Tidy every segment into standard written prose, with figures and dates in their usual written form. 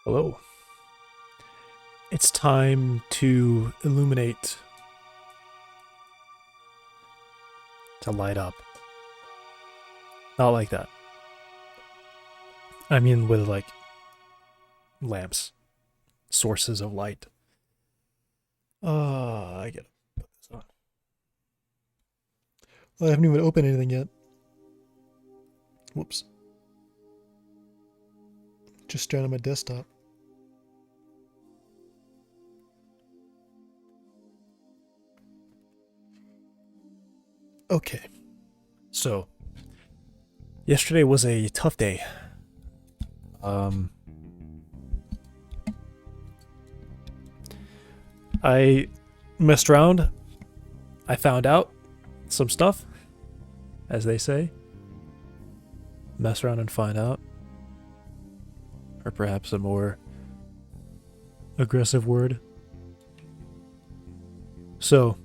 Hello. It's time to illuminate, to light up. Not like that. I mean with like lamps, sources of light. I gotta put this on. I haven't even opened anything yet. Whoops. Just staring at my desktop. Okay. So, yesterday was a tough day. I messed around. I found out some stuff, as they say. Mess around and find out. Or perhaps a more aggressive word. So,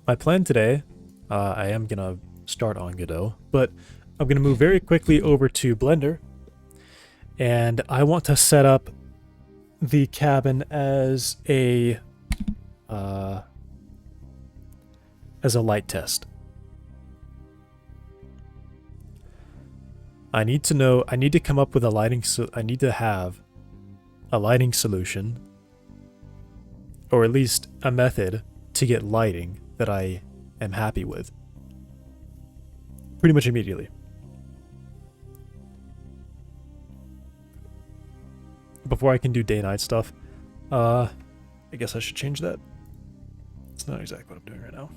my plan today, I am gonna start on Godot, but I'm gonna move very quickly over to Blender, and I want to set up the cabin as a light test. I need to come up with a lighting, I need to have a lighting solution, or at least a method to get lighting that I am happy with. Pretty much immediately. Before I can do day-night stuff, I guess I should change that. It's not exactly what I'm doing right now.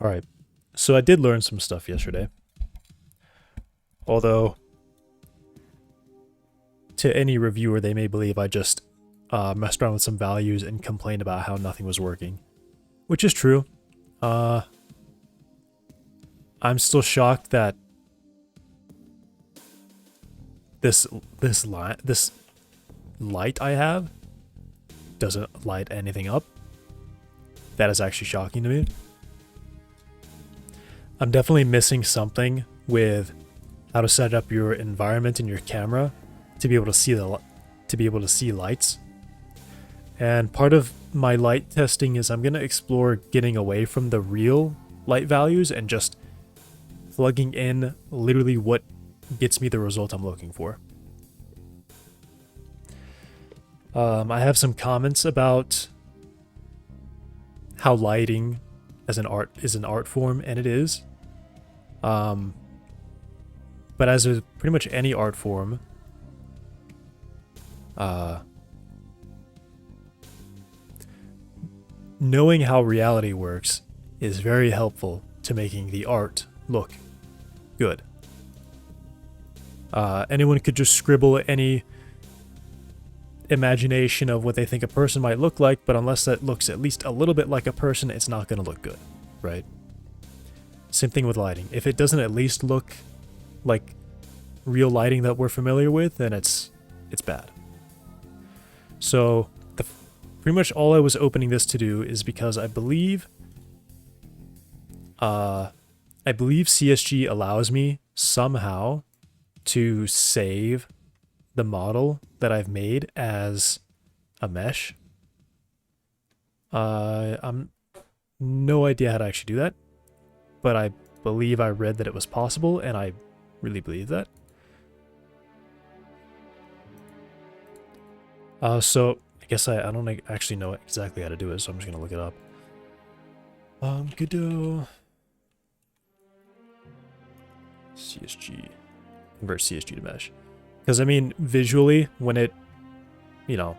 Alright, so I did learn some stuff yesterday. Although, to any reviewer, they may believe I just messed around with some values and complained about how nothing was working. Which is true. I'm still shocked that this light I have doesn't light anything up. That is actually shocking to me. I'm definitely missing something with how to set up your environment in your camera to be able to see lights. And part of my light testing is I'm going to explore getting away from the real light values and just plugging in literally what gets me the result I'm looking for. I have some comments about how lighting as an art is an art form, and it is. But as with pretty much any art form, knowing how reality works is very helpful to making the art look good. Anyone could just scribble any imagination of what they think a person might look like, but unless that looks at least a little bit like a person, it's not going to look good, right? Same thing with lighting. If it doesn't at least look like real lighting that we're familiar with, then it's bad. So pretty much all I was opening this to do is because I believe CSG allows me somehow to save the model that I've made as a mesh. I'm no idea how to actually do that, but I believe I read that it was possible, and I really believe that. So I guess I don't actually know exactly how to do it, so I'm just gonna look it up. Godot CSG, convert CSG to mesh. Because, I mean, visually, when it, you know,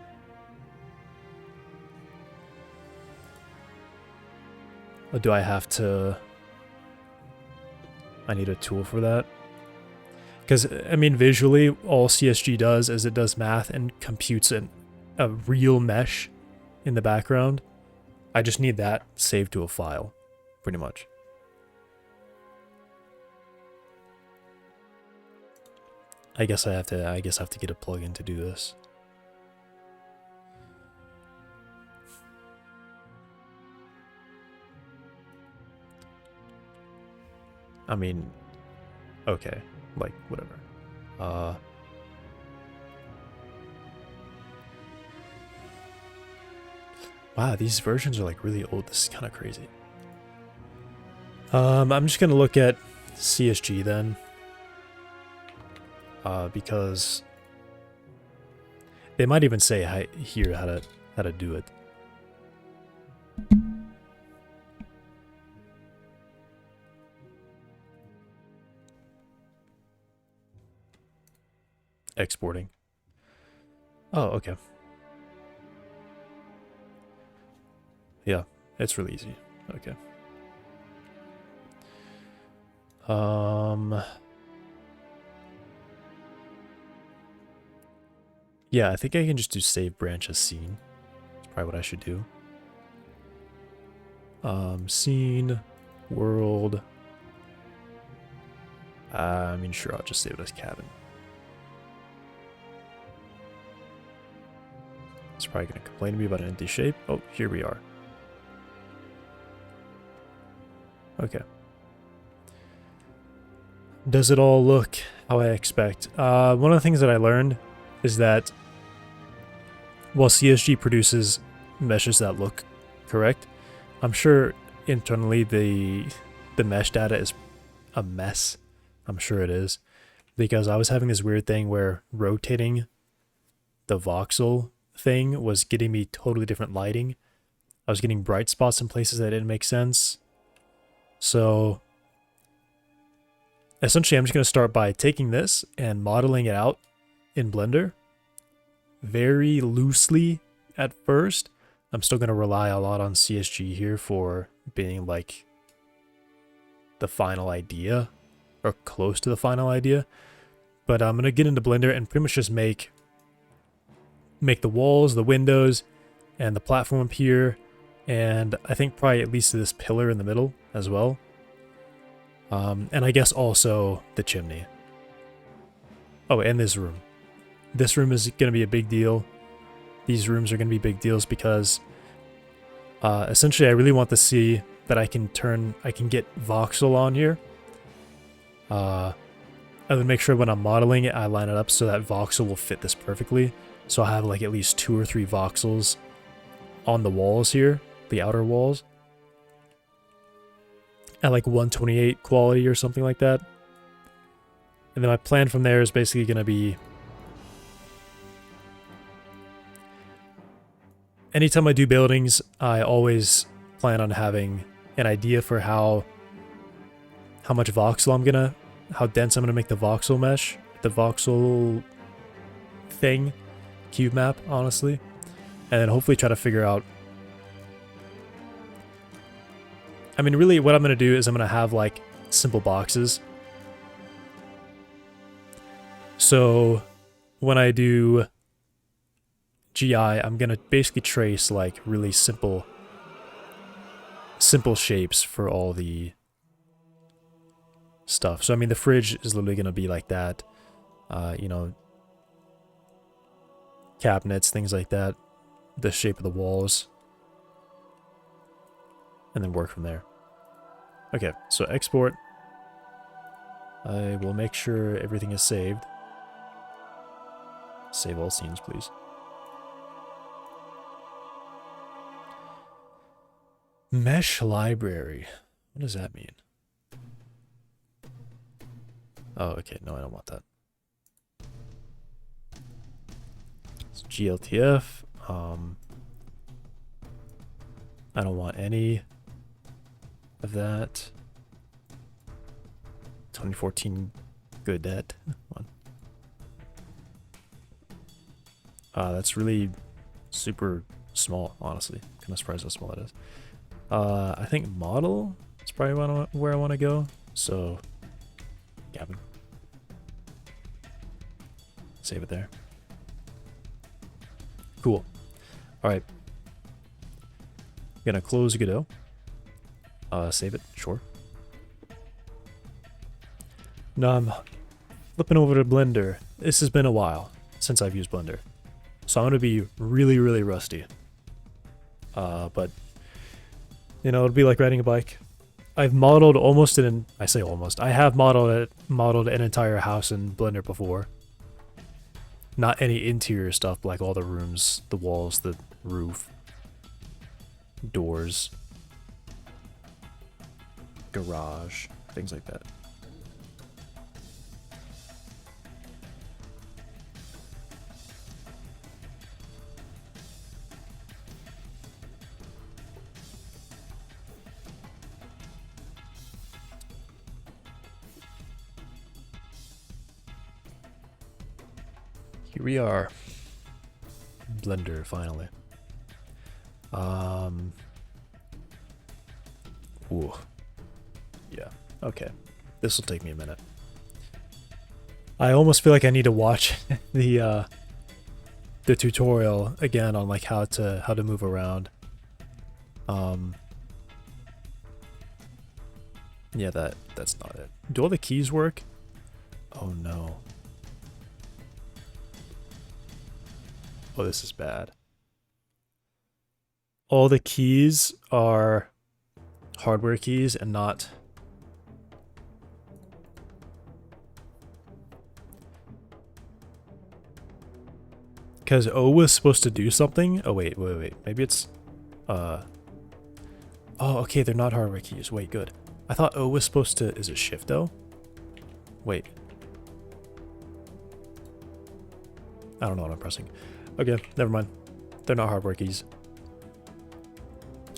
do I have to, I need a tool for that? Because, I mean, visually, all CSG does is it does math and computes a real mesh in the background. I just need that saved to a file, pretty much. I guess I have to get a plugin to do this. I mean, okay, like, whatever. Wow, these versions are like really old. This is kind of crazy. I'm just gonna look at CSG then, because they might even say here how to do it. Exporting. Oh, okay. Yeah, it's really easy. Okay. Yeah, I think I can just do save branch as scene. That's probably what I should do. Scene, world. I mean, sure, I'll just save it as cabin. It's probably going to complain to me about an empty shape. Oh, here we are. Okay. Does it all look how I expect? One of the things that I learned is that while CSG produces meshes that look correct, I'm sure internally the mesh data is a mess. I'm sure it is. Because I was having this weird thing where rotating the voxel thing was getting me totally different lighting. I was getting bright spots in places that didn't make sense. So essentially I'm just going to start by taking this and modeling it out in Blender very loosely at first. I'm still going to rely a lot on CSG here for being like the final idea or close to the final idea. But I'm going to get into Blender and pretty much just make the walls, the windows, and the platform up here, and I think probably at least this pillar in the middle as well. And I guess also the chimney. Oh, and this room. This room is going to be a big deal. These rooms are going to be big deals because essentially I really want to see that I can get voxel on here. I would make sure when I'm modeling it, I line it up so that voxel will fit this perfectly. So I have like at least 2 or 3 voxels on the walls here, the outer walls, at like 128 quality or something like that. And then my plan from there is basically going to be anytime I do buildings, I always plan on having an idea for how much voxel how dense I'm gonna make the voxel mesh, the voxel thing, cube map, honestly, and then hopefully try to figure out. I mean, really, what I'm gonna do is I'm gonna have like simple boxes. So when I do GI, I'm gonna basically trace like really simple shapes for all the stuff. So I mean, the fridge is literally gonna be like that. You know, cabinets, things like that. The shape of the walls, and then work from there. Okay, so export. I will make sure everything is saved. Save all scenes, please. Mesh library. What does that mean? Oh, okay. No, I don't want that. It's GLTF. I don't want any of that. 2014 Godot one. That's really super small, honestly. Kind of surprised how small it is. I think model is probably where I want to go. So, cabin. Save it there. Cool. All right. Gonna close Godot. Save it. Sure. Now I'm flipping over to Blender. This has been a while since I've used Blender, so I'm gonna be really, really rusty. But you know, it'll be like riding a bike. I've modeled almost an I say almost. I have modeled an entire house in Blender before. Not any interior stuff, like all the rooms, the walls, the roof, doors, garage, things like that. Here we are. Blender, finally. Ooh. Yeah, okay. This will take me a minute. I almost feel like I need to watch the tutorial again on like how to move around. Yeah, that's not it. Do all the keys work? Oh no. Oh, this is bad. All the keys are hardware keys and not... Because O was supposed to do something? Oh, wait. Maybe it's... Oh, okay, they're not hardware keys. Wait, good. I thought O was supposed to... Is it Shift O? Wait. I don't know what I'm pressing. Okay, never mind. They're not hardware keys.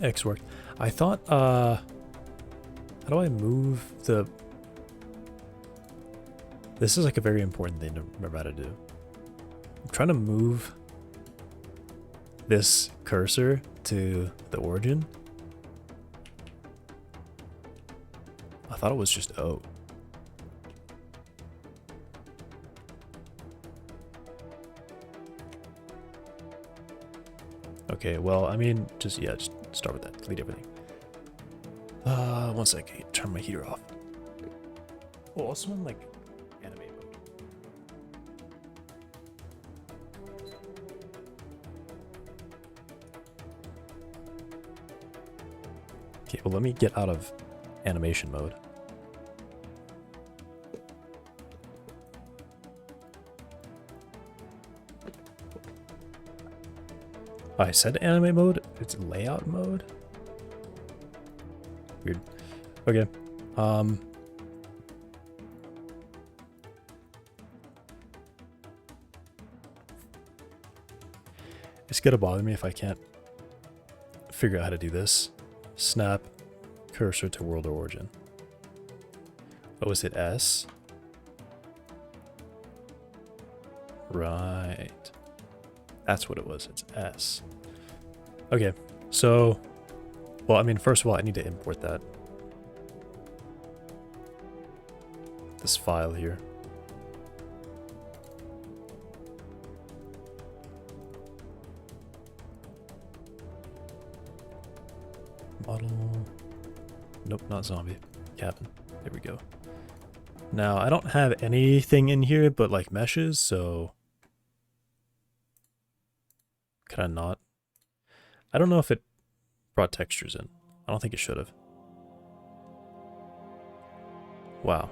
X worked. I thought, how do I move the... This is like a very important thing to remember how to do. I'm trying to move this cursor to the origin. I thought it was just O. Okay, well, I mean, just start with that. Delete everything. 1 second. Turn my heater off. Oh, also in like animate mode. Okay, well, let me get out of animation mode. I said animate mode? It's layout mode? Weird. Okay. It's gonna bother me if I can't figure out how to do this. Snap cursor to world origin. Oh, is it S? Right. That's what it was. It's S. Okay, so, well, I mean, first of all, I need to import that. This file here. Model. Nope, not zombie. Cabin. There we go. Now, I don't have anything in here but like meshes, so... Could I not? I don't know if it brought textures in. I don't think it should have. Wow.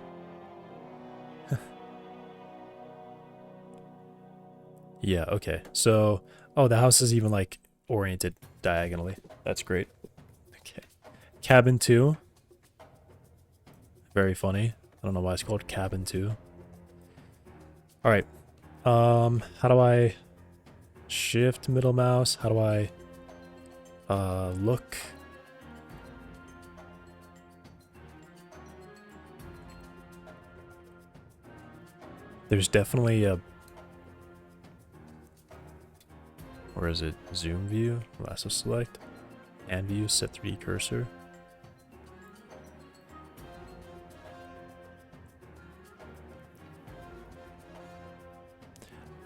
Yeah, okay. So, oh, the house is even like oriented diagonally. That's great. Okay. Cabin 2. Very funny. I don't know why it's called Cabin 2. All right. How do I... Shift middle mouse. How do I look? There's definitely a... Or is it zoom view? Lasso select. And view, set 3D cursor.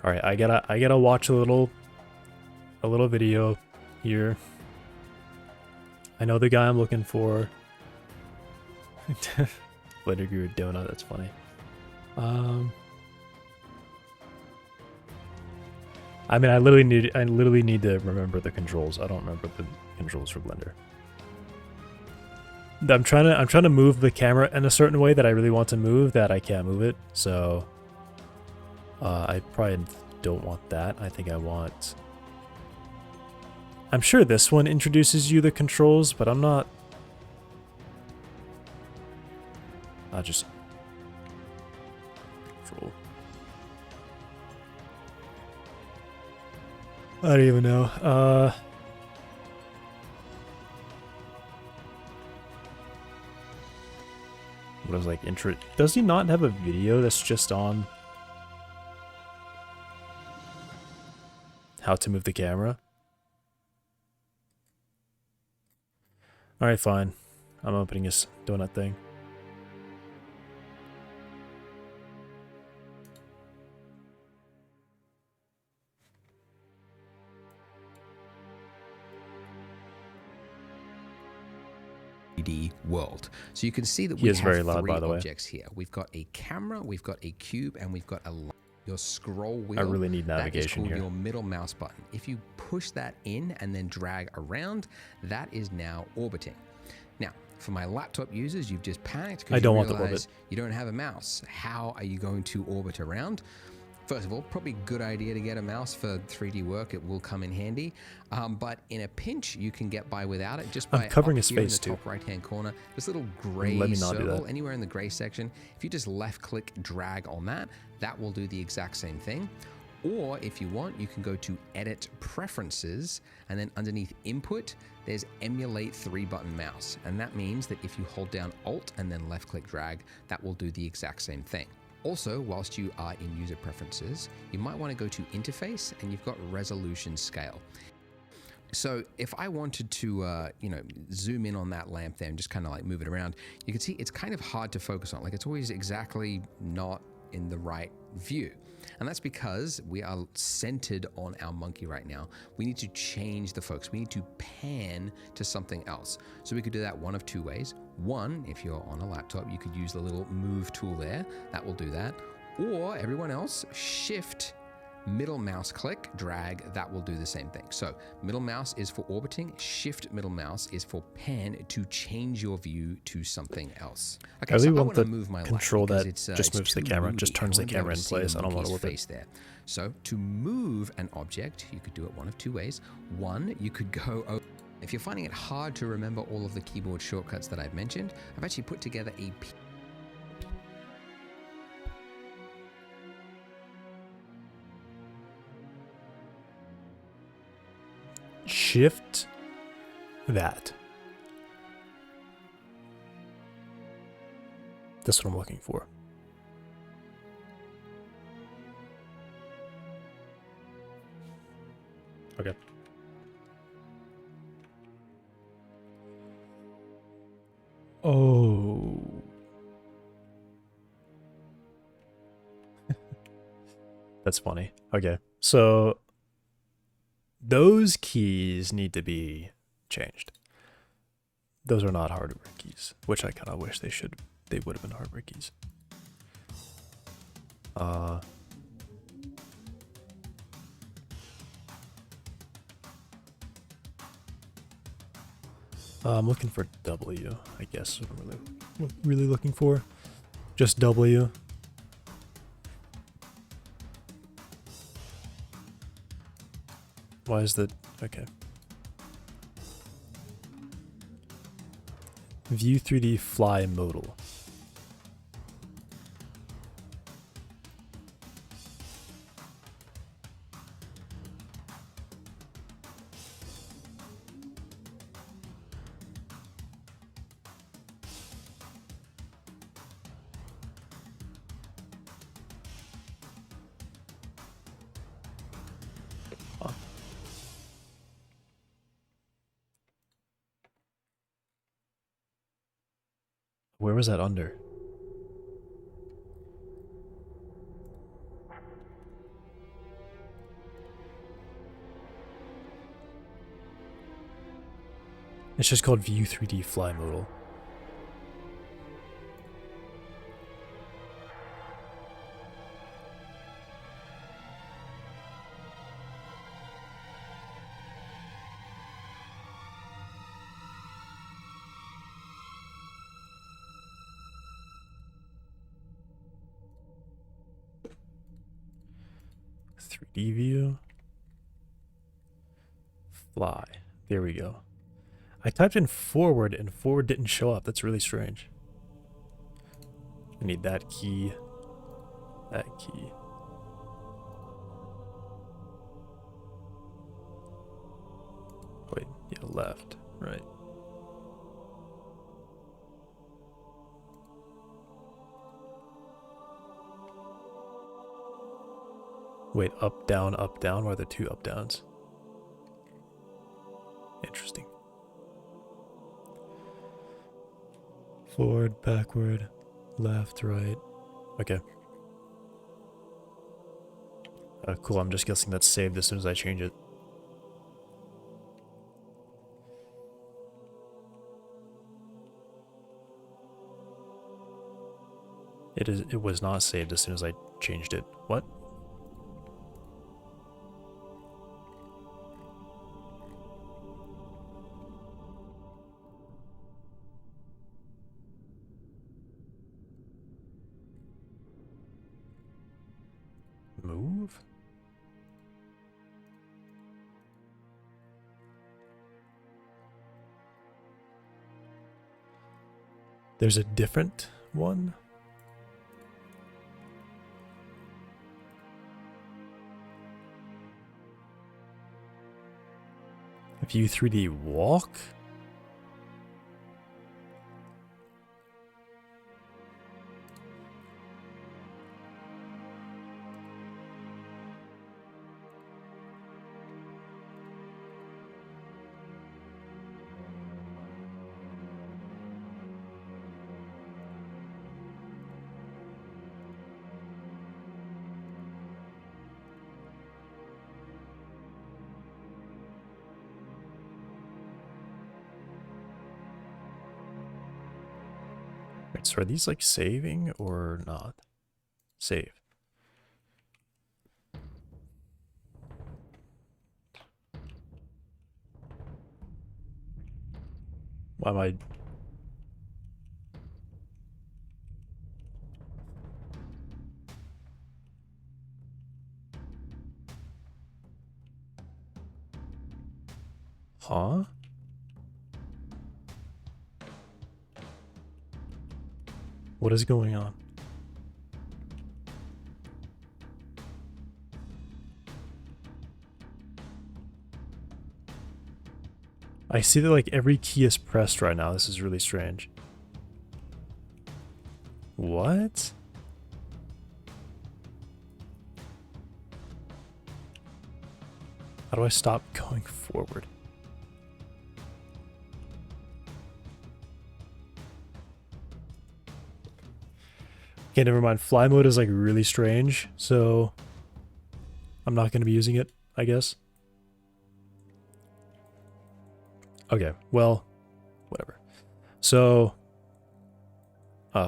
All right, I gotta watch a little video here. I know the guy I'm looking for. Blender Guru Donut, that's funny. I mean, I literally need to remember the controls. I don't remember the controls for Blender. I'm trying to move the camera in a certain way that I really want to move that I can't move it. So I probably don't want that. I think I want. I'm sure this one introduces you the controls, but I'm not. I'll just control. I don't even know. What was like intro? Does he not have a video that's just on how to move the camera? All right, fine. I'm opening his donut thing. World. So you can see that we have very loud, three by the way. objects here. We've got a camera, we've got a cube, and we've got a your scroll wheel. I really need navigation that is called here. Your middle mouse button. If you push that in and then drag around, that is now orbiting. Now, for my laptop users, you've just panicked because I don't want to orbit. You don't have a mouse. How are you going to orbit around? First of all, probably a good idea to get a mouse for 3D work. It will come in handy. But in a pinch, you can get by without it just by I'm covering his here face in the too. top right-hand corner. This little gray Let me not do circle, that. anywhere in the gray section. If you just left-click, drag on that, that will do the exact same thing. Or if you want, you can go to Edit Preferences, and then underneath Input, there's Emulate 3-button mouse. And that means that if you hold down Alt and then left-click drag, that will do the exact same thing. Also, whilst you are in User Preferences, you might want to go to Interface, and you've got Resolution Scale. So if I wanted to, zoom in on that lamp there and just kind of like move it around, you can see it's kind of hard to focus on. Like it's always exactly not in the right view. And that's because we are centered on our monkey right now. We need to change the focus. We need to pan to something else. So we could do that one of two ways. One, if you're on a laptop, you could use the little move tool there. That will do that. Or everyone else, shift, middle mouse click, drag, that will do the same thing. So middle mouse is for orbiting, shift middle mouse is for pan to change your view to something else. Okay, I really so want I the move my control that it's just moves the camera, just turns the camera in place. I don't want to look face there. So to move an object, you could do it one of two ways. One, you could go over. If you're finding it hard to remember all of the keyboard shortcuts that I've mentioned, I've actually put together a Shift that. That's what I'm looking for. Okay. Oh. That's funny. Okay. So those keys need to be changed. Those are not hardware keys, which I kind of wish they would have been hardware keys. I'm looking for W, I guess is what I'm really looking for. Just W. Why is that? Okay. View 3D fly modal. Where was that under? It's just called View 3D Fly Modal. 3D view. Fly. There we go. I typed in forward and forward didn't show up. That's really strange. I need that key. That key. Wait, yeah, left, right. Wait, up, down, up, down? Why are there two up, downs? Interesting. Forward, backward, left, right. Okay. Cool, I'm just guessing that's saved as soon as I change it. It was not saved as soon as I changed it. What? Move? There's a different one? View 3D walk? Wait, so are these like saving or not? Save. Why am I... Huh? What is going on? I see that like every key is pressed right now. This is really strange. What? How do I stop going forward? Okay, never mind. Fly mode is like really strange, so I'm not going to be using it, I guess. Okay, well, whatever. So,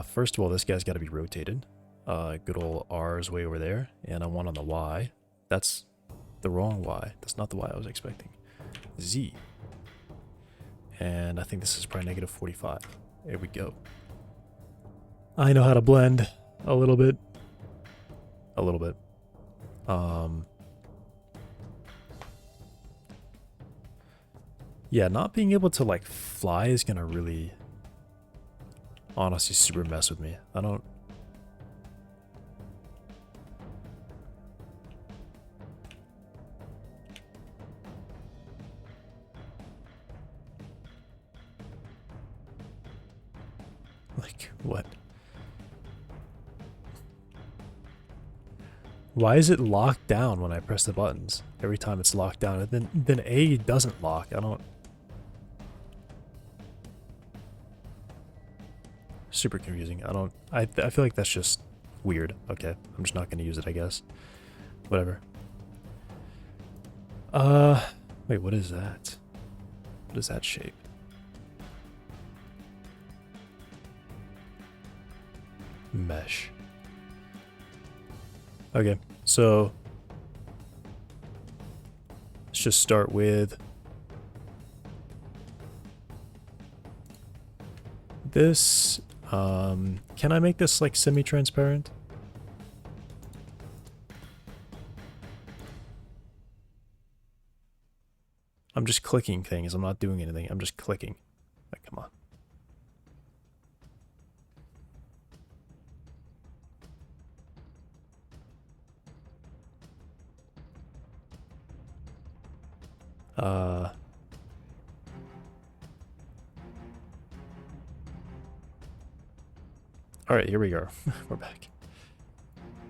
first of all, this guy's got to be rotated. Good old R is way over there, and I want on the Y. That's the wrong Y. That's not the Y I was expecting. Z. And I think this is probably negative 45. There we go. I know how to blend a little bit. A little bit. Yeah, not being able to like fly is gonna really honestly super mess with me. I don't... Like, what? Why is it locked down when I press the buttons? Every time it's locked down, and then A doesn't lock. I don't... Super confusing. I feel like that's just weird. Okay, I'm just not going to use it, I guess. Whatever. Wait, what is that? What is that shape? Mesh. Okay, so let's just start with this. Can I make this like semi-transparent? I'm just clicking things. I'm not doing anything. I'm just clicking. Like, come on. Alright, here we go. We're back.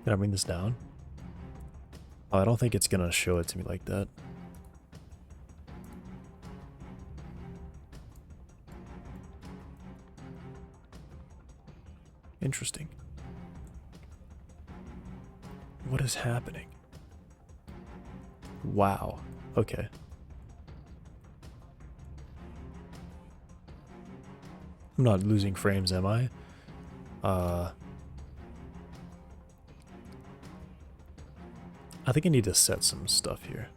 Can I bring this down? Oh, I don't think it's gonna show it to me like that. Interesting. What is happening? Wow. Okay. I'm not losing frames, am I? I think I need to set some stuff here.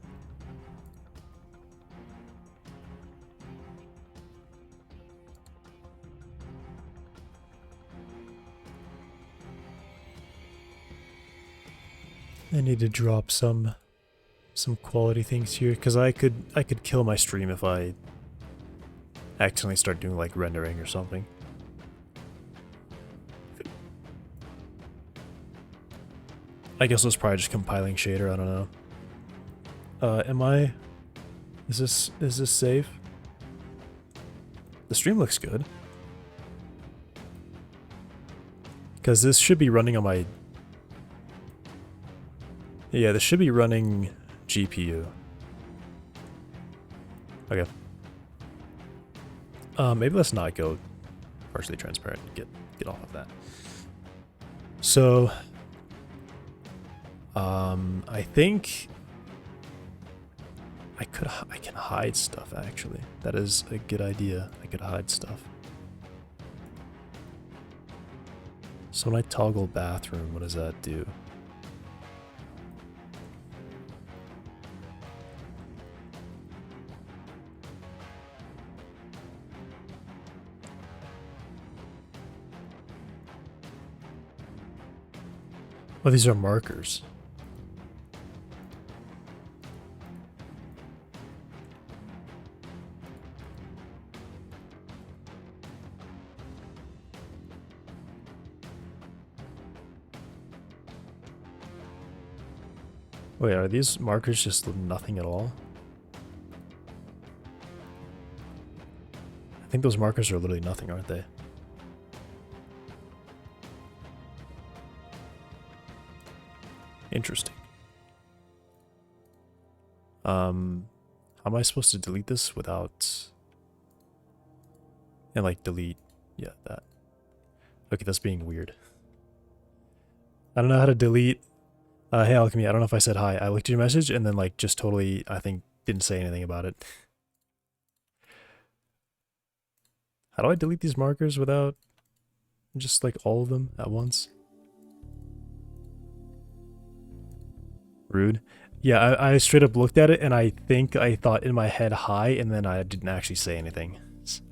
I need to drop some quality things here because I could kill my stream if I accidentally start doing like rendering or something. I guess it was probably just compiling shader, I don't know. Is this safe? The stream looks good. Because this should be running on my... Yeah, this should be running GPU. Okay. Maybe let's not go partially transparent. Get off of that. So... I think I can hide stuff actually. That is a good idea. I could hide stuff. So when I toggle bathroom, what does that do? Oh, these are markers. Wait, are these markers just nothing at all? I think those markers are literally nothing, aren't they? Interesting. How am I supposed to delete this without... And like delete... Yeah, that. Okay, that's being weird. I don't know how to delete... hey Alchemy, I don't know if I said hi. I looked at your message and then like just totally, I think, didn't say anything about it. How do I delete these markers without just like all of them at once? Rude. Yeah, I straight up looked at it and I think I thought in my head hi and then I didn't actually say anything. So.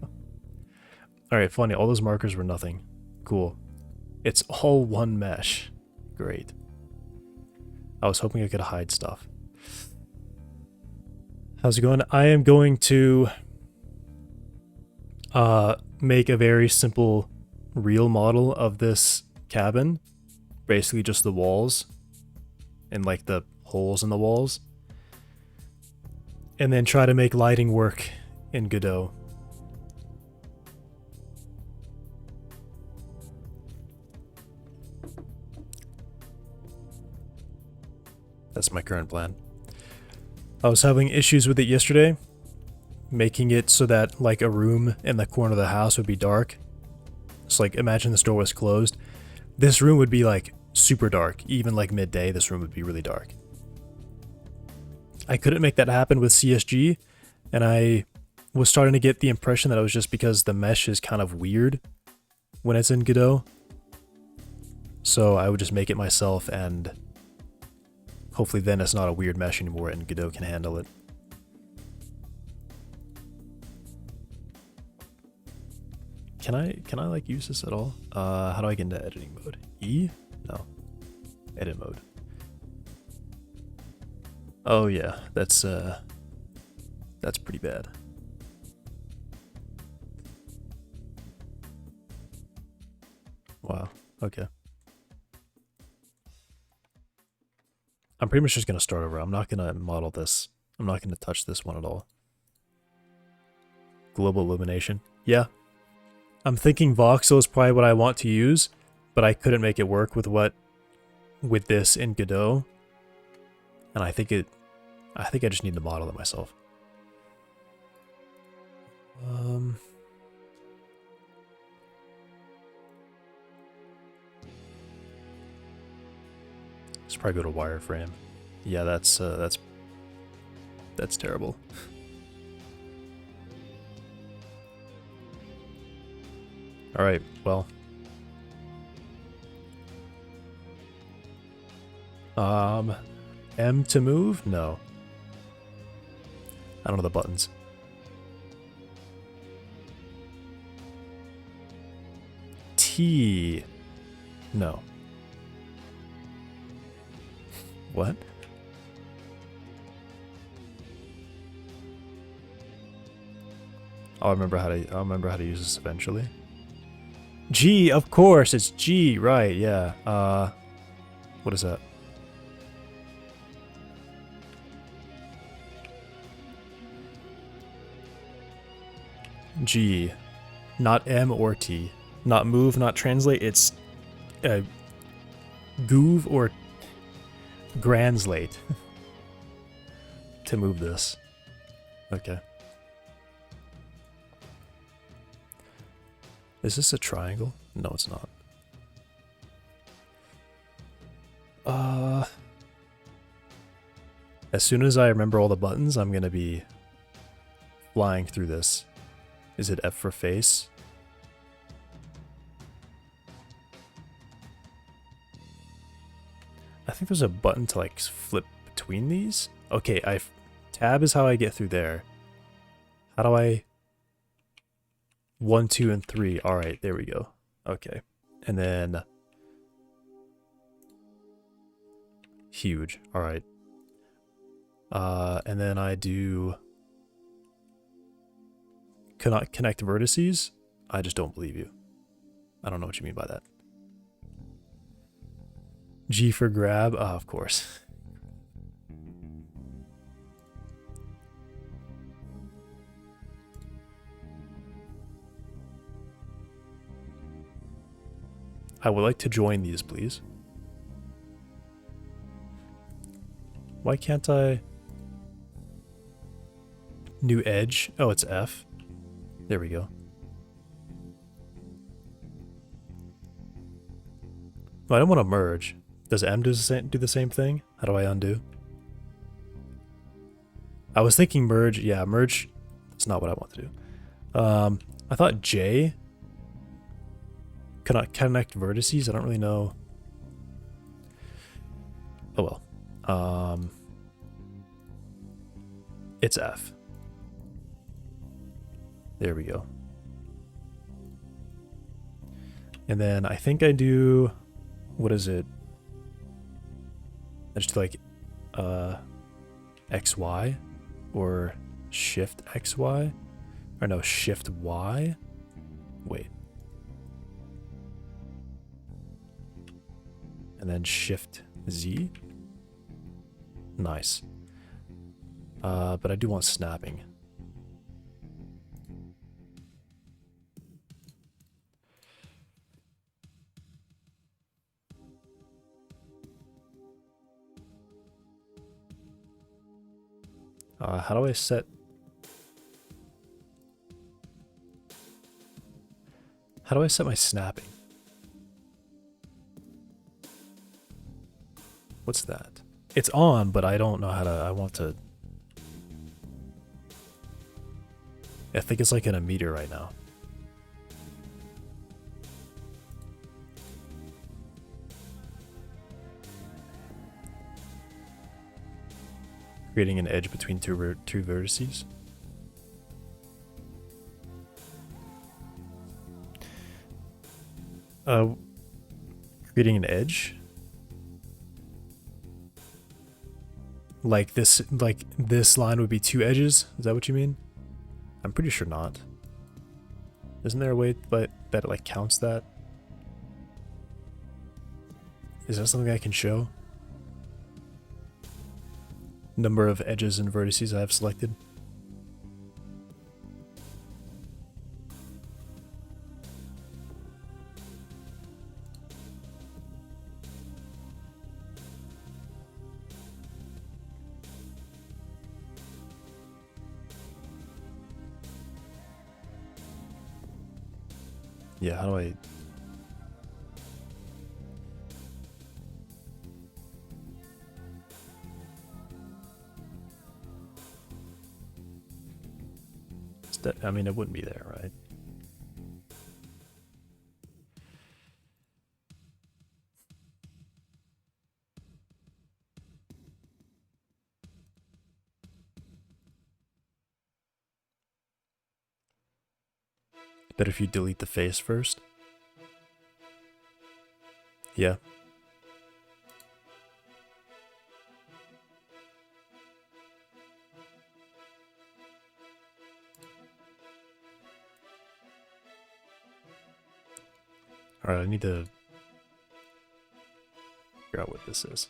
Alright, funny. All those markers were nothing. Cool. It's all one mesh. Great. I was hoping I could hide stuff. How's it going? I am going to make a very simple real model of this cabin. Basically just the walls and like the holes in the walls. And then try to make lighting work in Godot. That's my current plan. I was having issues with it yesterday, making it so that like a room in the corner of the house would be dark. So like imagine this door was closed. This room would be like super dark. Even like midday, this room would be really dark. I couldn't make that happen with CSG, and I was starting to get the impression that it was just because the mesh is kind of weird when it's in Godot. So I would just make it myself, and hopefully then it's not a weird mesh anymore and Godot can handle it. Can I like use this at all? How do I get into editing mode? E? No. Edit mode. Oh yeah, that's That's pretty bad. Wow. Okay. I'm pretty much just going to start over. I'm not going to model this. I'm not going to touch this one at all. Global illumination. Yeah. I'm thinking voxel is probably what I want to use, but I couldn't make it work with this in Godot. And I think I just need to model it myself. Let's probably go to wireframe. Yeah, that's terrible. All right, well. M to move? No. I don't know the buttons. T. No. What? I'll remember how to use this eventually. G, of course, it's G, right, yeah. What is that? G. Not M or T. Not move, not translate, it's goov or granslate to move this. Okay. Is this a triangle? No, it's not. As soon as I remember all the buttons, I'm gonna be flying through this. Is it F for face? I think there's a button to like flip between these. Okay, tab is how I get through there. How do I? 1, 2, and 3. All right, there we go. Okay, and then huge. All right. And then I do cannot connect vertices. I just don't believe you. I don't know what you mean by that. G for grab. Of course. I would like to join these, please. Why can't I? New edge. Oh, it's F. There we go. No, I don't want to merge. Does M do the same thing? How do I undo? I was thinking merge. Yeah, merge. That's not what I want to do. I thought J cannot connect vertices. I don't really know. Oh well. It's F. There we go. And then I think I do, what is it? I just do like XY or shift XY, or no, shift Y. Wait. And then shift Z. Nice. But I do want snapping. How do I set? How do I set my snapping? What's that? It's on, but I don't know how to. I want to. I think it's like in a meter right now. Creating an edge between two vertices. Creating an edge. Like this line would be 2 edges? Is that what you mean? I'm pretty sure not. Isn't there a way that it like counts that? Is that something I can show? Number of edges and vertices I have selected. Yeah, how do I... I mean, it wouldn't be there, right? Better if you delete the face first. Yeah. Alright, I need to figure out what this is.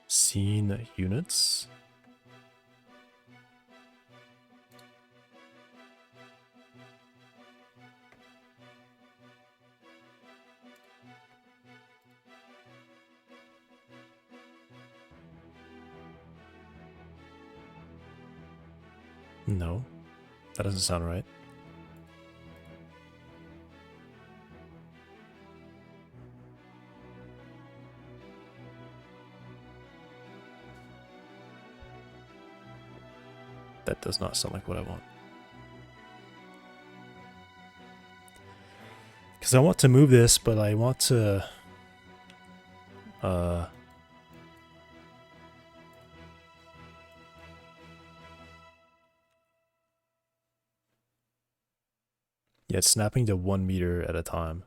Scene units. No, that doesn't sound right. That does not sound like what I want. Because I want to move this, but I want to... Yeah, it's snapping to 1 meter at a time.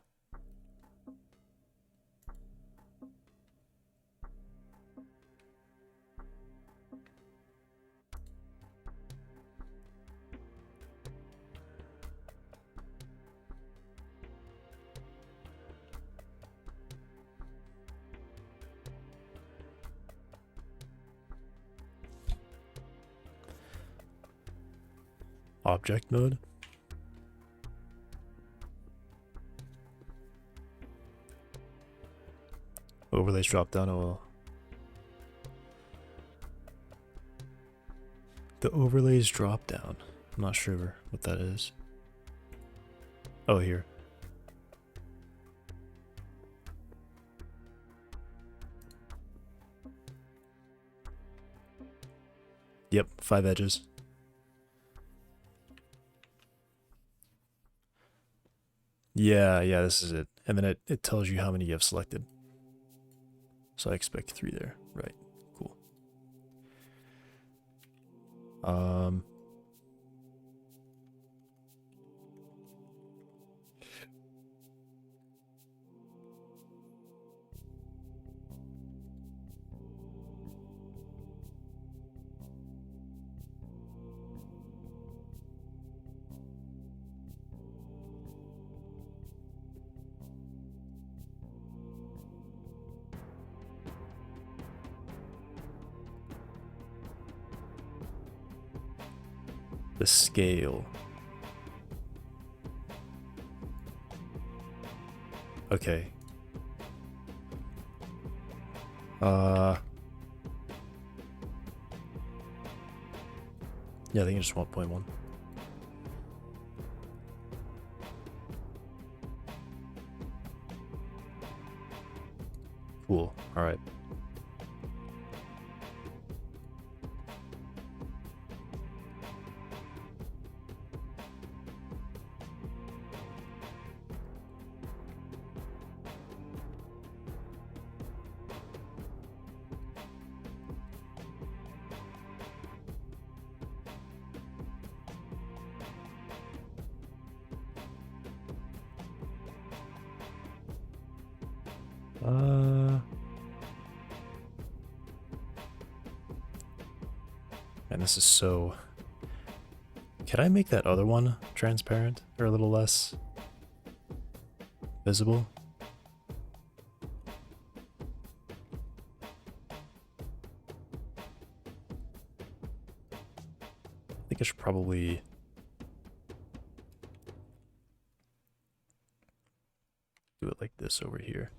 Object mode. Overlays drop down. Oh well. The overlays drop down. I'm not sure what that is. Oh, here. Yep, 5 edges. Yeah, this is it. And then it tells you how many you have selected. So I expect 3 there. Right. Cool. The scale. Okay. Yeah, I think it's just 1.1. Cool. All right. And this is so... Can I make that other one transparent or a little less visible? I think I should probably do it like this over here.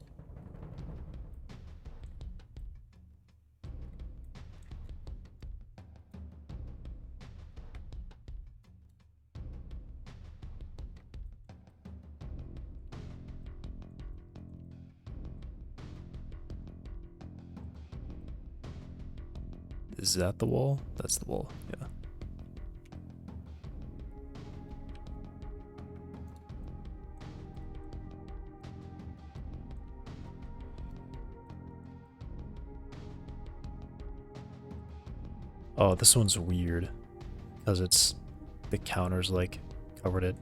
Is that the wall? That's the wall, yeah. Oh, this one's weird because it's the counters like covered it.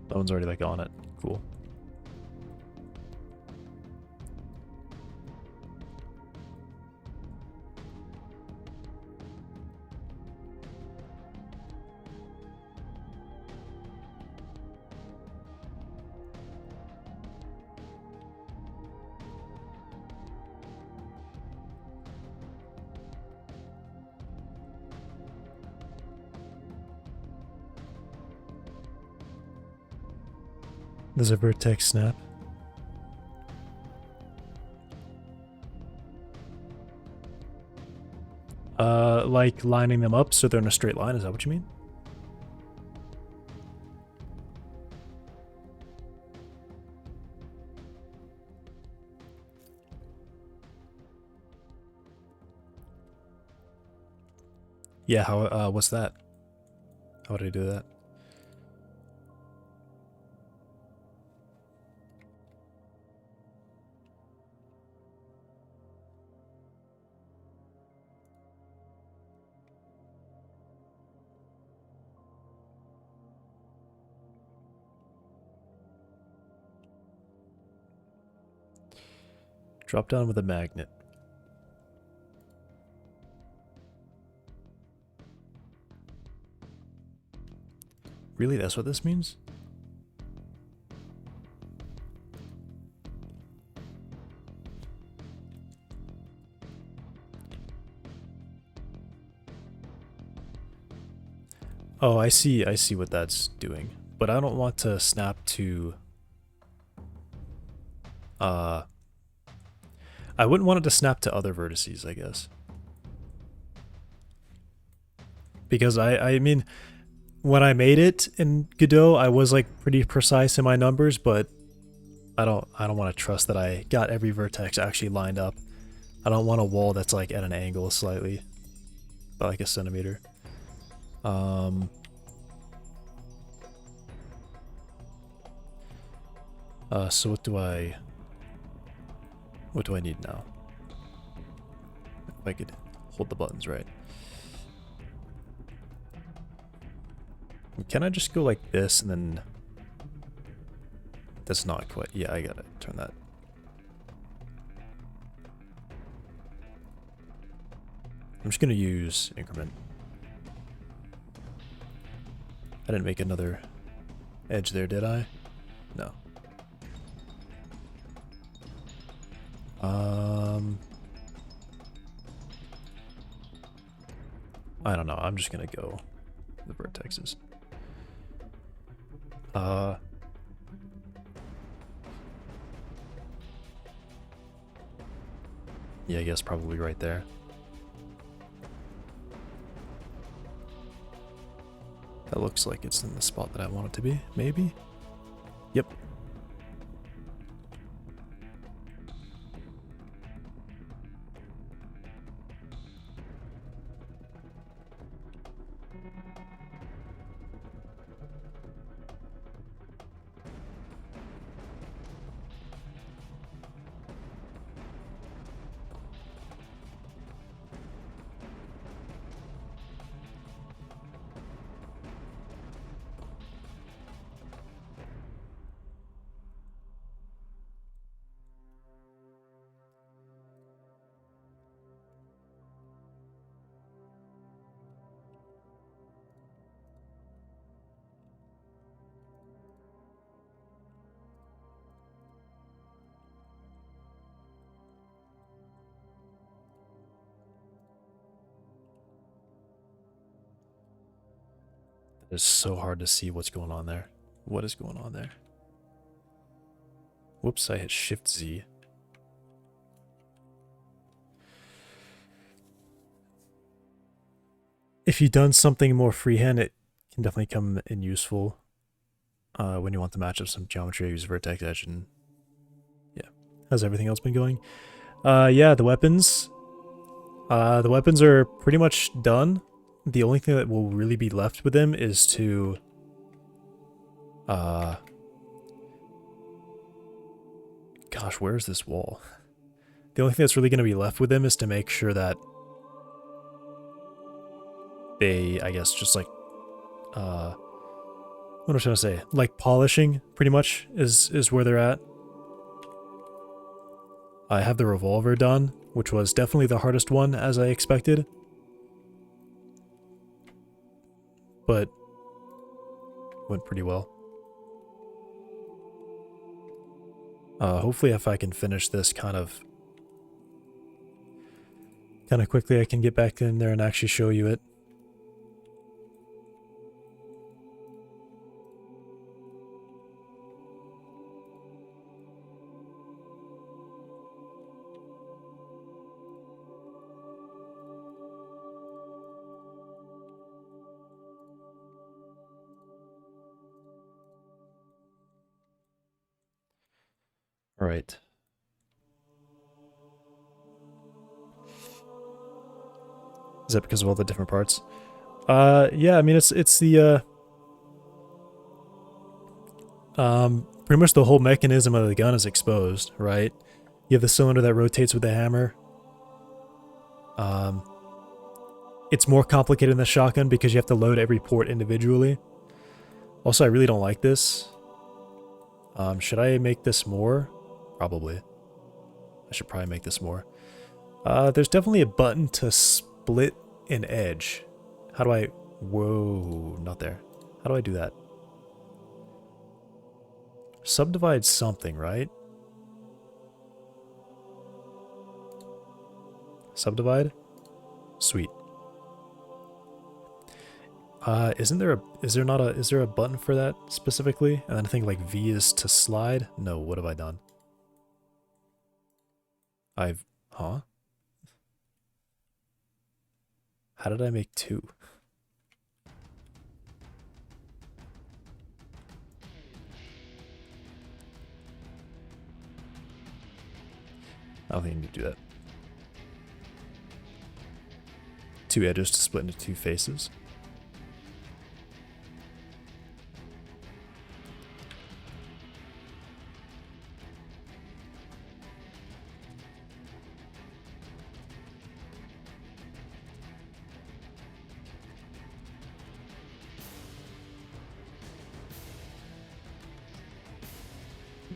That one's already like on it. Cool. There's a vertex snap. Like lining them up so they're in a straight line, is that what you mean? Yeah, how, what's that? How would I do that? Drop down with a magnet. Really, that's what this means? Oh, I see what that's doing. But I don't want to snap to... I wouldn't want it to snap to other vertices, I guess. Because I mean, when I made it in Godot, I was like pretty precise in my numbers, but I don't want to trust that I got every vertex actually lined up. I don't want a wall that's like at an angle slightly, by like a centimeter. So what do I need now? If I could hold the buttons right. Can I just go like this and then... That's not quite... Yeah, I gotta turn that. I'm just gonna use increment. I didn't make another edge there, did I? No. I don't know. I'm just gonna go the vertexes. Yeah, I guess probably right there. That looks like it's in the spot that I want it to be, maybe? Yep. It's so hard to see what's going on there. What is going on there? Whoops, I hit Shift Z. If you've done something more freehand, it can definitely come in useful when you want to match up some geometry, use vertex edge, and yeah. How's everything else been going? Yeah, the weapons. The weapons are pretty much done. The only thing that will really be left with them is to gosh, where's this wall? The only thing that's really going to be left with them is to make sure that they, I guess, just like what am I trying to say? Like polishing, pretty much, is where they're at. I have the revolver done, which was definitely the hardest one, as I expected. But went pretty well. Hopefully if I can finish this kind of quickly, I can get back in there and actually show you it. All right. Is that because of all the different parts? Yeah, I mean it's the pretty much the whole mechanism of the gun is exposed, right? You have the cylinder that rotates with the hammer. It's more complicated in the shotgun because you have to load every port individually. Also, I really don't like this. Should I make this more? Probably. I should probably make this more. There's definitely a button to split an edge. How do I... Whoa, not there. How do I do that? Subdivide something, right? Subdivide? Sweet. Is there a button for that specifically? And then I think like V is to slide? No, what have I done? Huh? How did I make two? I don't think I need to do that. Two edges to split into two faces.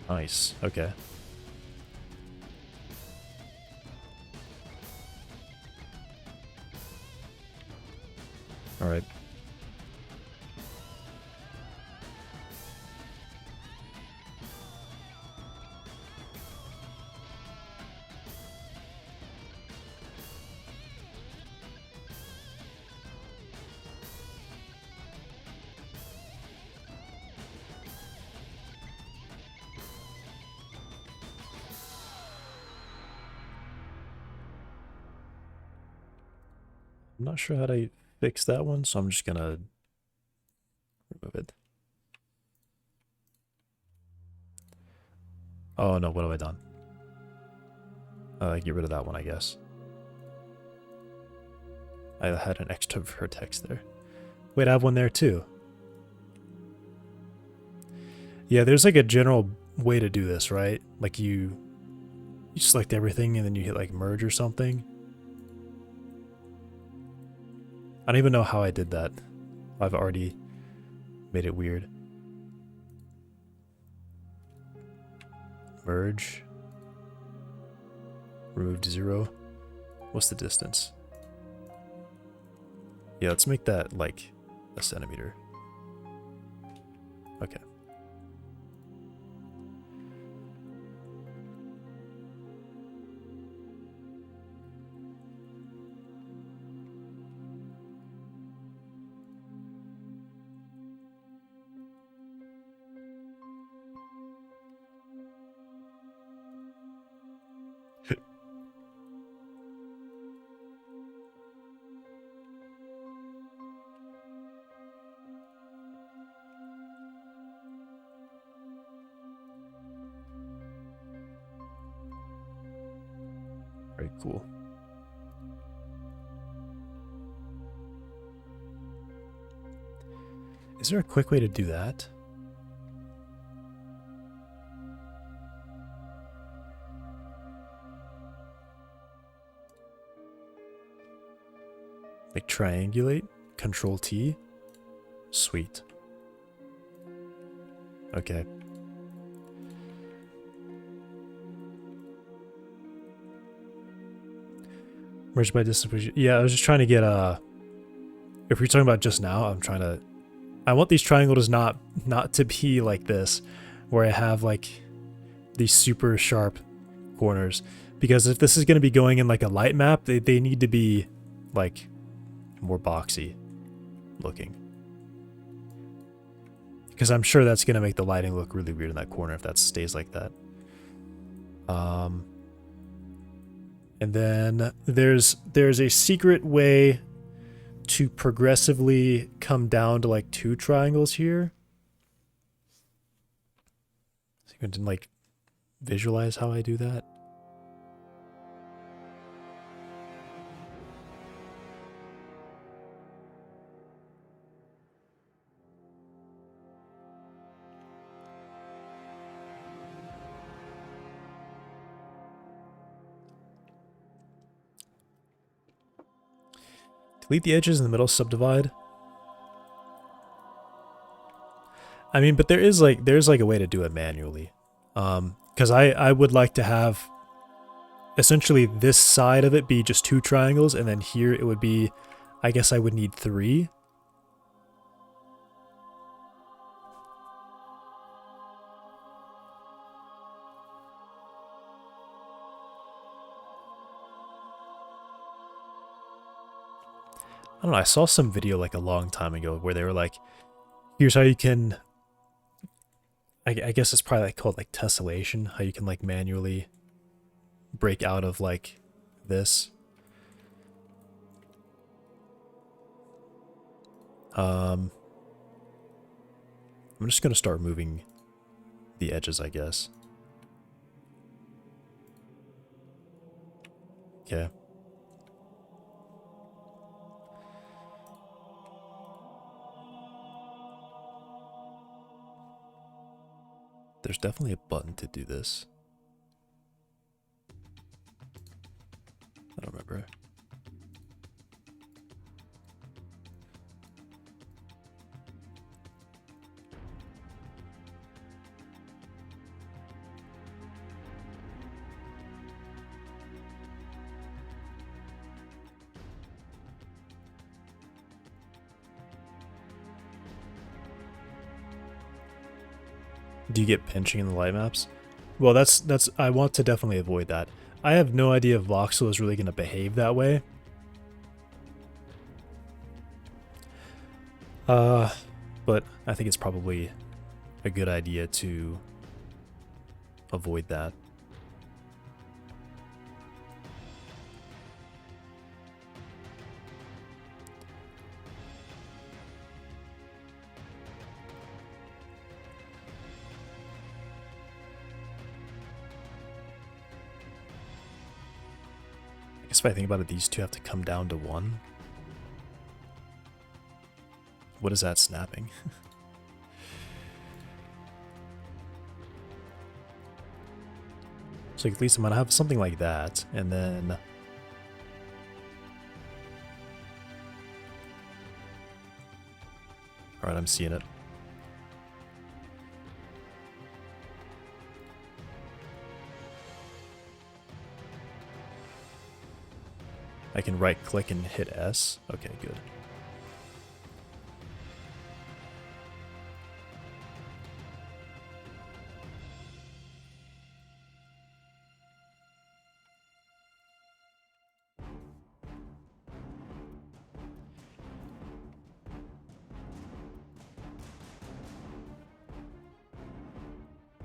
Nice. Okay. All right. I'm not sure how to fix that one, so I'm just gonna Oh no, what have I done? Get rid of that one, I guess. I had an extra vertex there. Wait, I have one there too. Yeah, there's like a general way to do this, right? Like you select everything and then you hit like merge or something. I don't even know how I did that. I've already made it weird. Merge. Removed 0. What's the distance? Yeah, let's make that like a centimeter. Okay. Very cool. Is there a quick way to do that? Like triangulate? Control T? Sweet. Okay. Merge by distance. Yeah, I was just trying to get if you're talking about just now, I want these triangles not to be like this, where I have like these super sharp corners. Because if this is going to be going in like a light map, they need to be like more boxy looking. Because I'm sure that's going to make the lighting look really weird in that corner if that stays like that. And then there's a secret way to progressively come down to like 2 triangles here. So you can like visualize how I do that. Delete the edges in the middle, subdivide. I mean, but there's like a way to do it manually. Because I would like to have essentially this side of it be just 2 triangles, and then here it would be, I guess I would need 3. I don't know, I saw some video like a long time ago where they were like, here's how you can, I guess it's probably like called like tessellation, how you can like manually break out of like this. I'm just gonna start moving the edges, I guess. Okay. There's definitely a button to do this. I don't remember. Do you get pinching in the light maps? Well, that's I want to definitely avoid that. I have no idea if voxel is really going to behave that way. But I think it's probably a good idea to avoid that. guess if I think about it, these two have to come down to 1. What is that snapping? So at least I'm gonna have something like that, and then alright, I'm seeing it. I can right click and hit S. Okay, good.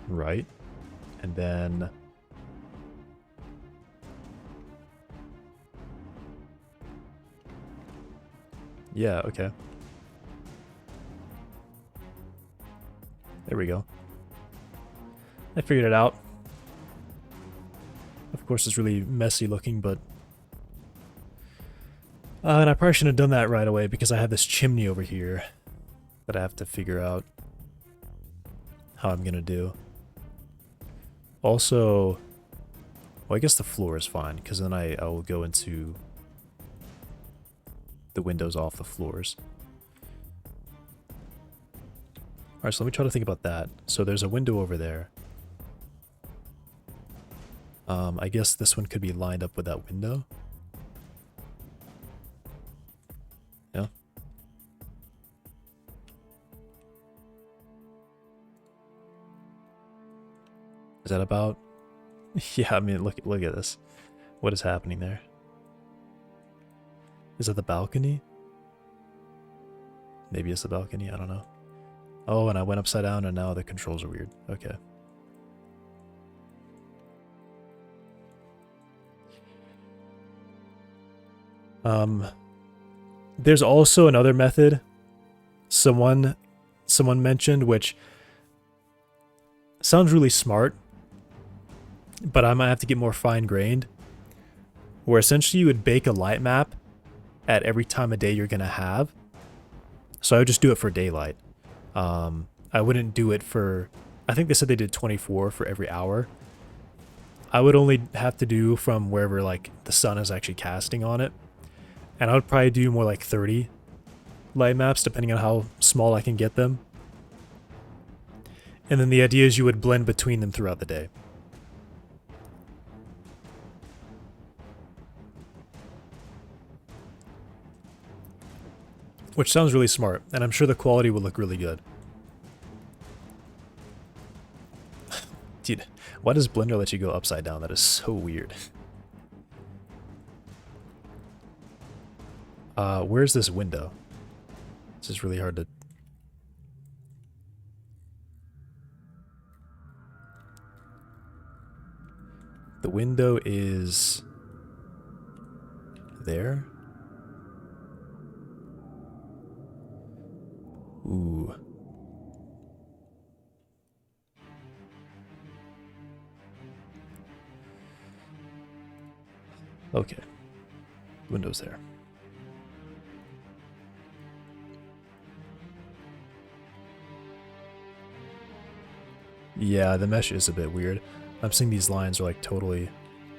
Right. And then yeah, okay. There we go. I figured it out. Of course, it's really messy looking, but and I probably shouldn't have done that right away because I have this chimney over here that I have to figure out how I'm gonna do. Also, well, I guess the floor is fine because then I will go into the windows off the floors. Alright, so let me try to think about that. So there's a window over there. I guess this one could be lined up with that window. Yeah. Is that about? Yeah, I mean, look at this. What is happening there? Is that the balcony? Maybe it's the balcony, I don't know. Oh, and I went upside down and now the controls are weird. Okay. There's also another method someone mentioned, which sounds really smart, but I might have to get more fine-grained, where essentially you would bake a light map at every time of day you're gonna have. So I would just do it for daylight. I wouldn't do it for, I think they said they did 24 for every hour. I would only have to do from wherever like the sun is actually casting on it. And I would probably do more like 30 light maps depending on how small I can get them. And then the idea is you would blend between them throughout the day. Which sounds really smart, and I'm sure the quality will look really good. Dude, why does Blender let you go upside down? That is so weird. Where's this window? This is really hard to... The window is... there? Ooh. Okay. Window's there. Yeah, the mesh is a bit weird. I'm seeing these lines are like totally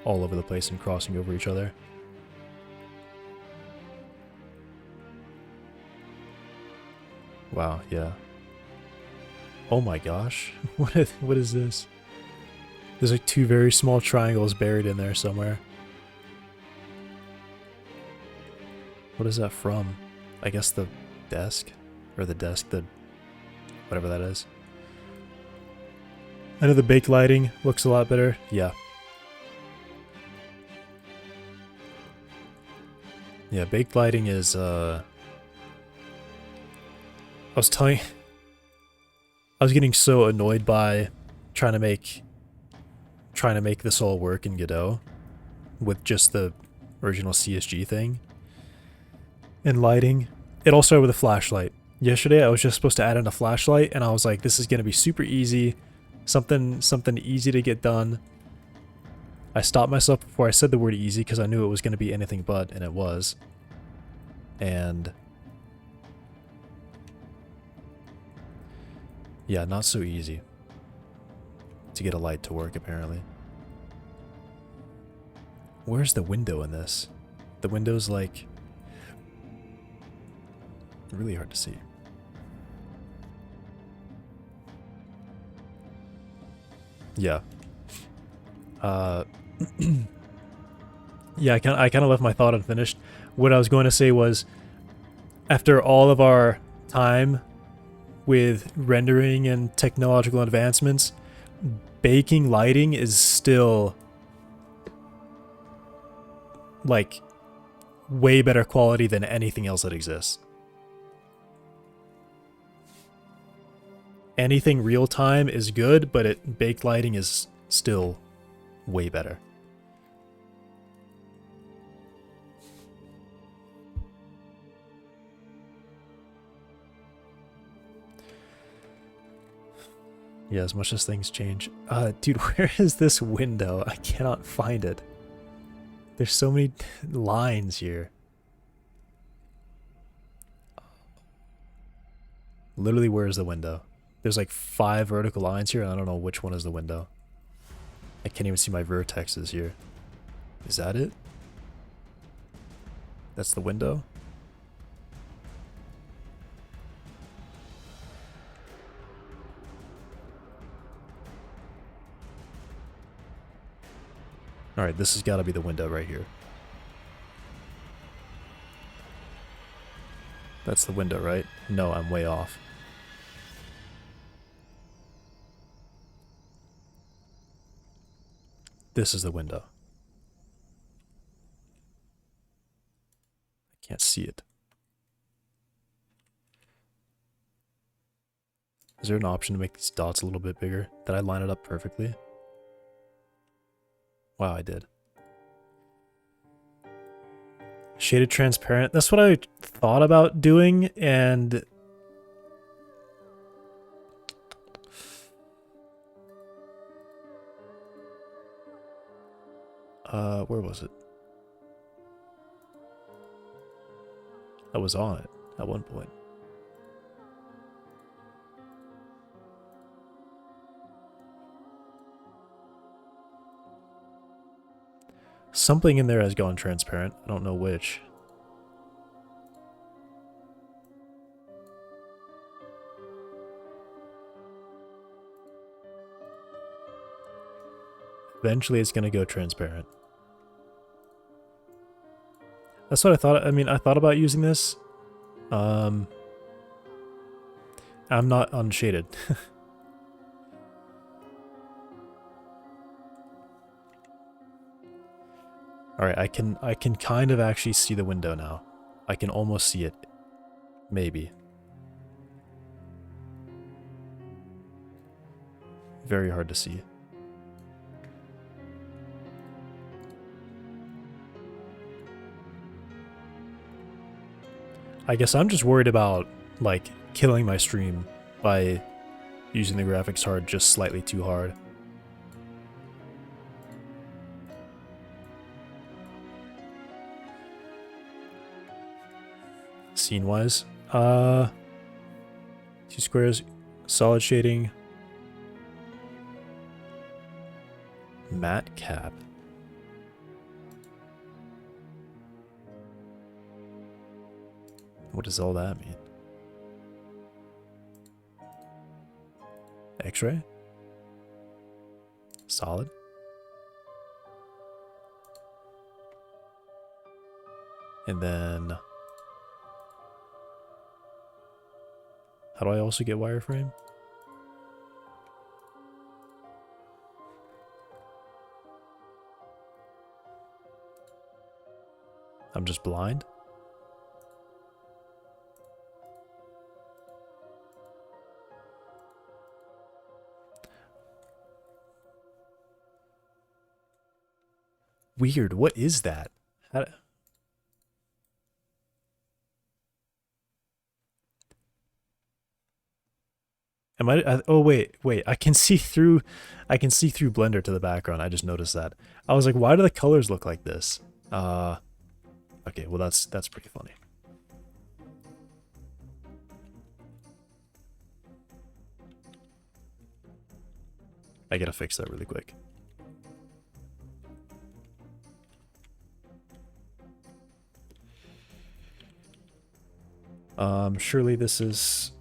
all over the place and crossing over each other. Wow, yeah. Oh my gosh. What is this? There's like two very small triangles buried in there somewhere. What is that from? I guess the desk? Or the desk, whatever that is. I know the baked lighting looks a lot better. Yeah. Yeah, baked lighting is, I was getting so annoyed by trying to make this all work in Godot with just the original CSG thing and lighting. It all started with a flashlight. Yesterday I was just supposed to add in a flashlight and I was like, this is going to be super easy, something easy to get done. I stopped myself before I said the word easy because I knew it was going to be anything but, and it was. And yeah, not so easy to get a light to work, apparently. Where's the window in this? The window's like really hard to see. Yeah. Yeah, I kind of left my thought unfinished. What I was going to say was, after all of our time with rendering and technological advancements, baking lighting is still like way better quality than anything else that exists. Anything real time is good, but baked lighting is still way better. Yeah, as much as things change. Dude, where is this window? I cannot find it. There's so many lines here. Literally, where is the window? There's like 5 vertical lines here, and I don't know which one is the window. I can't even see my vertexes here. Is that it? That's the window? Alright, this has got to be the window right here. That's the window, right? No, I'm way off. This is the window. I can't see it. Is there an option to make these dots a little bit bigger? Did I line it up perfectly? Wow, I did. Shaded transparent. That's what I thought about doing, and where was it? I was on it at one point. Something in there has gone transparent. I don't know which. Eventually it's going to go transparent. That's what I thought. I mean, I thought about using this. I'm not unshaded. Alright, I can kind of actually see the window now. I can almost see it. Maybe. Very hard to see. I guess I'm just worried about, like, killing my stream by using the graphics card just slightly too hard. Scene-wise, 2 squares, solid shading, matte cap. What does all that mean? X-ray? Solid? And then how do I also get wireframe? I'm just blind? Weird, what is that? How Oh wait. I can see through Blender to the background. I just noticed that. I was like, why do the colors look like this? Okay, well that's pretty funny. I gotta fix that really quick. Surely this is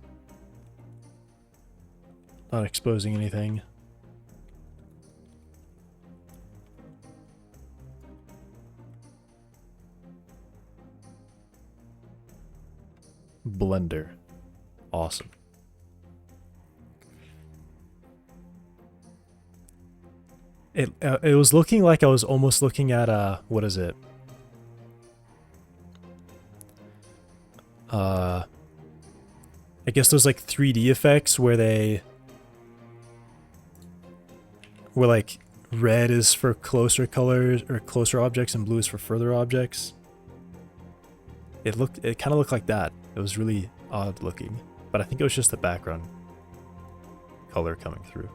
not exposing anything. Blender. Awesome. It was looking like I was almost looking at what is it? I guess those like 3D effects where like red is for closer colors or closer objects and blue is for further objects. It kind of looked like that. It was really odd looking, but I think it was just the background color coming through.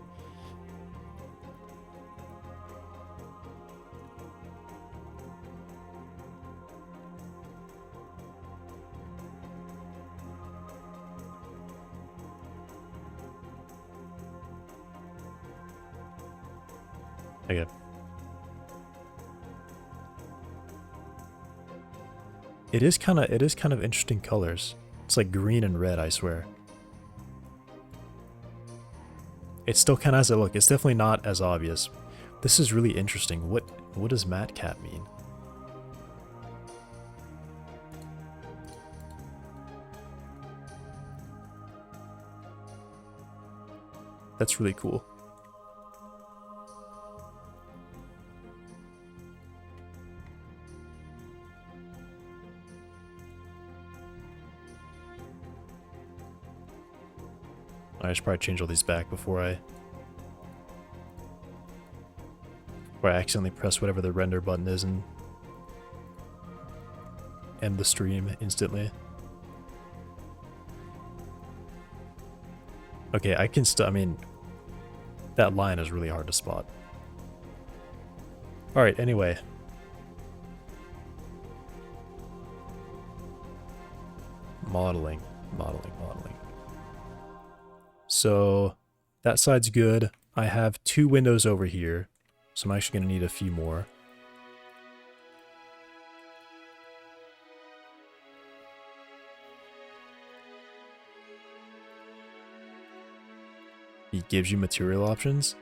Okay. It is kind of interesting colors. It's like green and red, I swear. It still kind of has a look. It's definitely not as obvious. This is really interesting. What does Matte Cat mean? That's really cool. I should probably change all these back before I accidentally press whatever the render button is and end the stream instantly. Okay, I mean, that line is really hard to spot. Alright, anyway. Modeling. So that side's good. I have 2 windows over here, so I'm actually going to need a few more. It gives you material options.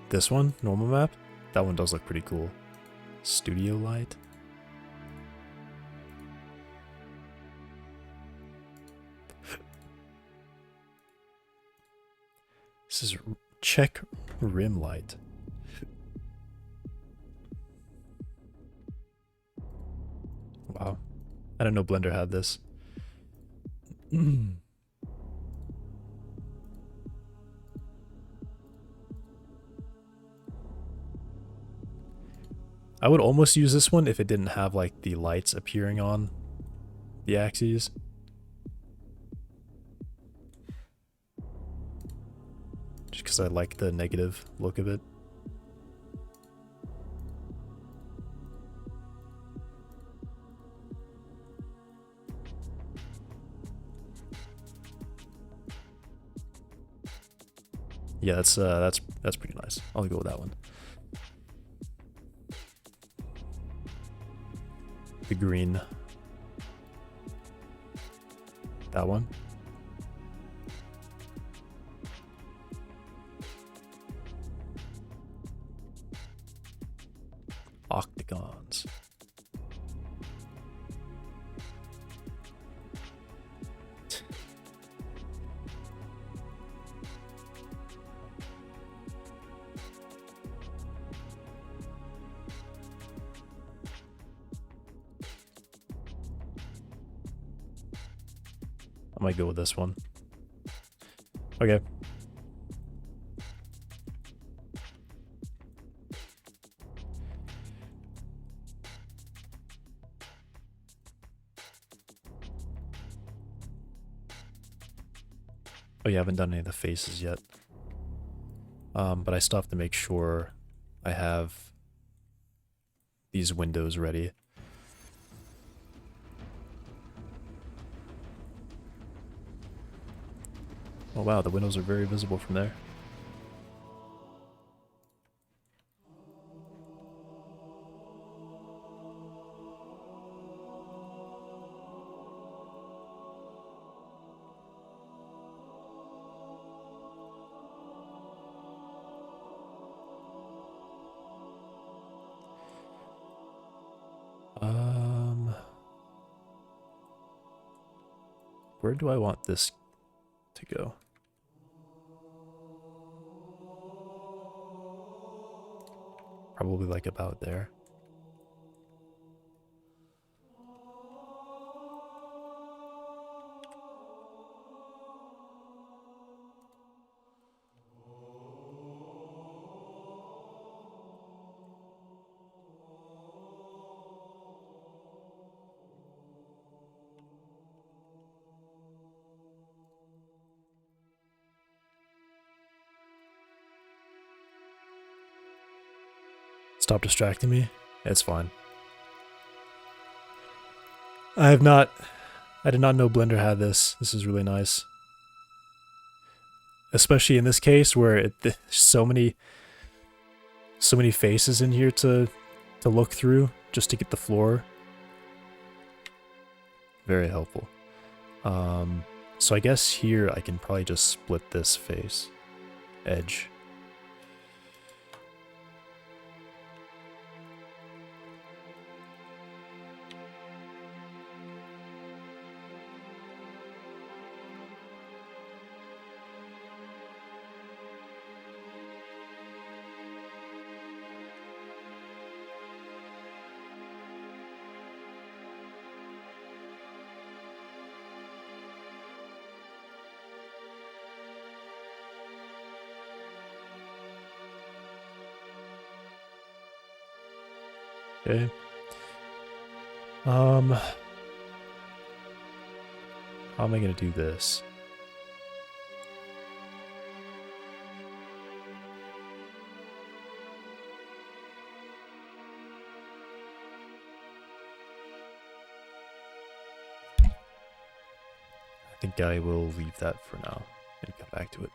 This one, normal map, that one does look pretty cool. Studio light. This is check rim light. Wow. I didn't know Blender had this. I would almost use this one if it didn't have like the lights appearing on the axes. Just because I like the negative look of it. Yeah, that's pretty nice. I'll go with that one. The green. That one. Octagons. I might go with this one. Okay. Oh, you haven't done any of the faces yet. But I still have to make sure I have these windows ready. Oh wow, the windows are very visible from there. Where do I want this to go? Probably like about there. Stop distracting me. It's fine. I did not know Blender had this. This is really nice. Especially in this case where there's so many faces in here to look through just to get the floor. Very helpful. So I guess here I can probably just split this face edge. Okay. How am I gonna do this? I think I will leave that for now and come back to it.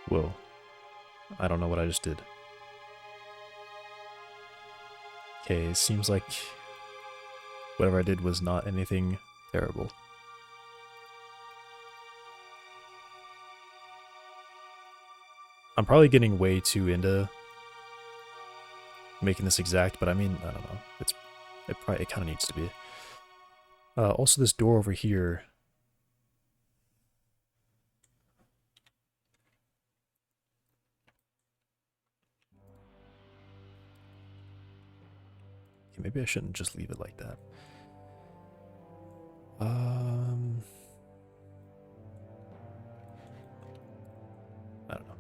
Whoa. I don't know what I just did. Okay, it seems like whatever I did was not anything terrible. I'm probably getting way too into making this exact, but I mean, I don't know. It kind of needs to be. Also, this door over here. Okay, maybe I shouldn't just leave it like that. I don't know.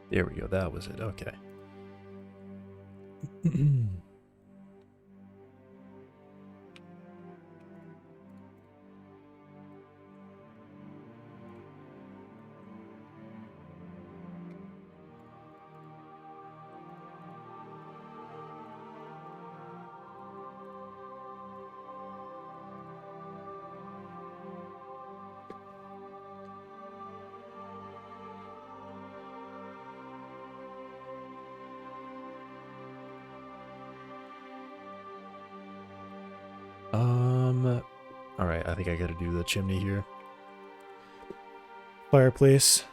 There we go. That was it. Okay. All right. I think I got to do the chimney here. Fireplace.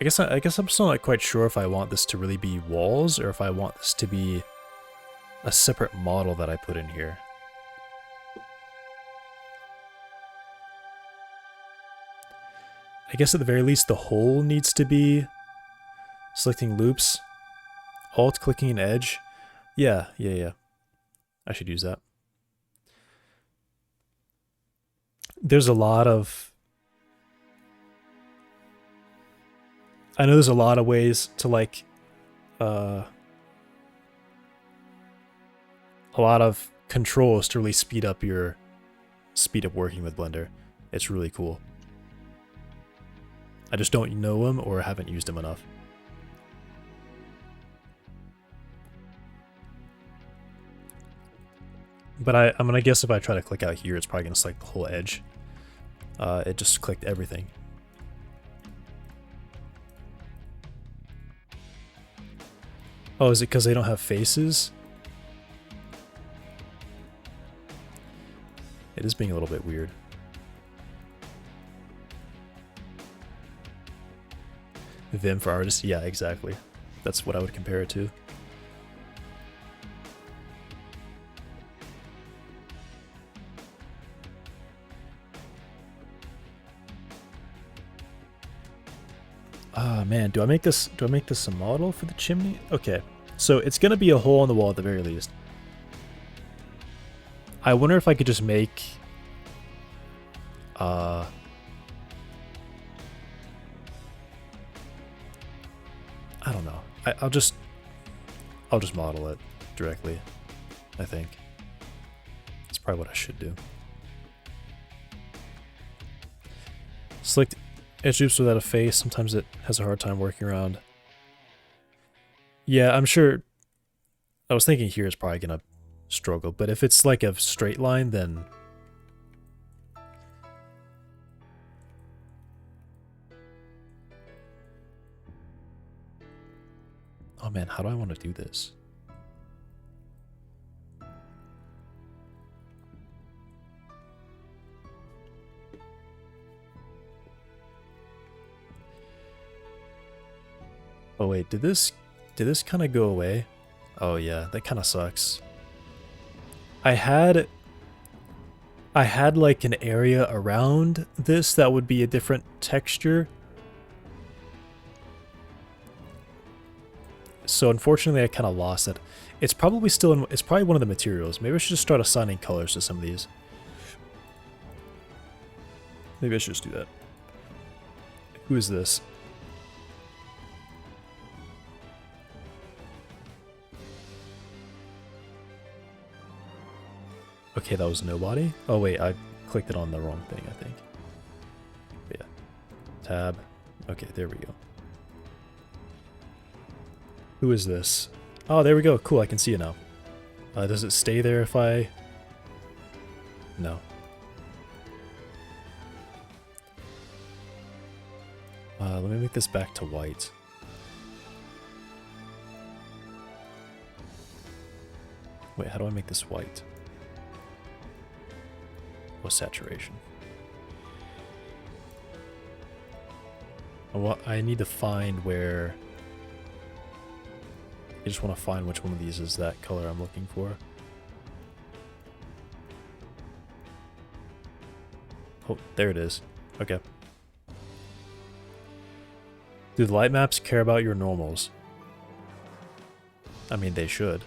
I guess I'm still not quite sure if I want this to really be walls or if I want this to be a separate model that I put in here. I guess at the very least the hole needs to be selecting loops, alt clicking an edge. Yeah. I should use that. There's a lot of... I know there's a lot of ways to like... a lot of controls to really speed up working with Blender. It's really cool. I just don't know them or haven't used them enough. But I'm gonna guess if I try to click out here, it's probably gonna select the whole edge. It just clicked everything. Oh, is it because they don't have faces? It is being a little bit weird. Vim for artists? Yeah, exactly. That's what I would compare it to. Ah, man, do I make this a model for the chimney? Okay. So it's gonna be a hole in the wall at the very least. I wonder if I could just make I don't know. I'll just model it directly, I think. That's probably what I should do. Select edge loops without a face. Sometimes it has a hard time working around. Yeah, I'm sure. I was thinking here is probably gonna struggle, but if it's like a straight line, then oh man, how do I want to do this? Oh wait, did this kind of go away? Oh yeah, that kind of sucks. I had like an area around this that would be a different texture. So unfortunately I kind of lost it. It's probably still in, it's probably one of the materials. Maybe I should just start assigning colors to some of these. Maybe I should just do that. Who is this? Okay, that was nobody. Oh wait, I clicked it on the wrong thing, I think. Yeah. Tab. Okay, there we go. Who is this? Oh, there we go. Cool, I can see it now. Does it stay there if I... No. Let me make this back to white. Wait, how do I make this white? Oh, saturation. I need to find where... I just want to find which one of these is that color I'm looking for. Oh, there it is. Okay. Do the light maps care about your normals? I mean, they should.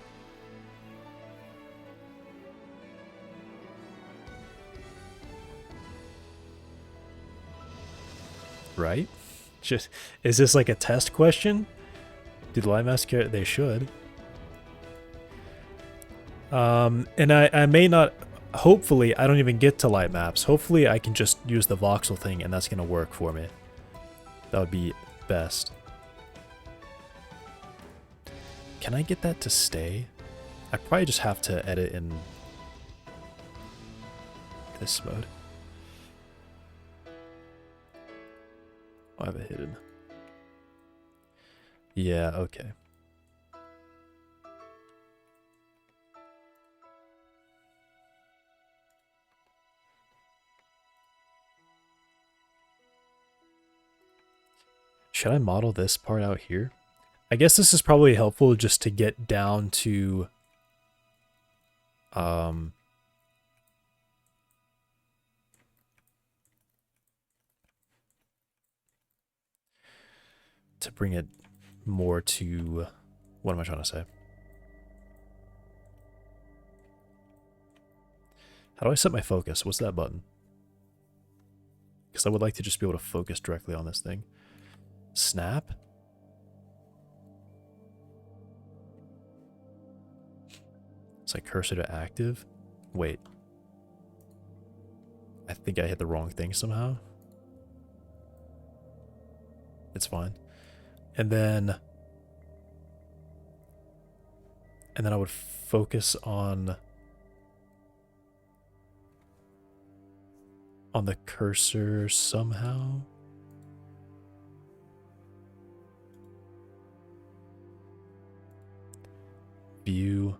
right? Just is this like a test question? Do the light maps care? They should. And I may not. Hopefully, I don't even get to light maps. Hopefully, I can just use the voxel thing, and that's gonna work for me. That would be best. Can I get that to stay? I probably just have to edit in this mode. I have it hidden. Yeah, okay. Should I model this part out here? I guess this is probably helpful just to get down to to bring it more to, what am I trying to say? How do I set my focus? What's that button? Because I would like to just be able to focus directly on this thing. Snap? It's like cursor to active. Wait. I think I hit the wrong thing somehow. It's fine. And then I would focus on the cursor somehow. View.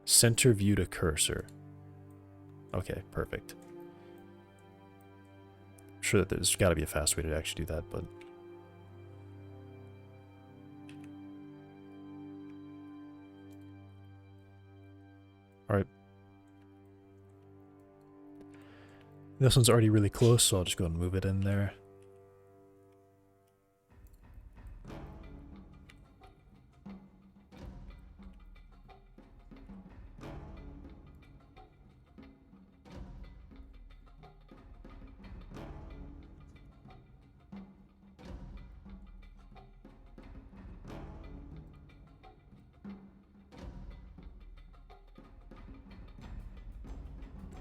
Center view to cursor. Okay, perfect. I'm sure that there's got to be a fast way to actually do that, but all right. This one's already really close, so I'll just go and move it in there.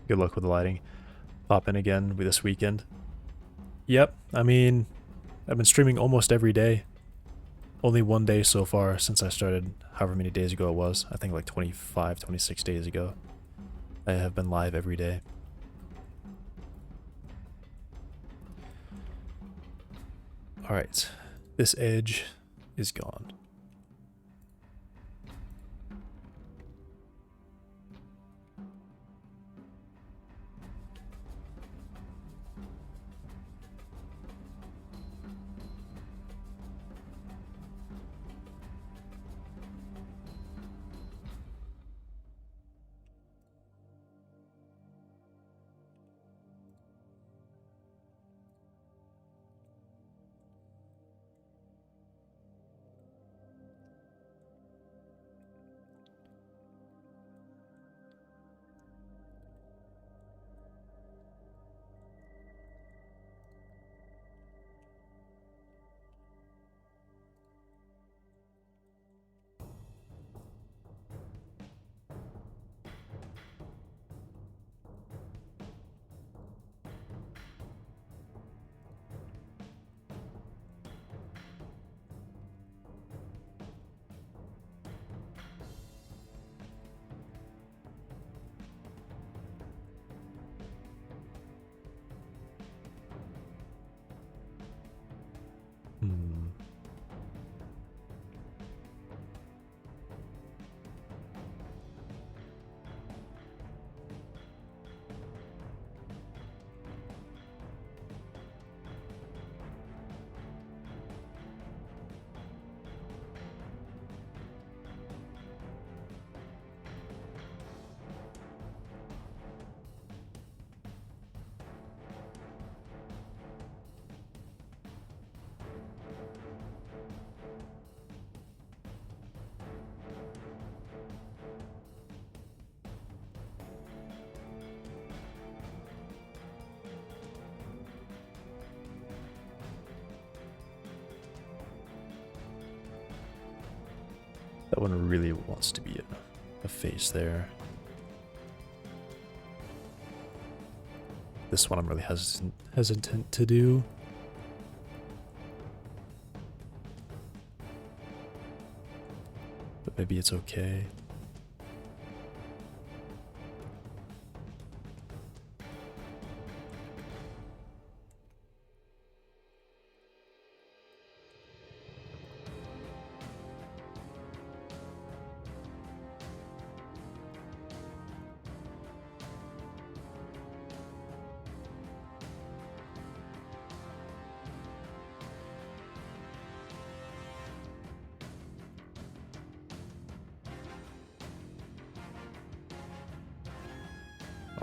Good luck with the lighting. Pop in again this weekend. Yep, I mean, I've been streaming almost every day. Only one day so far since I started, however many days ago it was. I think like 25, 26 days ago. I have been live every day. Alright, this edge is gone. That one really wants to be a face there. This one I'm really hesitant to do. But maybe it's okay.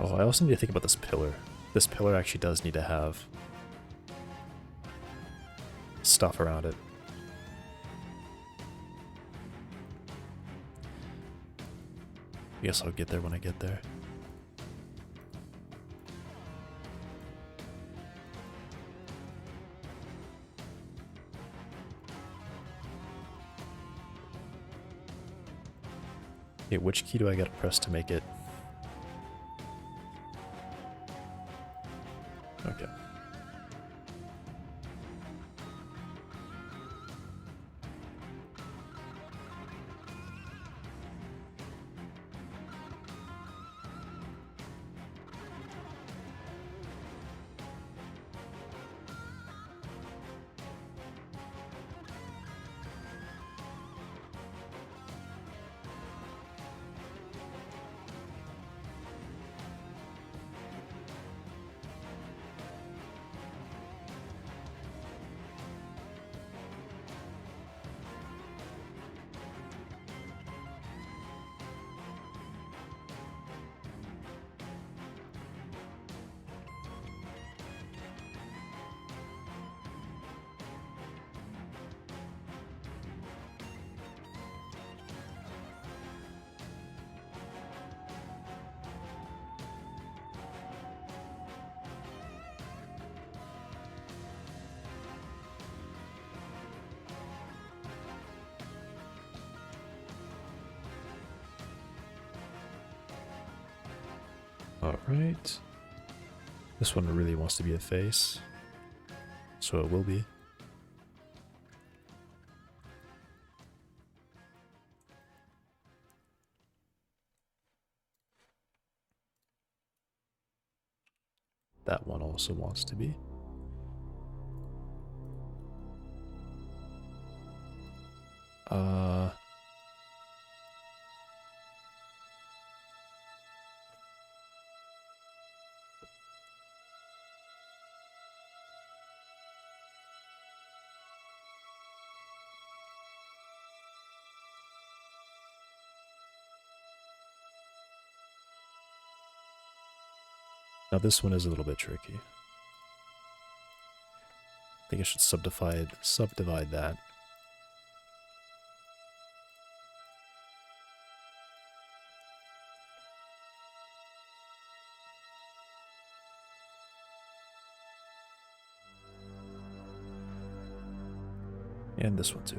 Oh, I also need to think about this pillar. This pillar actually does need to have stuff around it. I guess I'll get there when I get there. Okay, which key do I gotta press to make it? Okay. Alright. This one really wants to be a face. So it will be. That one also wants to be. Now this one is a little bit tricky. I think I should subdivide that. And this one too.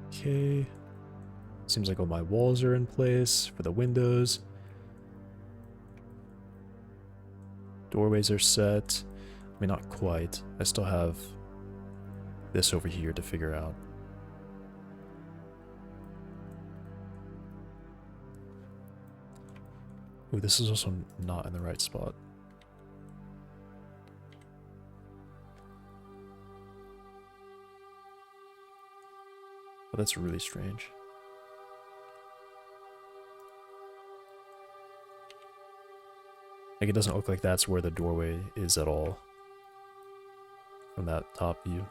Okay. Seems like all my walls are in place for the windows. Doorways are set. I mean, not quite. I still have this over here to figure out. Ooh, this is also not in the right spot. But that's really strange. Like, it doesn't look like that's where the doorway is at all from that top view.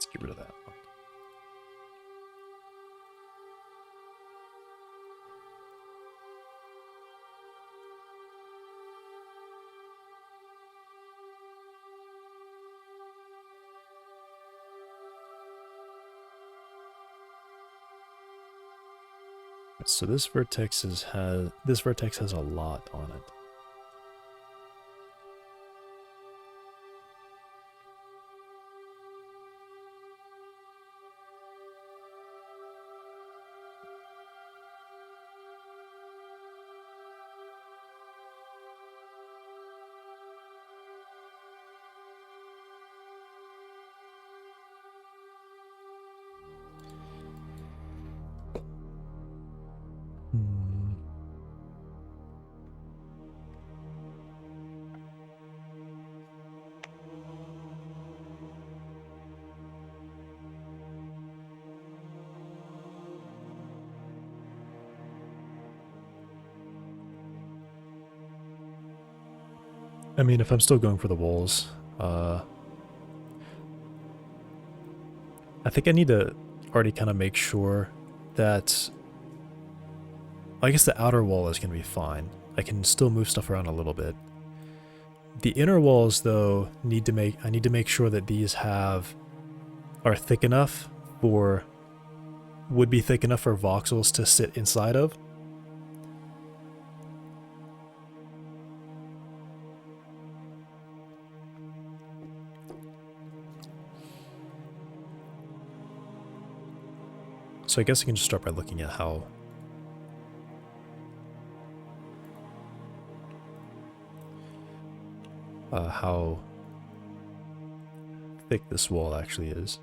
Let's get rid of that. So this vertex has a lot on it. I mean, if I'm still going for the walls, I think I need to already kind of make sure that, I guess the outer wall is going to be fine. I can still move stuff around a little bit. The inner walls, though, I need to make sure that these are thick enough would be thick enough for voxels to sit inside of. So I guess I can just start by looking at how thick this wall actually is.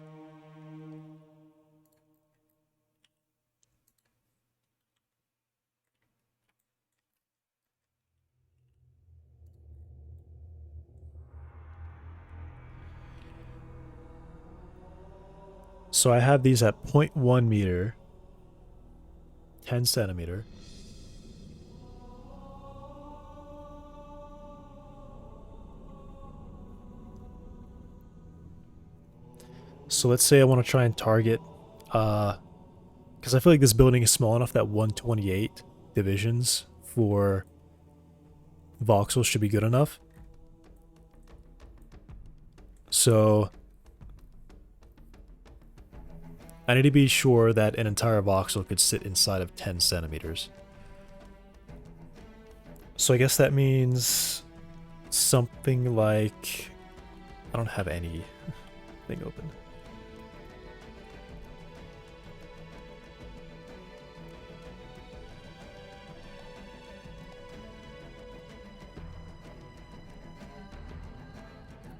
So I have these at 0.1 meter, 10 centimeter. So let's say I want to try and target, because I feel like this building is small enough that 128 divisions for voxels should be good enough. So I need to be sure that an entire voxel could sit inside of 10 centimeters. So I guess that means something like, I don't have anything open.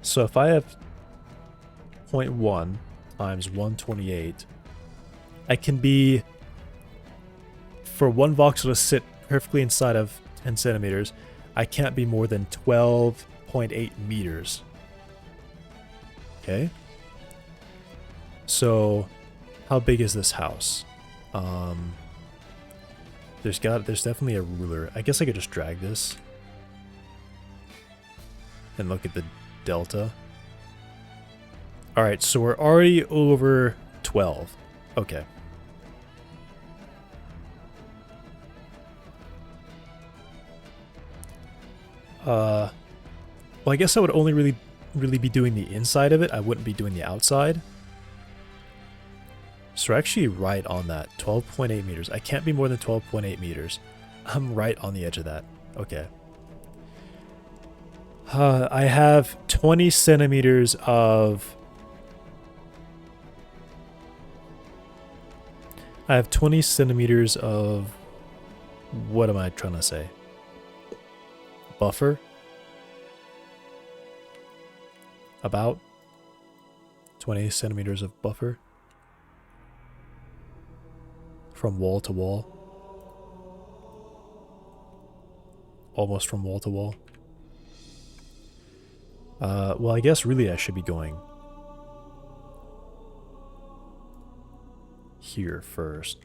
So if I have 0.1 times 128, I can be, for one voxel to sit perfectly inside of 10 centimeters, I can't be more than 12.8 meters. Okay. So how big is this house? There's definitely a ruler. I guess I could just drag this and look at the delta. All right, so we're already over 12. Okay. Well, I guess I would only really be doing the inside of it. I wouldn't be doing the outside. So we're actually right on that, 12.8 meters. I can't be more than 12.8 meters. I'm right on the edge of that. Okay. I have 20 centimeters of... I have 20 centimeters of... What am I trying to say? Buffer? About 20 centimeters of buffer from wall to wall. Almost from wall to wall. Well, I guess really I should be going here first.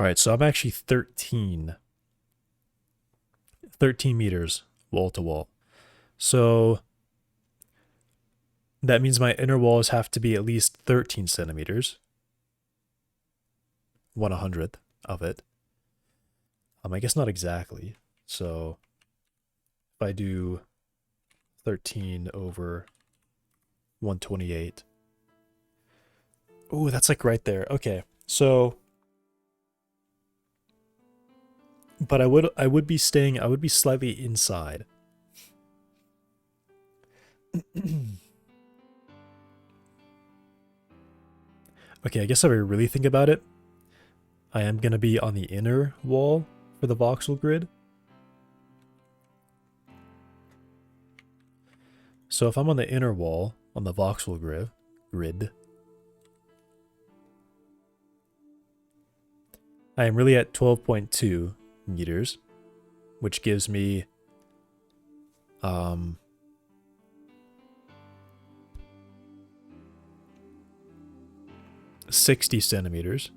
All right, so I'm actually 13 meters wall to wall. So that means my inner walls have to be at least 13 centimeters. 1/100th of it. I guess not exactly. So if I do 13 over 128. Oh, that's like right there. Okay. So but I would be slightly inside. Okay, I guess if I really think about it, I am going to be on the inner wall for the voxel grid. So if I'm on the inner wall on the voxel grid, I am really at 12.2 meters, which gives me 60 centimeters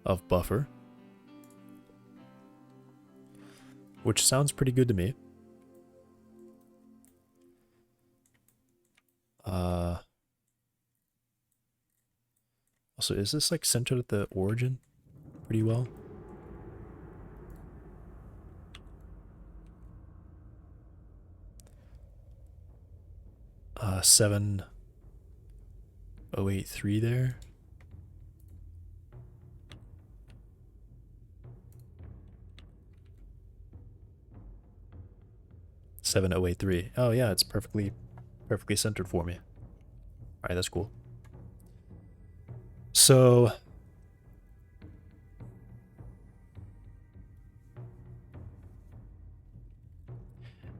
of buffer, which sounds pretty good to me. Also, is this like centered at the origin pretty well? Uh, 7083 there. $7,083. Oh yeah, it's perfectly centered for me. Alright, that's cool. So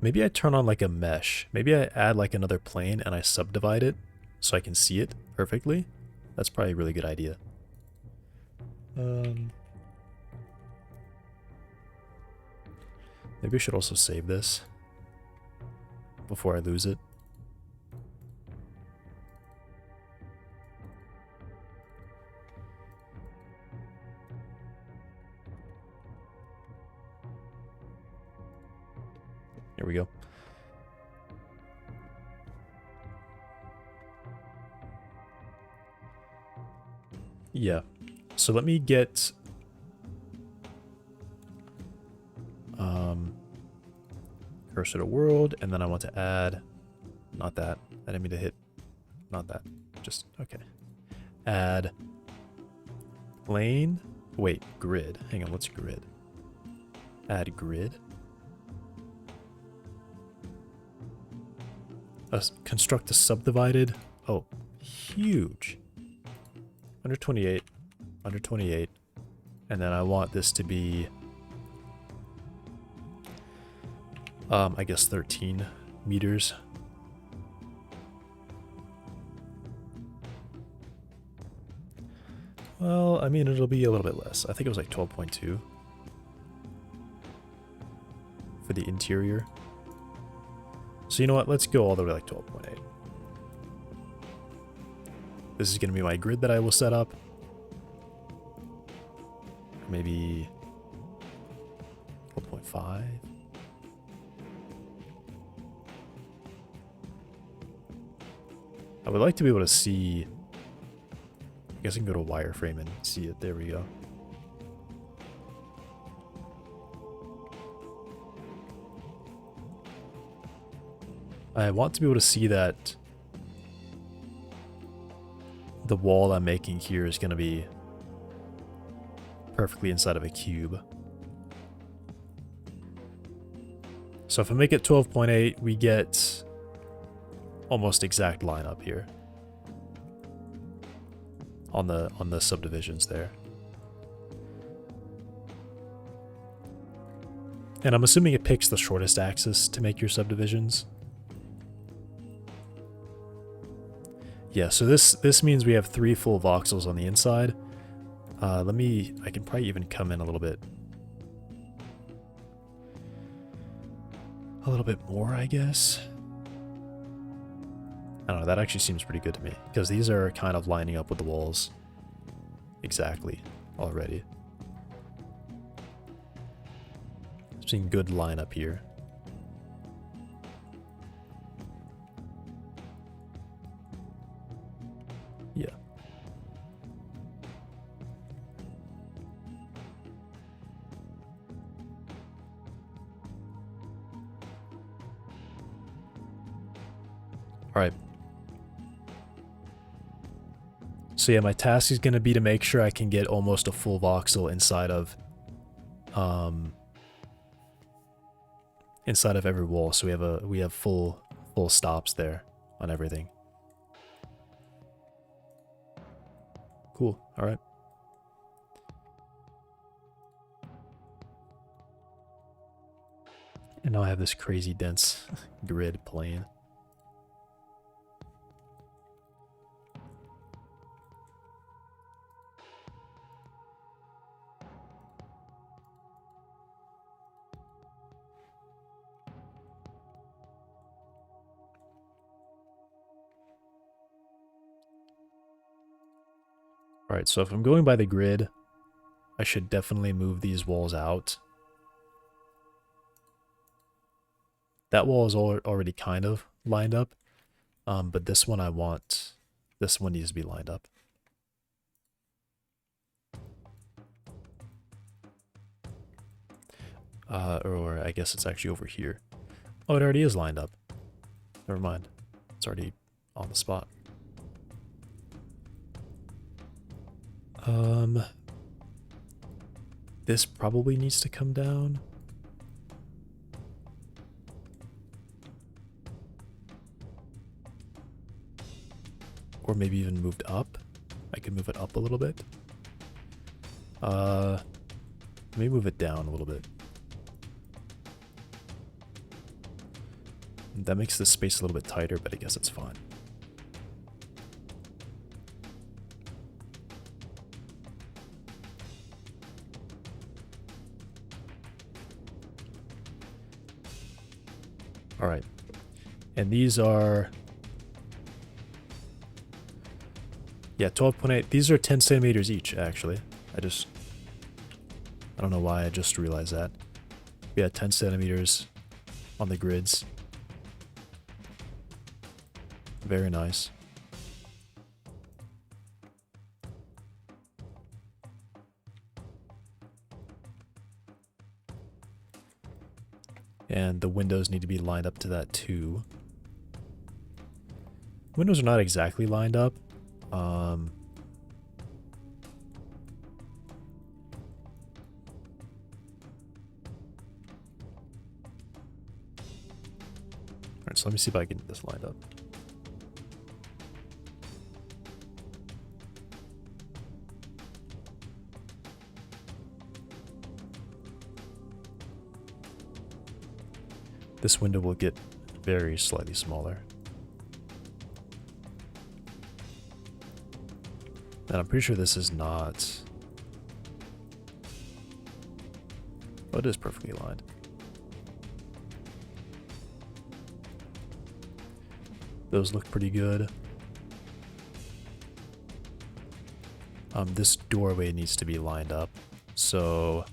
maybe I turn on like a mesh. Maybe I add like another plane and I subdivide it so I can see it perfectly. That's probably a really good idea. Maybe I should also save this before I lose it. Here we go. Yeah. So let me get cursor to world, and then I want to add, not that. I didn't mean to hit, not that. Just okay. Add plane. Wait, grid. Hang on, what's grid? Add grid. Construct a subdivided. Oh, huge. 128, 128, and then I want this to be, I guess 13 meters. Well, I mean, it'll be a little bit less. I think it was like 12.2 for the interior. So you know what? Let's go all the way like 12.8. This is going to be my grid that I will set up. Maybe 12.5. I would like to be able to see. I guess I can go to wireframe and see it. There we go. I want to be able to see that the wall I'm making here is going to be perfectly inside of a cube. So if I make it 12.8, we get almost exact line up here on the subdivisions there. And I'm assuming it picks the shortest axis to make your subdivisions. Yeah, so this means we have 3 full voxels on the inside. I can probably even come in a little bit more, I guess. I don't know, that actually seems pretty good to me, because these are kind of lining up with the walls exactly already. Seeing good lineup here. Yeah. All right. So yeah, my task is going to be to make sure I can get almost a full voxel inside of every wall. So we have full stops there on everything. Cool. All right. And now I have this crazy dense grid plane. All right, so if I'm going by the grid, I should definitely move these walls out. That wall is already kind of lined up, but this one this one needs to be lined up. Or I guess it's actually over here. Oh, it already is lined up. Never mind. It's already on the spot. This probably needs to come down. Or maybe even moved up. I could move it up a little bit. Maybe move it down a little bit. That makes this space a little bit tighter, but I guess it's fine. All right. And these are, yeah, 12.8. These are 10 centimeters each, actually. I don't know why I just realized that. Yeah, 10 centimeters on the grids. Very nice. And the windows need to be lined up to that too. Windows are not exactly lined up. Alright, so let me see if I can get this lined up. This window will get very slightly smaller. And I'm pretty sure this is not... Oh, it is perfectly aligned. Those look pretty good. This doorway needs to be lined up. So...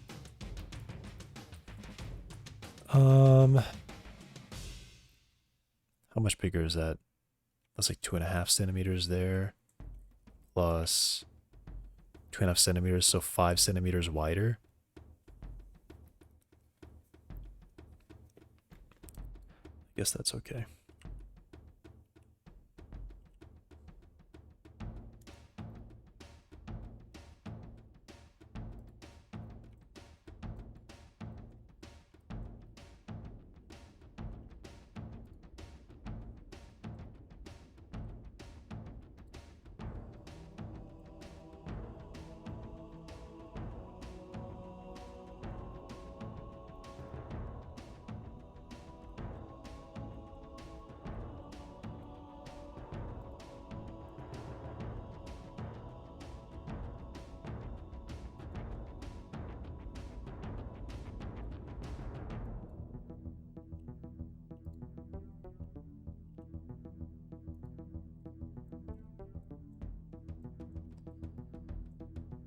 how much bigger is that? That's like 2.5 centimeters there. Plus 2.5 centimeters, so 5 centimeters wider. I guess that's okay.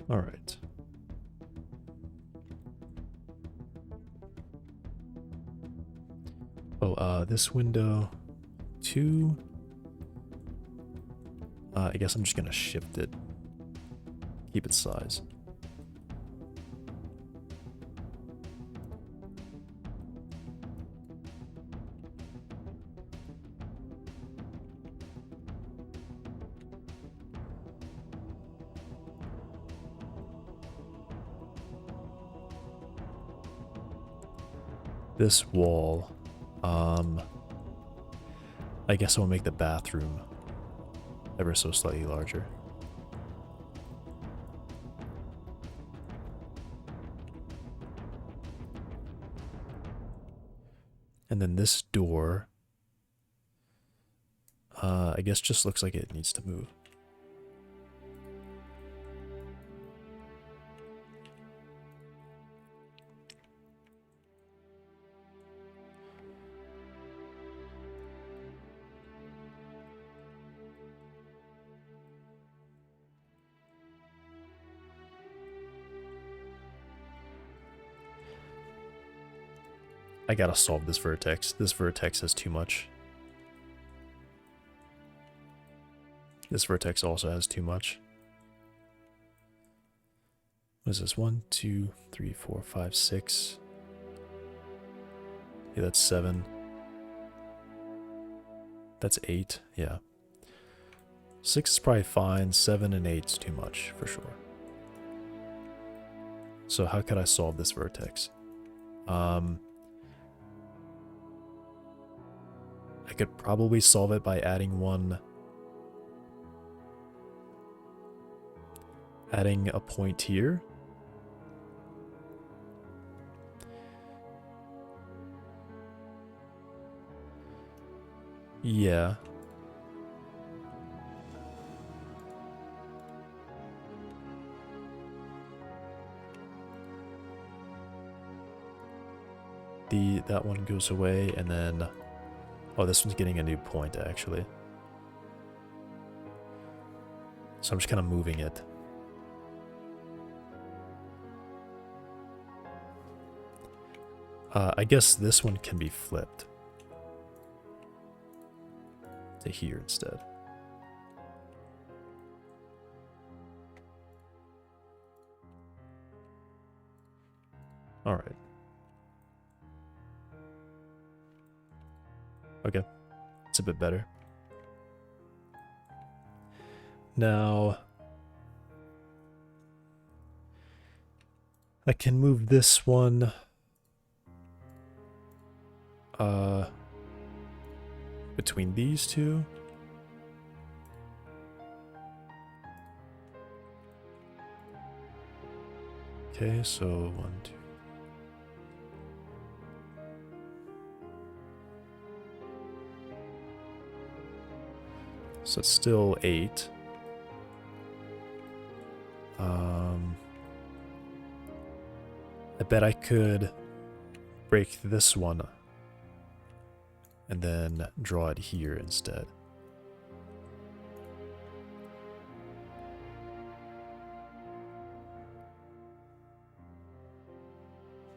All right. This window 2. I guess I'm just gonna shift it. Keep its size. This wall, I guess I'll make the bathroom ever so slightly larger. And then this door, I guess just looks like it needs to move. I gotta solve this vertex. This vertex has too much. This vertex also has too much. What is this? 1, 2, 3, 4, 5, 6. Yeah, that's 7. That's 8. Yeah. 6 is probably fine. 7 and 8 is too much for sure. So how could I solve this vertex? I could probably solve it by adding a point here. Yeah. That one goes away, and then oh, this one's getting a new point actually. So I'm just kind of moving it. I guess this one can be flipped to here instead. All right. Okay, it's a bit better. Now, I can move this one between these two. Okay, so 1, 2. So it's still 8. I bet I could break this one and then draw it here instead.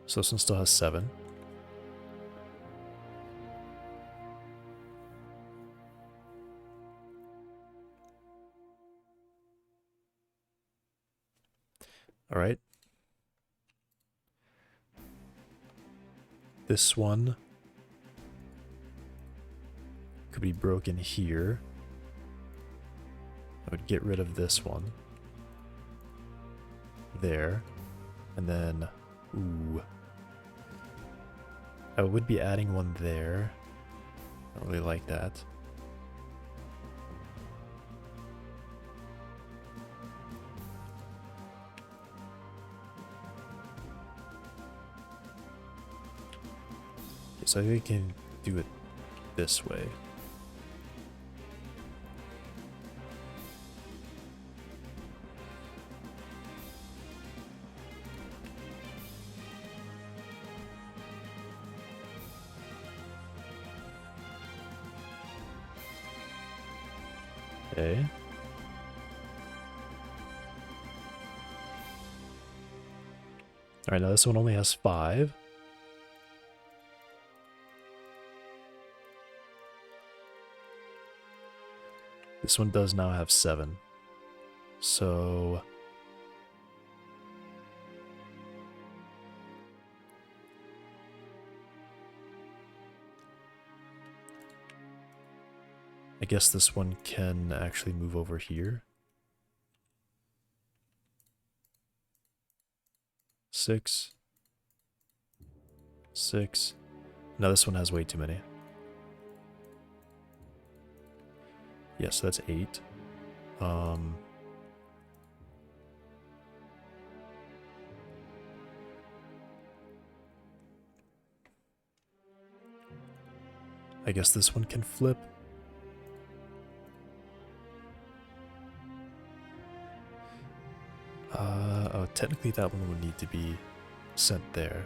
So this one still has 7. All right. This one could be broken here. I would get rid of this one. There. And then, ooh. I would be adding one there. I don't really like that. So I think we can do it this way. Okay. Alright, now this one only has 5. This one does now have 7. So I guess this one can actually move over here. 6. 6. No, this one has way too many. Yeah, so that's 8. I guess this one can flip. Oh, technically that one would need to be sent there.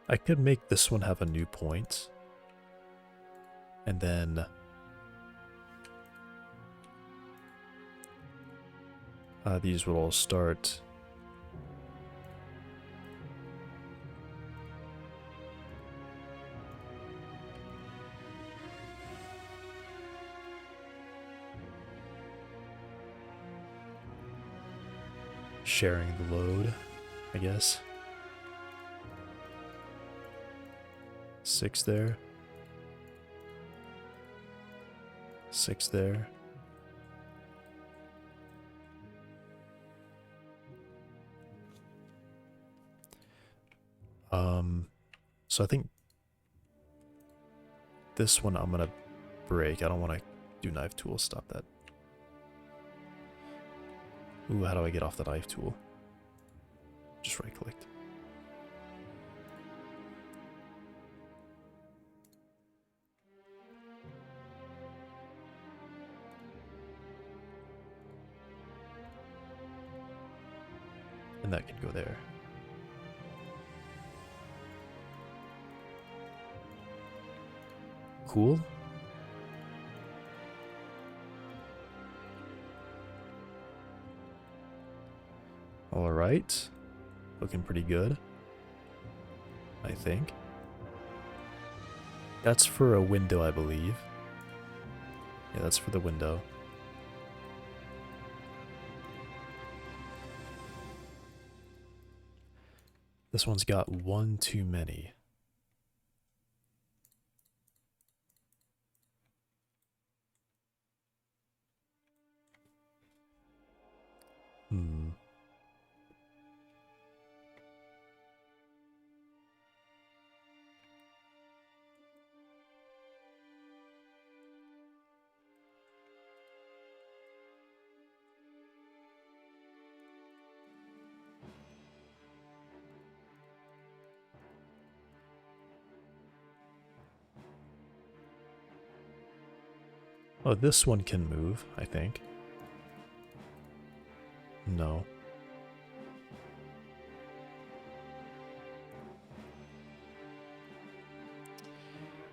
I could make this one have a new point. And then these will all start sharing the load, I guess. 6 there. 6 there. So I think this one I'm gonna break. I don't want to do knife tool. Stop that. Ooh, how do I get off the knife tool? Just right clicked. And that can go there. Cool. All right. Looking pretty good, I think. That's for a window, I believe. Yeah, that's for the window. This one's got one too many. Oh, this one can move, I think. No.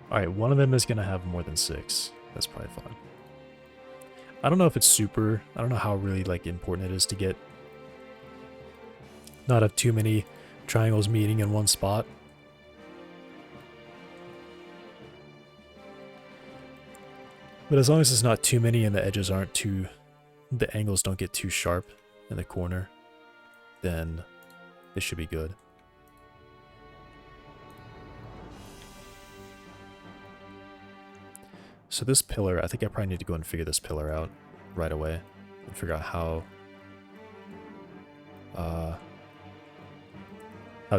Alright, one of them is going to have more than 6. That's probably fine. I don't know if it's super... I don't know how really like important it is to get... not have too many triangles meeting in one spot. But as long as it's not too many and the edges aren't too... the angles don't get too sharp in the corner, then it should be good. So this pillar, I think I probably need to go and figure this pillar out right away and figure out how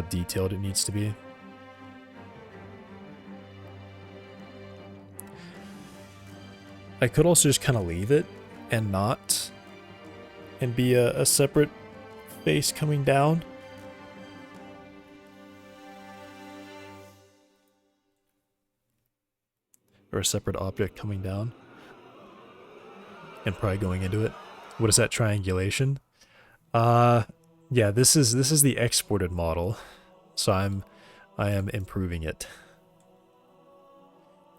detailed it needs to be. I could also just kind of leave it and not, and be a separate face coming down. Or a separate object coming down. And probably going into it. What is that, triangulation? Yeah, this is the exported model. So I am improving it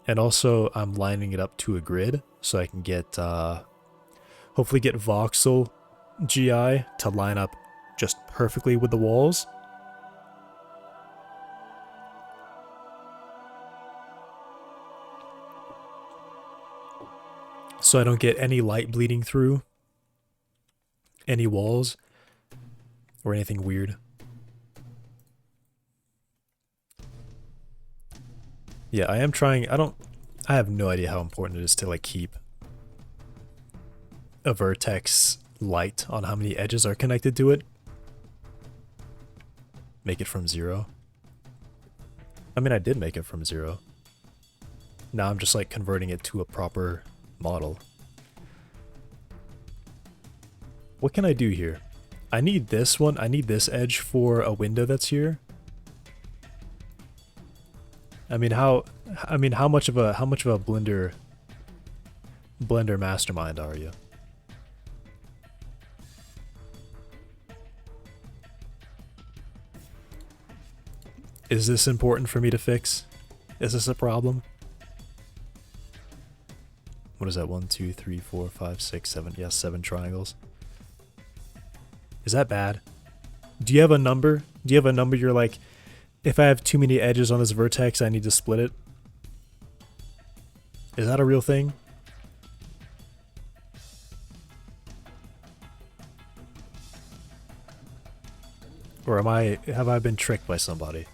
And also I'm lining it up to a grid so I can get, hopefully get voxel GI to line up just perfectly with the walls. So I don't get any light bleeding through any walls or anything weird. Yeah, I am trying. I have no idea how important it is to like keep a vertex light on how many edges are connected to it. Make it from 0. I mean, I did make it from 0. Now I'm just like converting it to a proper model. What can I do here? I need this one. I need this edge for a window that's here. I mean, how much of a blender mastermind are you? Is this important for me to fix? Is this a problem? What is that? 1, 2, 3, 4, 5, 6, 7. Yes, 7 triangles. Is that bad? Do you have a number? Do you have a number you're like, if I have too many edges on this vertex, I need to split it? Is that a real thing? Or have I been tricked by somebody?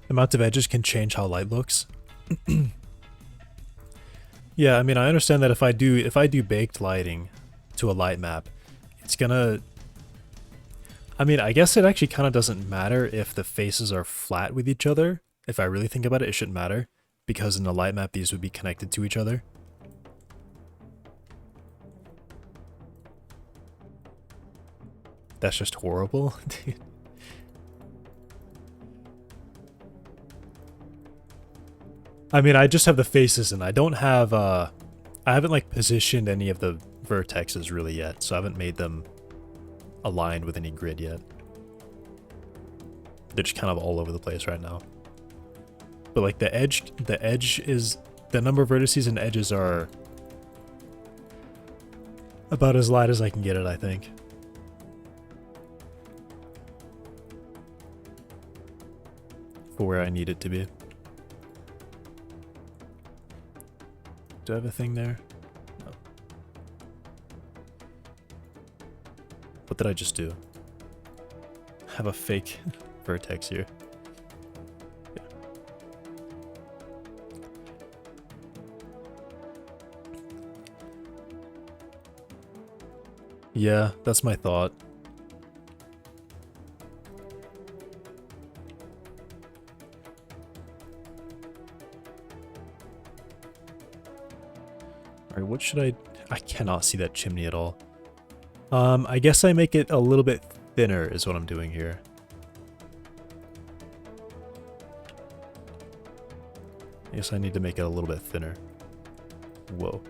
Amount of edges can change how light looks. Yeah, I mean, I understand that if I do baked lighting to a light map, it's gonna... I mean, I guess it actually kind of doesn't matter if the faces are flat with each other. If I really think about it, it shouldn't matter, because in a light map, these would be connected to each other. That's just horrible, dude. I mean, I just have the faces and I don't have, I haven't like positioned any of the vertexes really yet, so I haven't made them aligned with any grid yet. They're just kind of all over the place right now. But like the edge is, the number of vertices and edges are about as light as I can get it, I think. For where I need it to be. Do I have a thing there? No. What did I just do? Have a fake vertex here. Yeah. Yeah, that's my thought. Alright, what should I cannot see that chimney at all. I guess I make it a little bit thinner is what I'm doing here. I guess I need to make it a little bit thinner. Whoa.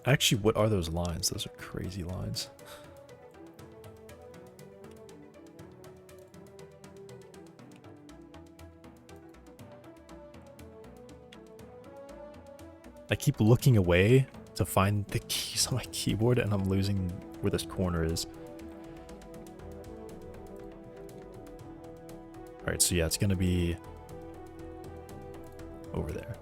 Actually, what are those lines? Those are crazy lines. I keep looking away to find the keys on my keyboard and I'm losing where this corner is. Alright, so yeah, it's gonna be over there.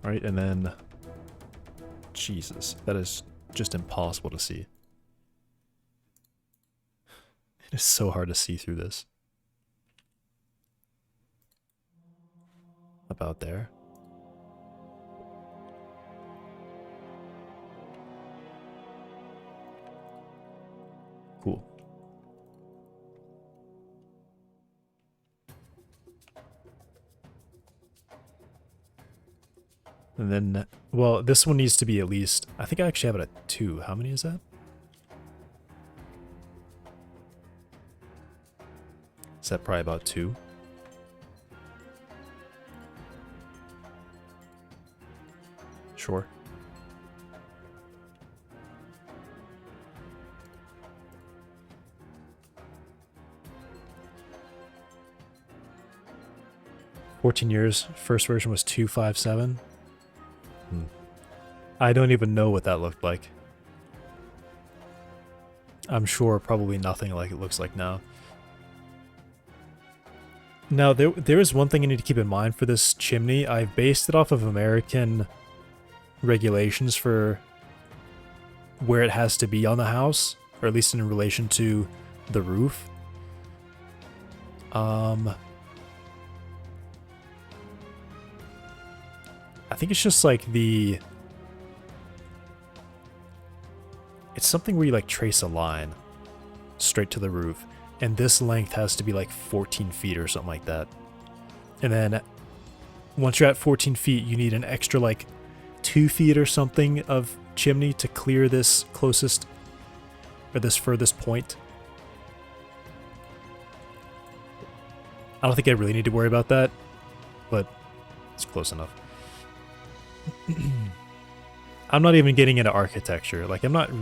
Alright, and then... Jesus, that is just impossible to see. It's so hard to see through this. About there. Cool. And then, well, this one needs to be at least, I think I actually have it at 2. How many is that? Is that probably about 2? Sure. $14. First version was 257. I don't even know what that looked like. I'm sure probably nothing like it looks like now. Now, there is one thing I need to keep in mind for this chimney. I've based it off of American regulations for where it has to be on the house, or at least in relation to the roof. I think it's just like it's something where you like trace a line straight to the roof, and this length has to be like 14 feet or something like that. And then once you're at 14 feet, you need an extra like 2 feet or something of chimney to clear this closest or this furthest point. I don't think I really need to worry about that, but it's close enough. I'm not even getting into architecture. Like I'm not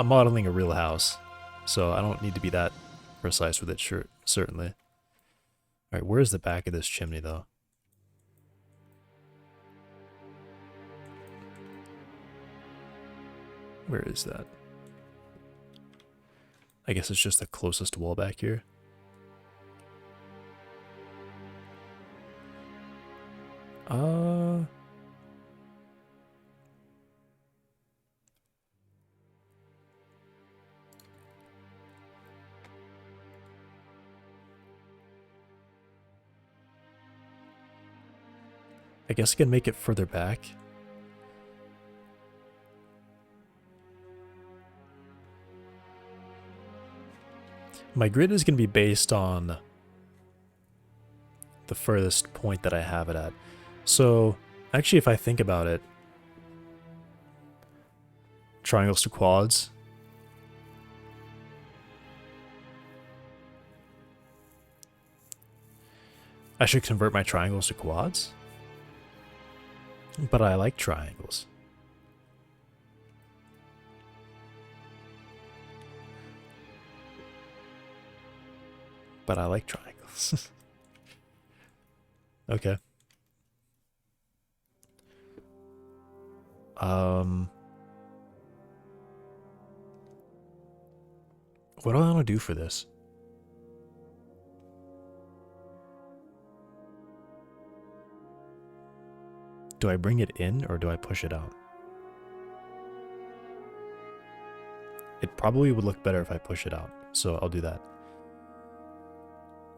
modeling a real house, so I don't need to be that precise with it. Sure, certainly. All right, where's the back of this chimney though? Where is that? I guess it's just the closest wall back here. I guess I can make it further back. My grid is going to be based on the furthest point that I have it at. So, actually, if I think about it, triangles to quads. I should convert my triangles to quads. But I like triangles. But I like triangles. Okay. What do I want to do for this? Do I bring it in or do I push it out? It probably would look better if I push it out, so I'll do that.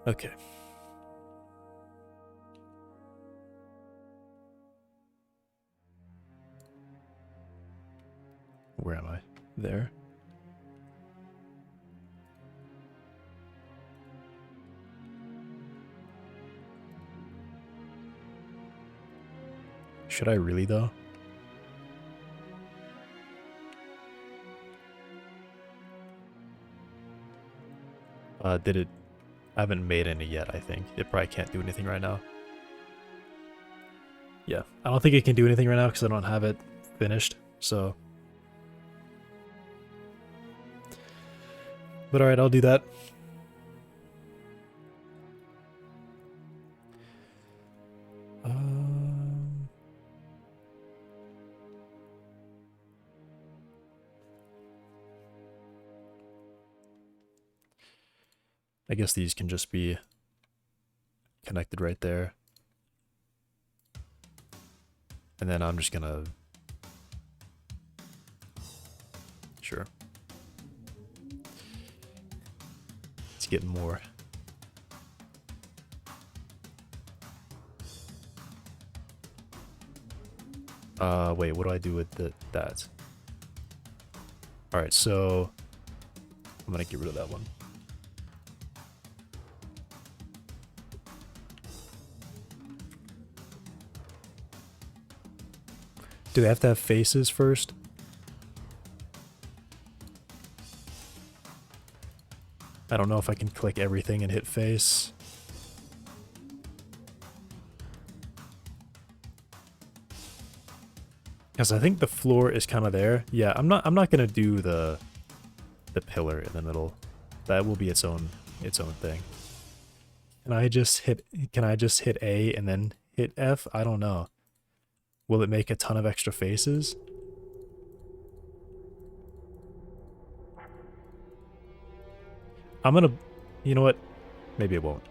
Okay. Where am I? There. Should I really though? Did it? I haven't made any yet, I think. It probably can't do anything right now. Yeah, I don't think it can do anything right now because I don't have it finished, so. But alright, I'll do that. I guess these can just be connected right there. And then I'm just gonna... Sure. getting more. Wait, what do I do with that? Alright, so I'm gonna get rid of that one. Do they have to have faces first? I don't know if I can click everything and hit face. Because I think the floor is kind of there. Yeah, I'm not gonna do the pillar in the middle. That will be its own thing. Can I just hit A and then hit F? I don't know. Will it make a ton of extra faces? I'm gonna, you know what? Maybe it won't.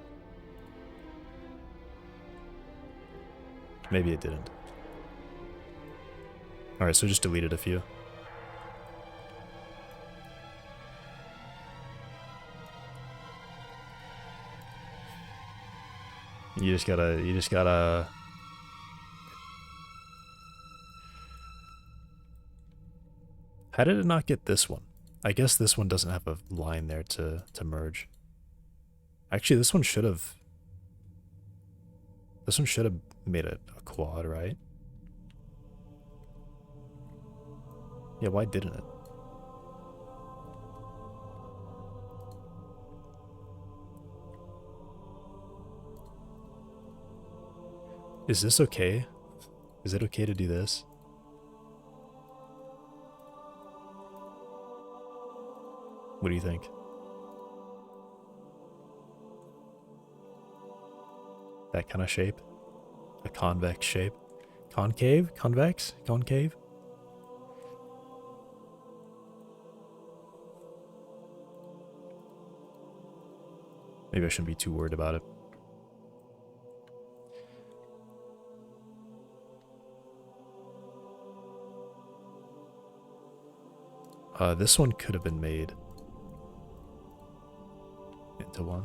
Maybe it didn't. Alright, so just deleted a few. You just gotta... How did it not get this one? I guess this one doesn't have a line there to merge. Actually, this one should have made it a quad, right? Yeah, why didn't it? Is this okay? Is it okay to do this? What do you think? That kind of shape? A convex shape? Concave? Convex? Concave? Maybe I shouldn't be too worried about it. This one could have been made into one.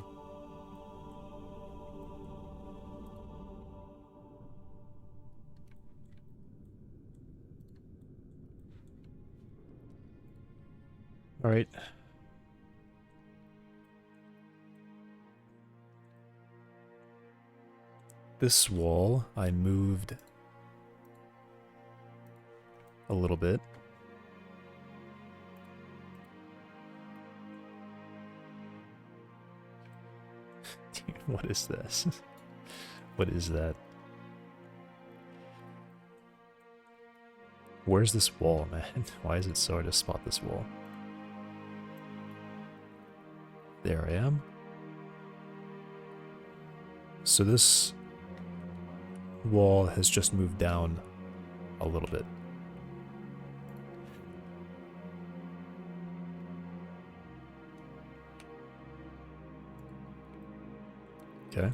All right. This wall I moved a little bit. Dude, what is this? What is that? Where's this wall, man? Why is it so hard to spot this wall? There I am. So this wall has just moved down a little bit. Okay.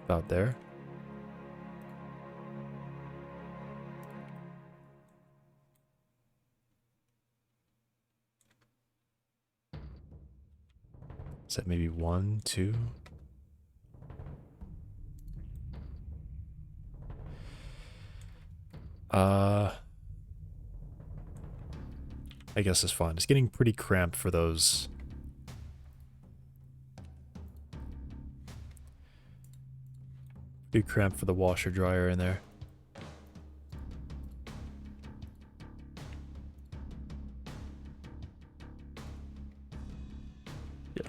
About there. Is that maybe 1, 2? I guess it's fine. It's getting pretty cramped for those. Pretty cramped for the washer dryer in there. Yeah.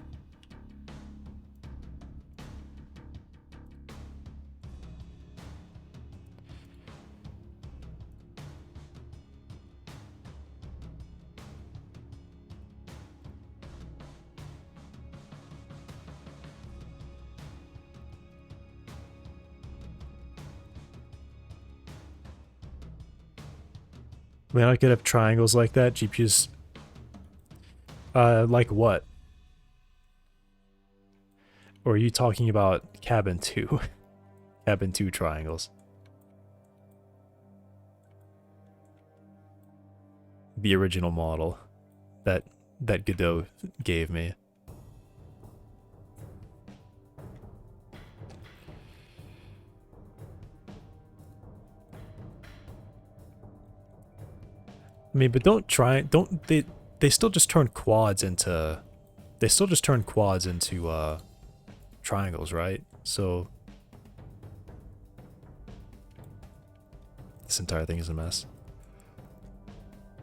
I mean, I could have triangles like that. GPUs. Like what? Or are you talking about cabin 2? Cabin 2 triangles. The original model that Godot gave me. I mean, but don't they still just turn quads into triangles, right? So this entire thing is a mess.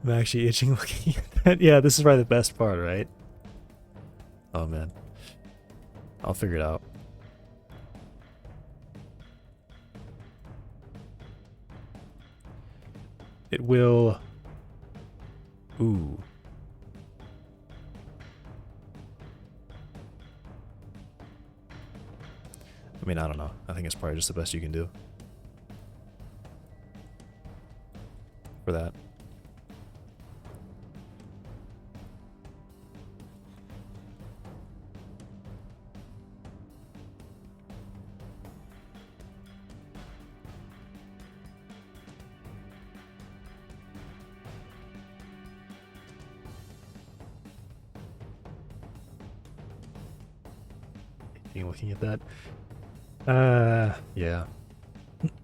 I'm actually itching looking at that. Yeah, this is probably the best part, right? Oh man. I'll figure it out. It will... Ooh. I mean, I don't know. I think it's probably just the best you can do. For that. You looking at that? Yeah.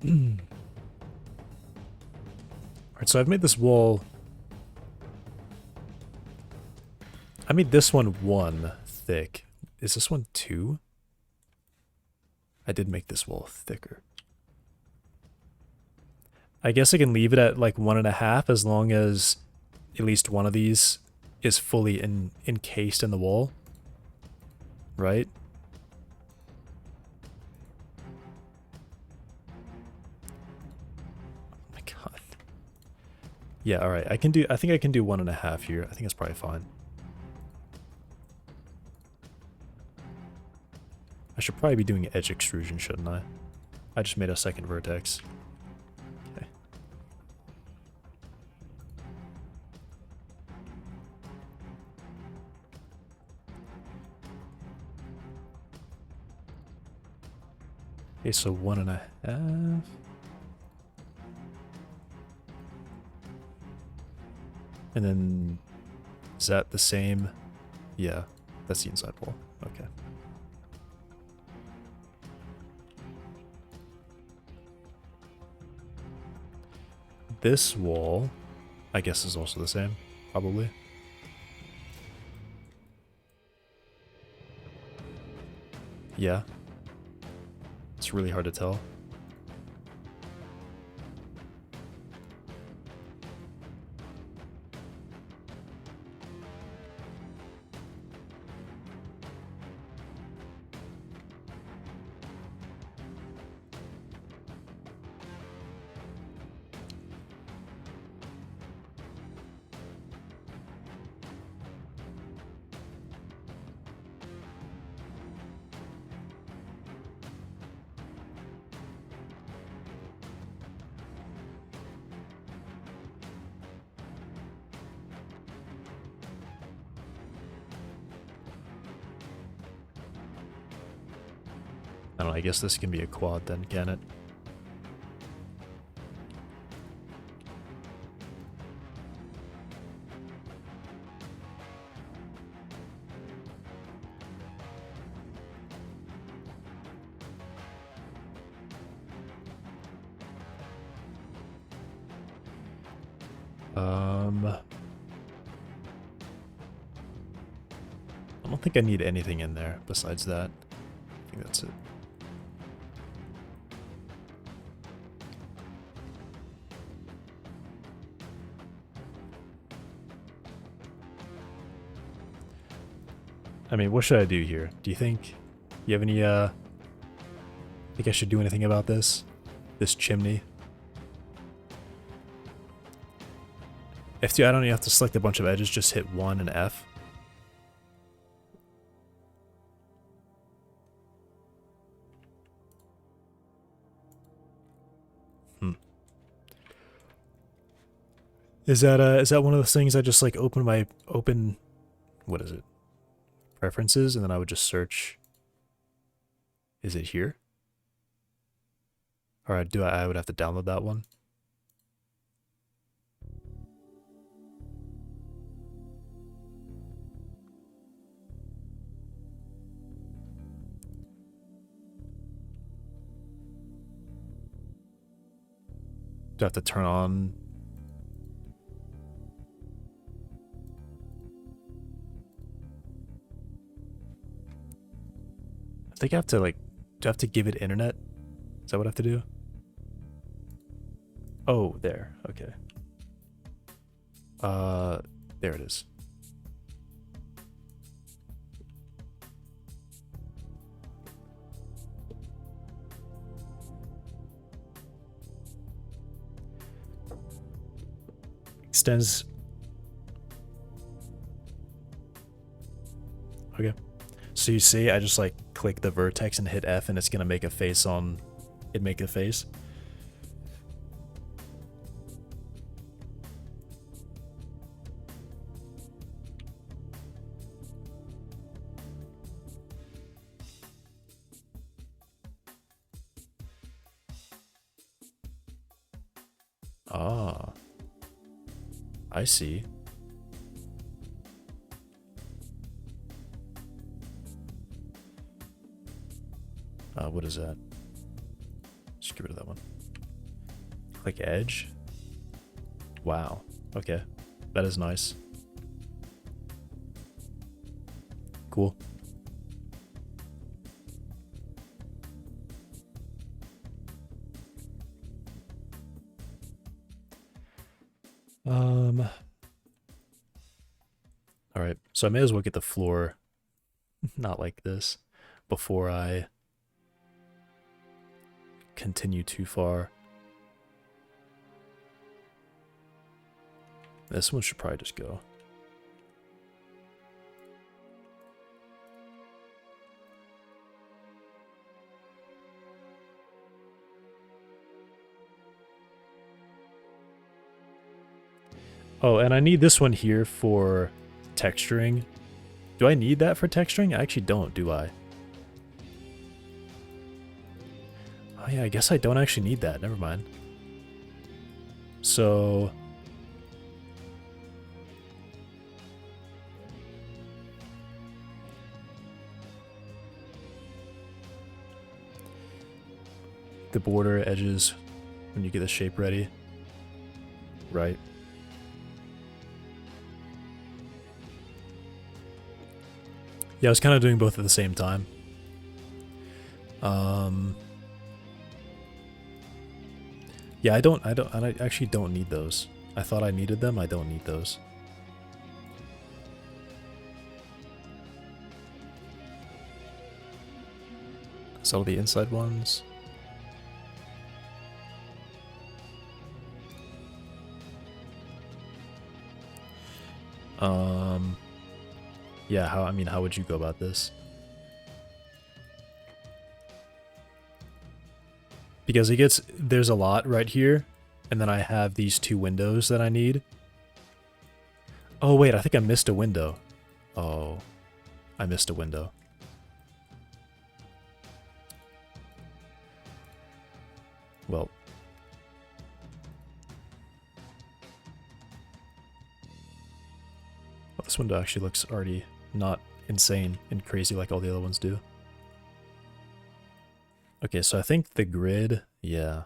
Alright, so I've made this wall... I made this one 1 thick. Is this one 2? I did make this wall thicker. I guess I can leave it at like 1.5 as long as at least one of these is fully encased in the wall. Right? Oh my god. Yeah, alright. I think I can do 1.5 here. I think it's probably fine. I should probably be doing edge extrusion, shouldn't I? I just made a second vertex. Okay. Okay, so 1.5. And then, is that the same? Yeah, that's the inside wall. Okay. This wall, I guess, is also the same, probably. Yeah. It's really hard to tell. I don't know, I guess this can be a quad then, can it? I don't think I need anything in there besides that. I think that's it. I mean, what should I do here? Do you think you have any, think I should do anything about this? This chimney? F2, I don't even have to select a bunch of edges, just hit 1 and F. Is that one of those things I just like open what is it? Preferences, and then I would just search. Is it here? Or I would have to download that one. Do I have to turn on? I think I have to like, do I have to give it internet? Is that what I have to do? Oh, there. Okay. There it is. Extends. Okay. So you see, I just like click the vertex and hit F and it's gonna make a face on it, make a face. Ah, I see. What is that? Just get rid of that one. Click edge. Wow. Okay. That is nice. Cool. All right. So I may as well get the floor not like this before I continue too far. This one should probably just go. Oh, and I need this one here for texturing. Do I need that for texturing? I actually don't, do I? Oh yeah, I guess I don't actually need that. Never mind. So... the border edges when you get the shape ready. Right. Yeah, I was kind of doing both at the same time. Yeah, I actually don't need those. I thought I needed them. I don't need those. So the inside ones. Yeah, how would you go about this? Because there's a lot right here, and then I have these two windows that I need. Oh wait, I think I missed a window. Oh, I missed a window. Well. Well, this window actually looks already not insane and crazy like all the other ones do. Okay, so I think the grid, yeah.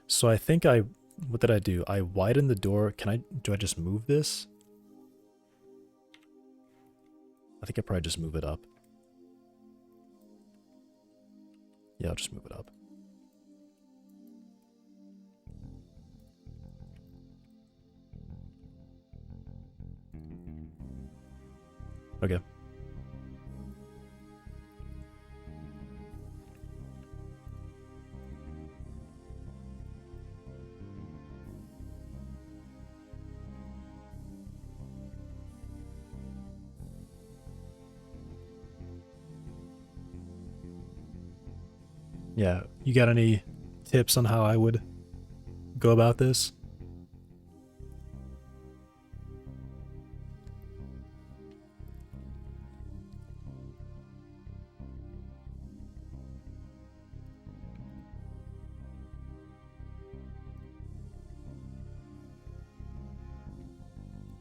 So I think what did I do? I widened the door. Do I just move this? I think I probably just move it up. Yeah, I'll just move it up. Okay. Yeah, you got any tips on how I would go about this?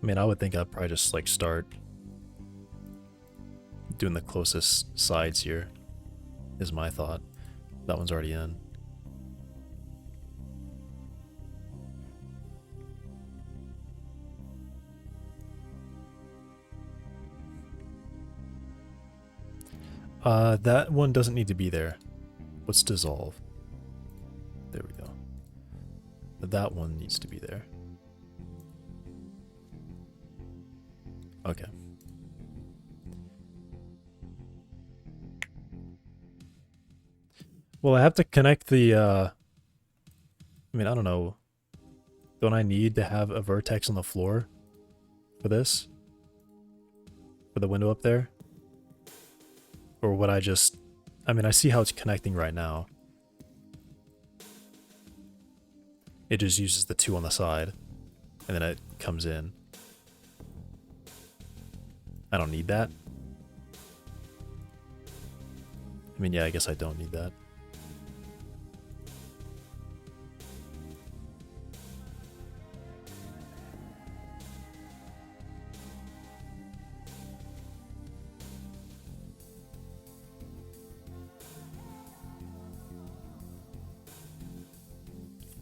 I mean, I would think I'd probably just like start doing the closest sides here, is my thought. That one's already in. That one doesn't need to be there. Let's dissolve. There we go. That one needs to be there. Okay. Well, I have to connect the, I mean, I don't know. Don't I need to have a vertex on the floor for this? For the window up there? Or would I just... I mean, I see how it's connecting right now. It just uses the two on the side, and then it comes in. I don't need that. I mean, yeah, I guess I don't need that.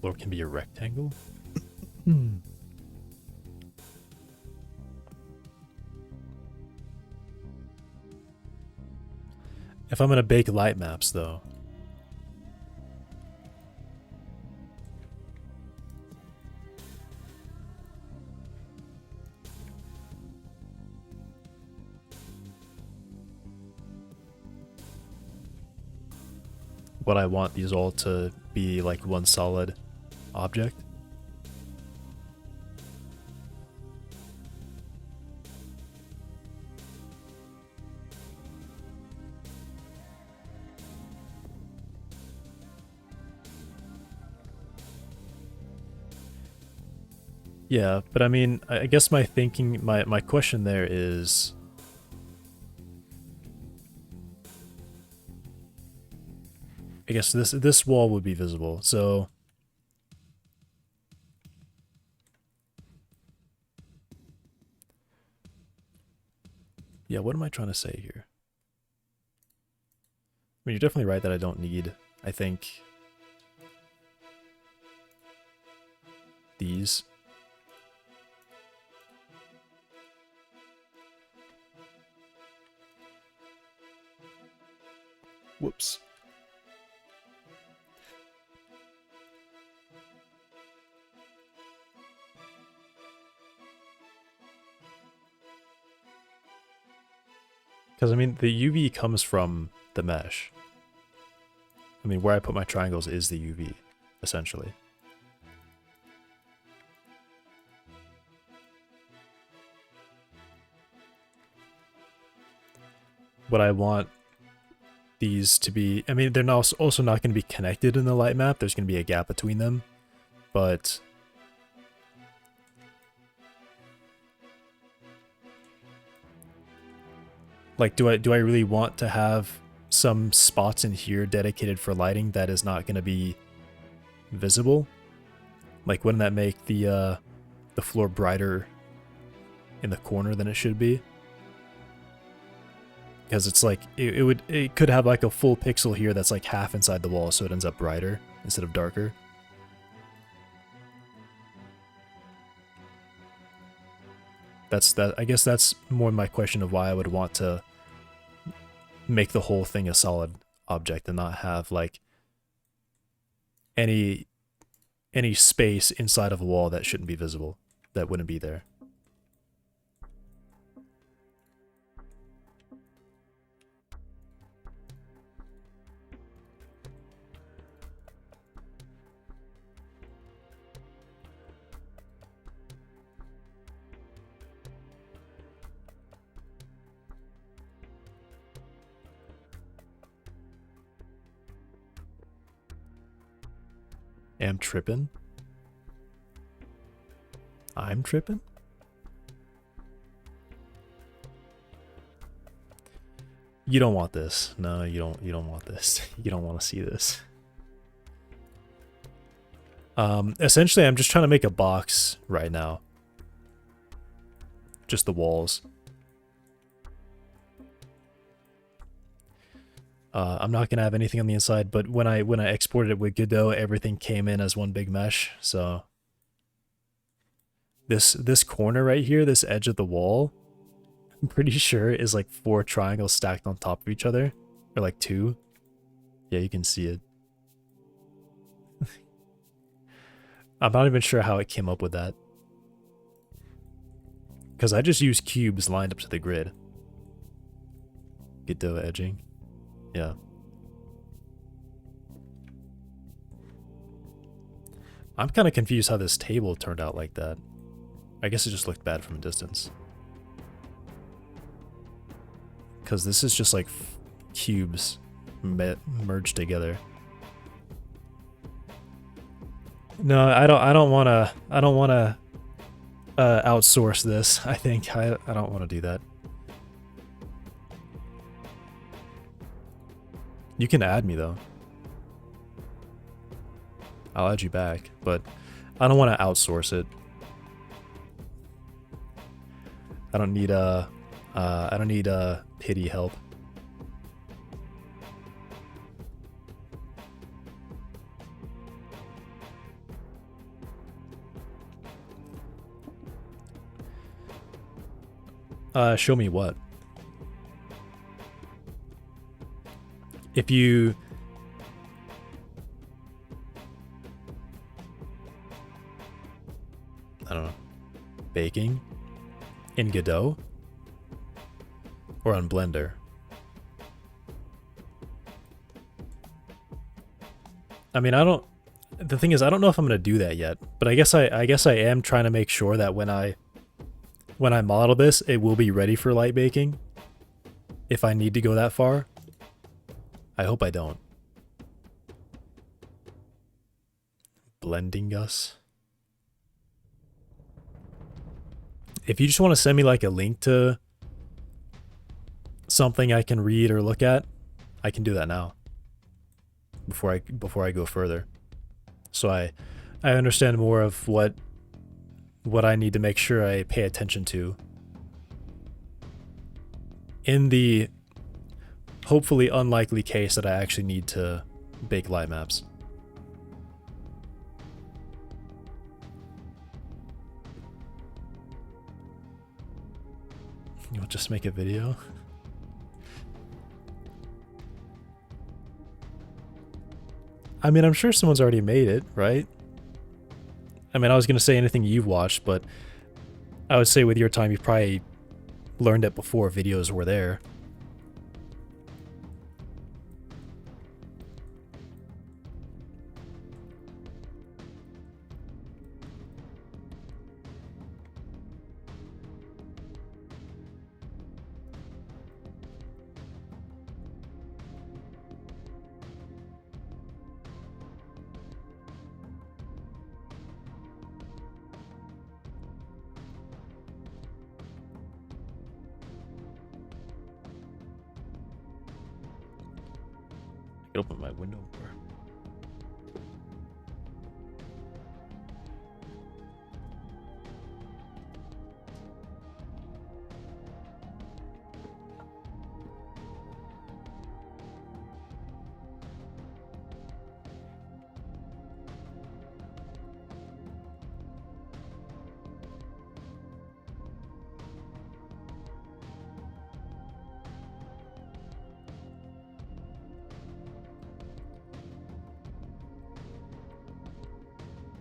Floor can be a rectangle? If I'm gonna bake light maps, though. What I want these all to be like one solid object. Yeah, but I mean, I guess my thinking, my question there is, I guess this wall would be visible, so yeah, what am I trying to say here? I mean, you're definitely right that I don't need, I think, these. Whoops. Because, I mean, the UV comes from the mesh. I mean, where I put my triangles is the UV, essentially. What I want these to be... I mean, they're not, also not going to be connected in the light map. There's going to be a gap between them. But... like, do I really want to have some spots in here dedicated for lighting that is not going to be visible? Like, wouldn't that make the floor brighter in the corner than it should be? Because it's like, it could have like a full pixel here that's like half inside the wall, so it ends up brighter instead of darker. I guess that's more my question of why I would want to make the whole thing a solid object and not have like any space inside of a wall that shouldn't be visible, that wouldn't be there. Am tripping? I'm tripping? You don't want this. No, you don't want this. You don't want to see this. Essentially I'm just trying to make a box right now. Just the walls. I'm not gonna have anything on the inside, but when I exported it with Godot, everything came in as one big mesh. So this corner right here, this edge of the wall, I'm pretty sure is like 4 triangles stacked on top of each other. Or like 2. Yeah, you can see it. I'm not even sure how it came up with that. Because I just use cubes lined up to the grid. Godot edging. Yeah. I'm kind of confused how this table turned out like that. I guess it just looked bad from a distance. Because this is just like cubes merged together. No, I don't want to outsource this. I think I don't want to do that. You can add me though. I'll add you back, but I don't want to outsource it. I don't need pity help. Show me what? If you... I don't know. Baking? In Godot? Or on Blender? I mean, I don't... The thing is, I don't know if I'm going to do that yet. But I guess I am trying to make sure that when I model this, it will be ready for light baking. If I need to go that far. I hope I don't. Blending us. If you just want to send me like a link to something I can read or look at, I can do that now. Before I go further. So I understand more of what I need to make sure I pay attention to in the hopefully unlikely case that I actually need to bake light maps. You'll just make a video? I mean, I'm sure someone's already made it, right? I mean, I was going to say anything you've watched, but I would say with your time, you've probably learned it before videos were there. Open my window more.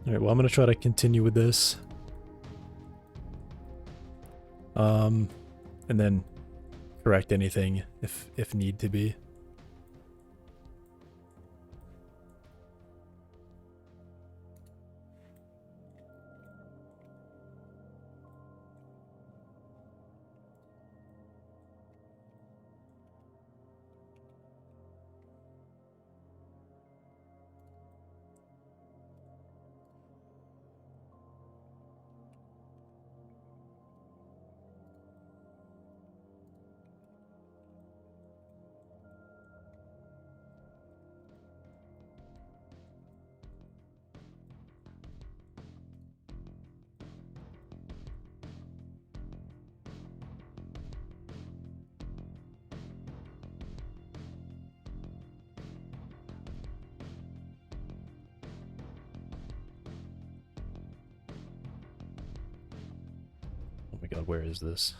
Alright, well, I'm going to try to continue with this. And then correct anything if need to be. Oh my god, where is this?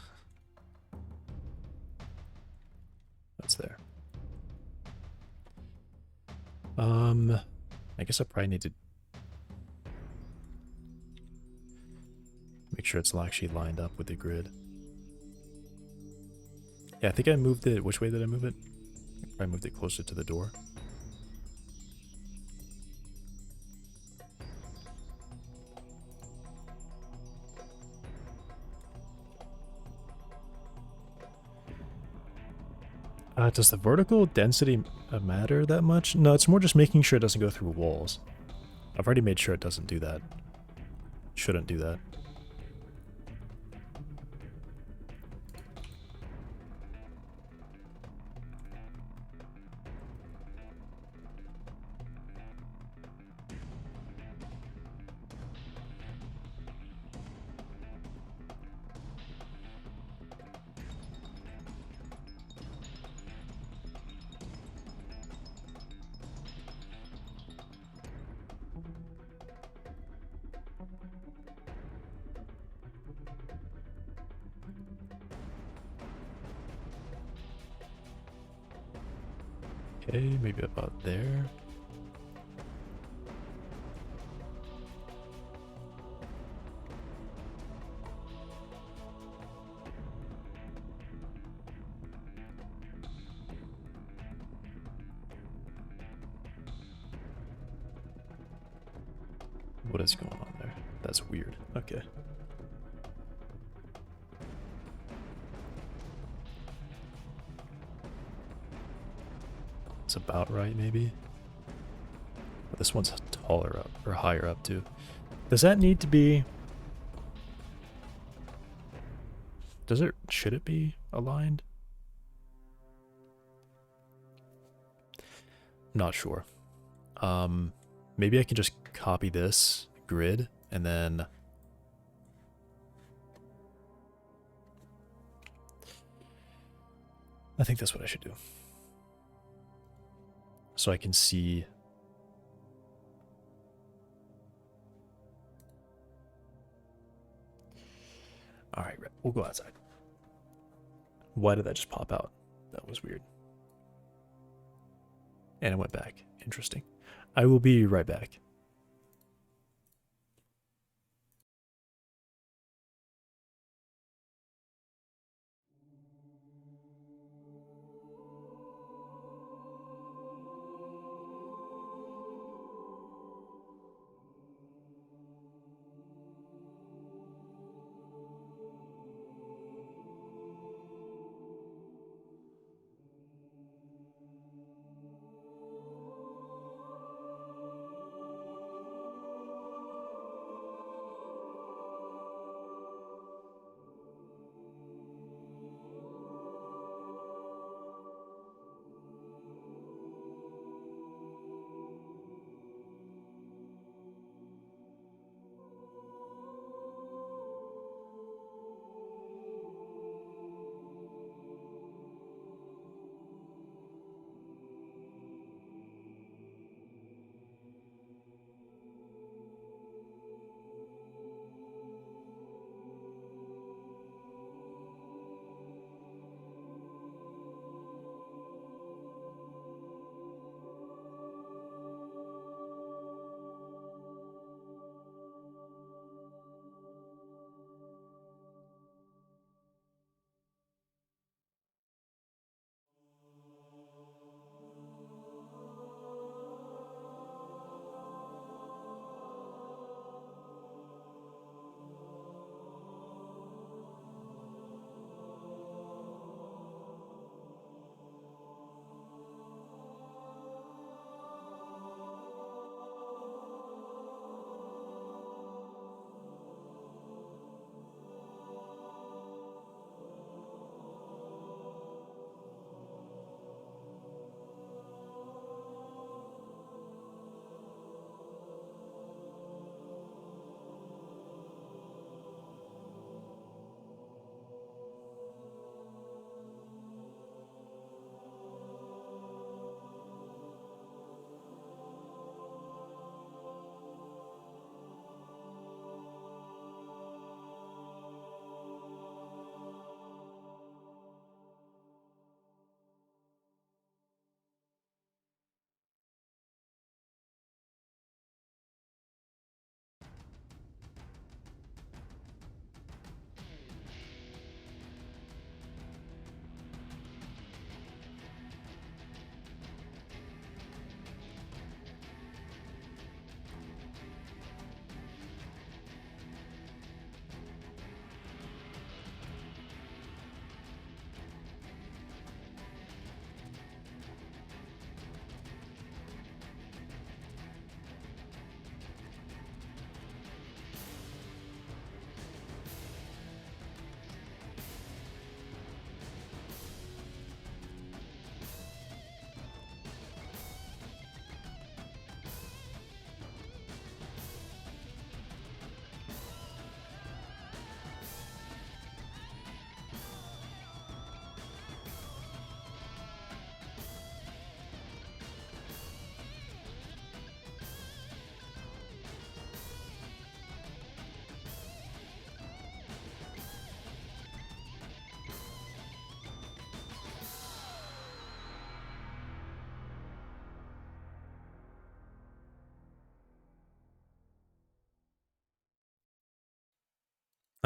That's there. I guess I probably need to make sure it's actually lined up with the grid. Yeah, I think I moved it. Which way did I move it? I moved it closer to the door. Does the vertical density matter that much? No, it's more just making sure it doesn't go through walls. I've already made sure it doesn't do that. Shouldn't do that. Okay, maybe about there. What is going on there? That's weird. Okay. It's about right, maybe. But this one's taller up, or higher up, too. Does that need to be... Should it be aligned? Not sure. Maybe I can just copy this grid and then I think that's what I should do. So I can see. All right, we'll go outside. Why did that just pop out? That was weird. And it went back. Interesting. I will be right back.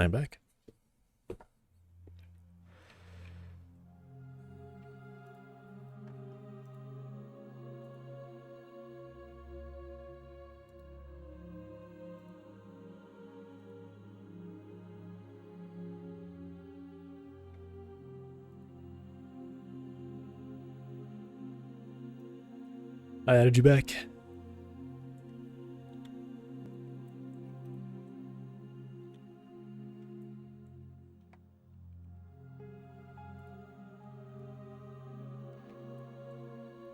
I'm back. I added you back.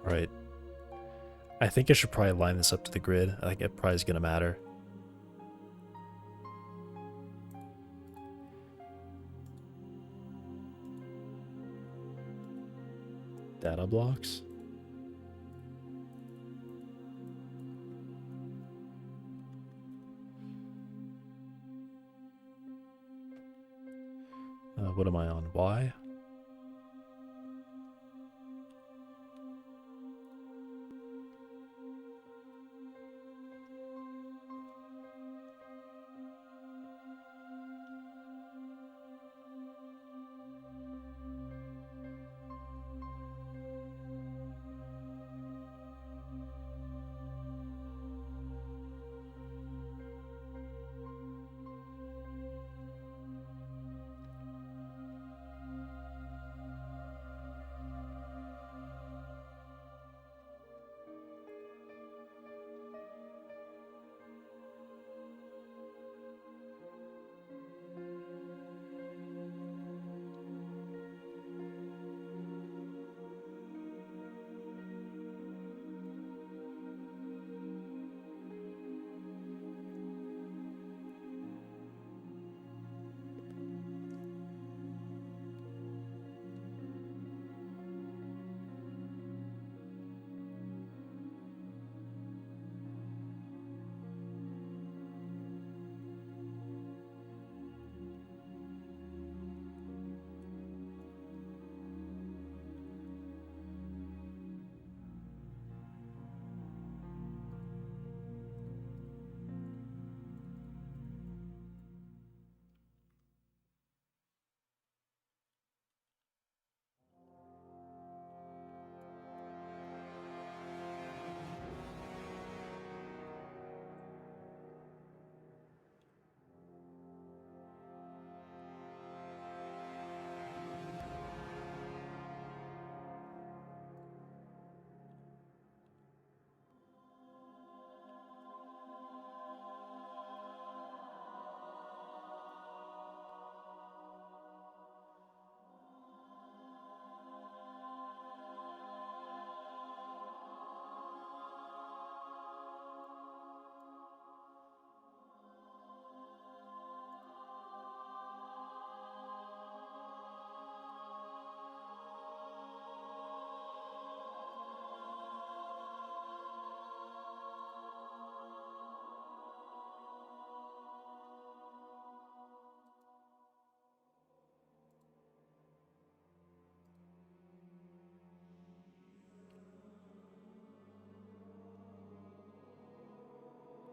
Alright. I think I should probably line this up to the grid. I think it probably is going to matter. Data blocks. What am I on? Y?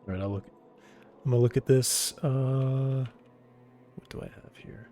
All right, I'm gonna look at this. What do I have here?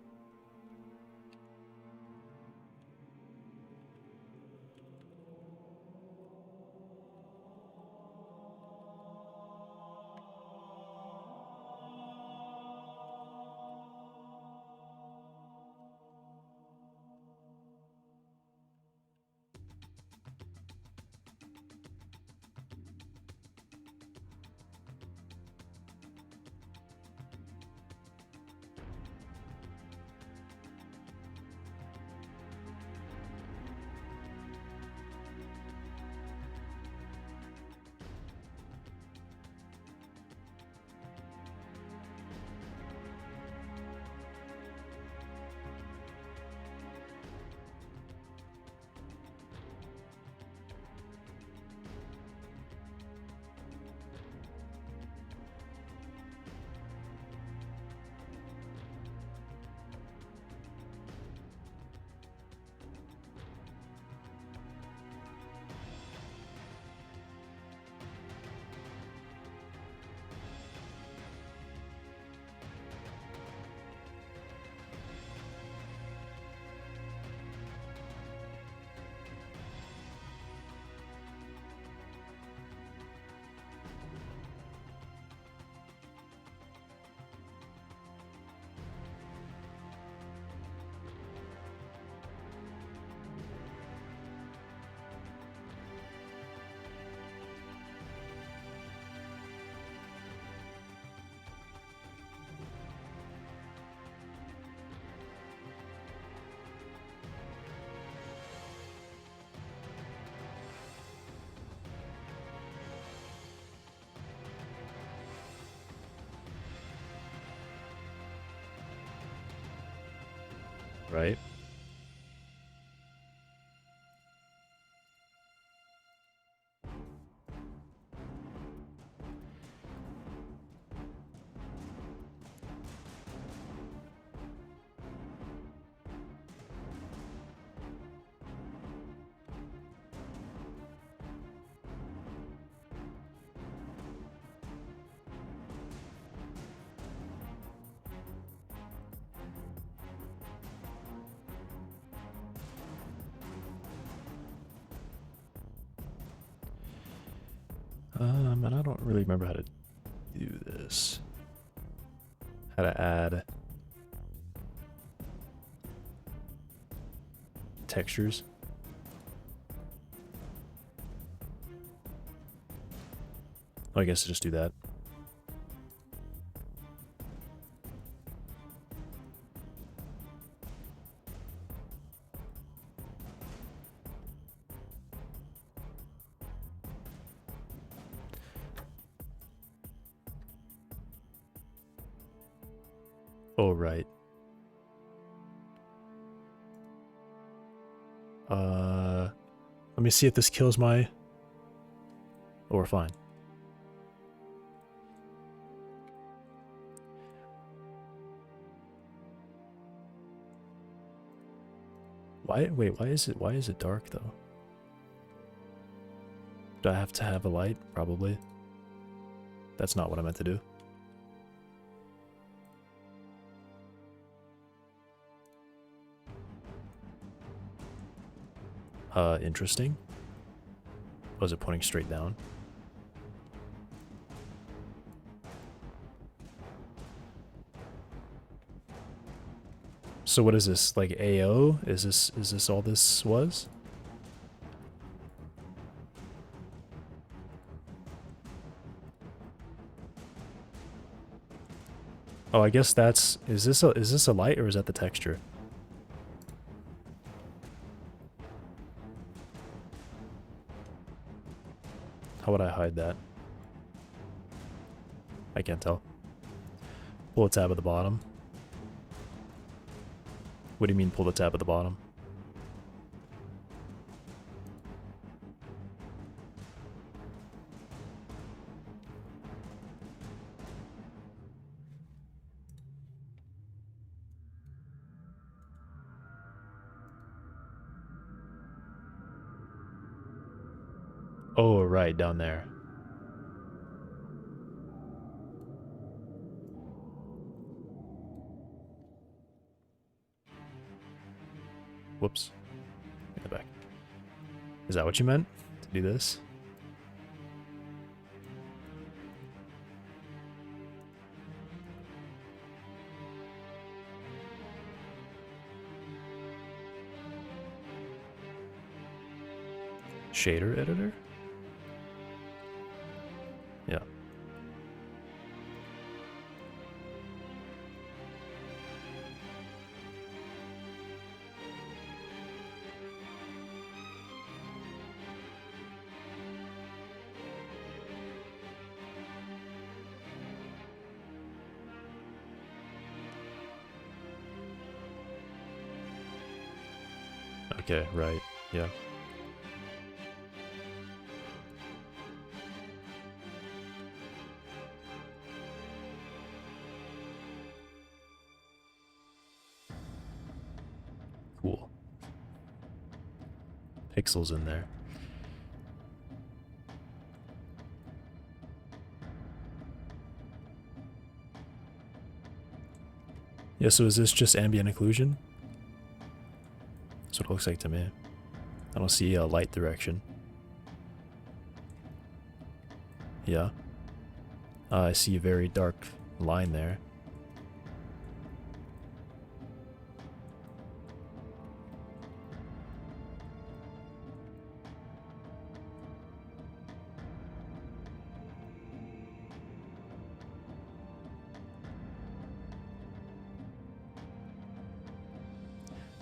right? And I don't really remember how to do this. How to add textures. Oh, I guess just do that. Oh, right. Let me see if this kills my... Oh, we're fine. Wait, why is it dark though? Do I have to have a light? Probably. That's not what I meant to do. Interesting. Was it pointing straight down? So what is this, like AO? Is this all this was? Oh, I guess that's, is this a light or is that the texture? How would I hide that? I can't tell. Pull a tab at the bottom. What do you mean pull the tab at the bottom? Oh, right, down there. Whoops. Get back. Is that what you meant? To do this? Shader editor? Yeah. Okay, right. Yeah. Cool. Pixels in there. Yeah, so is this just ambient occlusion? That's what it looks like to me. I don't see a light direction. Yeah. I see a very dark line there.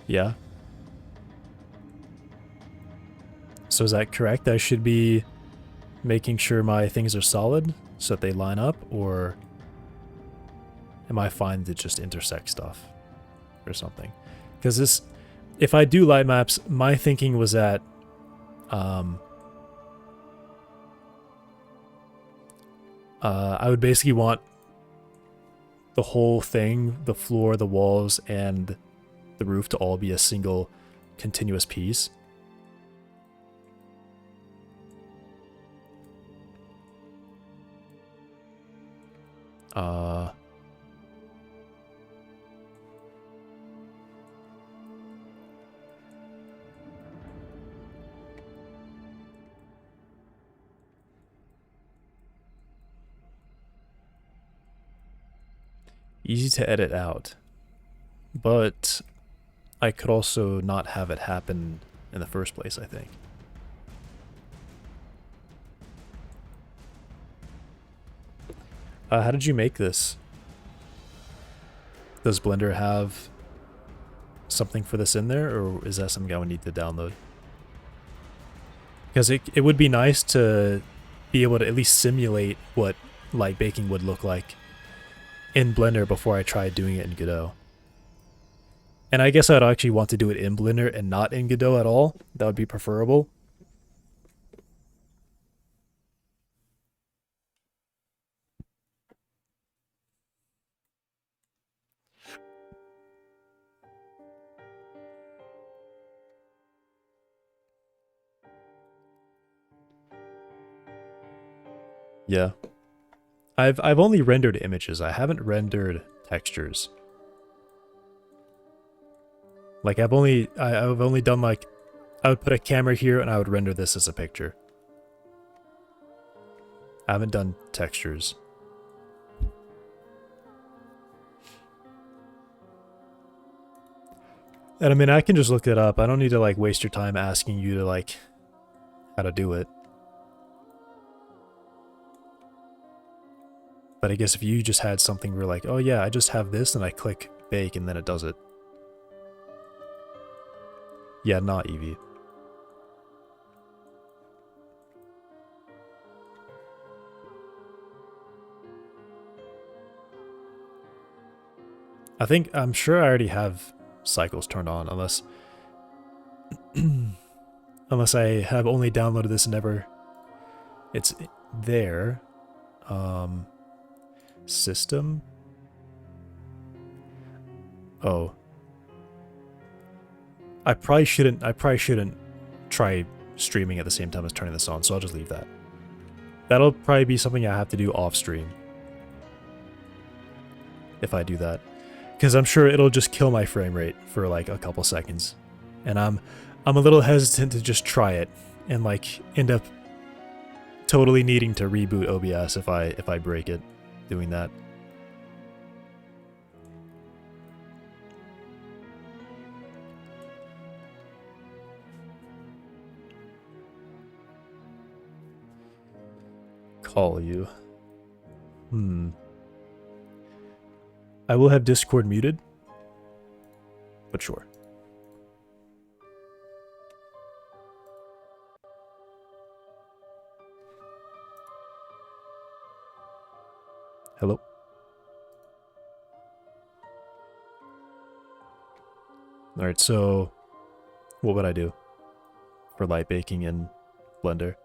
Yeah. So is that correct? I should be making sure my things are solid so that they line up, or am I fine to just intersect stuff or something? Because this, if I do light maps, my thinking was that I would basically want the whole thing, the floor, the walls, and the roof to all be a single continuous piece. Easy to edit out, but I could also not have it happen in the first place, I think. How did you make this? Does Blender have something for this in there, or is that something I would need to download? Because it would be nice to be able to at least simulate what light baking would look like in Blender before I tried doing it in Godot. And I guess I'd actually want to do it in Blender and not in Godot at all. That would be preferable. Yeah. I've only rendered images. I haven't rendered textures. Like I've only done like I would put a camera here and I would render this as a picture. I haven't done textures. And I mean, I can just look it up. I don't need to like waste your time asking you to like how to do it. But I guess if you just had something where like, oh yeah, I just have this and I click bake and then it does it. Yeah, not Eevee. I'm sure I already have cycles turned on, unless unless I have only downloaded this and never it's there. System. Oh. I probably shouldn't try streaming at the same time as turning this on, so I'll just leave that. That'll probably be something I have to do off stream. If I do that. Because I'm sure it'll just kill my frame rate for like a couple seconds. And I'm a little hesitant to just try it and like end up totally needing to reboot OBS if I break it doing that. Call you. I will have Discord muted, but sure. Hello? Alright, so what would I do for light baking in Blender?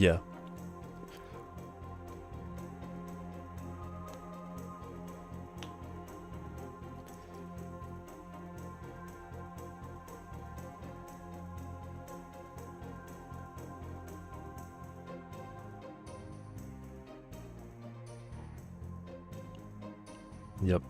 Yeah. Yep.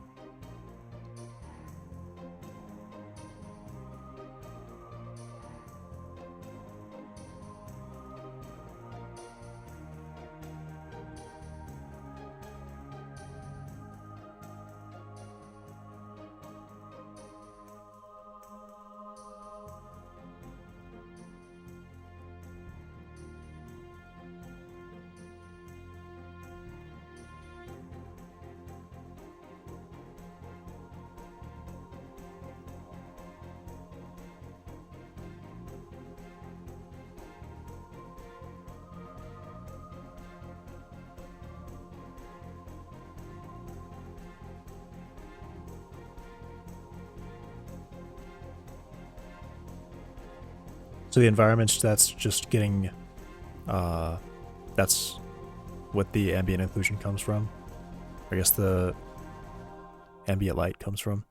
So the environment, that's just getting, that's what the ambient occlusion comes from. I guess the ambient light comes from.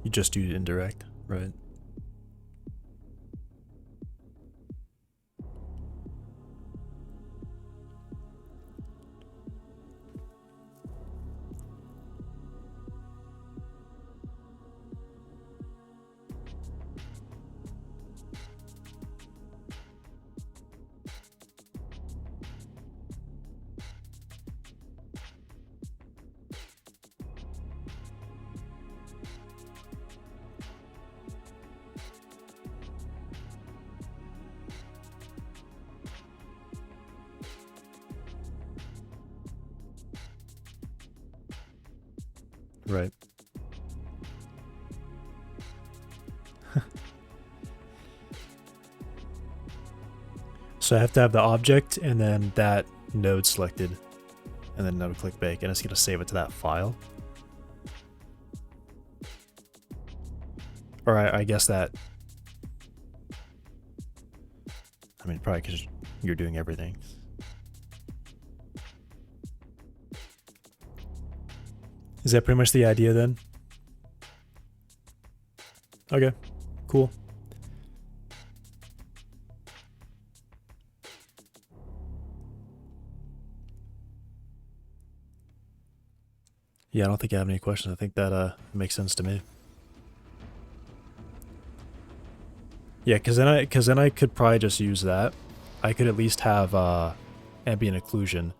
You just do indirect, right? Right. So I have to have the object and then that node selected, and then node click bake, and it's going to save it to that file. Or I guess that, I mean, probably because you're doing everything. Is that pretty much the idea then? Okay, cool. Yeah, I don't think I have any questions. I think that makes sense to me. Yeah, because then I could probably just use that. I could at least have ambient occlusion.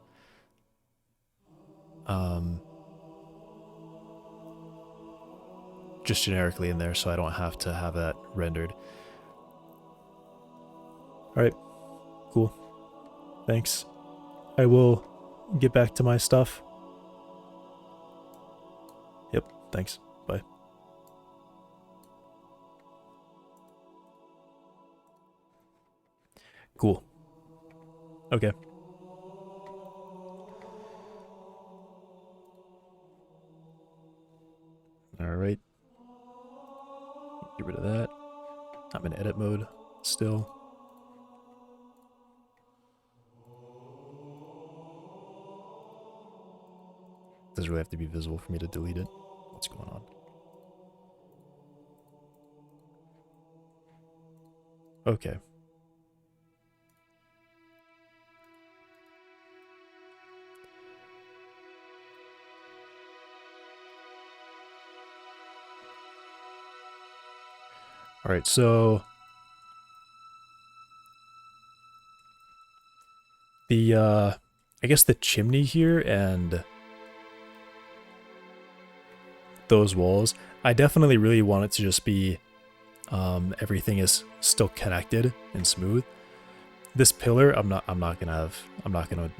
Just generically in there, so I don't have to have that rendered. All right, cool. Thanks. I will get back to my stuff. Yep, thanks. Bye. Cool. Okay. All right. Get rid of that. I'm in edit mode still. Doesn't really have to be visible for me to delete it. What's going on? Okay. All right, so the I guess the chimney here and those walls, I definitely really want it to just be everything is still connected and smooth. This pillar, I'm not gonna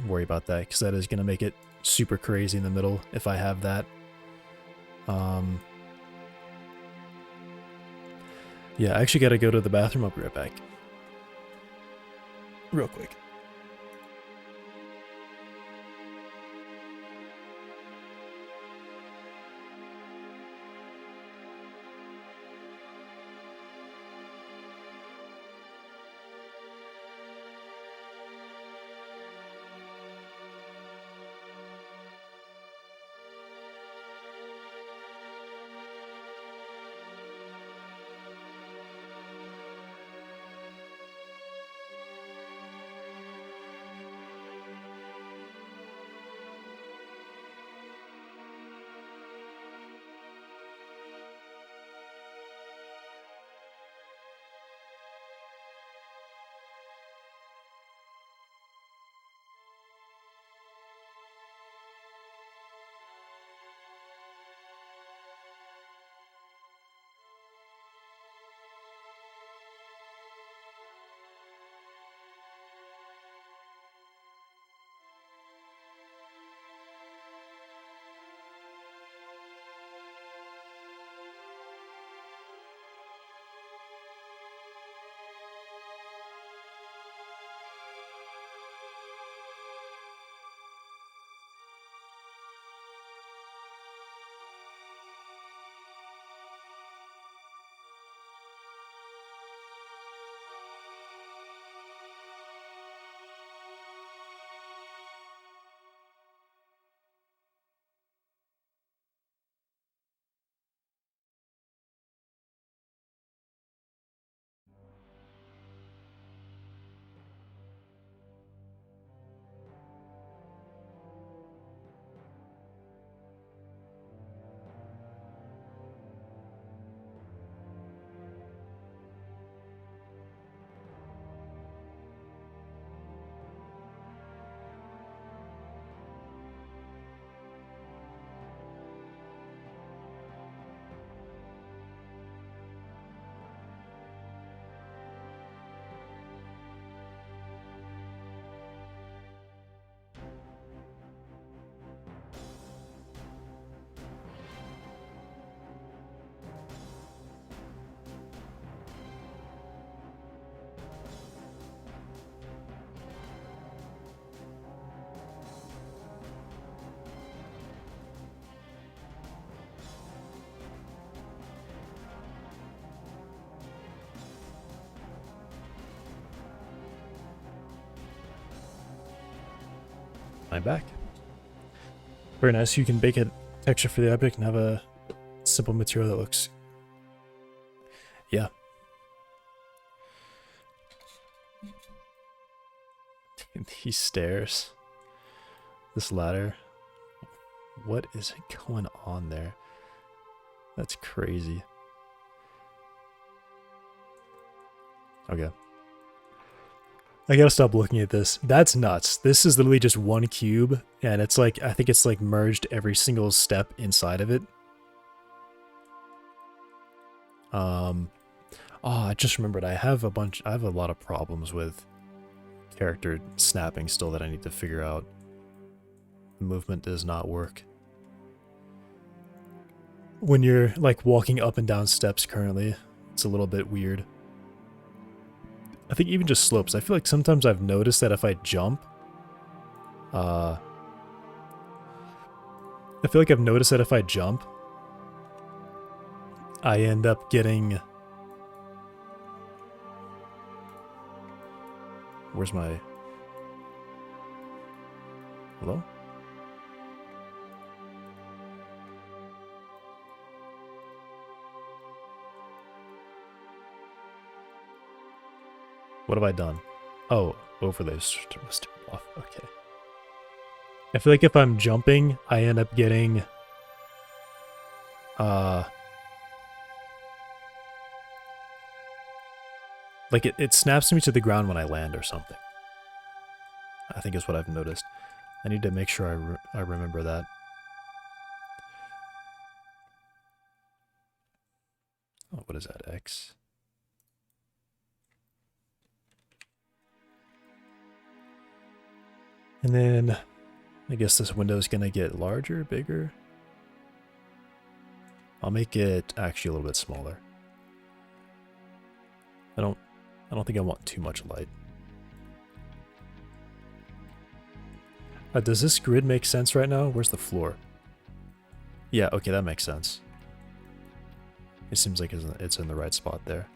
worry about that because that is gonna make it super crazy in the middle if I have that. Yeah, I actually gotta go to the bathroom. I'll be right back. Real quick. I'm back. Very nice. You can bake a texture for the object and have a simple material that looks... Yeah. These stairs. This ladder. What is going on there? That's crazy. Okay. I gotta stop looking at this. That's nuts. This is literally just one cube, and it's like, I think it's like merged every single step inside of it. Oh, I just remembered I have a lot of problems with character snapping still that I need to figure out. The movement does not work. When you're like walking up and down steps currently, it's a little bit weird. I think even just slopes. I feel like sometimes I've noticed that if I jump, I feel like I've noticed that if I jump, I end up getting... Where's my... Hello? What have I done? Oh, overlays was turned off. Okay. I feel like if I'm jumping, I end up getting... Like it snaps me to the ground when I land or something. I think is what I've noticed. I need to make sure I remember that. Oh, what is that? X? And then I guess this window is going to get larger, bigger. I'll make it actually a little bit smaller. I don't think I want too much light. Does this grid make sense right now? Where's the floor? Yeah, okay, that makes sense. It seems like it's in the right spot there.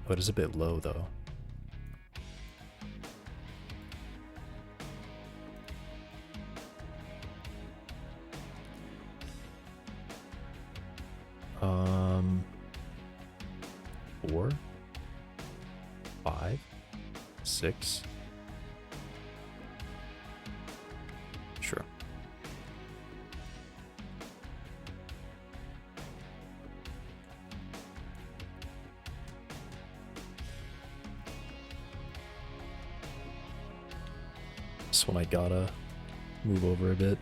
Oh, it is a bit low though. Um, 4, 5, 6. Sure. This one I gotta move over a bit.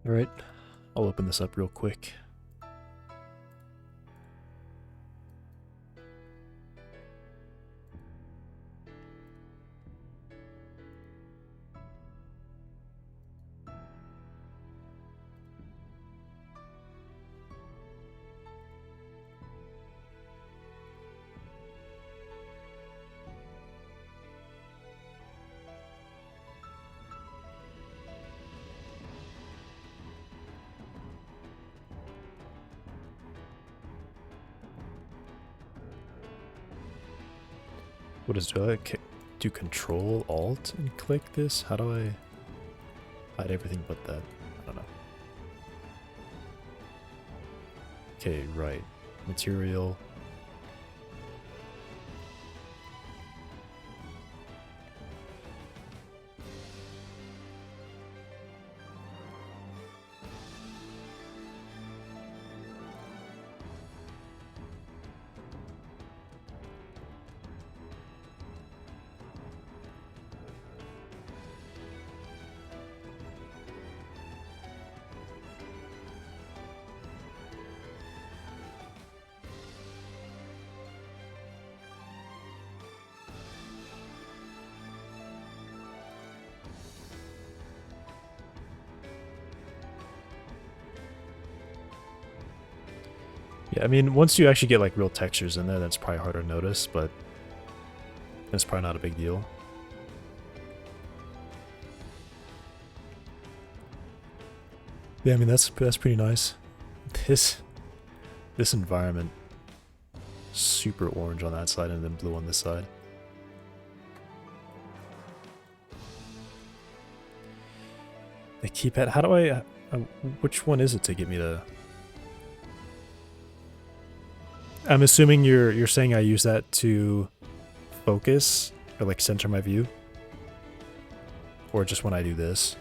All right, I'll open this up real quick. What is, do I do Control Alt and click this? How do I hide everything but that? I don't know. Okay, right. Material. Yeah, I mean, once you actually get like real textures in there, that's probably harder to notice, but that's probably not a big deal. Yeah, I mean, that's pretty nice. This environment, super orange on that side and then blue on this side. The keypad, how do I, which one is it to get me to? I'm assuming you're saying I use that to focus or like center my view, or just when I do this.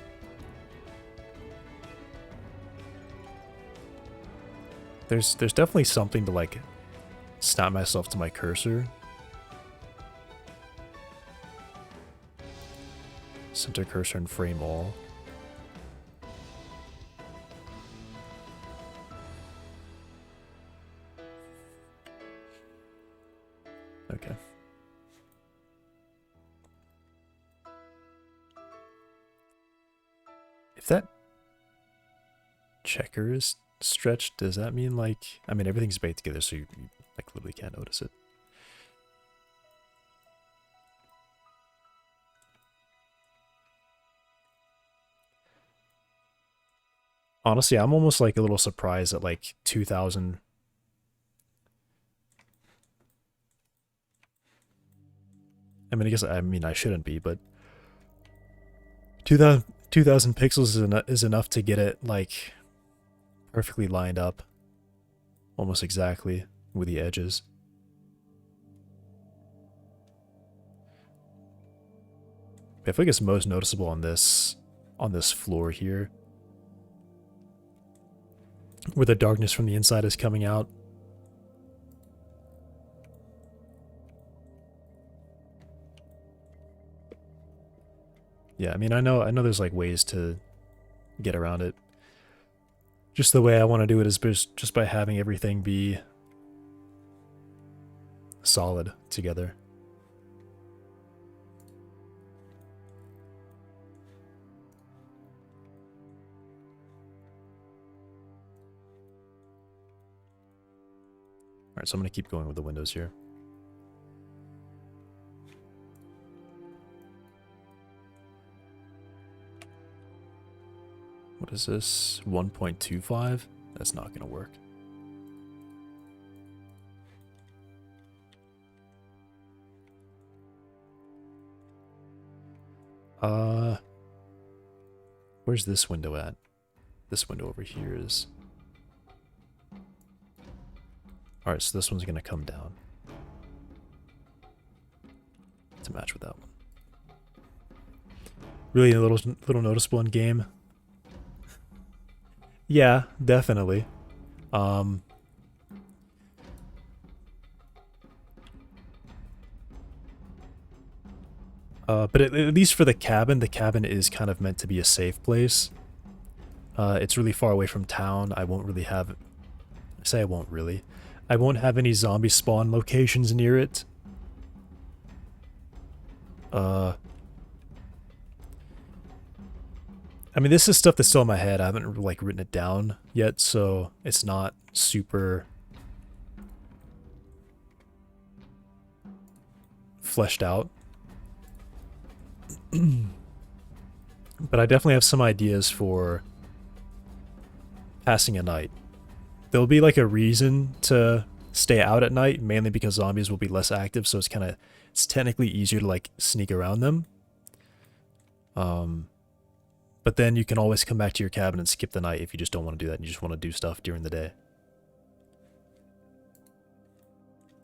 There's definitely something to like snap myself to my cursor. Center cursor and frame all. Okay. If that checker is stretched, does that mean like, I mean, everything's baked together, so you like literally can't notice it. Honestly, I'm almost like a little surprised at like 2,000. I mean, I shouldn't be, but 2,000 pixels is enough to get it like perfectly lined up, almost exactly with the edges. I feel like it's most noticeable on this floor here, where the darkness from the inside is coming out. Yeah, I mean, I know there's like ways to get around it. Just the way I want to do it is just by having everything be solid together. Alright, so I'm going to keep going with the windows here. What is this? 1.25? That's not going to work. Where's this window at? This window over here is... Alright, so this one's going to come down to match with that one. Really a little noticeable in game. Yeah, definitely. But at least for the cabin is kind of meant to be a safe place. It's really far away from town. I won't really have... I say I won't really. I won't have any zombie spawn locations near it. I mean, this is stuff that's still in my head. I haven't, like, written it down yet, so it's not super fleshed out. But I definitely have some ideas for passing a night. There'll be, like, a reason to stay out at night, mainly because zombies will be less active, so it's technically easier to, like, sneak around them. But then you can always come back to your cabin and skip the night if you just don't want to do that and you just want to do stuff during the day.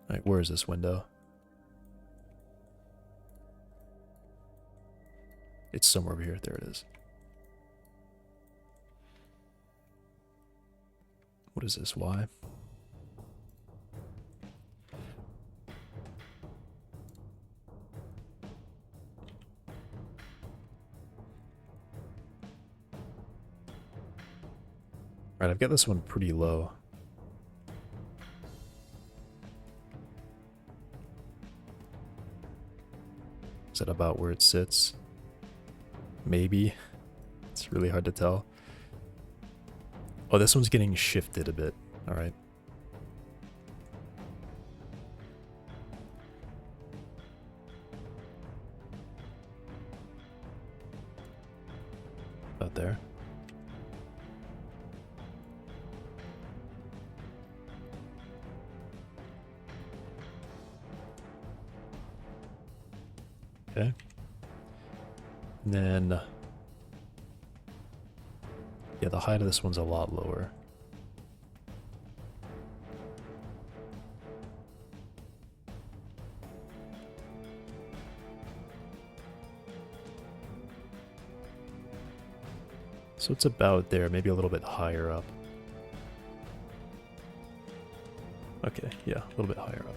Alright, where is this window? It's somewhere over here. There it is. What is this? Why? Alright, I've got this one pretty low. Is that about where it sits? Maybe. It's really hard to tell. Oh, this one's getting shifted a bit. Alright. About there. Okay. And then... yeah, the height of this one's a lot lower. So it's about there, maybe a little bit higher up. Okay, yeah, a little bit higher up.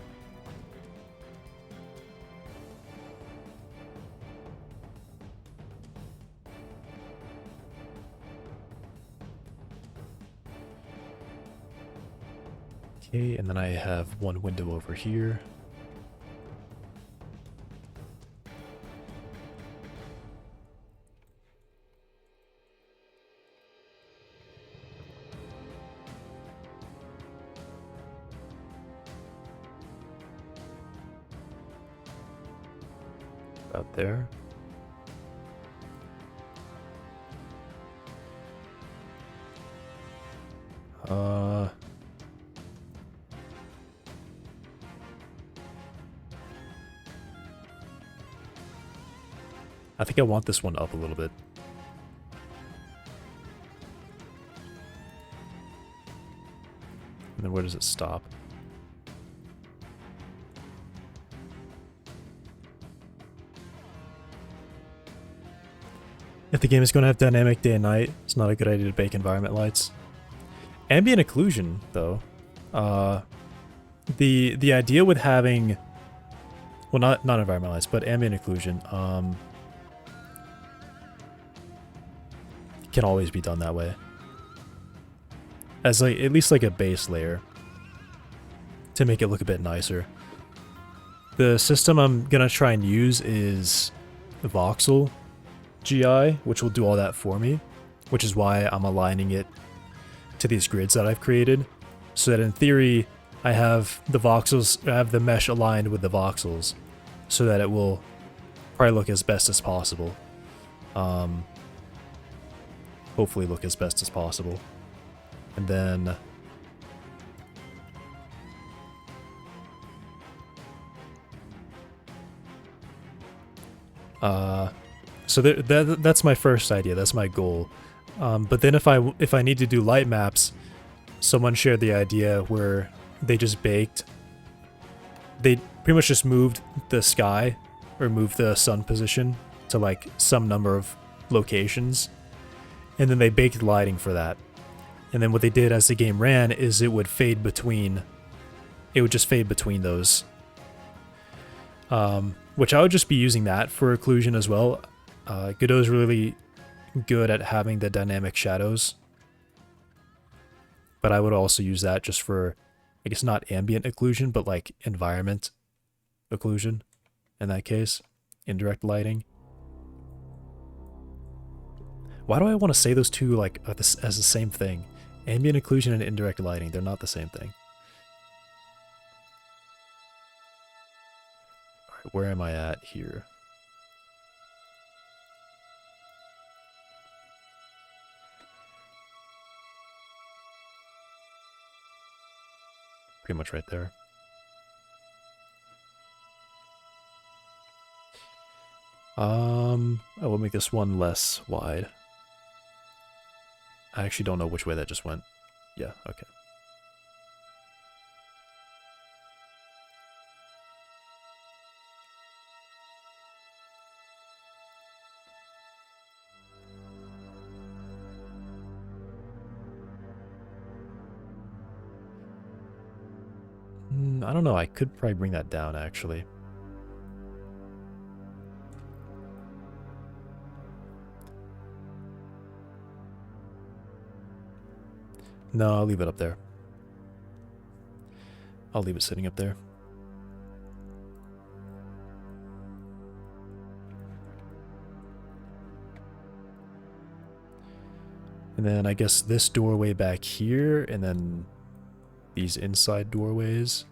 Okay, and then I have one window over here. About there. I think I want this one up a little bit. And then where does it stop? If the game is going to have dynamic day and night, it's not a good idea to bake environment lights. Ambient occlusion, though. The idea with having... Well, not environment lights, but ambient occlusion, can always be done that way. As like, at least like a base layer. To make it look a bit nicer. The system I'm gonna try and use is Voxel GI, which will do all that for me, which is why I'm aligning it to these grids that I've created, so that in theory I have the voxels, I have the mesh aligned with the voxels, so that it will probably look as best as possible. Hopefully look as best as possible. And then so that's my first idea. That's my goal. But then if I need to do light maps, someone shared the idea where they just baked. They pretty much just moved the sky or moved the sun position to like some number of locations, and then they baked lighting for that. And then what they did as the game ran is it would fade between. It would just fade between those. Which I would just be using that for occlusion as well. Godot is really good at having the dynamic shadows. But I would also use that just for, I guess not ambient occlusion, but like environment occlusion in that case. Indirect lighting. Why do I want to say those two like as the same thing? Ambient occlusion and indirect lighting, they're not the same thing. Alright, where am I at here? Pretty much right there. I will make this one less wide. I actually don't know which way that just went. Yeah, okay. I don't know, I could probably bring that down actually. No, I'll leave it up there. I'll leave it sitting up there. And then I guess this doorway back here, and then these inside doorways.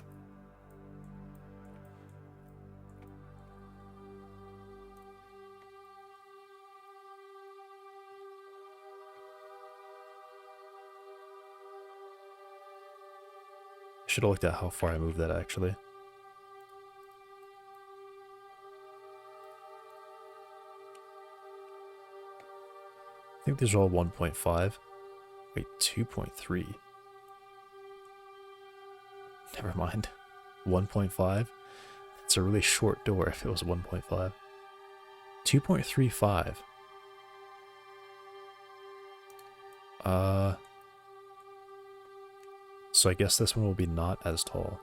Should have looked at how far I moved that actually. I think these are all 1.5. Wait, 2.3. Never mind. 1.5? It's a really short door if it was 1.5. 2.35. So I guess this one will be not as tall.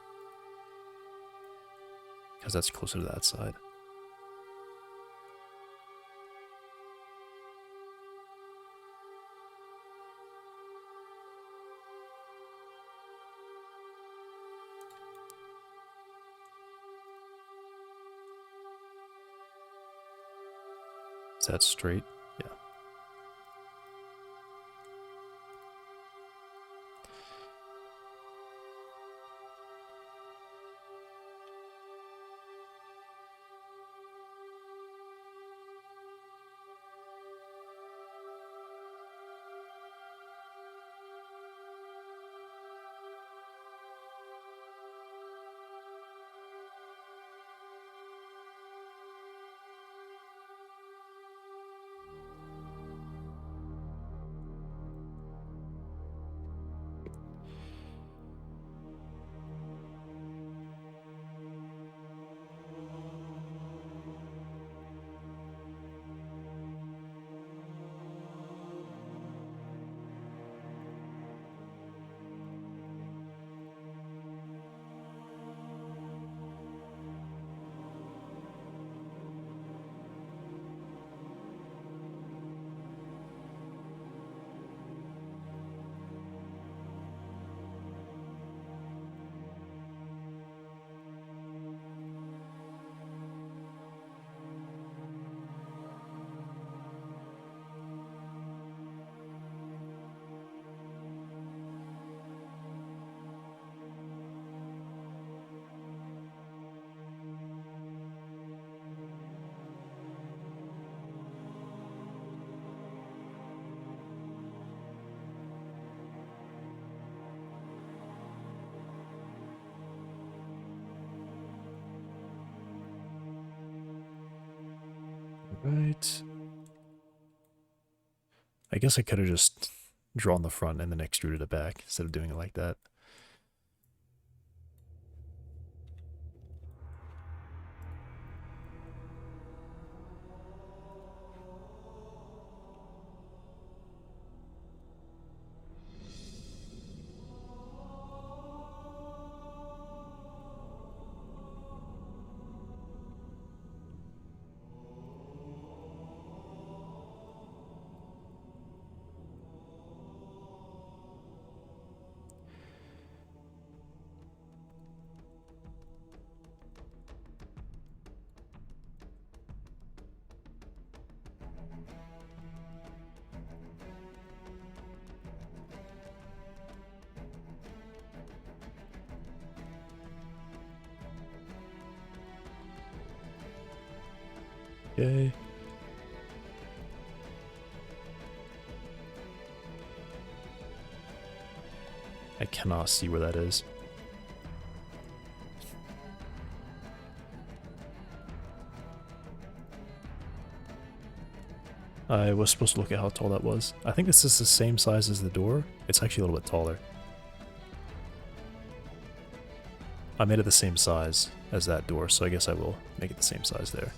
Because that's closer to that side. Is that straight? Yeah. Right. I guess I could have just drawn the front and then extruded it back instead of doing it like that. Okay. I cannot see where that is. I was supposed to look at how tall that was. I think this is the same size as the door. It's actually a little bit taller. I made it the same size as that door, so I guess I will make it the same size there.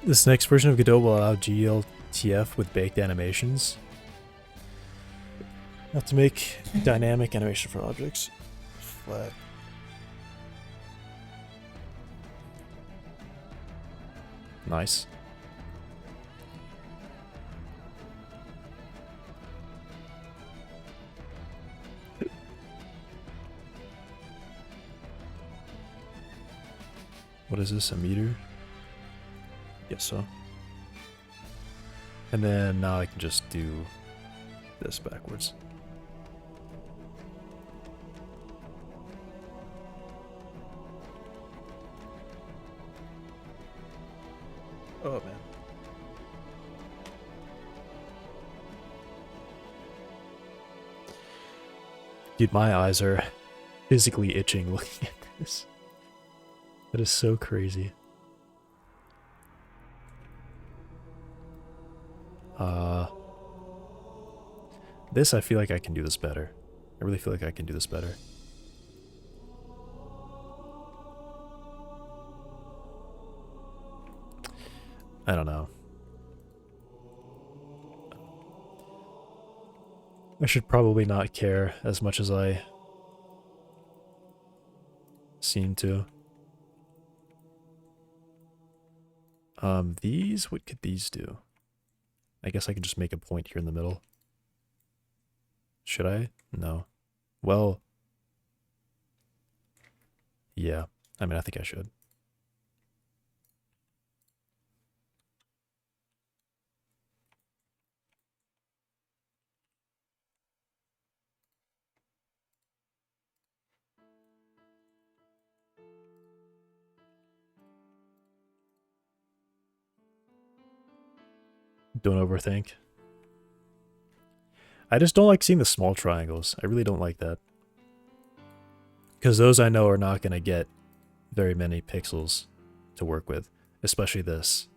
This next version of Godot will allow GLTF with baked animations. Not to make dynamic animation for objects. Flat. Nice. What is this, a meter? Guess so. And then now I can just do this backwards. Oh man. Dude, my eyes are physically itching looking at this. That is so crazy. This, I feel like I can do this better. I really feel like I can do this better. I don't know. I should probably not care as much as I seem to. These, what could these do? I guess I can just make a point here in the middle. Should I? No. Well, yeah. I mean, I think I should. Don't overthink. I just don't like seeing the small triangles. I really don't like that. Because those I know are not going to get very many pixels to work with. Especially this.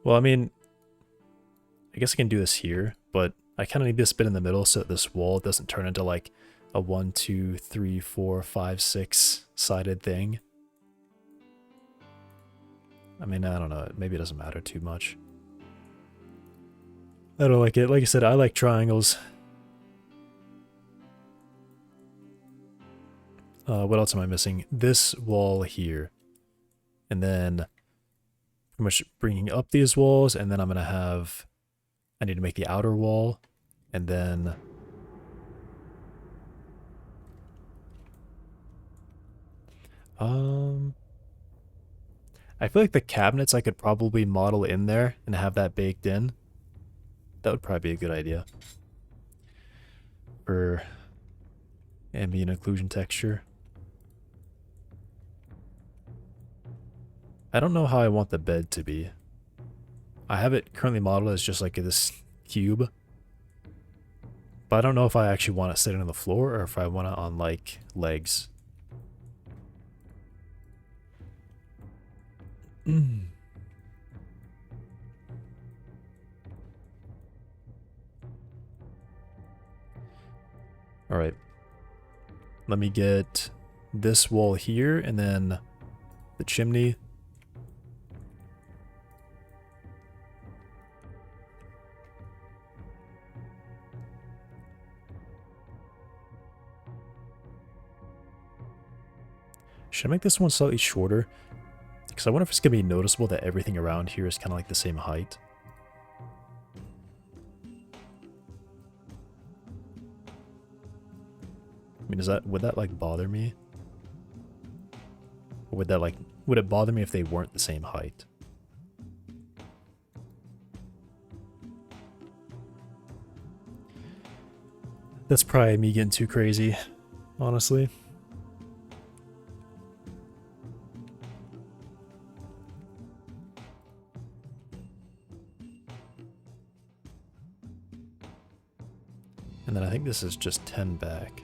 Well, I mean, I guess I can do this here, but I kind of need this bit in the middle so that this wall doesn't turn into like a 1, 2, 3, 4, 5, 6 sided thing. I mean, I don't know. Maybe it doesn't matter too much. I don't like it. Like I said, I like triangles. What else am I missing? This wall here. And then pretty much bringing up these walls, and then I'm going to have... I need to make the outer wall, and then... I feel like the cabinets I could probably model in there and have that baked in. That would probably be a good idea. For ambient occlusion texture. I don't know how I want the bed to be. I have it currently modeled as just like this cube, But I don't know if I actually want it sitting on the floor or if I want it on, like, legs. Alright. Let me get this wall here and then the chimney. Should I make this one slightly shorter? Because I wonder if it's going to be noticeable that everything around here is kind of like the same height. I mean, would that like bother me? Or would it bother me if they weren't the same height? That's probably me getting too crazy, honestly. And then I think this is just 10 back.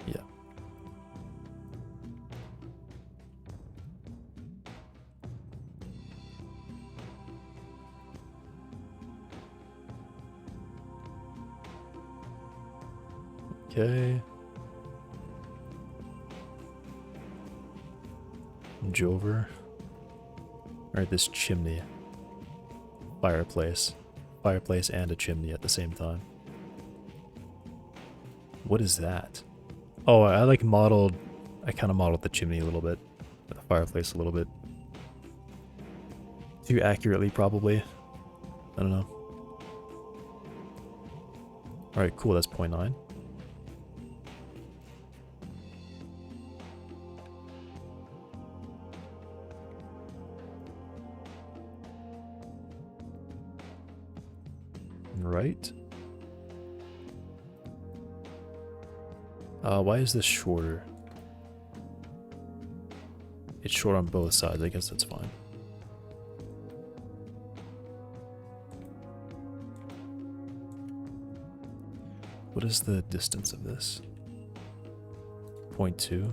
Yeah. Okay. Jover. Alright, this chimney. Fireplace. Fireplace and a chimney at the same time. What is that? Oh, I kind of modeled the chimney a little bit. The fireplace a little bit. Too accurately, probably. I don't know. Alright, cool, that's 0.9. Right. Why is this shorter? It's short on both sides. I guess that's fine. What is the distance of this? 0.2.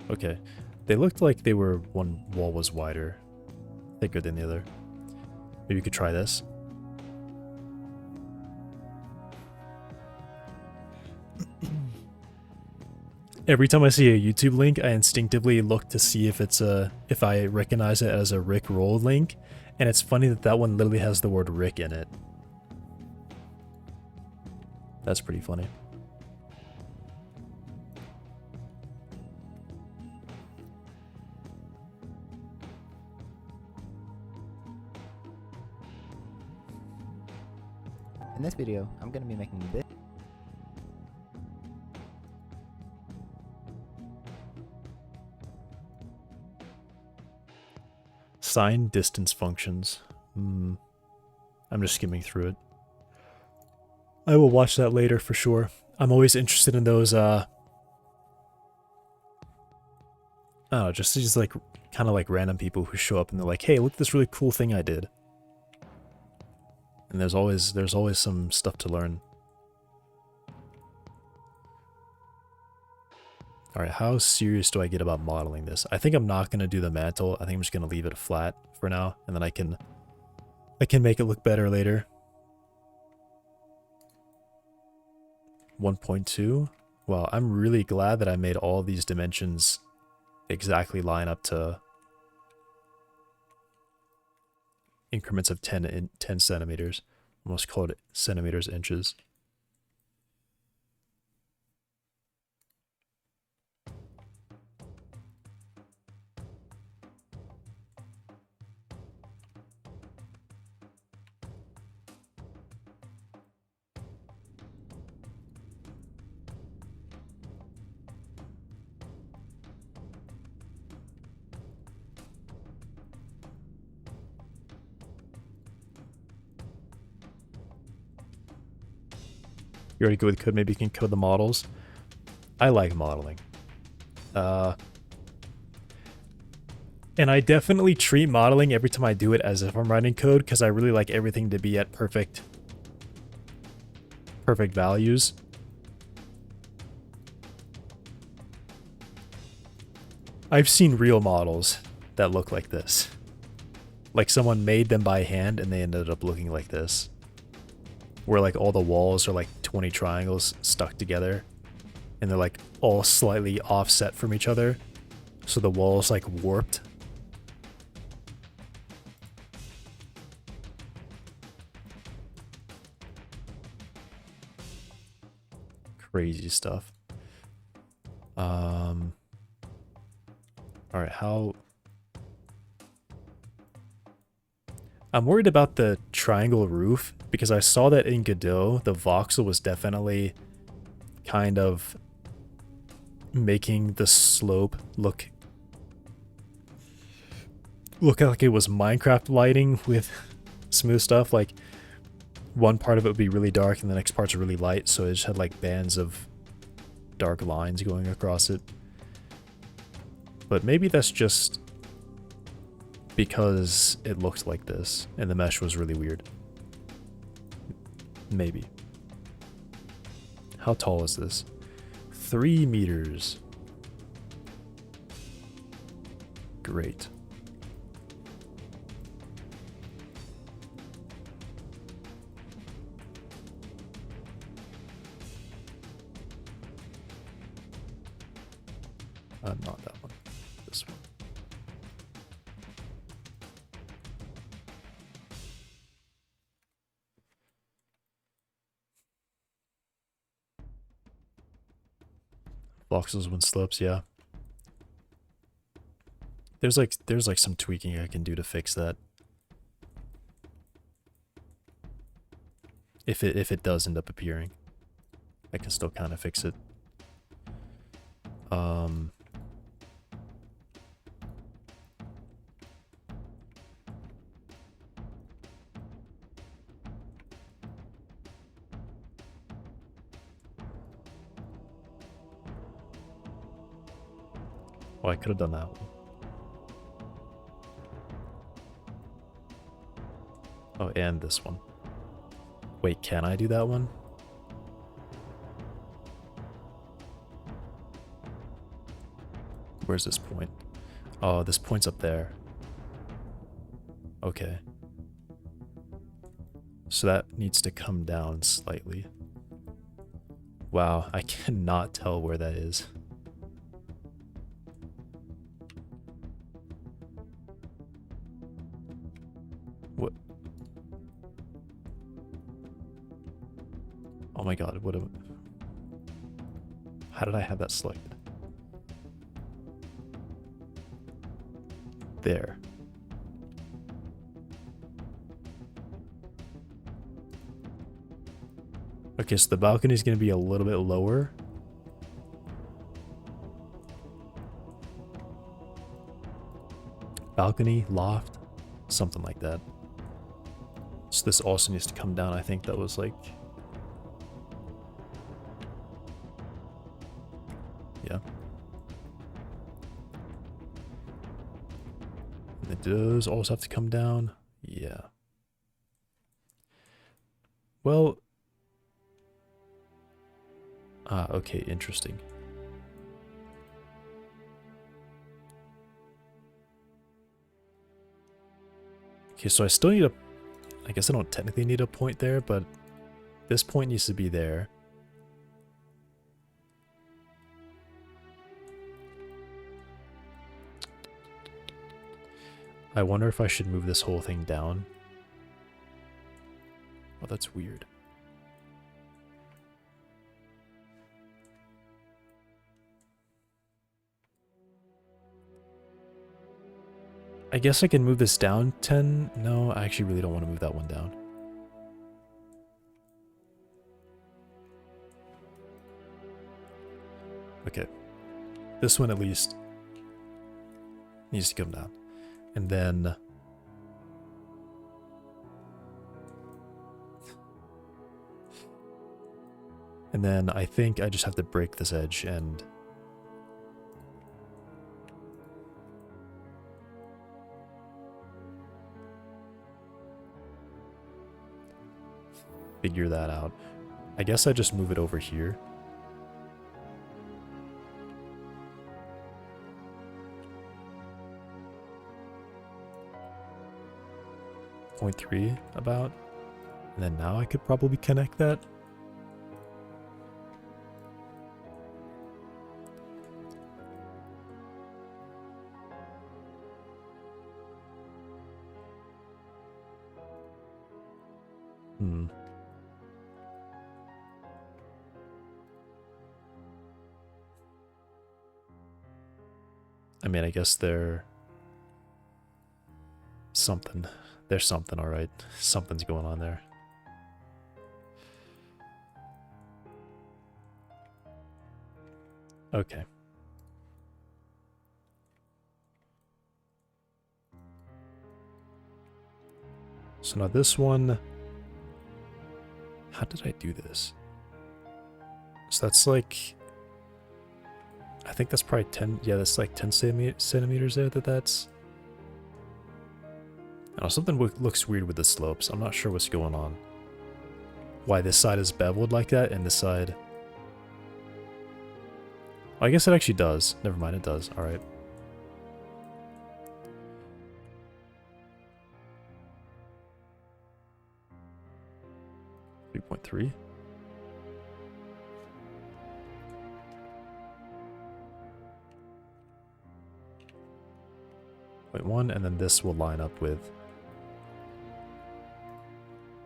Okay. They looked like they were, one wall was wider. Thicker than the other. Maybe you could try this. Every time I see a YouTube link, I instinctively look to see if it's if I recognize it as a Rick Roll link, and it's funny that that one literally has the word Rick in it. That's pretty funny. In this video, I'm going to be making this. Sine distance functions. I'm just skimming through it. I will watch that later for sure. I'm always interested in those, I don't know, just these like, kind of like random people who show up and they're like, hey, look at this really cool thing I did. And there's always some stuff to learn. Alright, how serious do I get about modeling this? I think I'm not going to do the mantle. I think I'm just going to leave it flat for now. And then I can make it look better later. 1.2. Wow, I'm really glad that I made all these dimensions exactly line up to increments of 10 centimeters. Almost called it centimeters, inches. You already go with code, maybe you can code the models. I like modeling. And I definitely treat modeling every time I do it as if I'm writing code, because I really like everything to be at perfect values. I've seen real models that look like this. Like someone made them by hand and they ended up looking like this. Where like all the walls are like 20 triangles stuck together. And they're like all slightly offset from each other. So the wall's like warped. Crazy stuff. Alright, how... I'm worried about the triangle roof, because I saw that in Godot, the voxel was definitely kind of making the slope look like it was Minecraft lighting with smooth stuff. Like, one part of it would be really dark and the next part's really light, so it just had like bands of dark lines going across it. But maybe that's just because it looked like this and the mesh was really weird. Maybe. How tall is this? 3 meters. Great. Not that one. This one. Voxels when slopes, yeah. There's like some tweaking I can do to fix that. If it does end up appearing, I can still kind of fix it. Oh, I could have done that one. Oh, and this one. Wait, can I do that one? Where's this point? Oh, this point's up there. Okay. So that needs to come down slightly. Wow, I cannot tell where that is. What? Oh my god, what am... How did I have that selected? There. Okay, so the balcony is going to be a little bit lower. Balcony, loft, something like that. So this also needs to come down. I think that was like... Yeah. And it does also have to come down. Yeah. Well... okay, interesting. Okay, so I still need a... I guess I don't technically need a point there, but this point needs to be there. I wonder if I should move this whole thing down. Oh, that's weird. I guess I can move this down 10. No, I actually really don't want to move that one down. Okay. This one at least needs to come down. And then... And then I think I just have to break this edge and... figure that out. I guess I just move it over here. .3 about. And then now I could probably connect that. I mean, I guess they're something. There's something, alright. Something's going on there. Okay. So now this one... How did I do this? So that's like... I think that's probably 10... Yeah, that's like 10 centimeters there that's... I don't know, something looks weird with the slopes. I'm not sure what's going on. Why this side is beveled like that and this side... I guess it actually does. Never mind, it does. Alright. .3. .1, and then this will line up with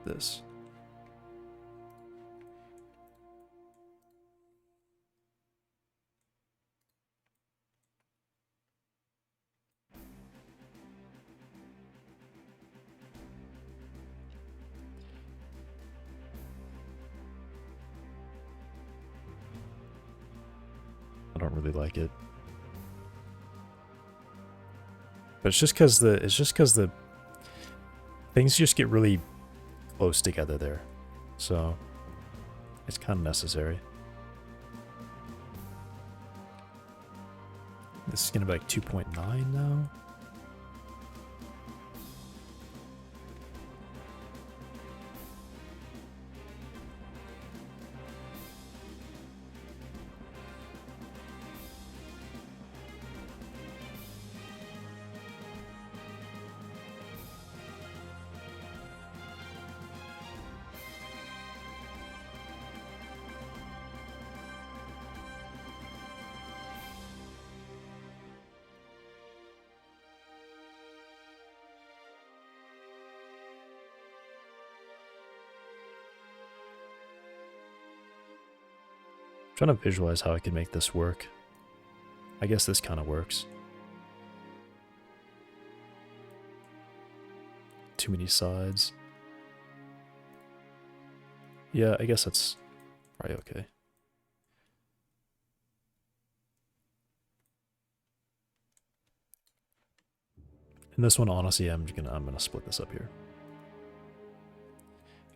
this. I don't really like it. But it's just because the things just get really close together there. So it's kind of necessary. This is gonna be like 2.9 now. Trying to visualize how I can make this work. I guess this kind of works. Too many sides. Yeah, I guess that's probably okay. And this one, honestly, I'm gonna split this up here.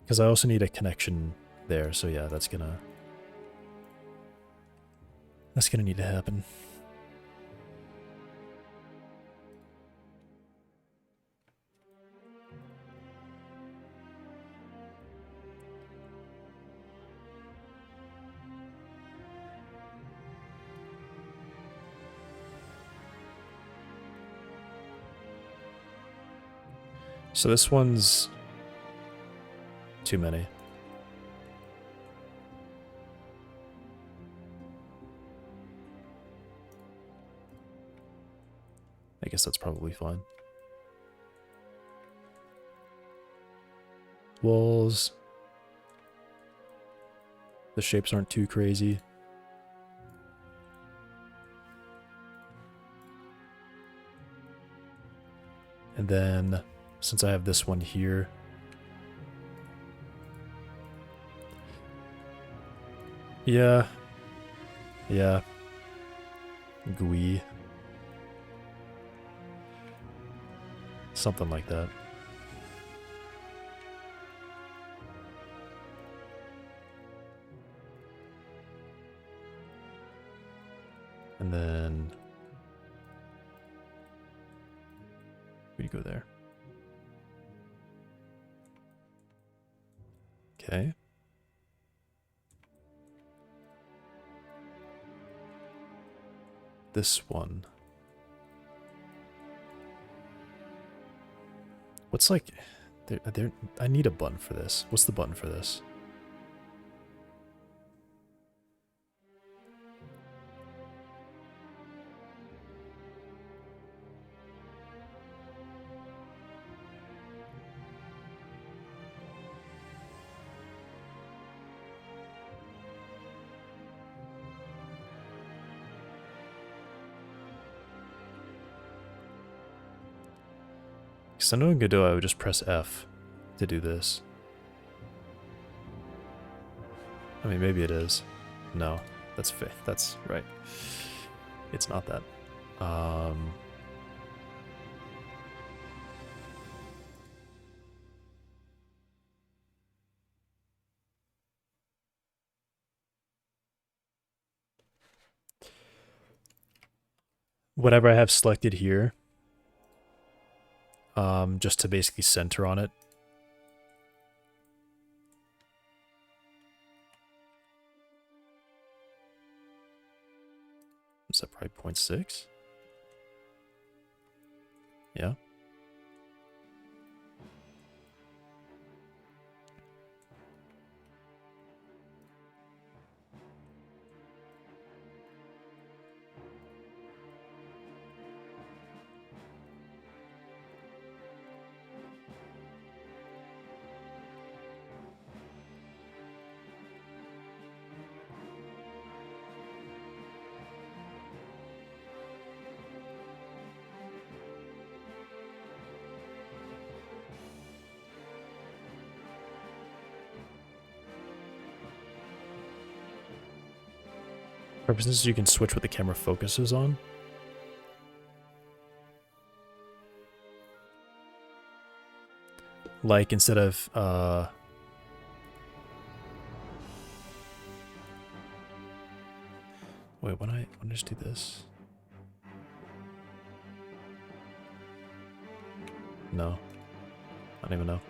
Because I also need a connection there, so yeah, that's gonna need to happen. So this one's too many. I guess that's probably fine. Walls. The shapes aren't too crazy. And then, since I have this one here, yeah, GUI. Something like that. And then we go there. Okay. This one. What's like... I need a button for this. What's the button for this? Because I know in Godot I would just press F to do this. I mean, maybe it is. No, that's right. It's not that. Whatever I have selected here, just to basically center on it. Is that probably 0.6? Yeah. Purposes you can switch what the camera focuses on. Like instead of wait, when I just do this? No. I don't even know.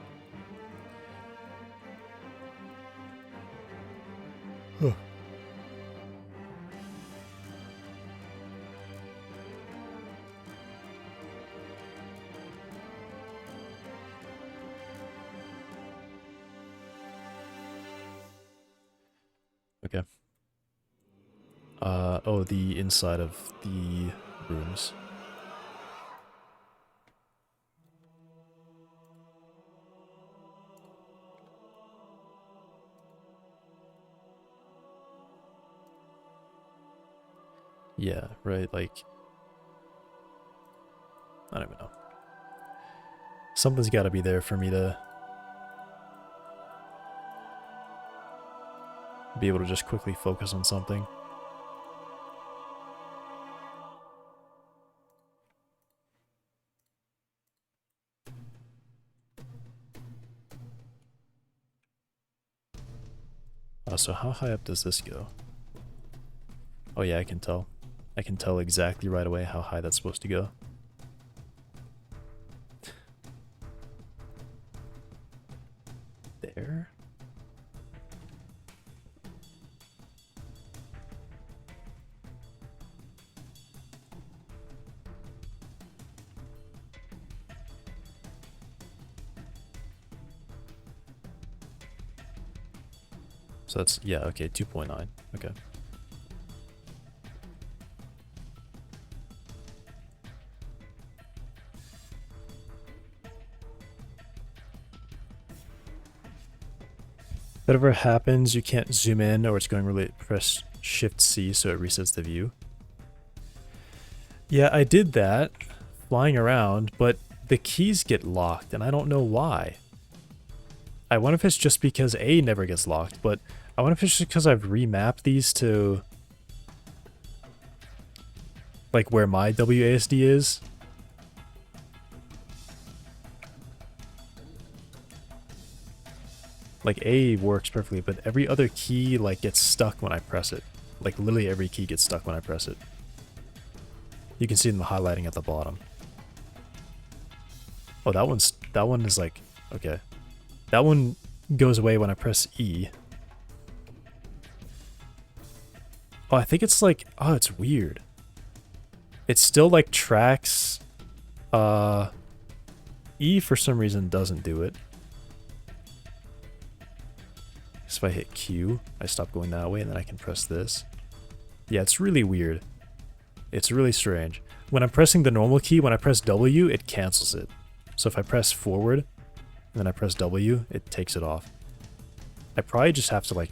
Huh. Okay. Oh, the inside of the rooms. Yeah, right, like... I don't even know. Something's gotta be there for me to... be able to just quickly focus on something. So how high up does this go? Oh yeah, I can tell. I can tell exactly right away how high that's supposed to go. There? So that's, yeah, okay, 2.9. Okay. Whatever happens, you can't zoom in or it's going really, press Shift C so it resets the view. Yeah, I did that flying around, but the keys get locked and I don't know why. I wonder if it's just because A never gets locked, but I wonder if it's just because I've remapped these to like where my WASD is. Like A works perfectly, but every other key like gets stuck when I press it. Like literally every key gets stuck when I press it. You can see them highlighting at the bottom. Oh, that one is like, okay. That one goes away when I press E. Oh, I think it's like, oh, it's weird. It still like tracks, E for some reason doesn't do it. So if I hit Q, I stop going that way and then I can press this. Yeah, it's really weird. It's really strange. When I'm pressing the normal key, when I press W, it cancels it. So if I press forward and then I press W, it takes it off. I probably just have to like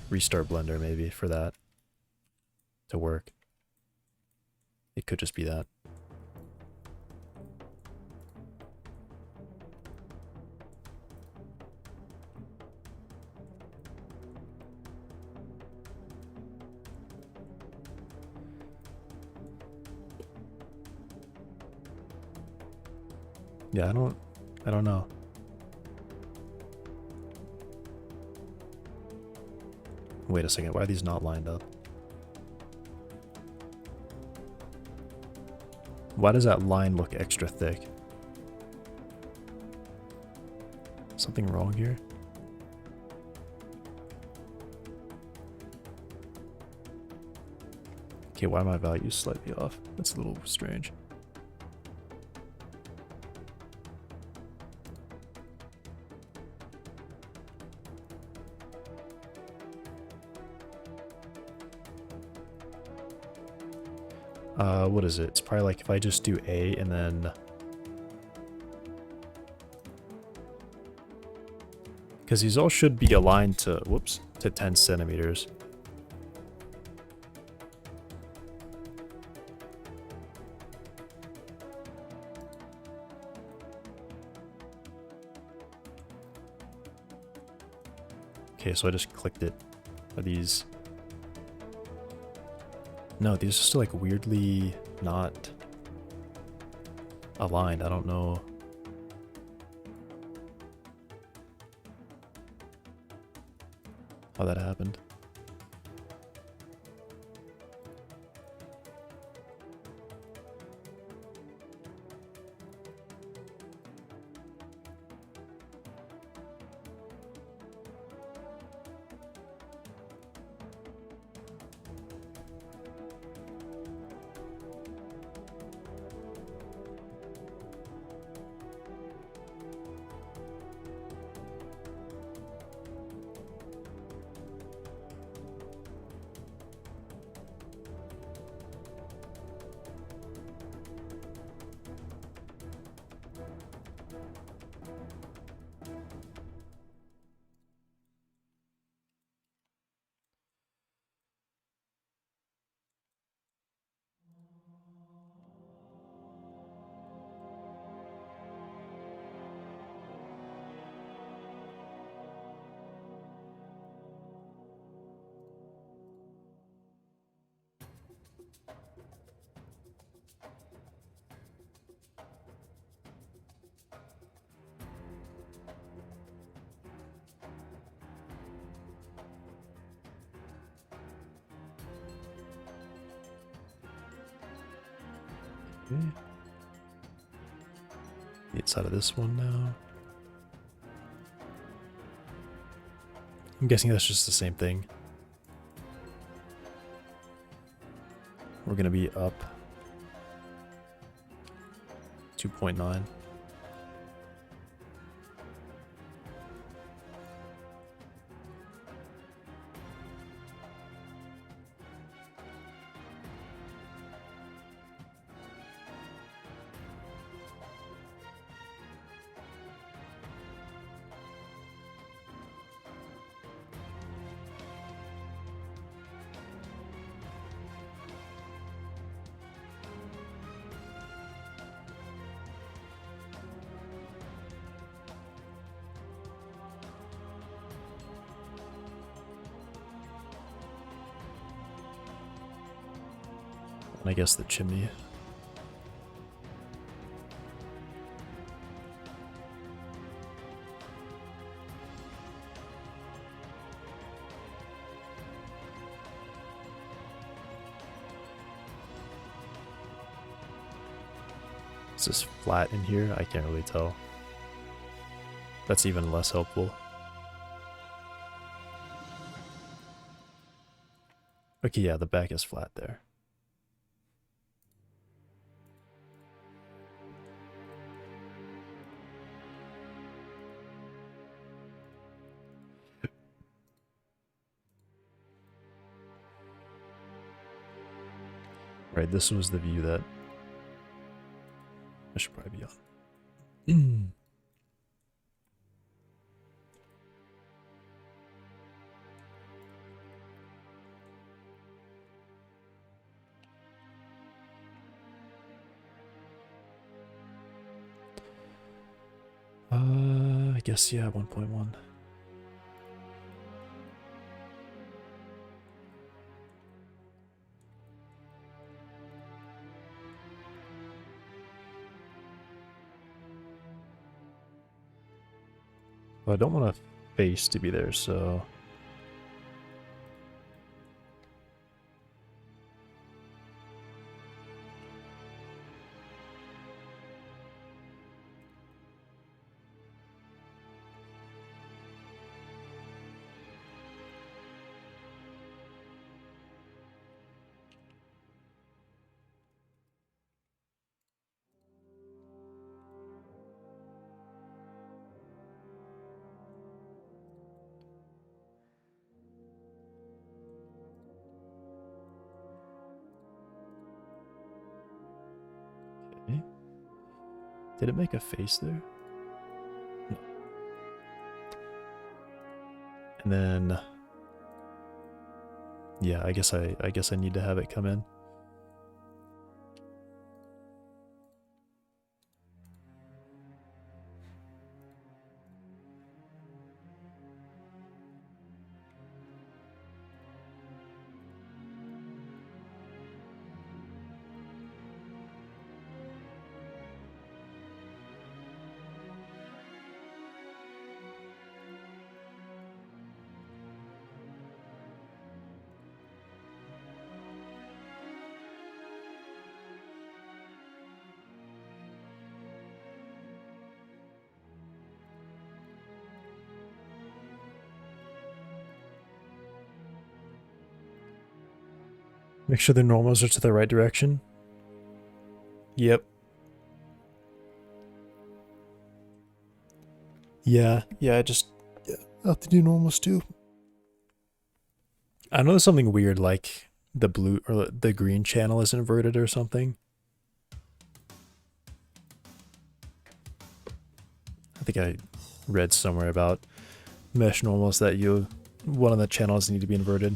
restart Blender maybe for that to work. It could just be that. Yeah, I don't know. Wait a second, why are these not lined up? Why does that line look extra thick? Something wrong here? Okay, why are my values slightly off? That's a little strange. What is it? It's probably like if I just do A and then... Because these all should be aligned to, whoops, to 10 centimeters. Okay, so I just clicked it. Are these... No, these are still like weirdly not aligned. I don't know. How that happened. Okay. The inside of this one now. I'm guessing that's just the same thing. We're gonna be up 2.9. And I guess the chimney. Is this flat in here? I can't really tell. That's even less helpful. Okay, yeah, the back is flat there. Right, this was the view that I should probably be on. I guess, yeah, 1.1. Well, I don't want a face to be there, so... Okay. Did it make a face there? No. And then... Yeah, I guess I need to have it come in. Make sure the normals are to the right direction. Yep. Yeah, I just have to do normals too. I know there's something weird like the blue or the green channel is inverted or something. I think I read somewhere about mesh normals that one of the channels need to be inverted.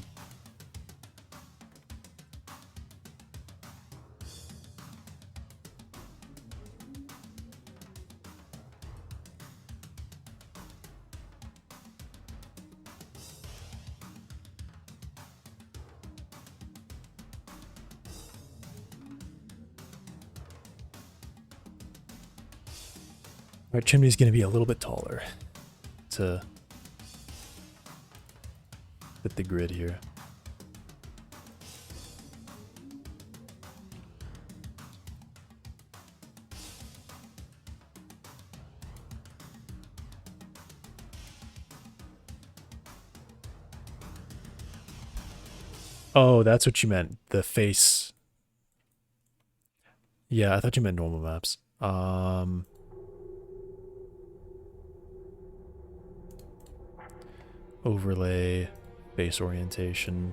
Our chimney's going to be a little bit taller to fit the grid here. Oh, that's what you meant. The face. Yeah, I thought you meant normal maps. Overlay, base orientation.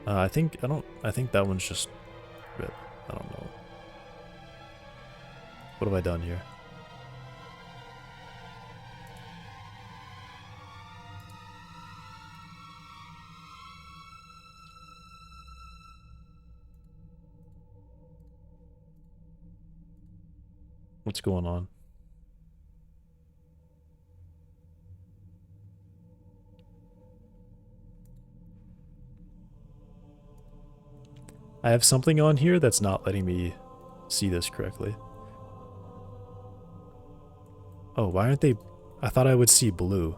I think that one's just rip. I don't know. What have I done here? What's going on? I have something on here that's not letting me see this correctly. Oh, why aren't they... I thought I would see blue.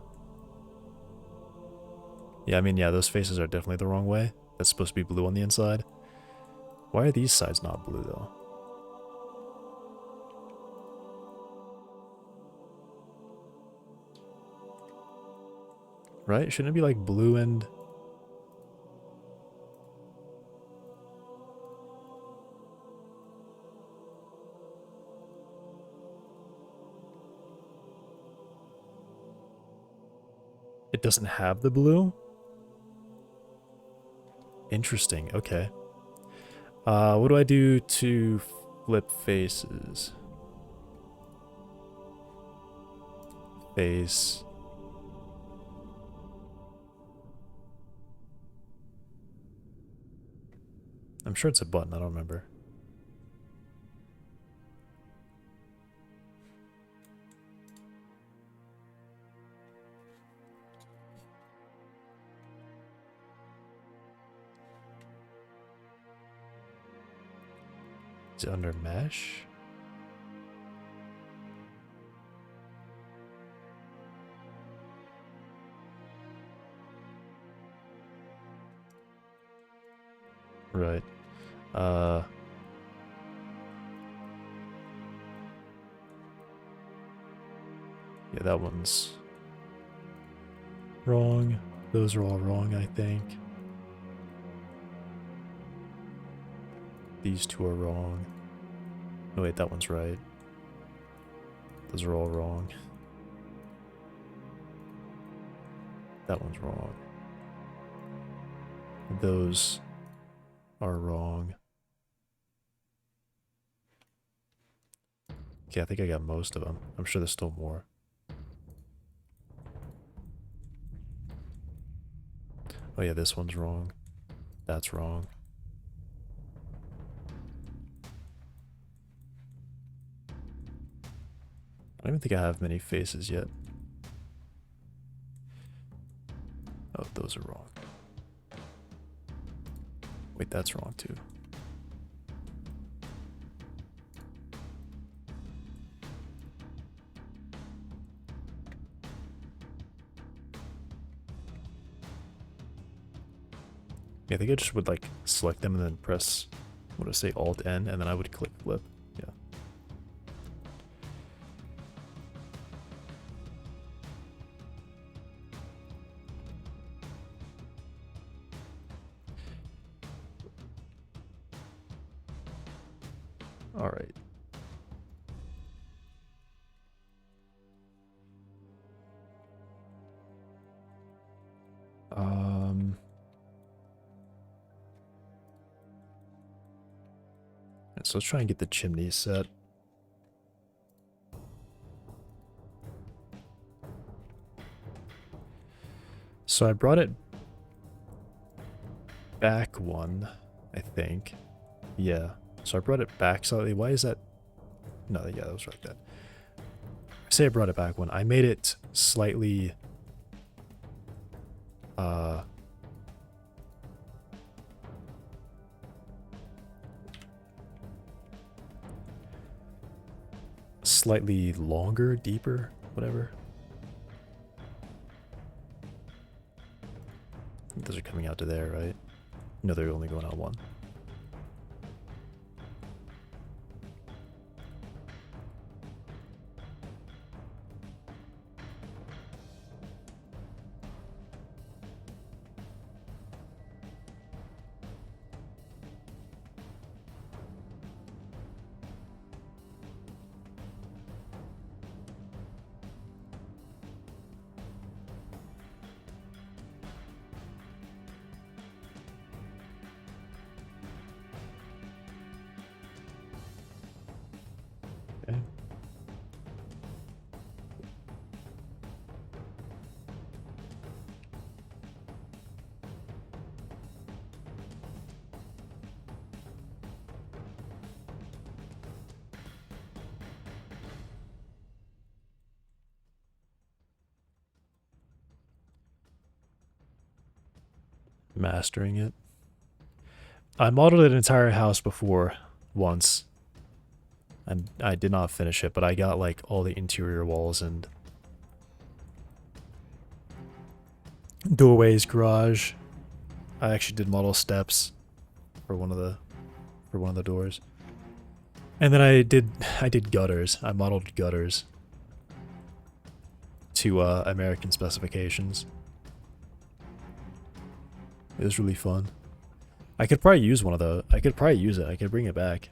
Yeah, I mean, yeah, those faces are definitely the wrong way. That's supposed to be blue on the inside. Why are these sides not blue though? Right? Shouldn't it be like blue and... It doesn't have the blue? Interesting, okay. What do I do to flip faces? Face. I'm sure it's a button, I don't remember. Is it under mesh? Right. Yeah, that one's wrong. Those are all wrong, I think. These two are wrong. No, wait, that one's right. Those are all wrong. That one's wrong. Those are wrong. Okay, I think I got most of them. I'm sure there's still more. Oh yeah, this one's wrong. That's wrong. I don't even think I have many faces yet. Oh, those are wrong. Wait, that's wrong too. Yeah, I think I just would like select them and then press, what do I say, Alt N, and then I would click flip. Yeah. All right. So let's try and get the chimney set. So I brought it back one, I think. Yeah. So I brought it back slightly. Why is that? No, yeah, that was right then. I say I brought it back one. I made it slightly slightly longer, deeper, whatever. Those are coming out to there, right? No, they're only going out one. Okay. Mastering it. I modeled an entire house before once. And I did not finish it, but I got like all the interior walls and doorways, garage. I actually did model steps for one of the for one of the doors. And then I did gutters. I modeled gutters to American specifications. It was really fun. I could probably use one of those. I could probably use it. I could bring it back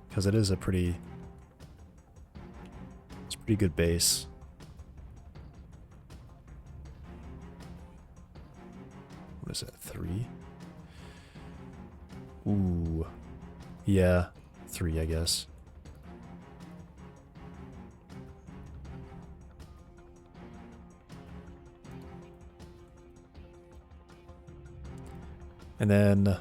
because it is a pretty. It's a pretty good base. What is it? 3? Ooh. Yeah. 3, I guess. And then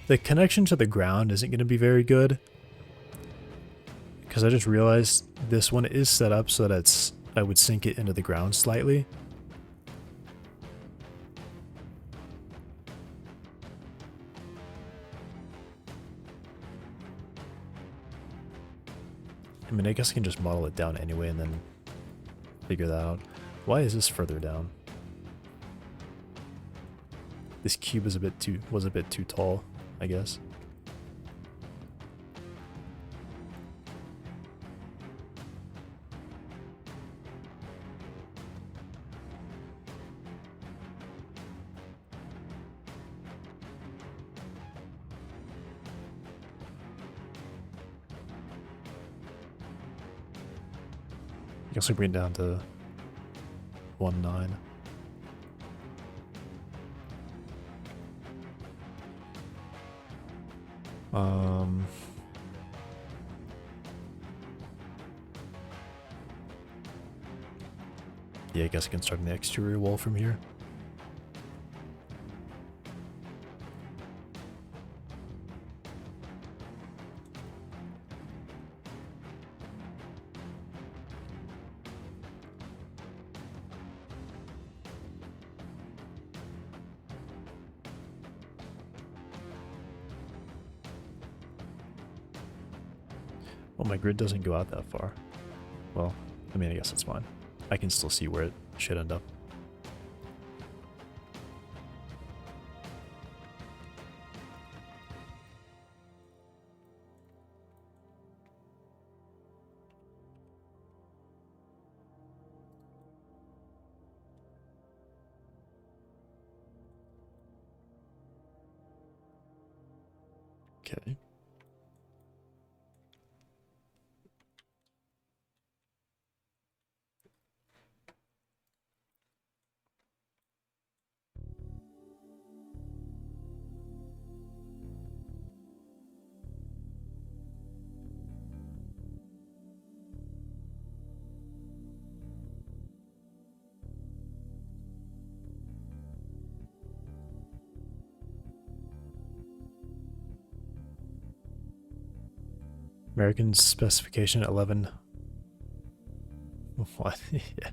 the connection to the ground isn't going to be very good because I just realized this one is set up so that I would sink it into the ground slightly. I mean, I guess I can just model it down anyway and then figure that out. Why is this further down? This cube is was a bit too tall, I guess. I guess we bring it down to 1.9. Yeah, I guess I can start on the exterior wall from here. Well, my grid doesn't go out that far. Well, I mean, I guess that's fine. I can still see where it should end up. Okay. American specification 11. What? Yeah.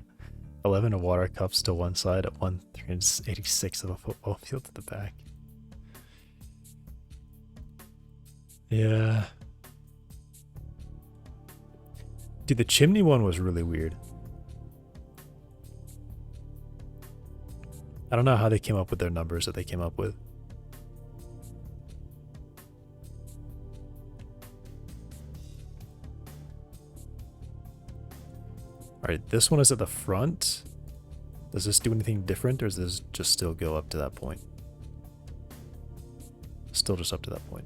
11 of water cups to one side at 1/386 of a football field to the back. Yeah. Dude, the chimney one was really weird. I don't know how they came up with their numbers that they came up with. Alright, this one is at the front. Does this do anything different, or does this just still go up to that point? Still just up to that point.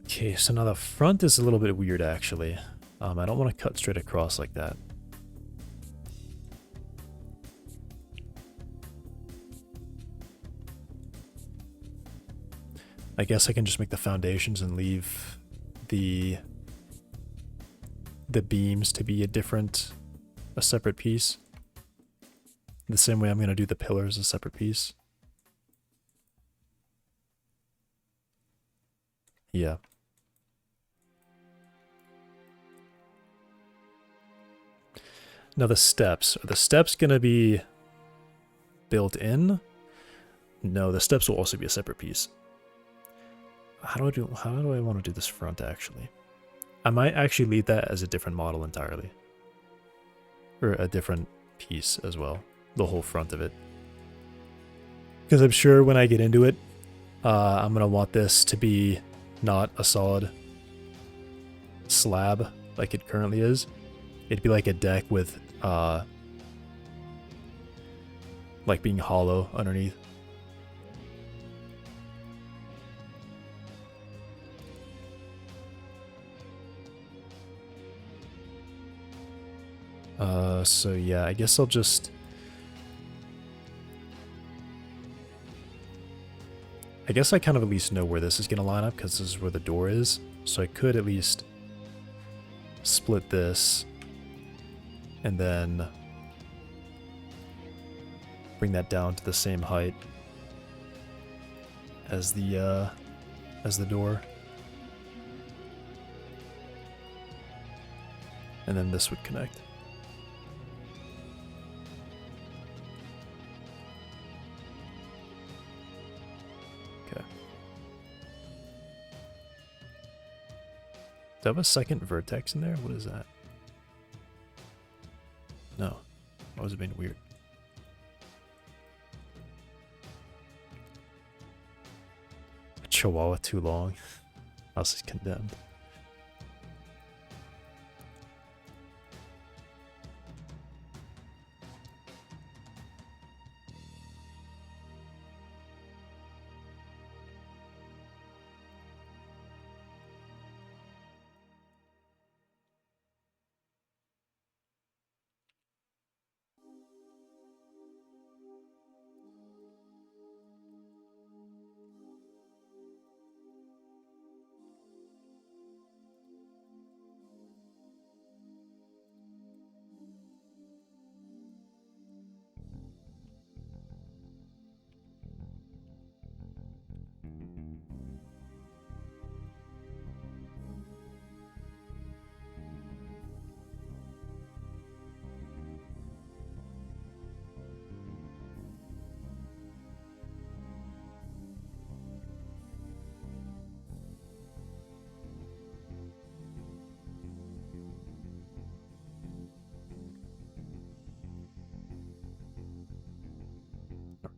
Okay, so now the front is a little bit weird, actually. I don't want to cut straight across like that. I guess I can just make the foundations and leave the beams to be a separate piece. The same way I'm going to do the pillars a separate piece. Yeah. Now the steps. Are the steps going to be built in. No, the steps will also be a separate piece. How do I want to do this front actually? I might actually leave that as a different model entirely. Or a different piece as well. The whole front of it. Because I'm sure when I get into it, I'm going to want this to be not a solid slab like it currently is. It'd be like a deck with like being hollow underneath. So yeah, I guess I'll just... I guess I kind of at least know where this is going to line up because this is where the door is. So I could at least split this and then bring that down to the same height as the door. And then this would connect. Okay. Do I have a second vertex in there? What is that? No. Why was it being weird? A chihuahua too long. House is condemned.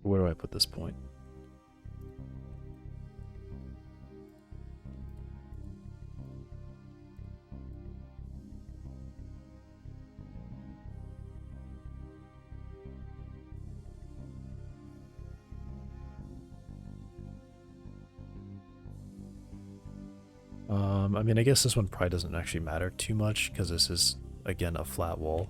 Where do I put this point? I mean, I guess this one probably doesn't actually matter too much because this is, again, a flat wall.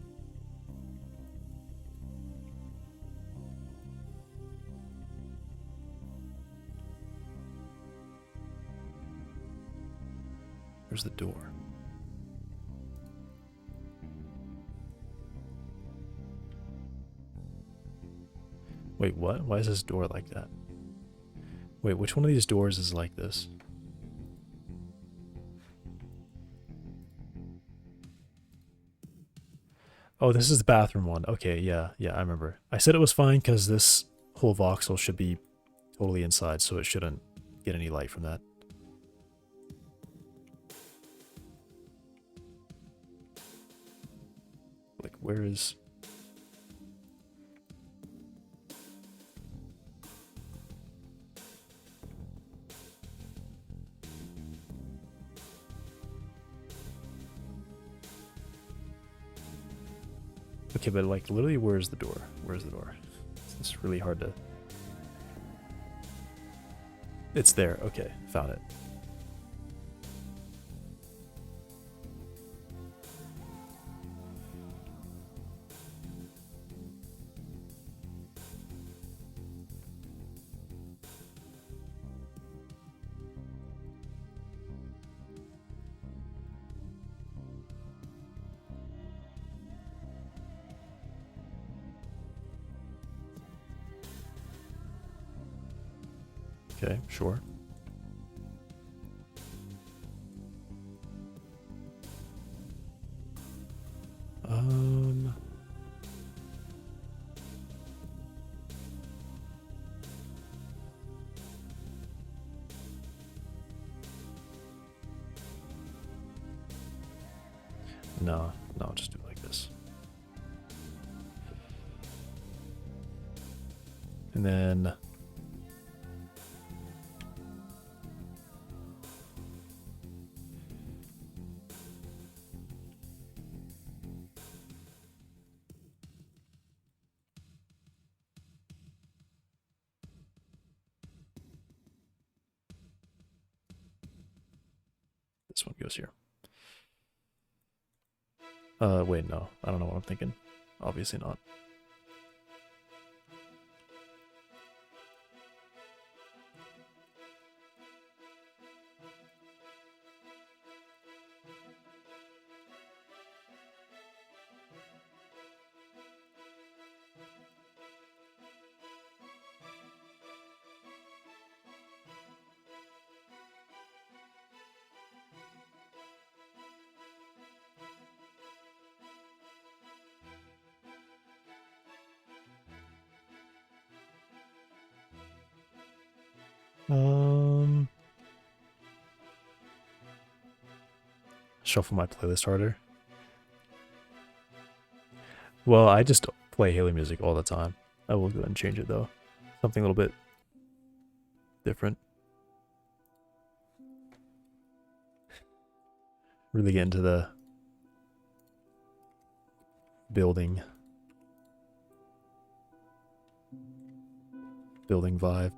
Where's the door? Wait, what? Why is this door like that? Wait, which one of these doors is like this? Oh, this is the bathroom one. Okay, yeah, I remember. I said it was fine because this whole voxel should be totally inside, so it shouldn't get any light from that. Like, where is... Okay, but like literally where's the door? Where's the door? It's really hard to... It's there. Okay, found it. Okay, sure. No, no, just do it like this. And then this one goes here. Wait, no. I don't know what I'm thinking. Obviously not. Shuffle my playlist harder. Well, I just play Haley music all the time. I will go ahead and change it though. Something a little bit different. Really get into the building vibe.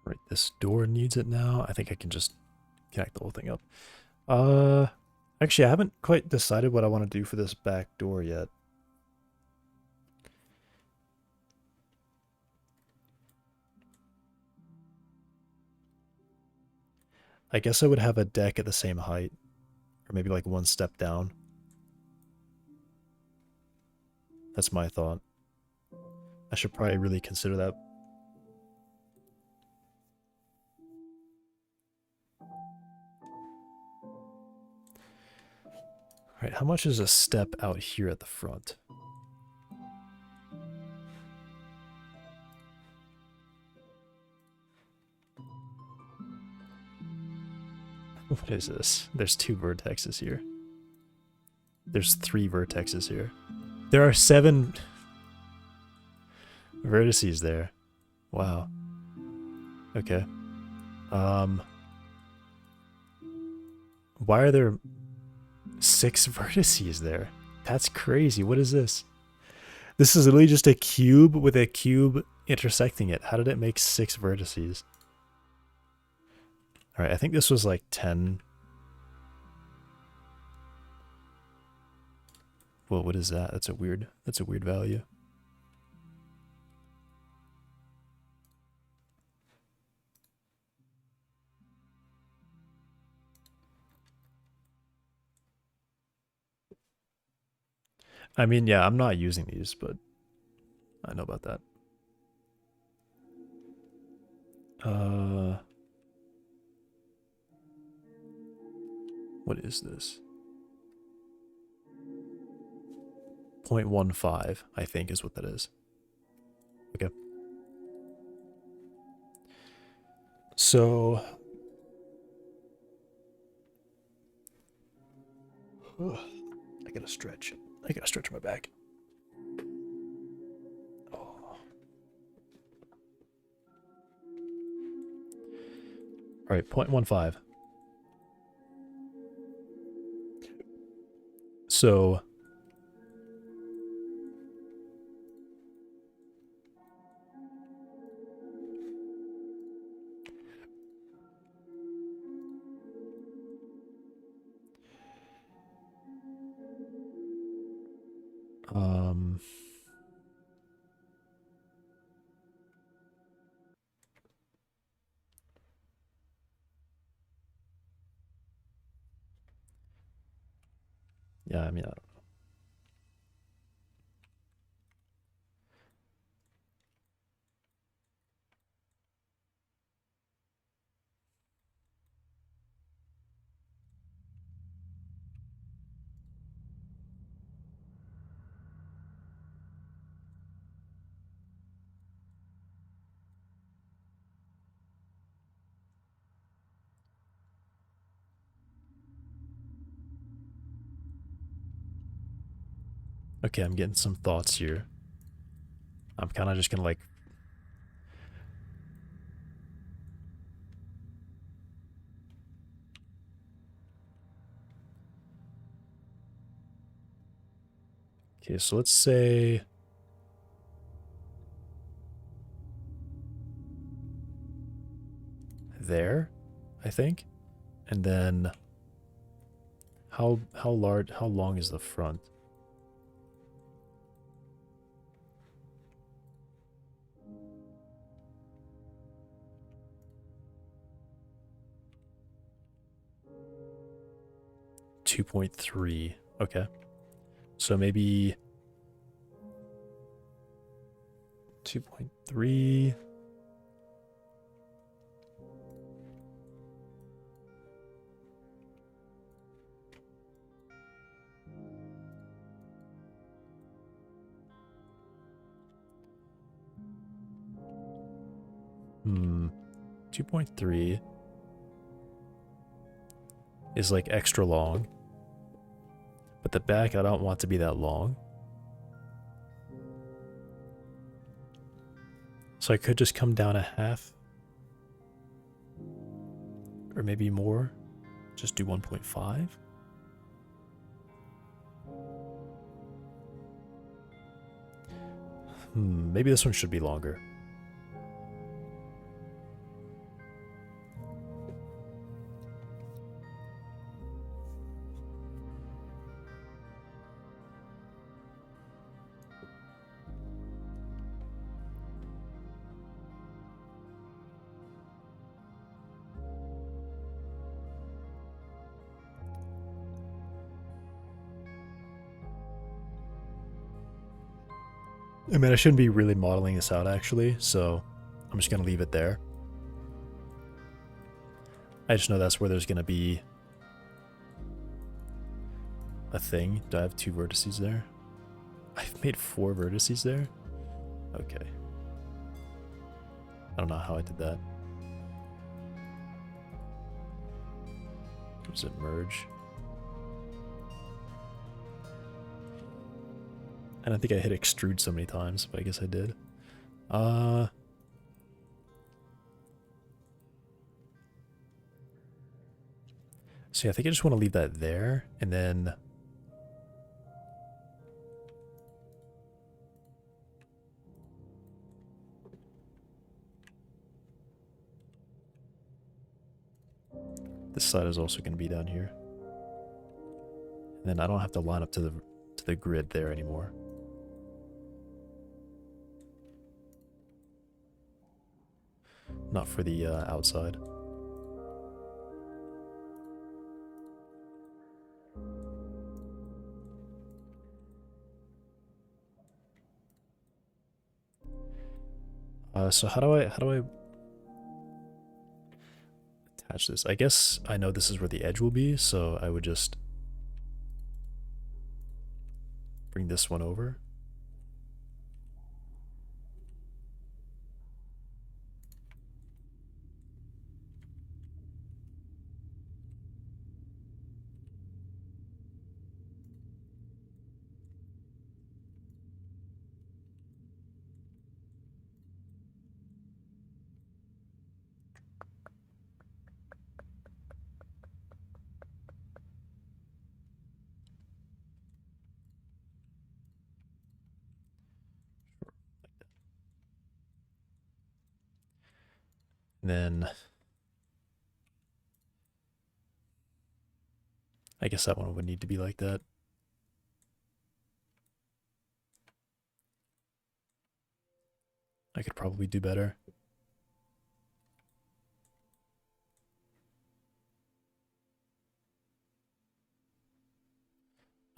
Right, this door needs it now. I think I can just connect the whole thing up. Actually, I haven't quite decided what I want to do for this back door yet. I guess I would have a deck at the same height, or maybe like one step down. That's my thought. I should probably really consider that. All right, how much is a step out here at the front? What is this? There's 2 vertexes here. There's 3 vertexes here. There are 7 vertices there. Wow. Okay. Why are there 6 vertices there? That's crazy. What is this? This is literally just a cube with a cube intersecting it. How did it make 6 vertices? All right, I think this was like 10. Well, what is that? That's a weird value. I mean, yeah, I'm not using these, but I know about that. What is this? 0.15, I think, is what that is. Okay. So I gotta stretch. I gotta stretch my back. Oh. All right, 0.15. So yeah, I mean, I don't know. Okay, I'm getting some thoughts here. I'm kind of just gonna like. Okay, so let's say there, I think. And then how long is the front? .3. Okay. So maybe 2.3. Hmm. 2.3 is like extra long. But the back I don't want to be that long. So I could just come down a half. Or maybe more. Just do 1.5. Maybe this one should be longer. I mean, I shouldn't be really modeling this out, actually, so I'm just going to leave it there. I just know that's where there's going to be a thing. Do I have 2 vertices there? I've made 4 vertices there? Okay. I don't know how I did that. Does it merge? And I think I hit extrude so many times, but I guess I did. So yeah, I think I just want to leave that there, and then this side is also going to be down here. And then I don't have to line up to the grid there anymore. Not for the outside. So how do I attach this. I guess I know this is where the edge will be, so I would just bring this one over. And then I guess that one would need to be like that. I could probably do better.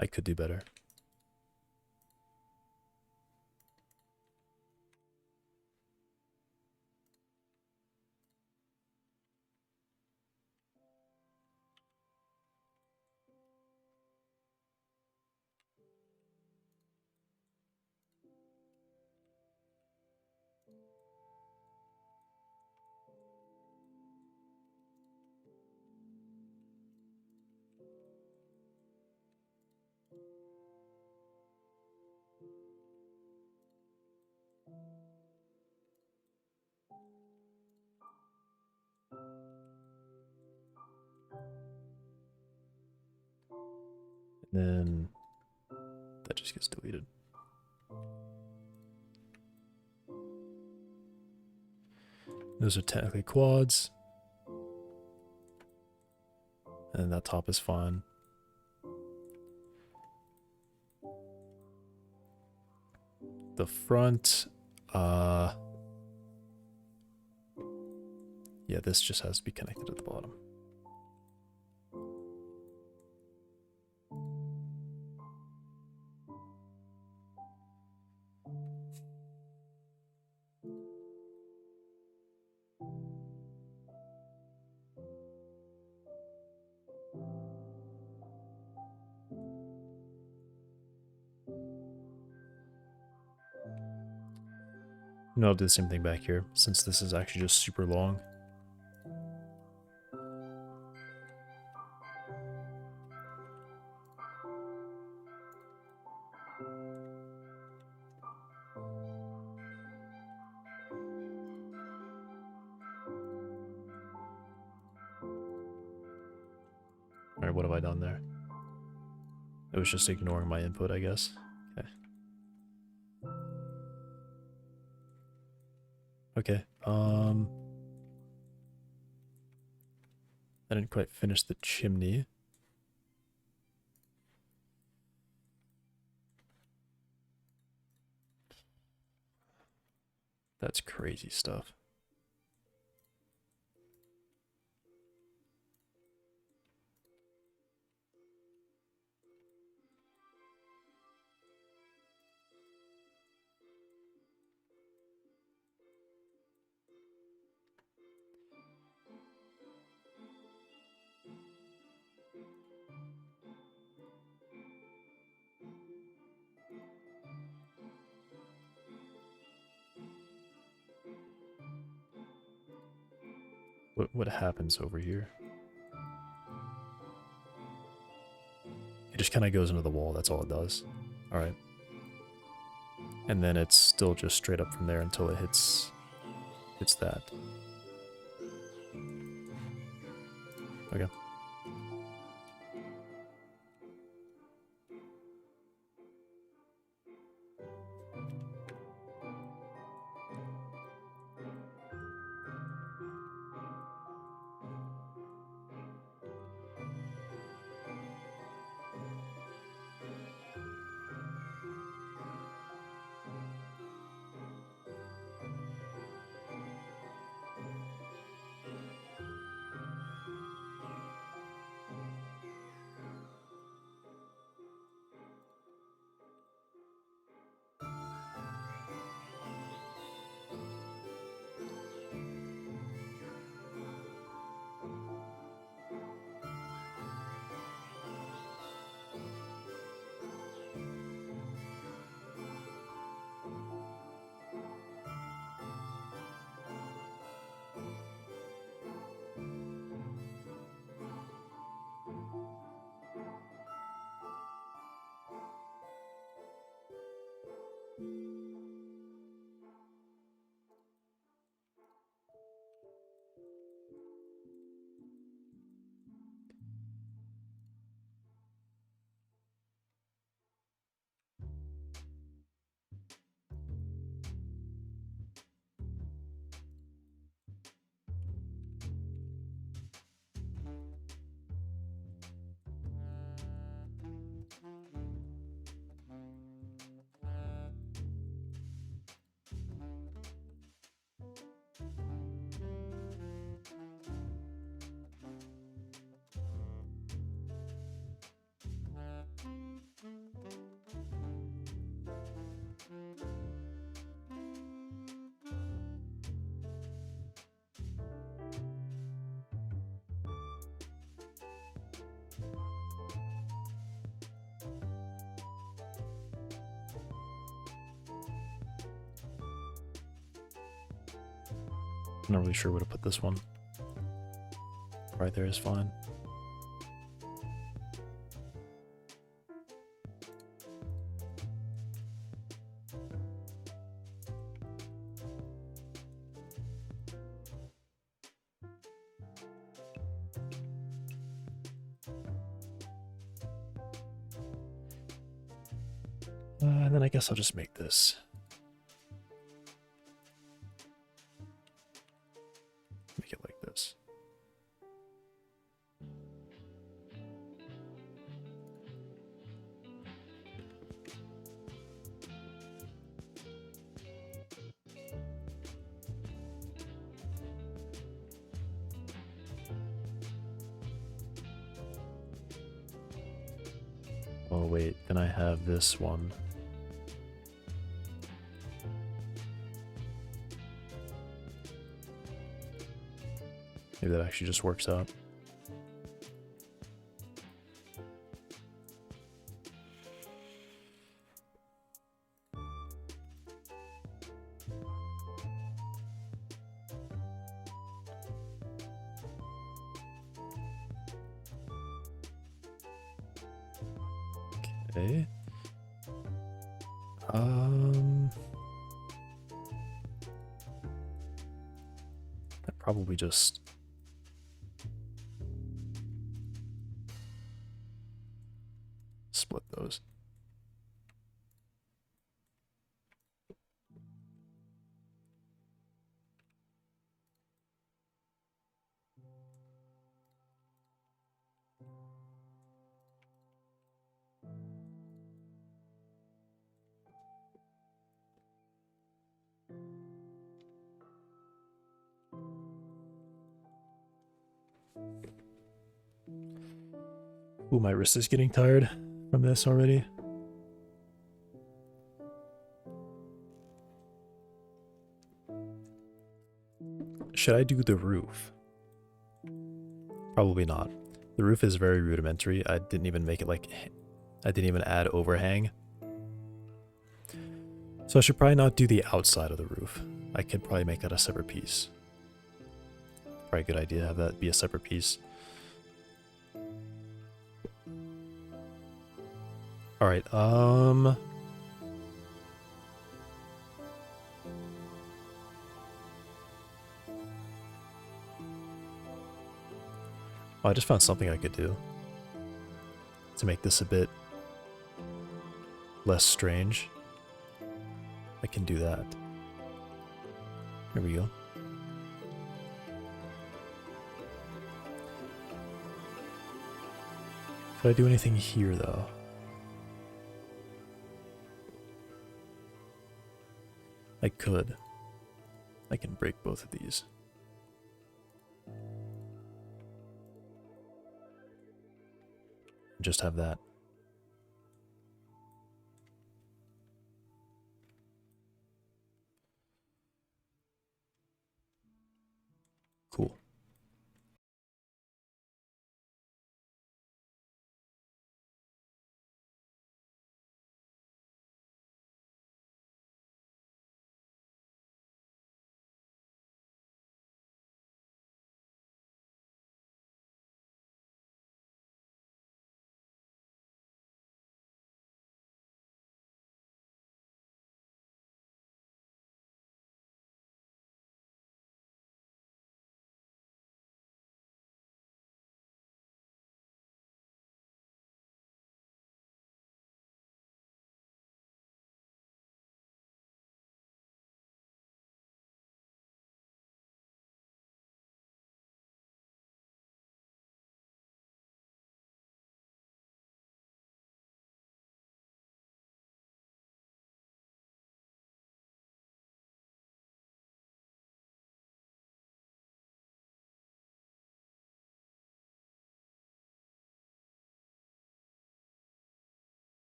I could do better. And then that just gets deleted. Those are technically quads. And that top is fine. The front, yeah, this just has to be connected at the bottom. And I'll do the same thing back here, since this is actually just super long. Alright, what have I done there? It was just ignoring my input, I guess. Okay. Okay, I didn't quite finish the chimney. That's crazy stuff. What happens over here? It just kind of goes into the wall, that's all it does. Alright. And then it's still just straight up from there until it hits that. Okay. I'm not really sure where to put this one. Right there is fine. And then I guess I'll just make this. Make it like this. Oh wait, then I have this one. Maybe that actually just works out. Okay. I probably just split those. Ooh, my wrist is getting tired from this already. Should I do the roof? Probably not. The roof is very rudimentary. I didn't even make it like... I didn't even add overhang. So I should probably not do the outside of the roof. I could probably make that a separate piece. Probably a good idea to have that be a separate piece. Alright, oh, I just found something I could do to make this a bit less strange. I can do that. Here we go. Could I do anything here though? I could. I can break both of these. Just have that. Cool.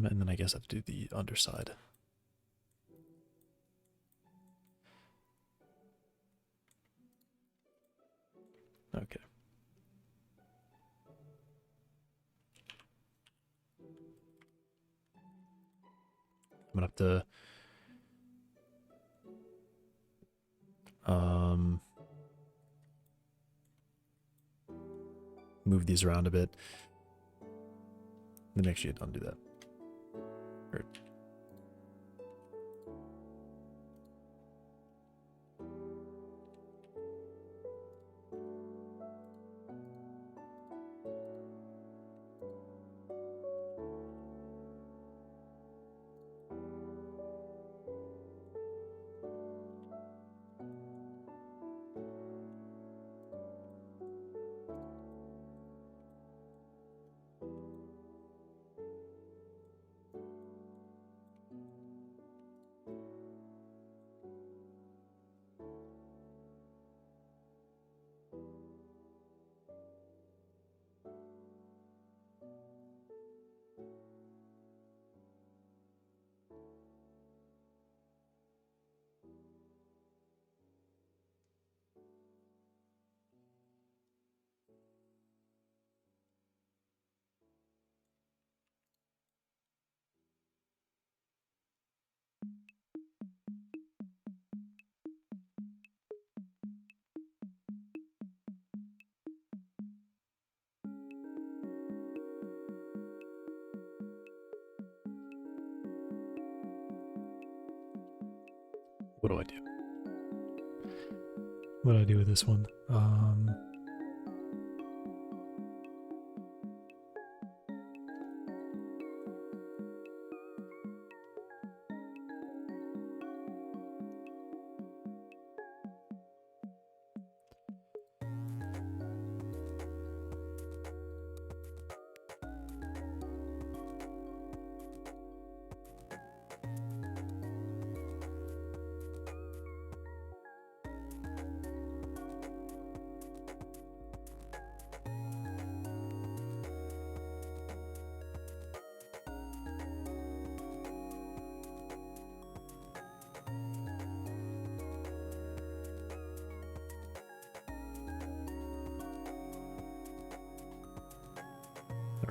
And then I guess I have to do the underside. Okay. I'm gonna have to move these around a bit. Then actually don't do that. Or, what do I do? What do I do with this one?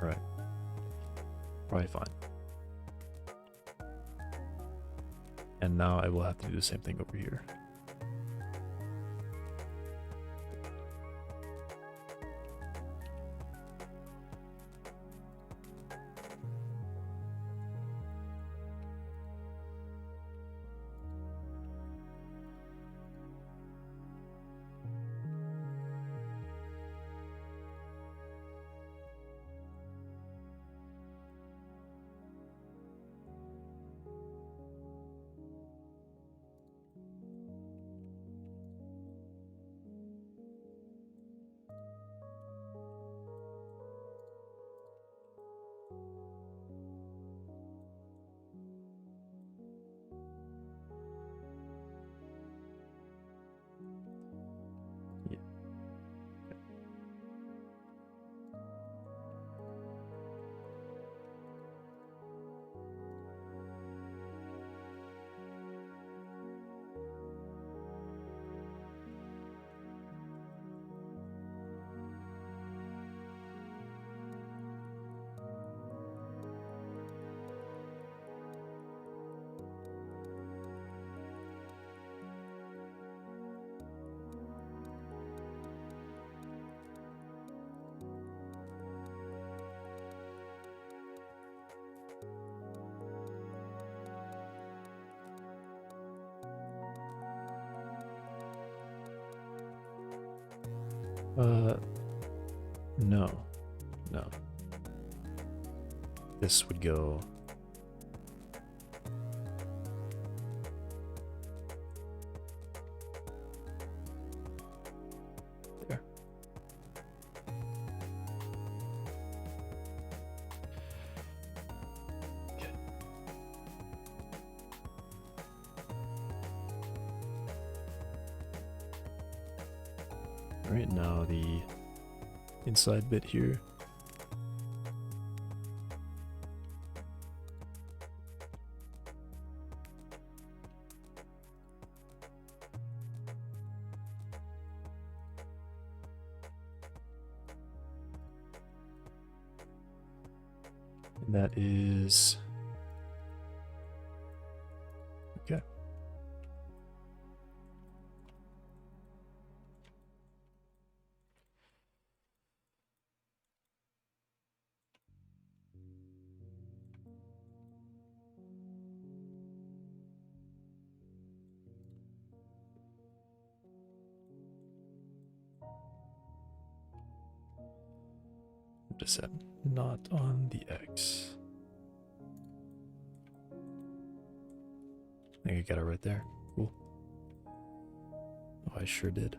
All right. Probably fine. And now I will have to do the same thing over here. Yeah. No. No. This would go... there. Okay. All right, now the inside bit here. And that is okay. Just said not on the X. I think I got it right there. Cool. Oh, I sure did.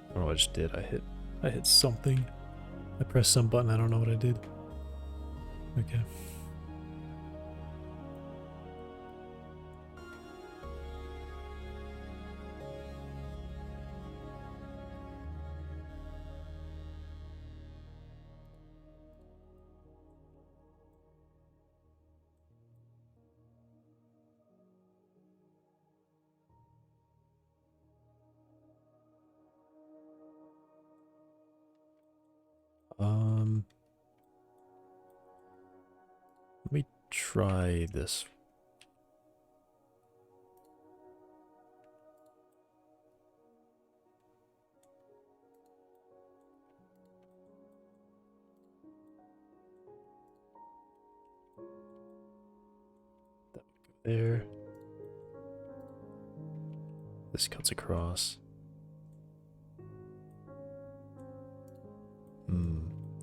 I don't know what I just did. I hit something. I pressed some button. I don't know what I did. Okay. Let me try this. That would go there. This cuts across.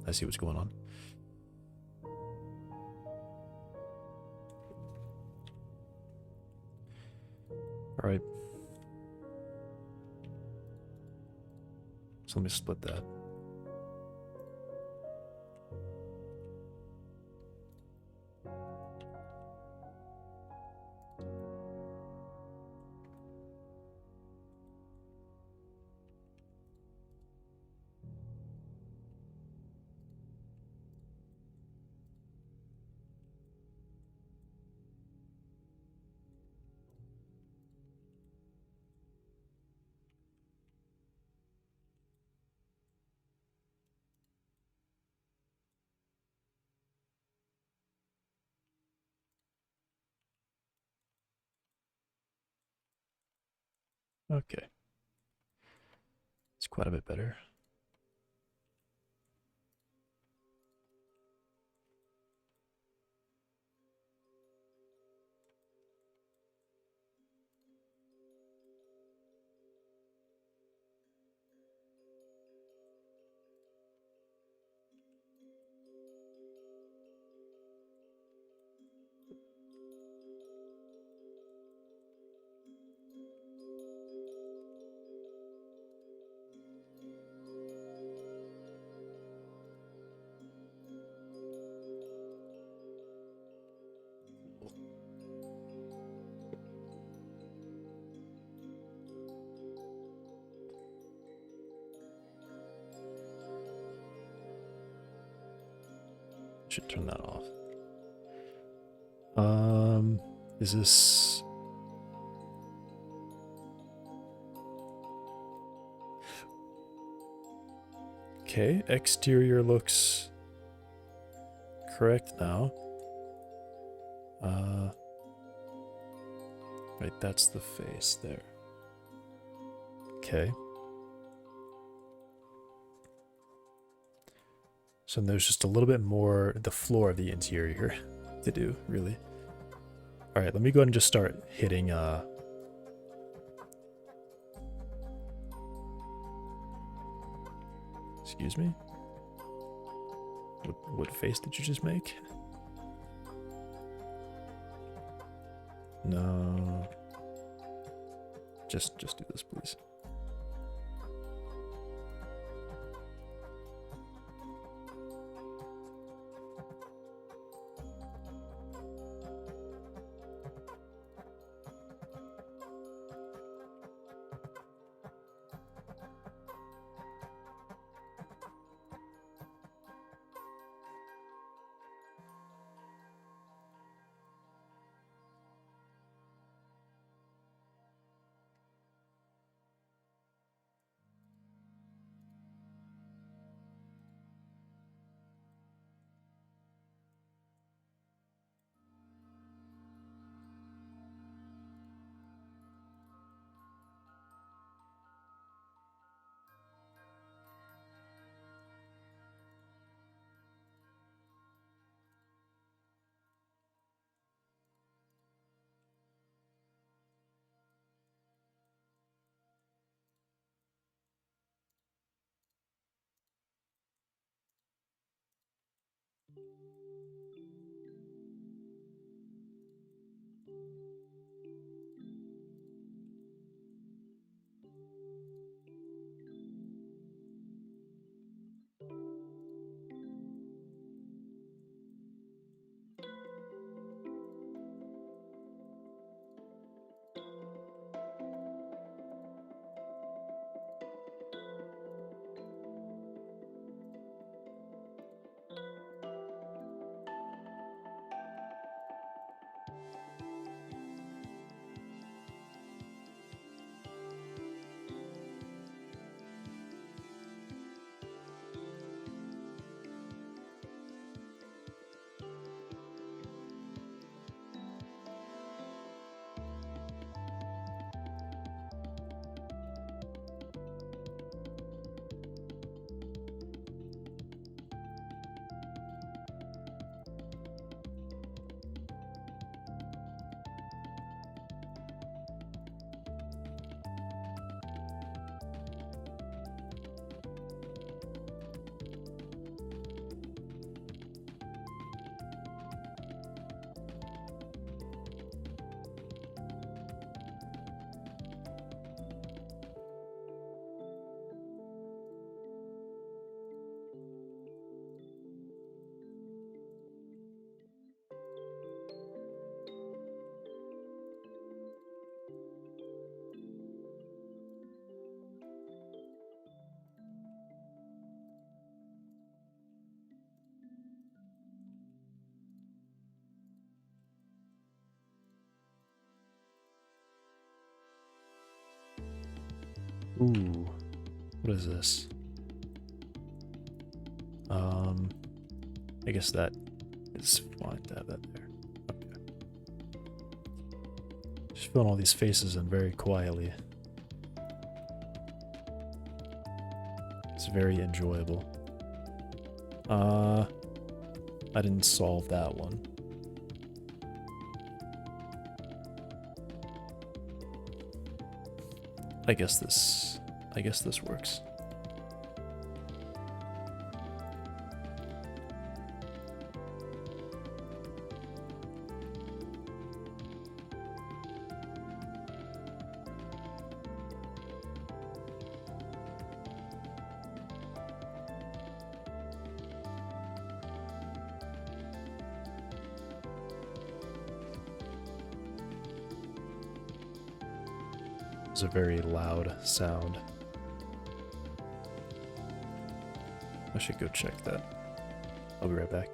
I see what's going on. All right. So let me split that. Okay. It's quite a bit better. Should turn that off. Is this... Okay, exterior looks correct now. Right, that's the face there. Okay. So there's just a little bit more, the floor of the interior to do, really. All right, let me go ahead and just start hitting Excuse me? What face did you just make? No. Just do this, please. Ooh, what is this? I guess that is fine to have that there. Okay. Just filling all these faces in very quietly. It's very enjoyable. I didn't solve that one. I guess this works. It's a very loud sound. I should go check that. I'll be right back.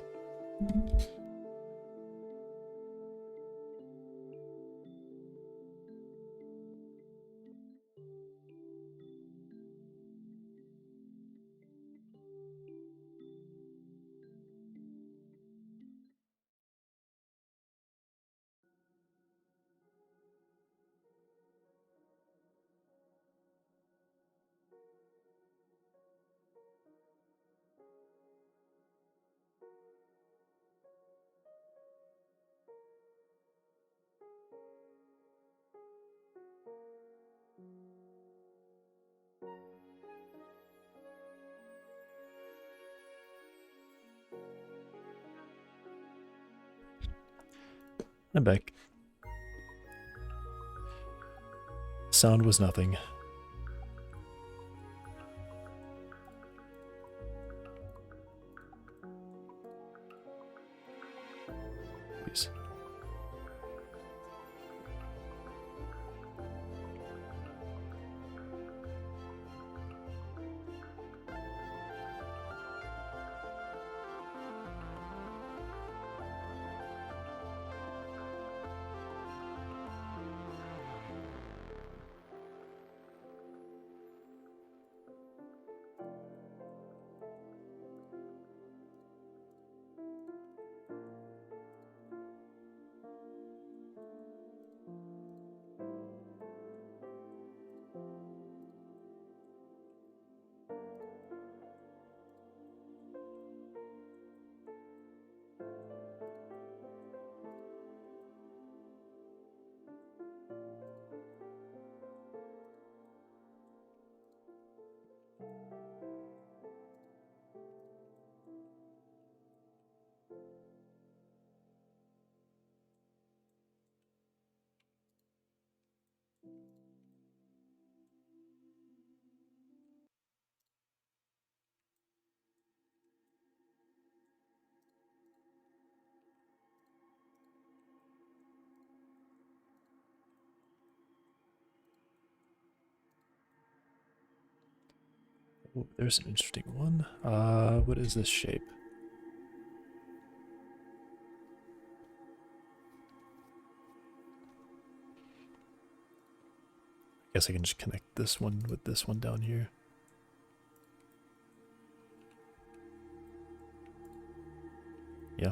I'm back. Sound was nothing. Please. Oh, there's an interesting one. What is this shape? I guess I can just connect this one with this one down here. Yeah.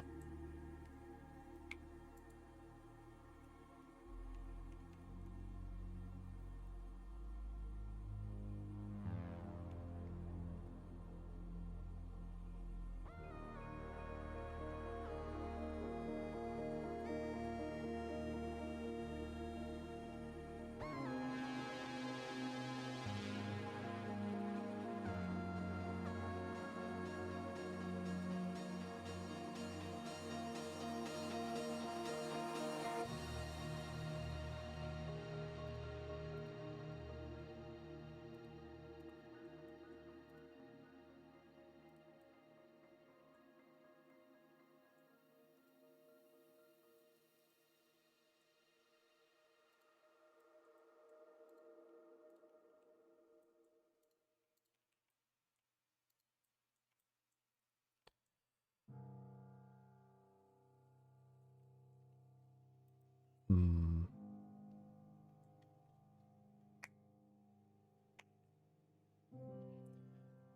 Hmm.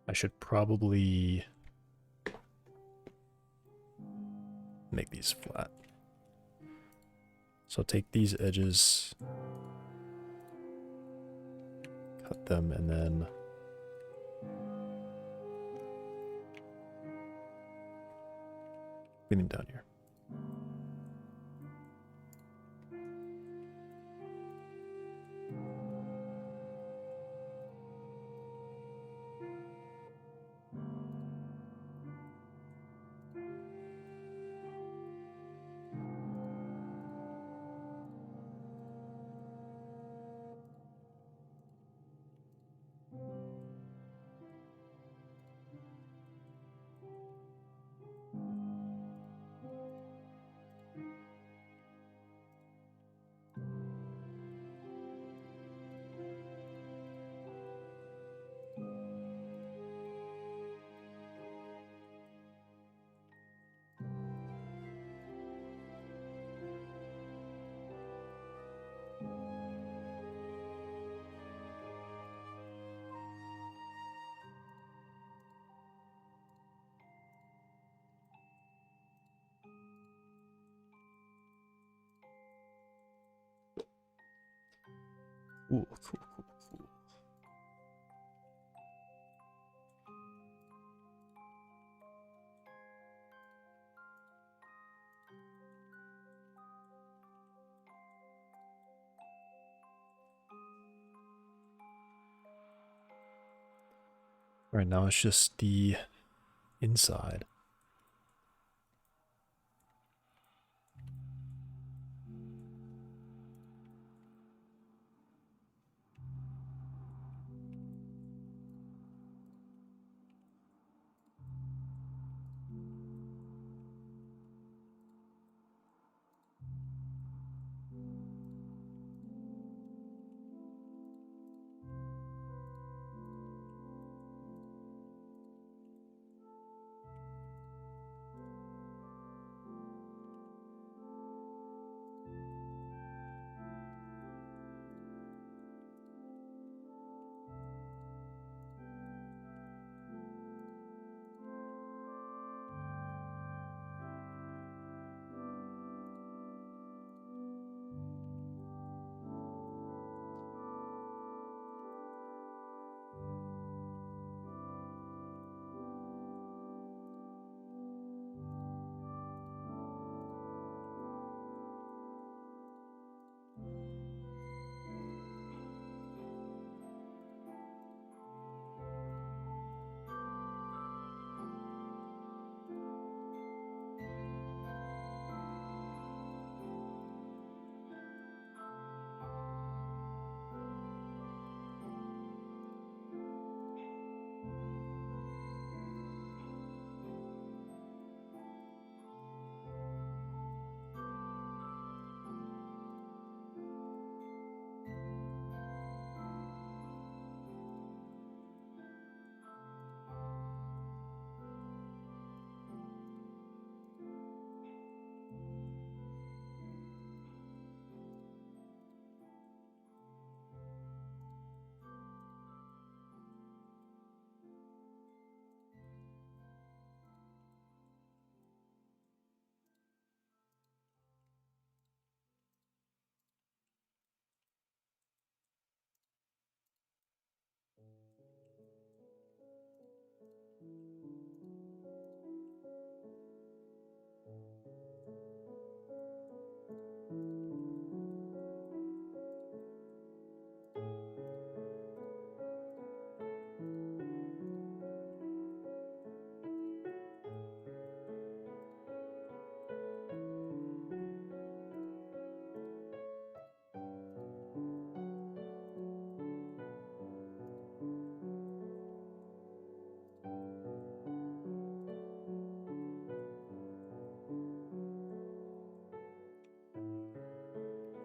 I should probably make these flat. So take these edges, cut them, and then bring them down here. Ooh, cool, cool, cool. All right, now it's just the inside.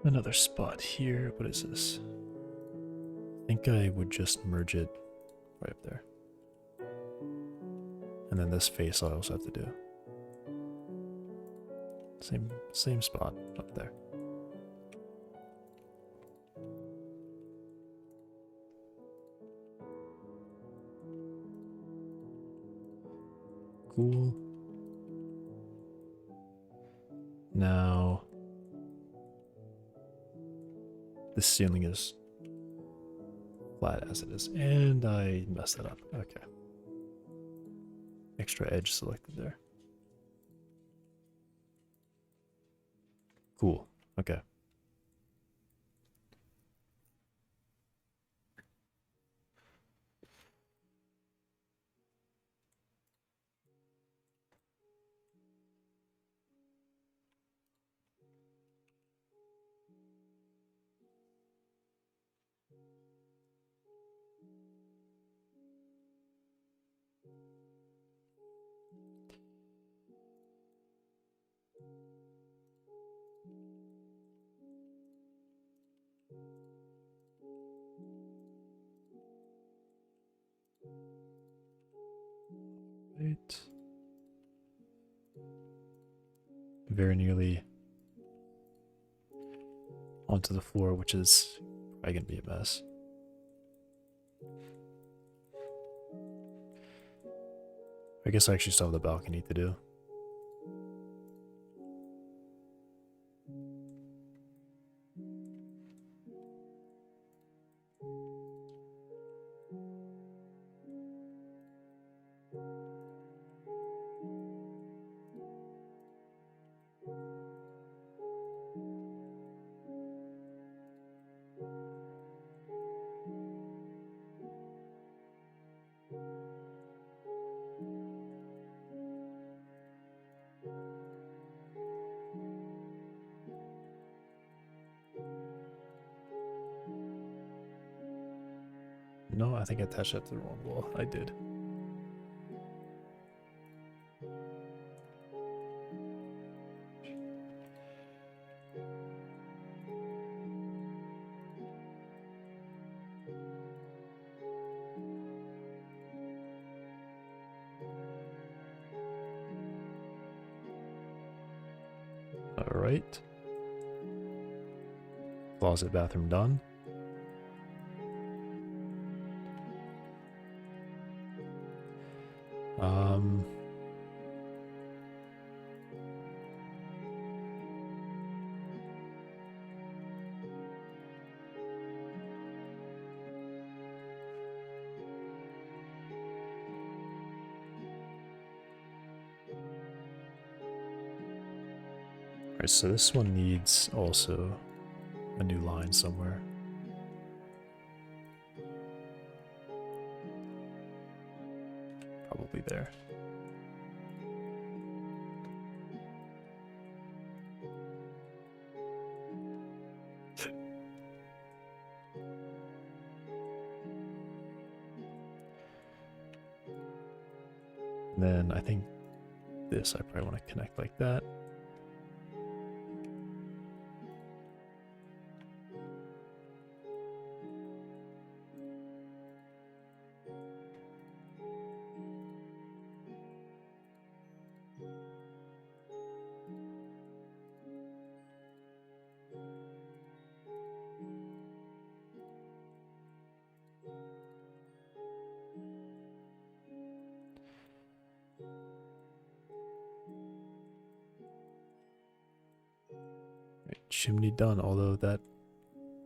Another spot here. What is this? I think I would just merge it right up there. And then this face I also have to do. Same spot up there. Cool. Now the ceiling is flat as it is, and I messed that up. Okay. Extra edge selected there. Cool. Okay. Right. Very nearly onto the floor, which is probably gonna be a mess. I guess I actually still have the balcony to do. No, I think I attached that to the wrong wall. I did. All right. Closet, bathroom done. Alright, so this one needs also a new line somewhere. Probably there. And then I think this I probably want to connect like that. Chimney done, although that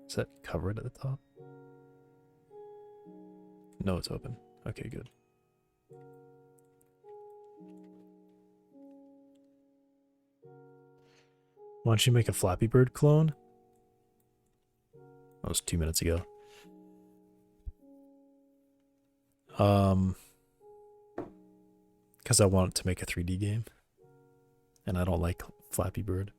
is that covered at the top? No, it's open. Okay, good. Why don't you make a Flappy Bird clone? That was 2 minutes ago. Because I want to make a 3D game, and I don't like Flappy Bird.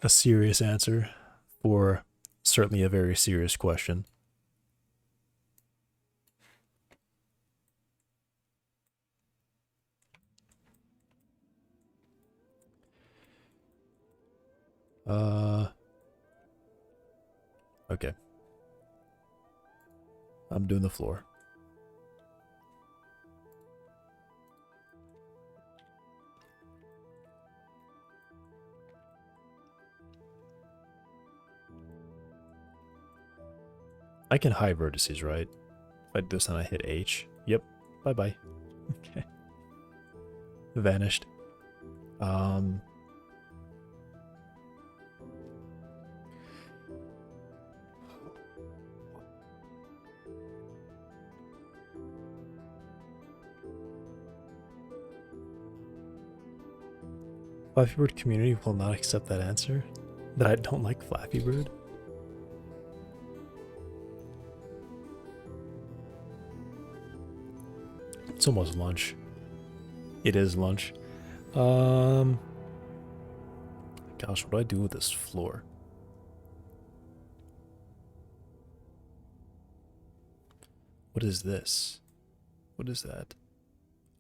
A serious answer for certainly a very serious question. Okay. I'm doing the floor. I can hide vertices, right? If I do this and I hit H. Yep. Bye-bye. Okay. Vanished. Flappy Bird community will not accept that answer. That I don't like Flappy Bird. It's almost lunch. It is lunch. Gosh, what do I do with this floor? What is this? What is that?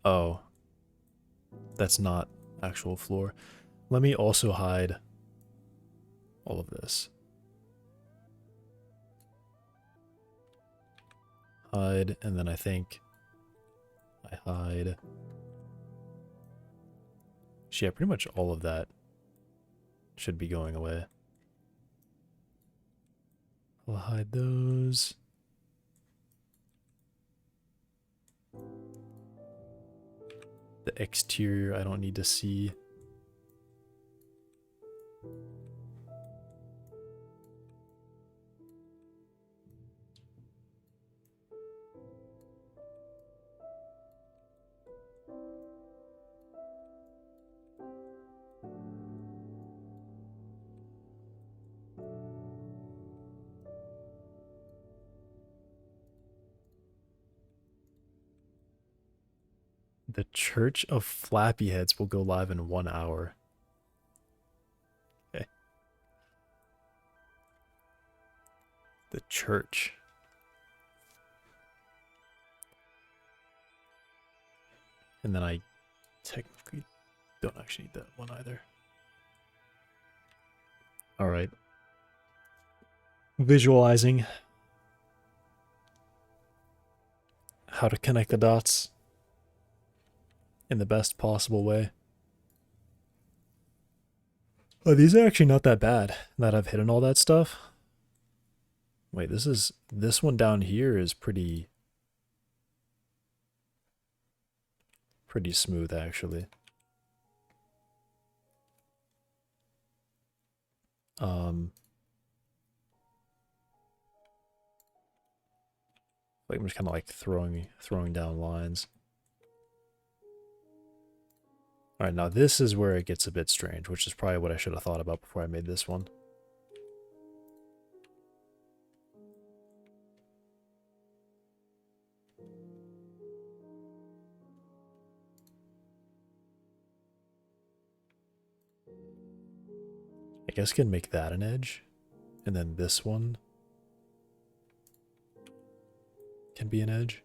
Oh. That's not actual floor. Let me also hide all of this. Hide, and then I think I hide. Yeah, pretty much all of that should be going away. I'll hide those. The exterior I don't need to see. The Church of Flappy Heads will go live in 1 hour. Okay. The church. And then I technically don't actually need that one either. Alright. Visualizing how to connect the dots in the best possible way. Oh, these are actually not that bad that I've hidden all that stuff. Wait, this one down here is pretty smooth actually. Like I'm just kind of like throwing down lines. All right, now this is where it gets a bit strange, which is probably what I should have thought about before I made this one. I guess I can make that an edge, and then this one can be an edge.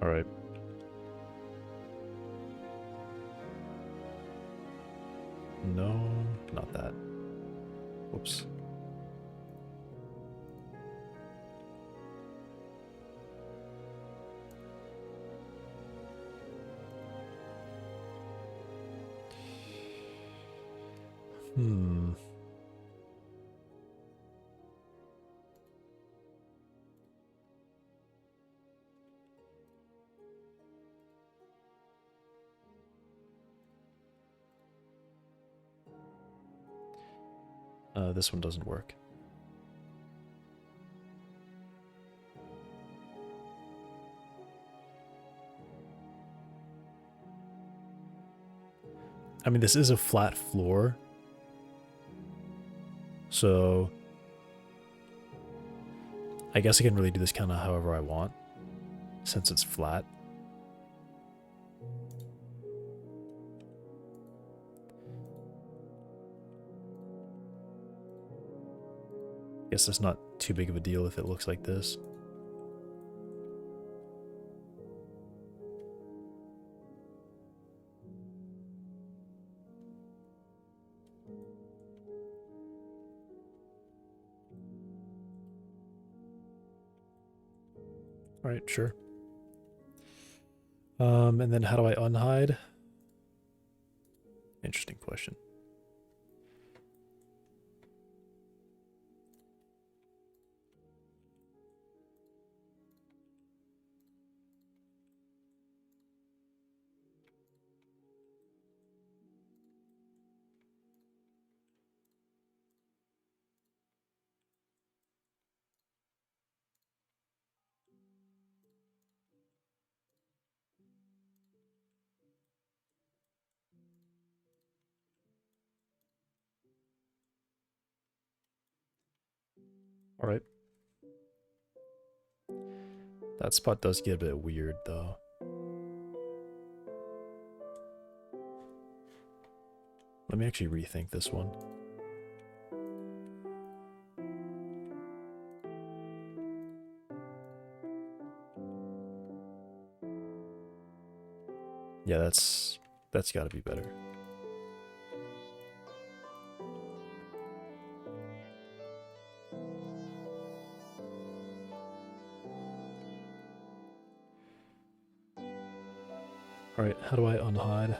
All right. No, not that. Whoops. This one doesn't work. I mean, this is a flat floor. So I guess I can really do this kind of however I want, since it's flat. Guess it's not too big of a deal if it looks like this. All right, sure. And then how do I unhide? Interesting question. All right. That spot does get a bit weird, though. Let me actually rethink this one. Yeah, that's got to be better. All right, how do I unhide?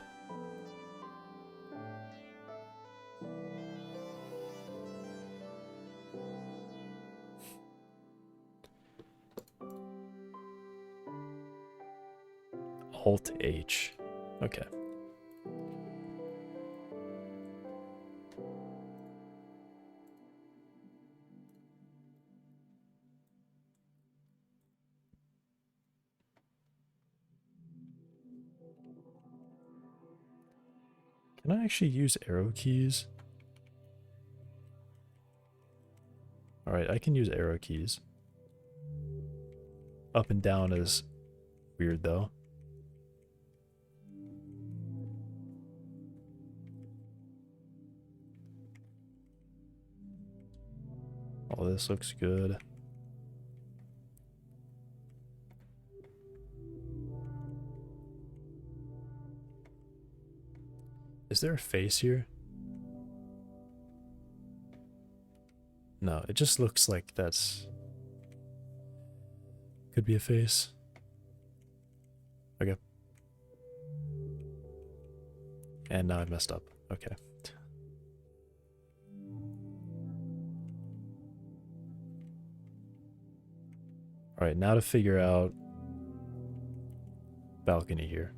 Alt H. Okay. Can I actually use arrow keys? All right, I can use arrow keys. Up and down is weird, though. Oh, this looks good. Is there a face here? No, it just looks like that's... Could be a face. Okay. And now I messed up. Okay. Alright, now to figure out balcony here.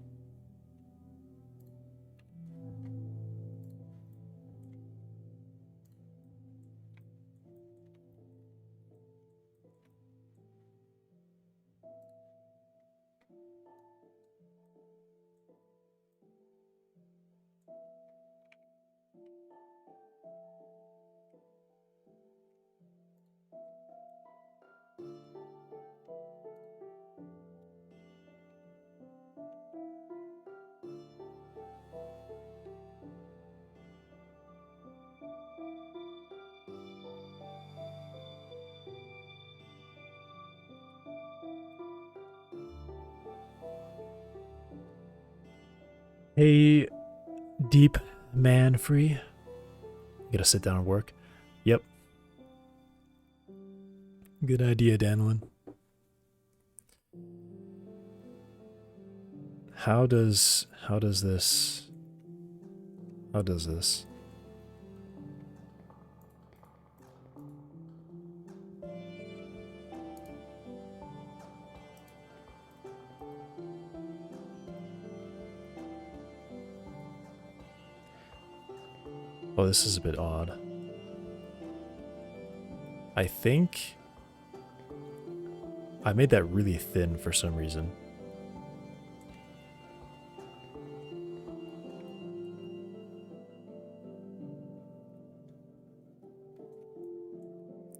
Hey, deep man free. You gotta sit down and work. Yep. Good idea, Danlin. How does this? Oh, this is a bit odd. I think I made that really thin for some reason.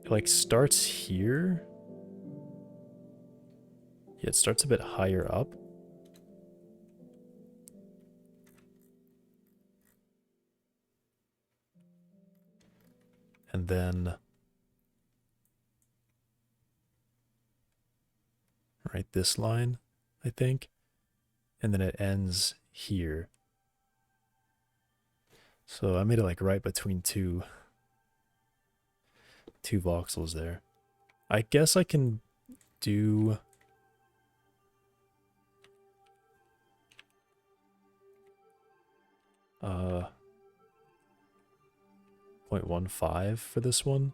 It like starts here Yeah, it starts a bit higher up. And then right this line, I think. And then it ends here. So I made it like right between two voxels there. I guess I can do 0.15 for this one.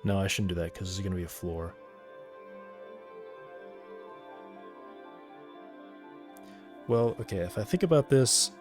No, I shouldn't do that because this is going to be a floor. Well, okay, if I think about this...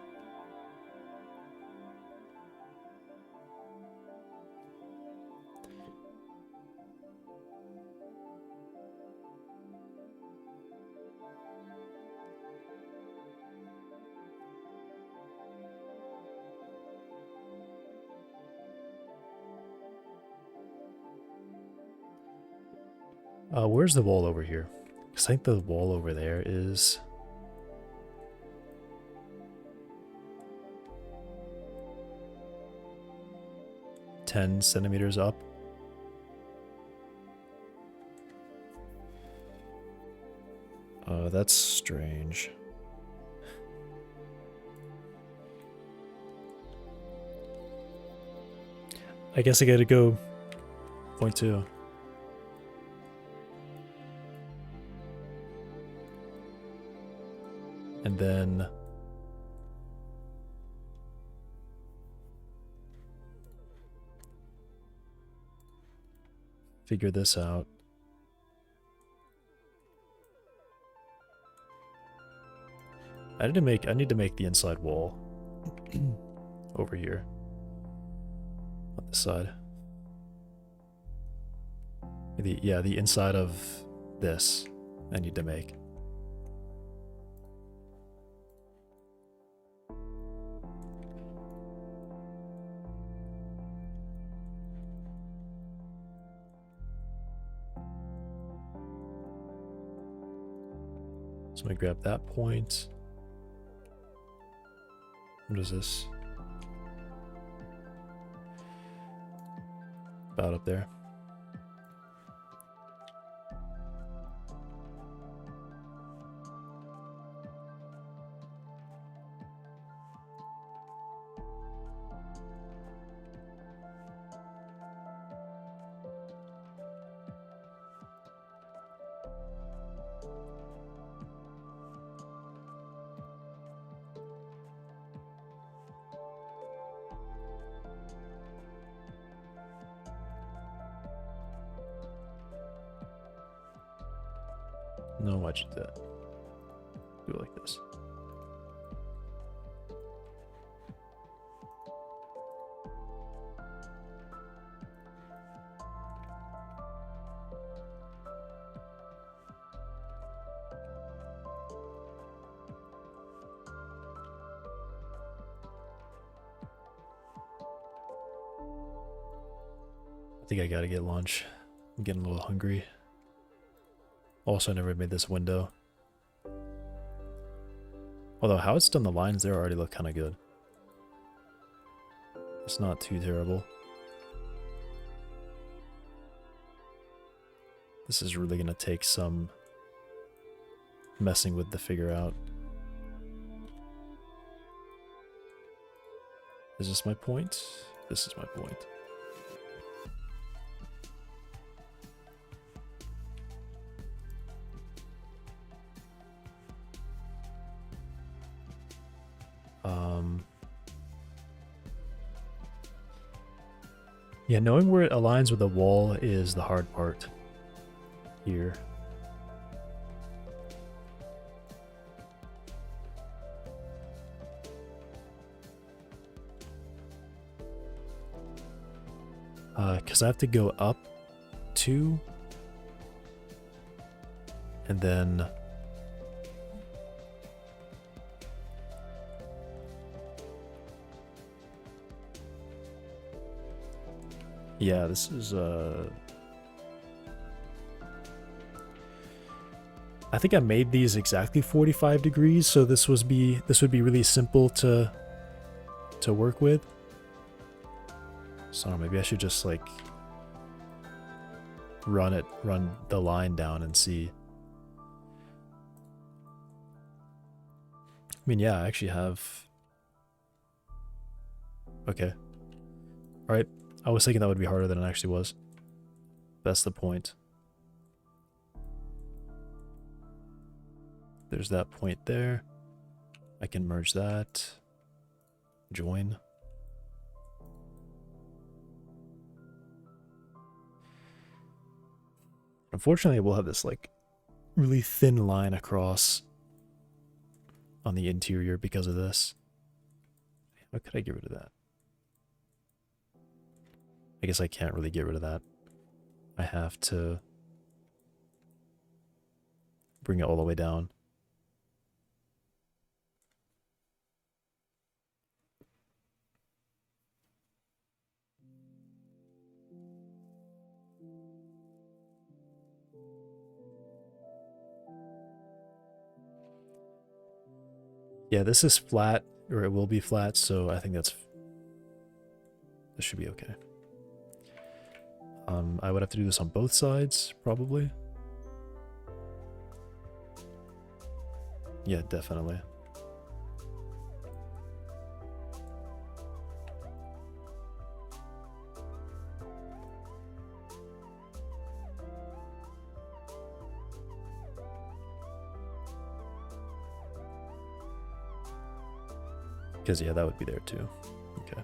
where's the wall over here? Because I think the wall over there is... $10 centimeters up. That's strange. I guess I gotta go 0.2. And then figure this out. I need to make the inside wall over here on this side. The inside of this I need to make. So I'm gonna grab that point. What is this? About up there. No, why'd you do that? Do it like this. I think I gotta get lunch. I'm getting a little hungry. Also, I never made this window. Although how it's done the lines there already look kind of good. It's not too terrible. This is really going to take some messing with to figure out. Is this my point? This is my point. Yeah, knowing where it aligns with the wall is the hard part here. Because I have to go up 2 and then Yeah, this is I think I made these exactly 45 degrees, so this would be really simple to work with. So maybe I should just like run the line down and see. I mean, yeah, I actually have. Okay. All right. I was thinking that would be harder than it actually was. That's the point. There's that point there. I can merge that. Join. Unfortunately, we'll have this like really thin line across on the interior because of this. How could I get rid of that? I guess I can't really get rid of that. I have to bring it all the way down. Yeah, this is flat, or it will be flat, so I think this should be okay. I would have to do this on both sides, probably. Yeah, definitely. Because, yeah, that would be there too. Okay.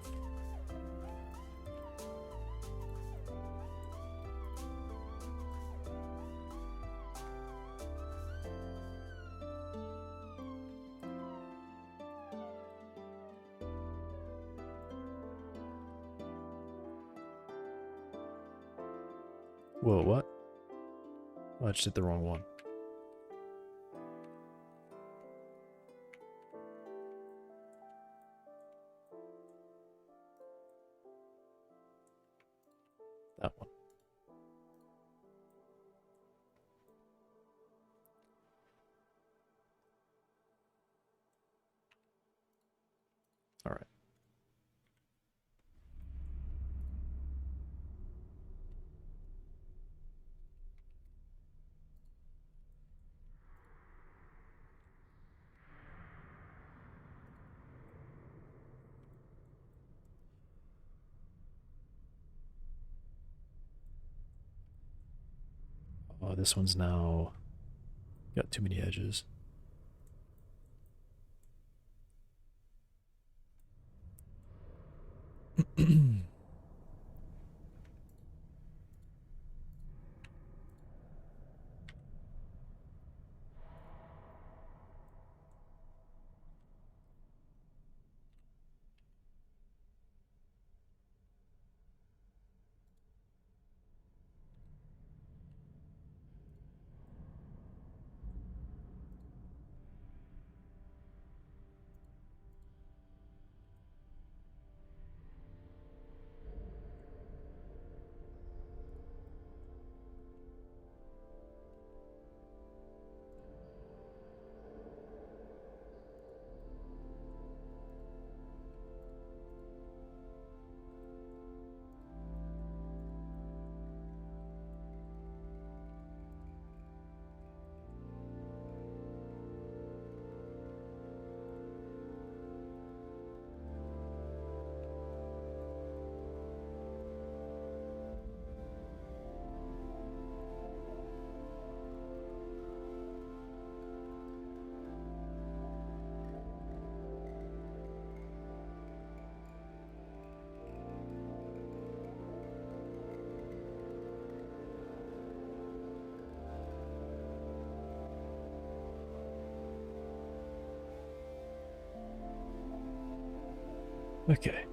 Whoa, what? Oh, I just hit the wrong one. That one. All right. Oh, this one's now got too many edges. Okay.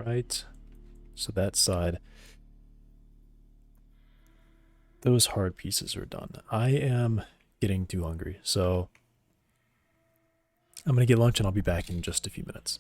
right. So that side, those hard pieces are done. I am getting too hungry, so I'm going to get lunch and I'll be back in just a few minutes.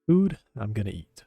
food I'm gonna eat.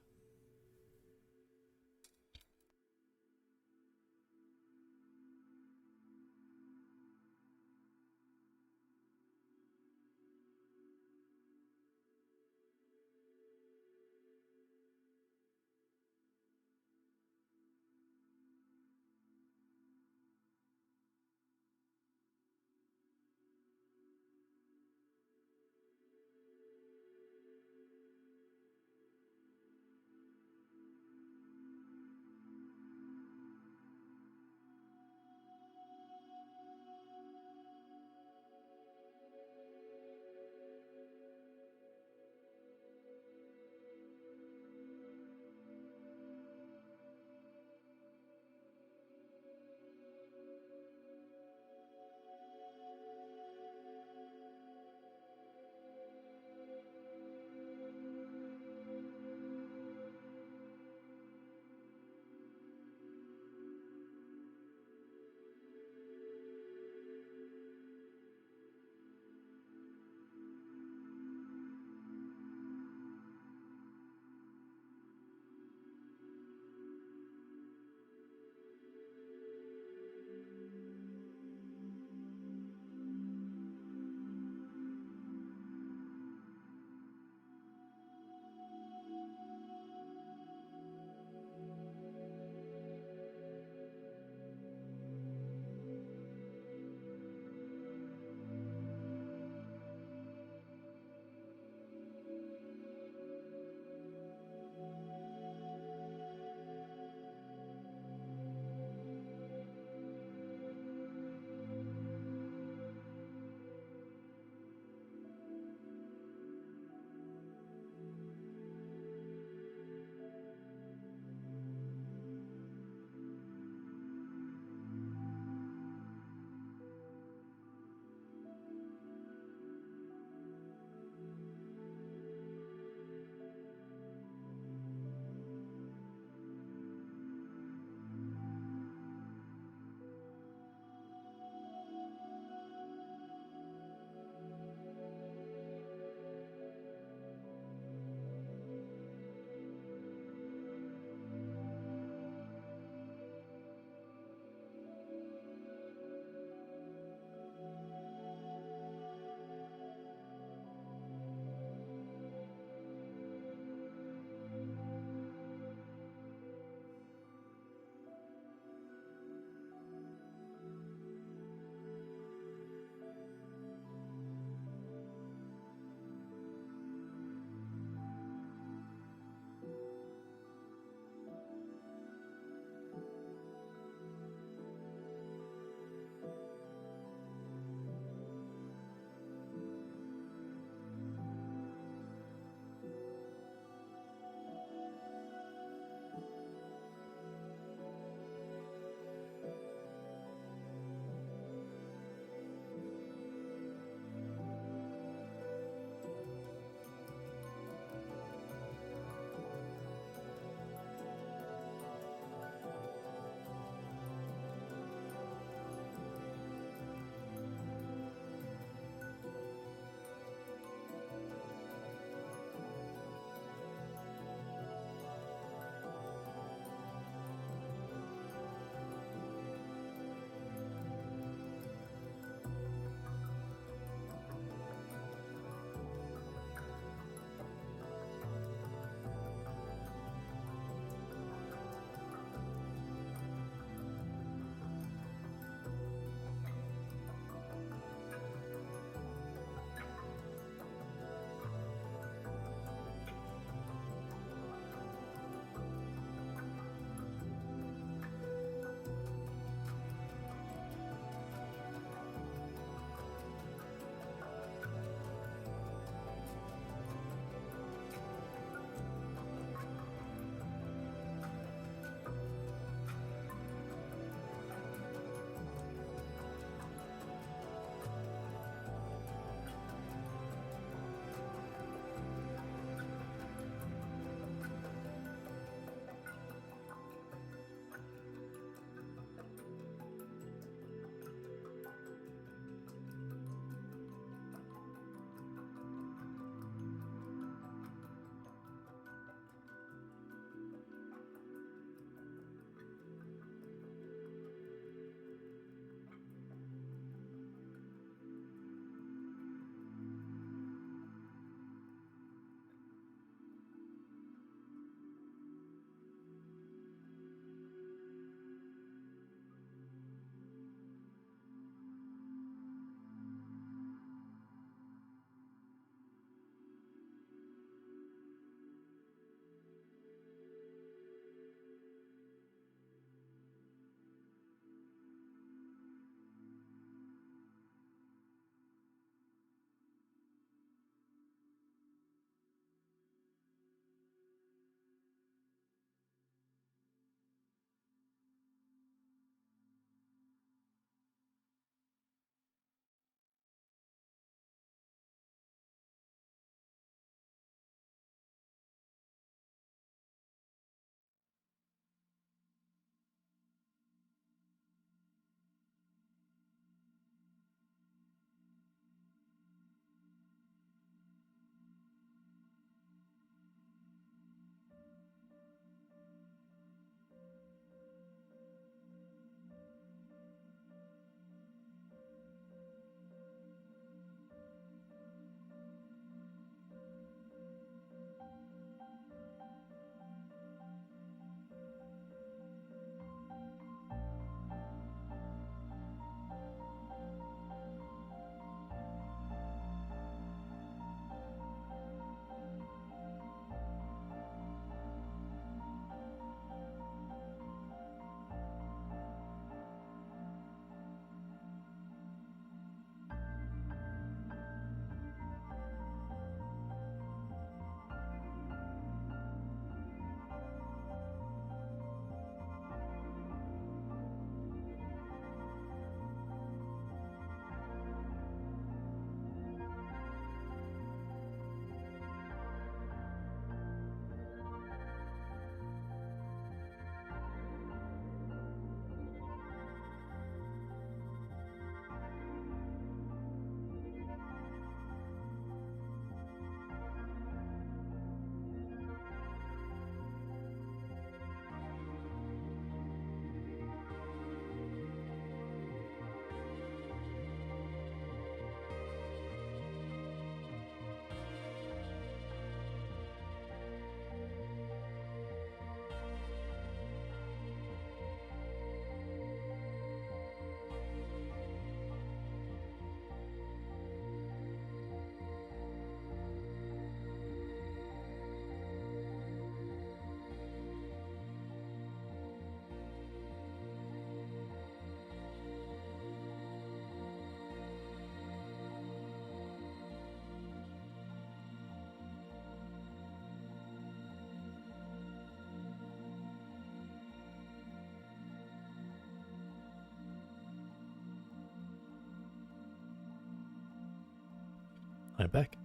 I'm back.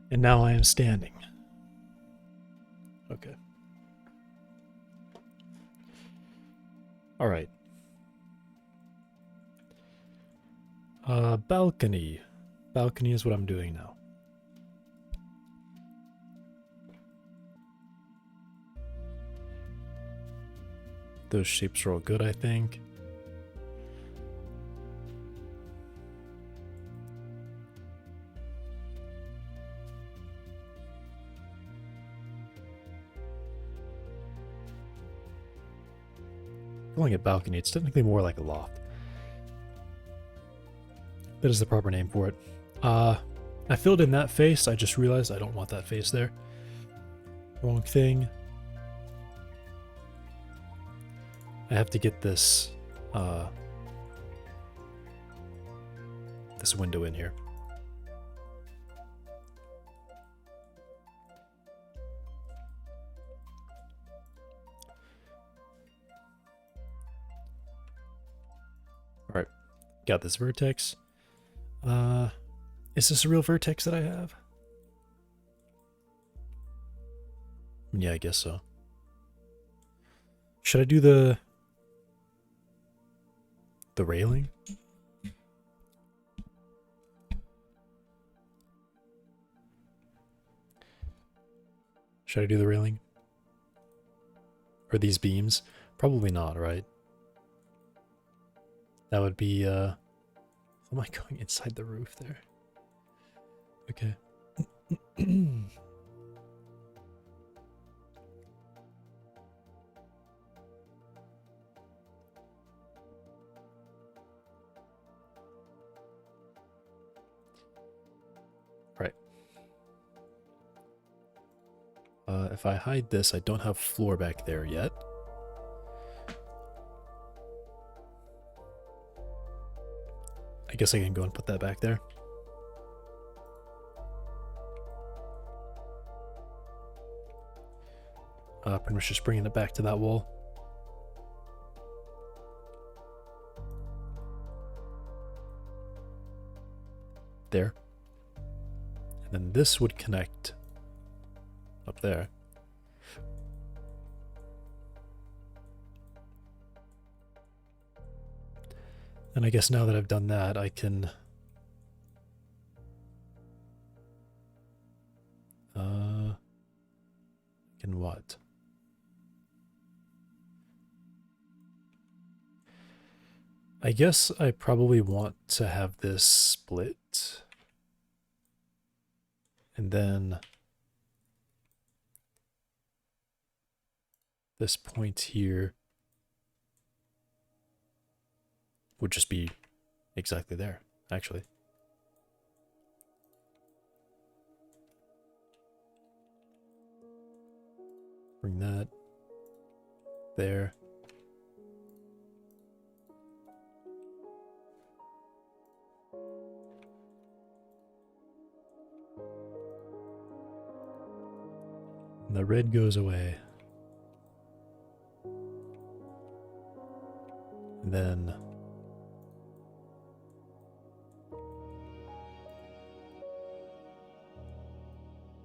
And now I am standing. Okay. Alright. Balcony. Balcony is what I'm doing now. Those shapes are all good, I think. Calling it balcony, it's technically more like a loft. That is the proper name for it. I filled in that face. I just realized I don't want that face there. Wrong thing. I have to get this this window in here. All right, got this vertex. Is this a real vertex that I have? Yeah, I guess so. Should I do the railing? Should I do the railing? Or these beams? Probably not, right? That would be, am I going inside the roof there? Okay. Right. If I hide this, I don't have floor back there yet. I guess I can go and put that back there. Pretty much just bringing it back to that wall. There. And then this would connect up there. And I guess now that I've done that, I can what? I guess I probably want to have this split. And then this point here would just be exactly there, actually. Bring that there. And the red goes away. And then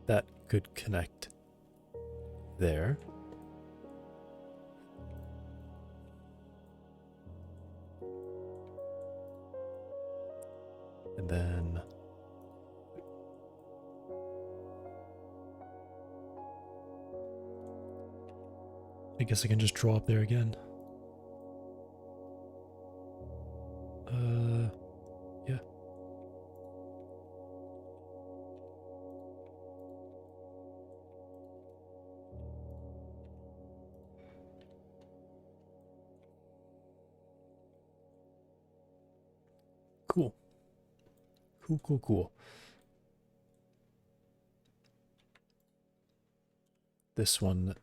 that could connect there. And then I guess I can just draw up there again. Yeah. Cool. Cool. This one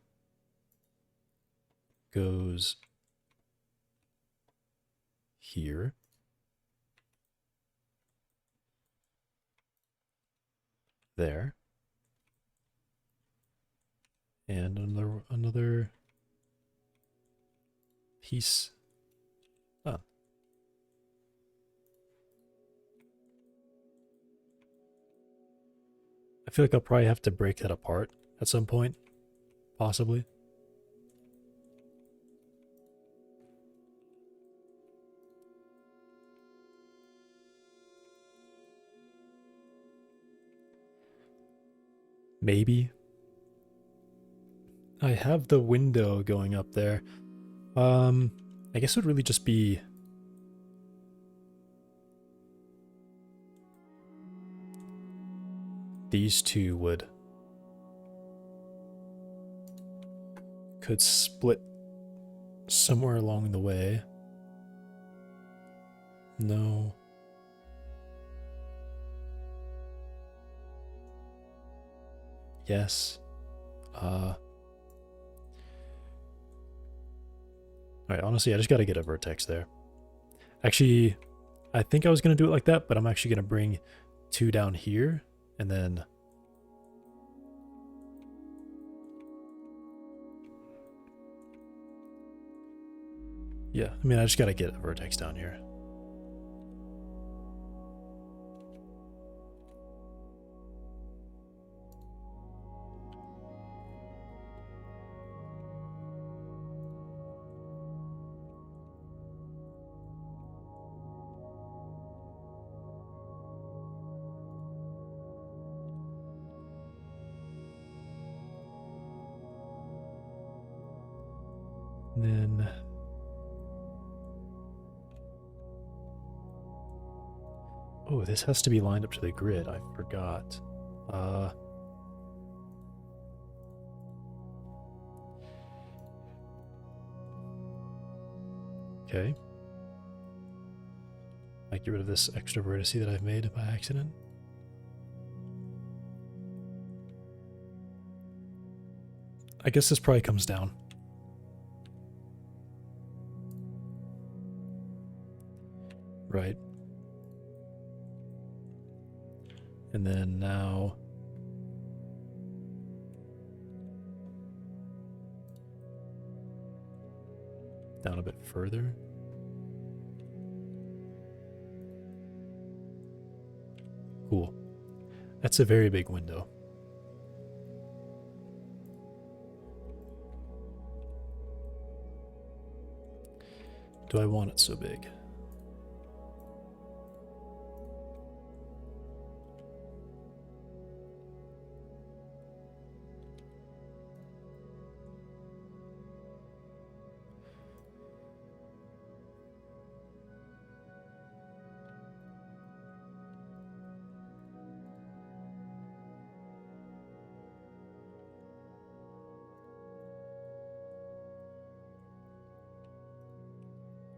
goes here. There. And another piece. Oh. I feel like I'll probably have to break that apart at some point, possibly. Maybe. I have the window going up there. I guess it would really just be these two could split somewhere along the way. No. Yes. Alright, honestly, I just gotta get a vertex there. Actually, I think I was gonna do it like that, but I'm actually gonna bring two down here, and then... Yeah, I mean, I just gotta get a vertex down here. And then... Oh, this has to be lined up to the grid. I forgot. Okay. I get rid of this extra vertice that I've made by accident. I guess this probably comes down. Right. And then now... down a bit further. Cool. That's a very big window. Do I want it so big?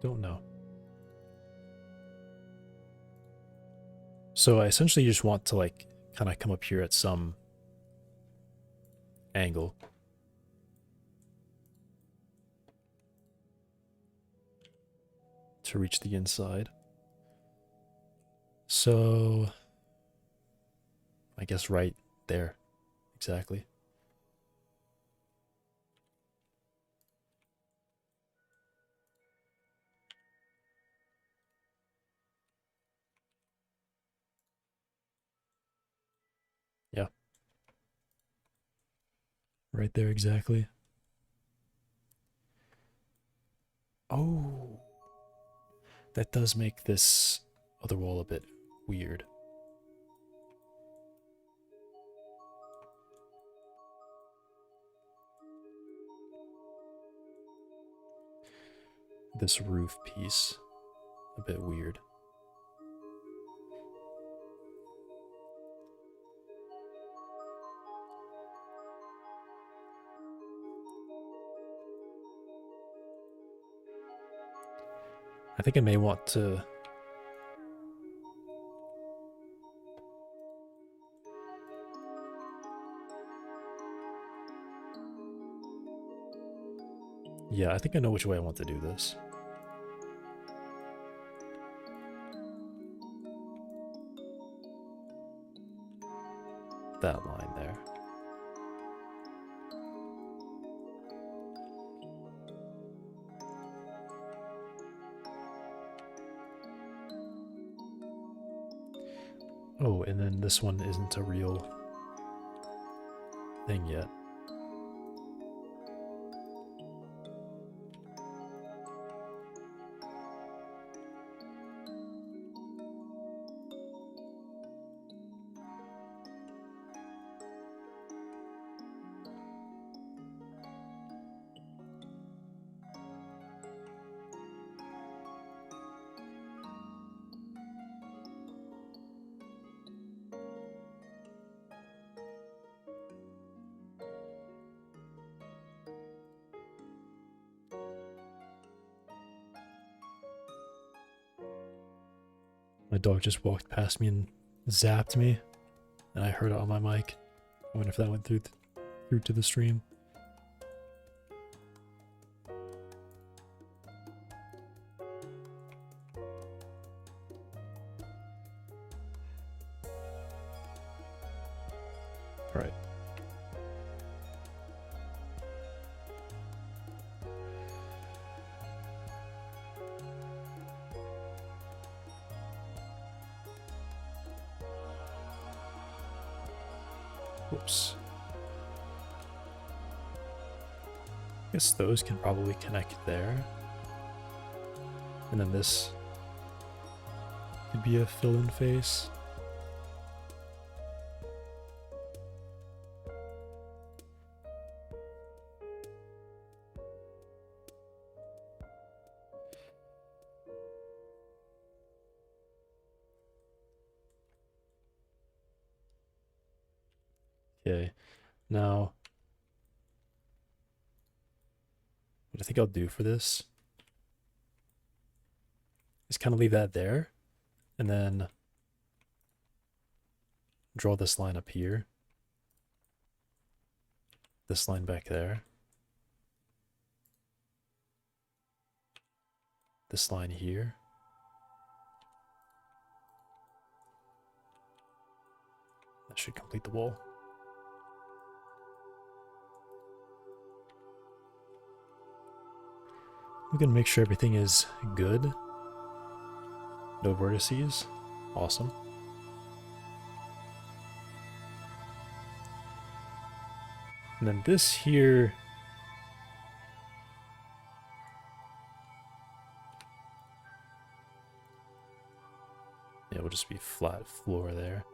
Don't know. So I essentially just want to like kind of come up here at some angle. To reach the inside. So I guess right there. Exactly. Yeah. Right there exactly. Oh. That does make this other wall a bit weird. This roof piece, a bit weird. I think I may want to... Yeah, I think I know which way I want to do this. That line there. Oh, and then this one isn't a real thing yet. My dog just walked past me and zapped me, and I heard it on my mic. I wonder if that went through to the stream. All right. Whoops. I guess those can probably connect there. And then this could be a fill-in face. Okay, now what I think I'll do for this is kind of leave that there and then draw this line up here, this line back there, this line here, that should complete the wall. We can make sure everything is good. No vertices. Awesome. And then this here, yeah, will just be flat floor there.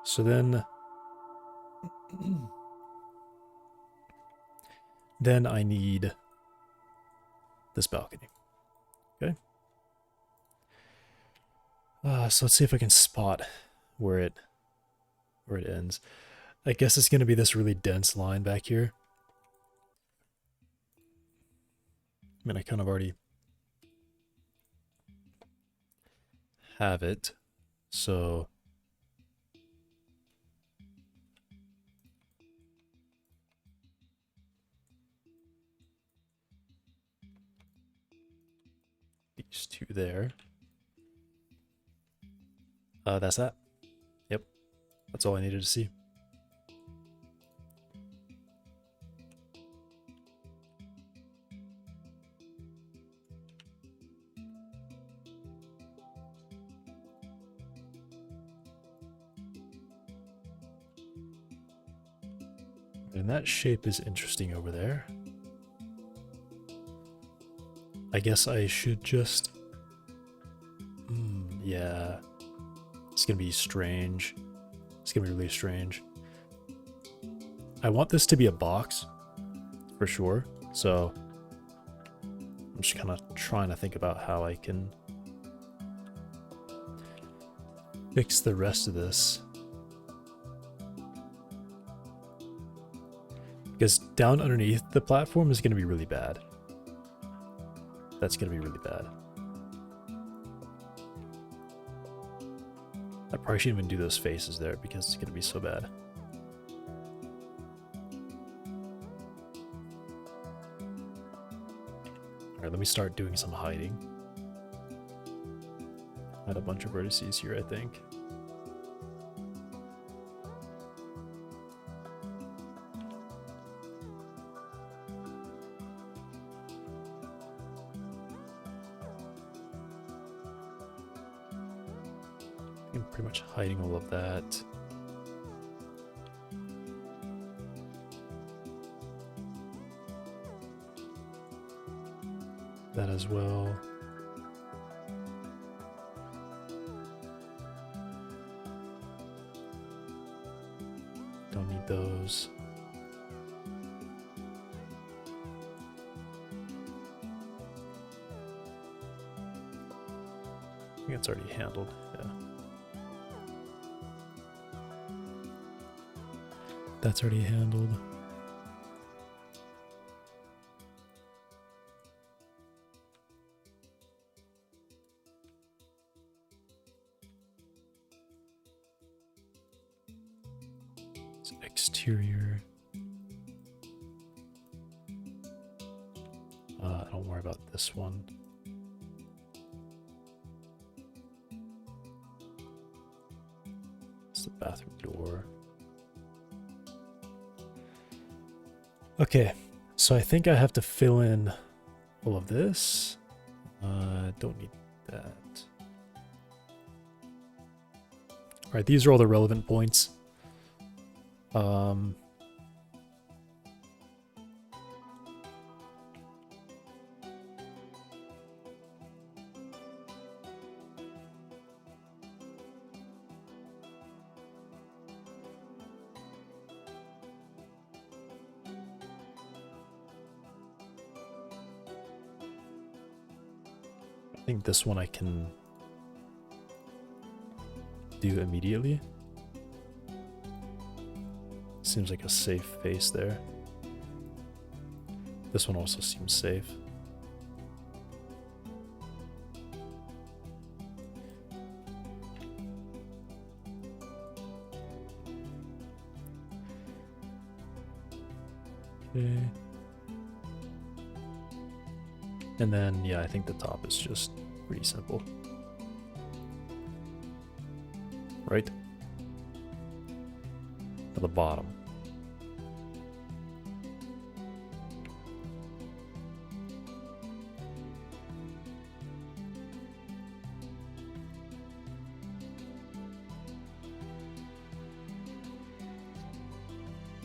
So then I need this balcony. Okay. So let's see if I can spot where it ends. I guess it's going to be this really dense line back here. I mean, I kind of already have it, so these two there. That's that. Yep, that's all I needed to see. And that shape is interesting over there. I guess I should just... yeah. It's gonna be strange. It's gonna be really strange. I want this to be a box, for sure. So I'm just kind of trying to think about how I can fix the rest of this. Because down underneath the platform is going to be really bad. That's going to be really bad. I probably shouldn't even do those faces there because it's going to be so bad. Alright, let me start doing some hiding. I had a bunch of vertices here, I think. I'm pretty much hiding all of that. That as well. Don't need those. I think it's already handled, yeah. That's already handled. It's exterior. Don't worry about this one. It's the bathroom door. Okay, so I think I have to fill in all of this. Don't need that. Alright, these are all the relevant points. I think this one I can do immediately. Seems like a safe face there. This one also seems safe. Okay. And then, yeah, I think the top is just pretty simple. Right? To the bottom.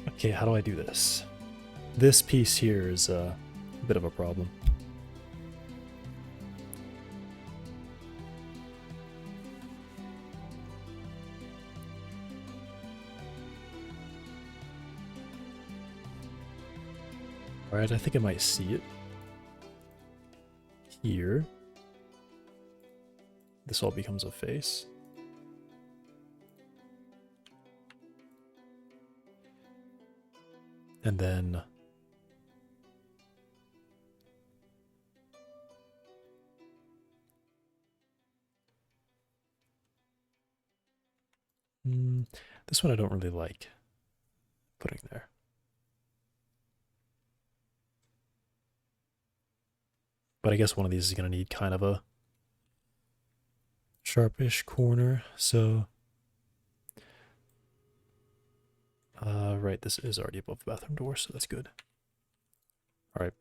Okay, how do I do this? This piece here is a bit of a problem. Alright, I think I might see it. Here. This all becomes a face. And then this one I don't really like putting there. But I guess one of these is going to need kind of a sharpish corner, so right, this is already above the bathroom door, so that's good. All right.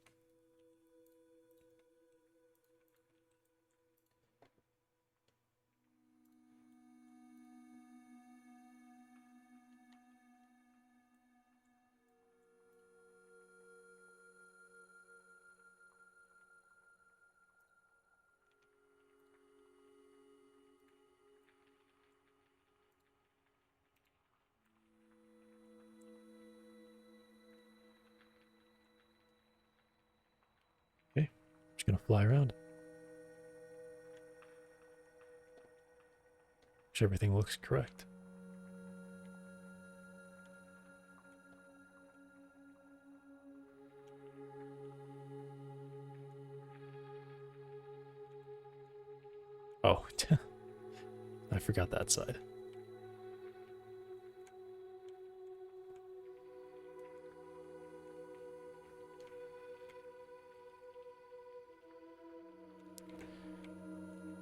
Okay, just gonna fly around. Make sure everything looks correct. Oh, I forgot that side.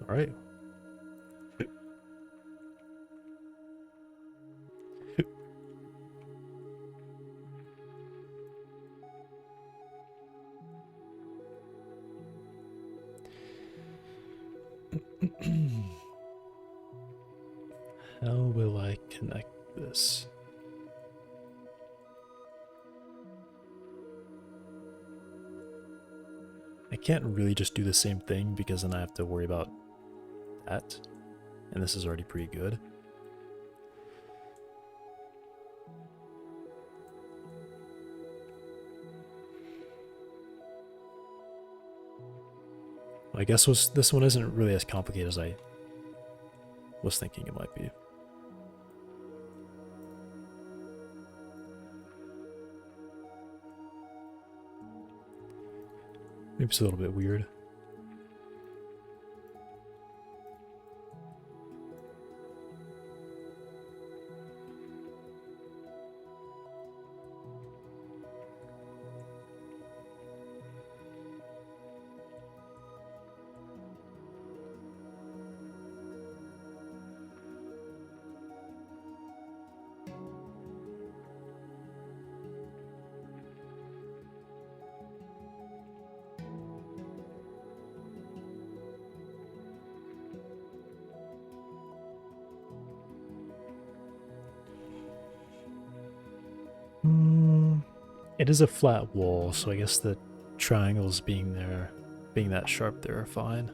All right. How will I connect this? I can't really just do the same thing because then I have to worry about that. And this is already pretty good. I guess this one isn't really as complicated as I was thinking it might be. Maybe it's a little bit weird. It is a flat wall, so I guess the triangles being that sharp there are fine.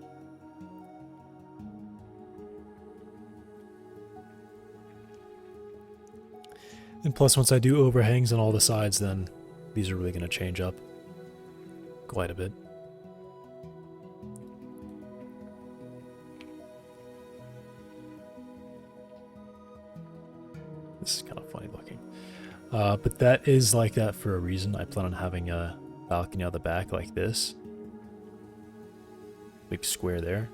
And plus, once I do overhangs on all the sides, then these are really going to change up quite a bit. This is kind of funny looking. But that is like that for a reason. I plan on having a balcony on the back like this. Big square there.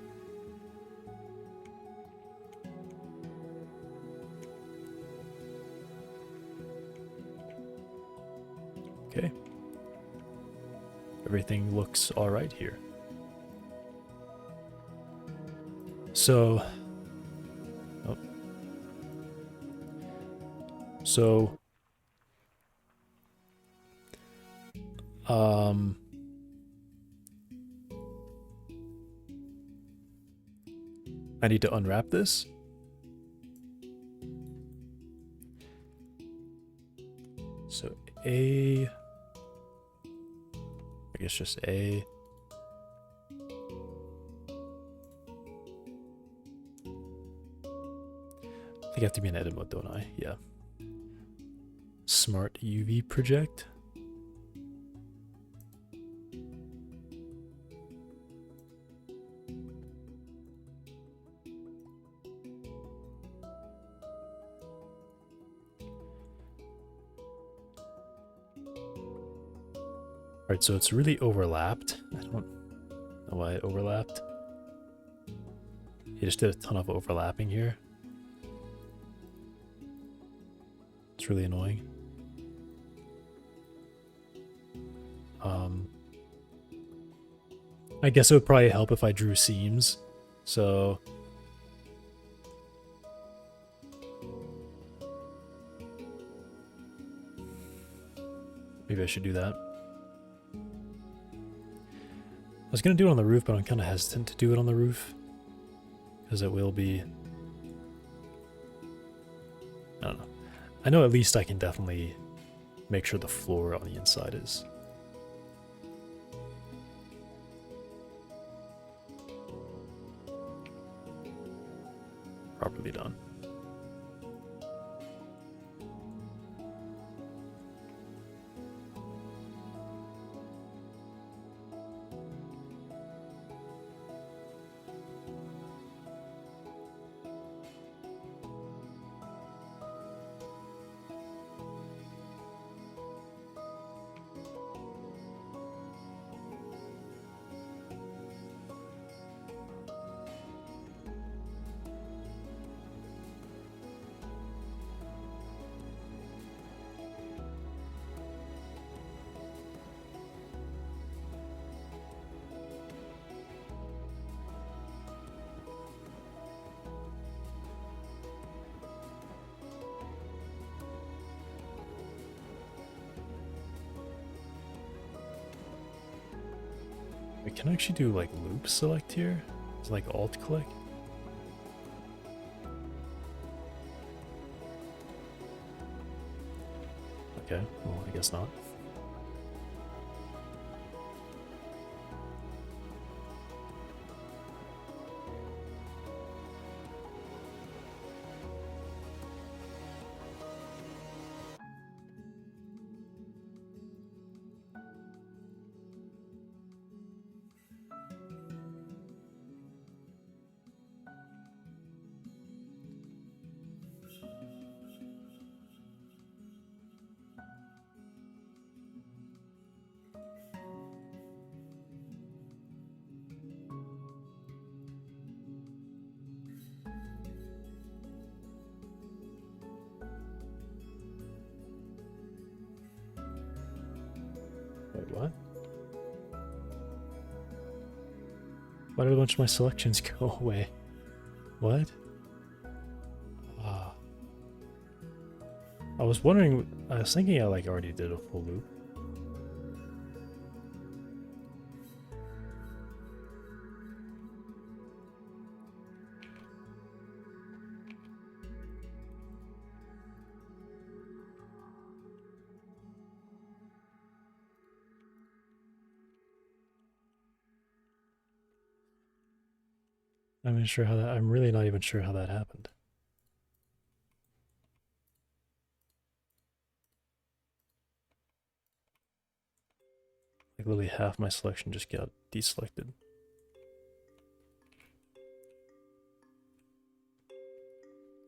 Okay. Everything looks alright here. So... oh. So... I need to unwrap this. So A, I guess just A. I think I have to be in edit mode, don't I? Yeah. Smart UV project. Alright, so it's really overlapped. I don't know why it overlapped. You just did a ton of overlapping here. It's really annoying. I guess it would probably help if I drew seams. So... maybe I should do that. I was going to do it on the roof, but I'm kind of hesitant to do it on the roof. Because it will be... I don't know. I know at least I can definitely make sure the floor on the inside is properly done. I can actually do like loop select here. It's like alt click. Okay, well, I guess not. Wait, what? Why did a bunch of my selections go away? What? Ah. I was wondering, I was thinking I like already did a full loop. I'm really not even sure how that happened. Like literally half my selection just got deselected.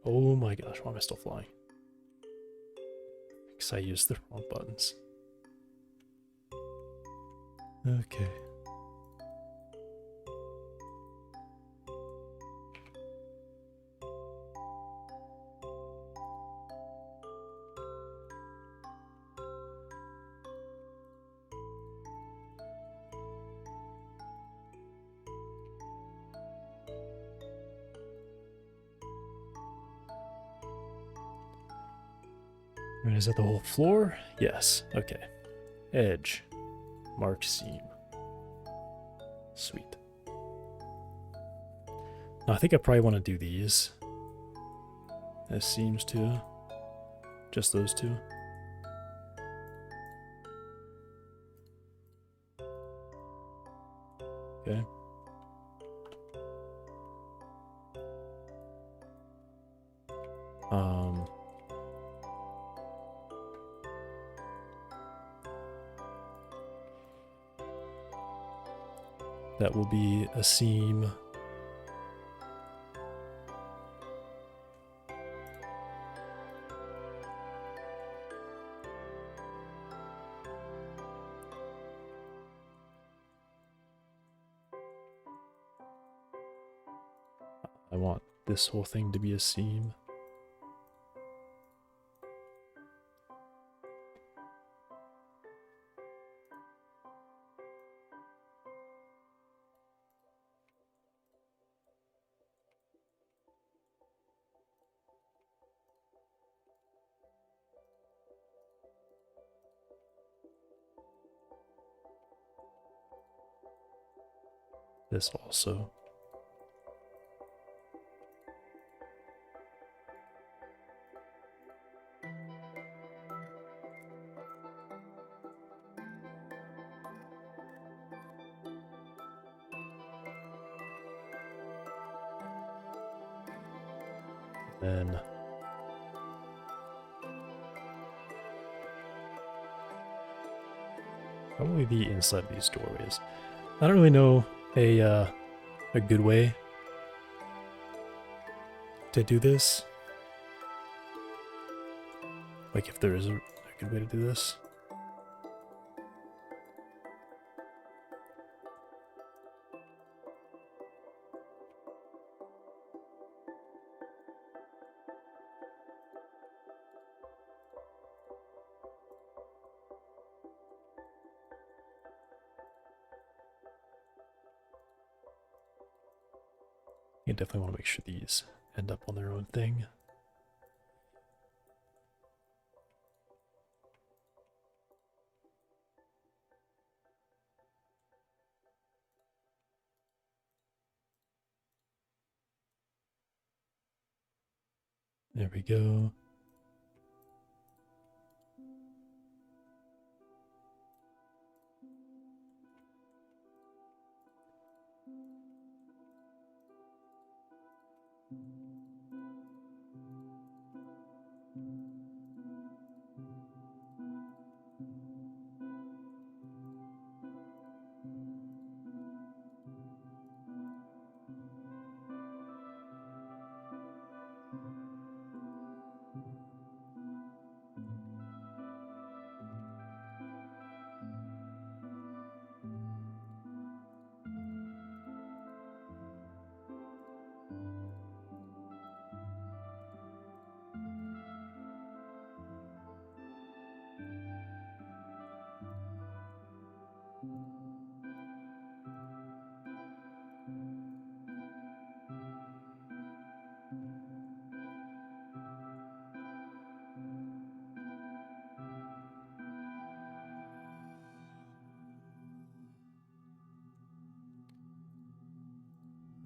Oh my gosh, why am I still flying? Because I used the wrong buttons. Okay. Right, is that the whole floor? Yes. Okay. Edge. Mark seam. Sweet. Now, I think I probably want to do these as seams too. Just those two. Okay. That will be a seam. I want this whole thing to be a seam. This also. Then probably the inside of these doorways. I don't really know a good way to do this. Like if there is a good way to do this. You definitely want to make sure these end up on their own thing. There we go.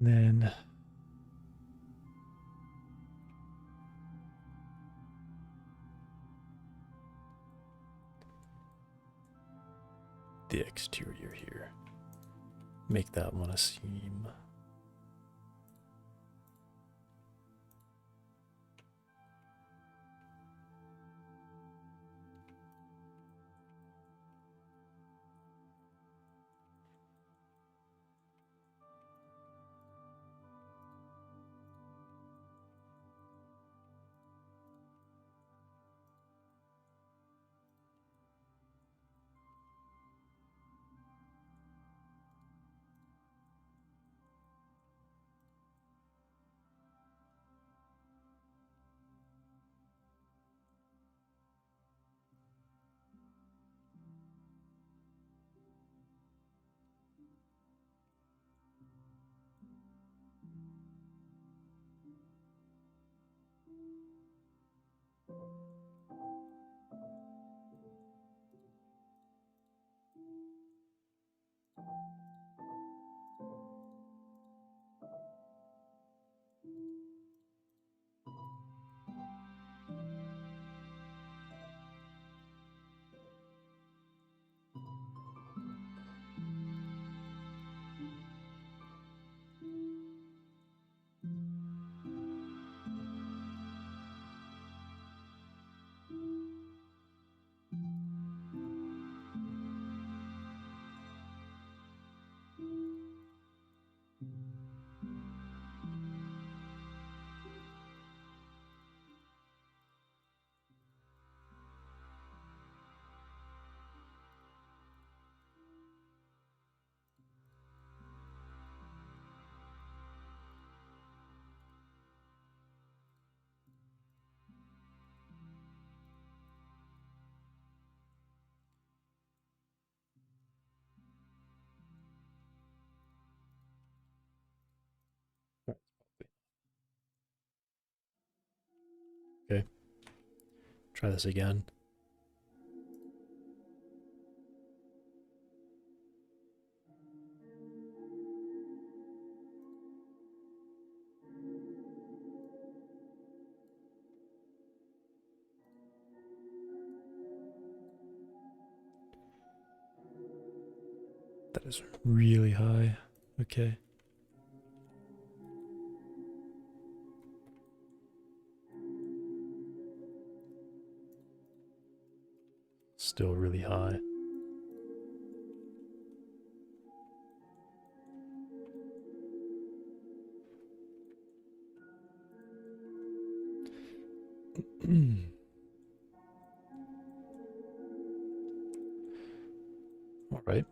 And then the exterior here. Make that one a seam. Okay. Try this again. That is really high. Okay. Still really high. All right.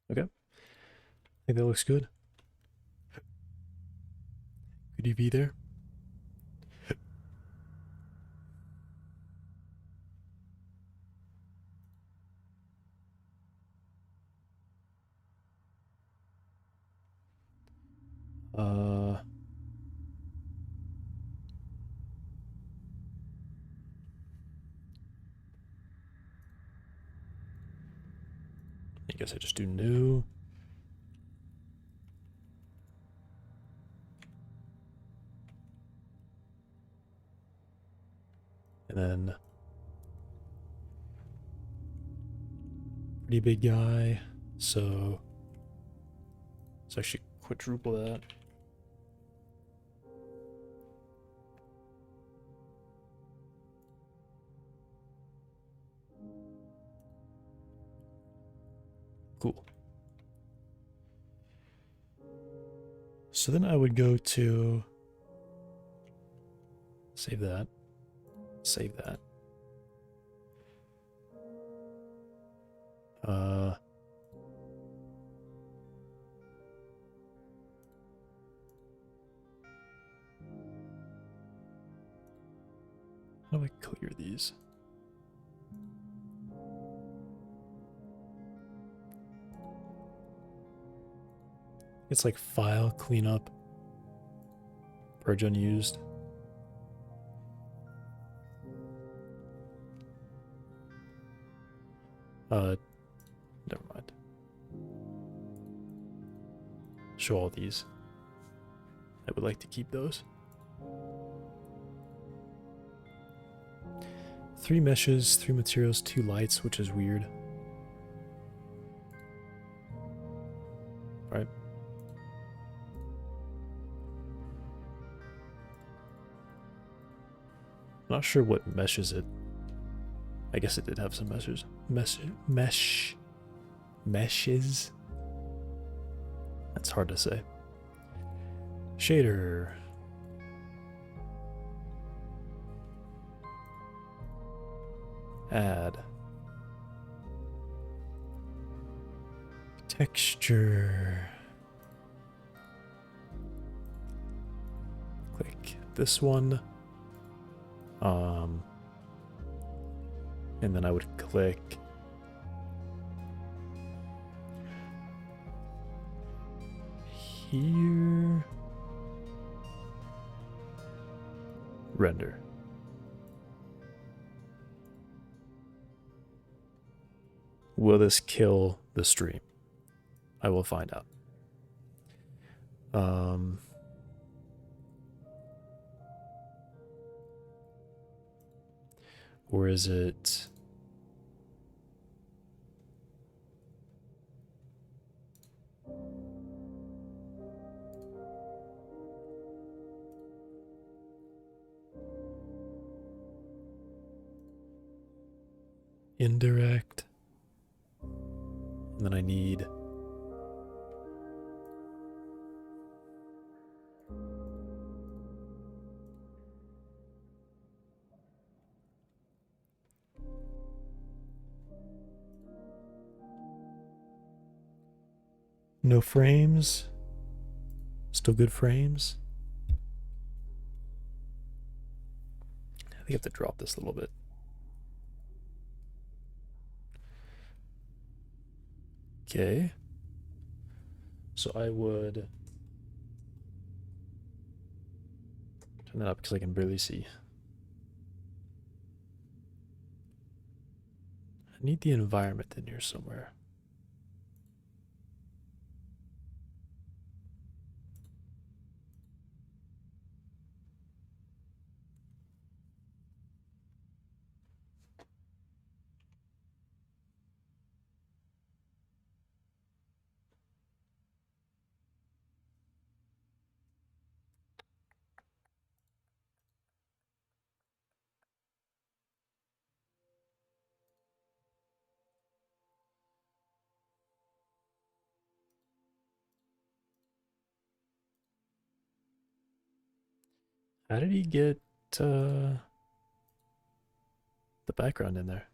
Okay. I think that looks good. Could you be there? Uh, I guess I just do new. And then pretty big guy. So let's actually quadruple that. Cool. So then I would go to save that. Save that. Uh, I clear these? It's like file, cleanup, purge unused. Never mind. Show all these. I would like to keep those. 3 meshes, 3 materials, 2 lights, which is weird. Right? Not sure what meshes it. I guess it did have some meshes. Meshes? That's hard to say. Shader. Add. Texture. Click this one. And then I would click here. Render. Will this kill the stream? I will find out. Or is it... indirect? And then I need... no frames? Still good frames? I think I have to drop this a little bit. Okay. So I would turn that up because I can barely see. I need the environment in here somewhere. How did he get the background in there?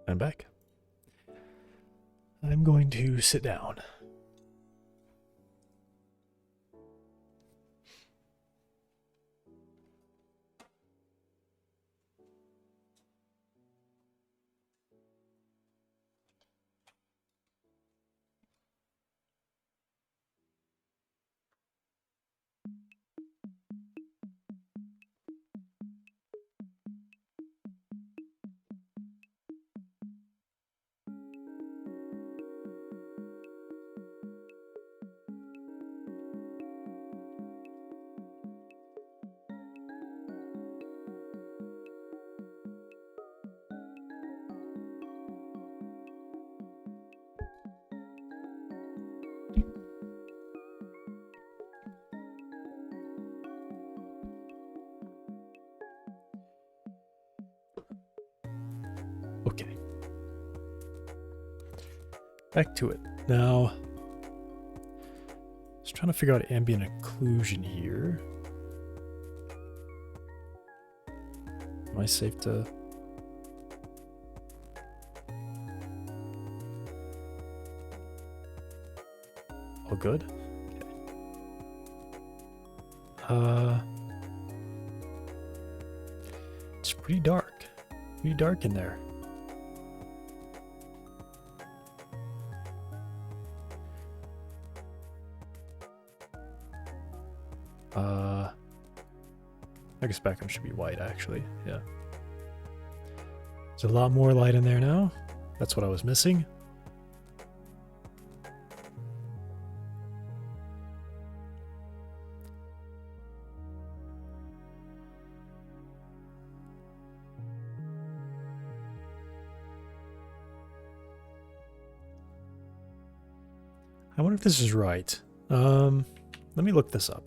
I'm back. I'm going to sit down. Okay. Back to it. Now, just trying to figure out ambient occlusion here. Am I safe to... All good? Okay. It's pretty dark. Pretty dark in there. I guess background should be white, actually. Yeah. There's a lot more light in there now. That's what I was missing. I wonder if this is right. Let me look this up.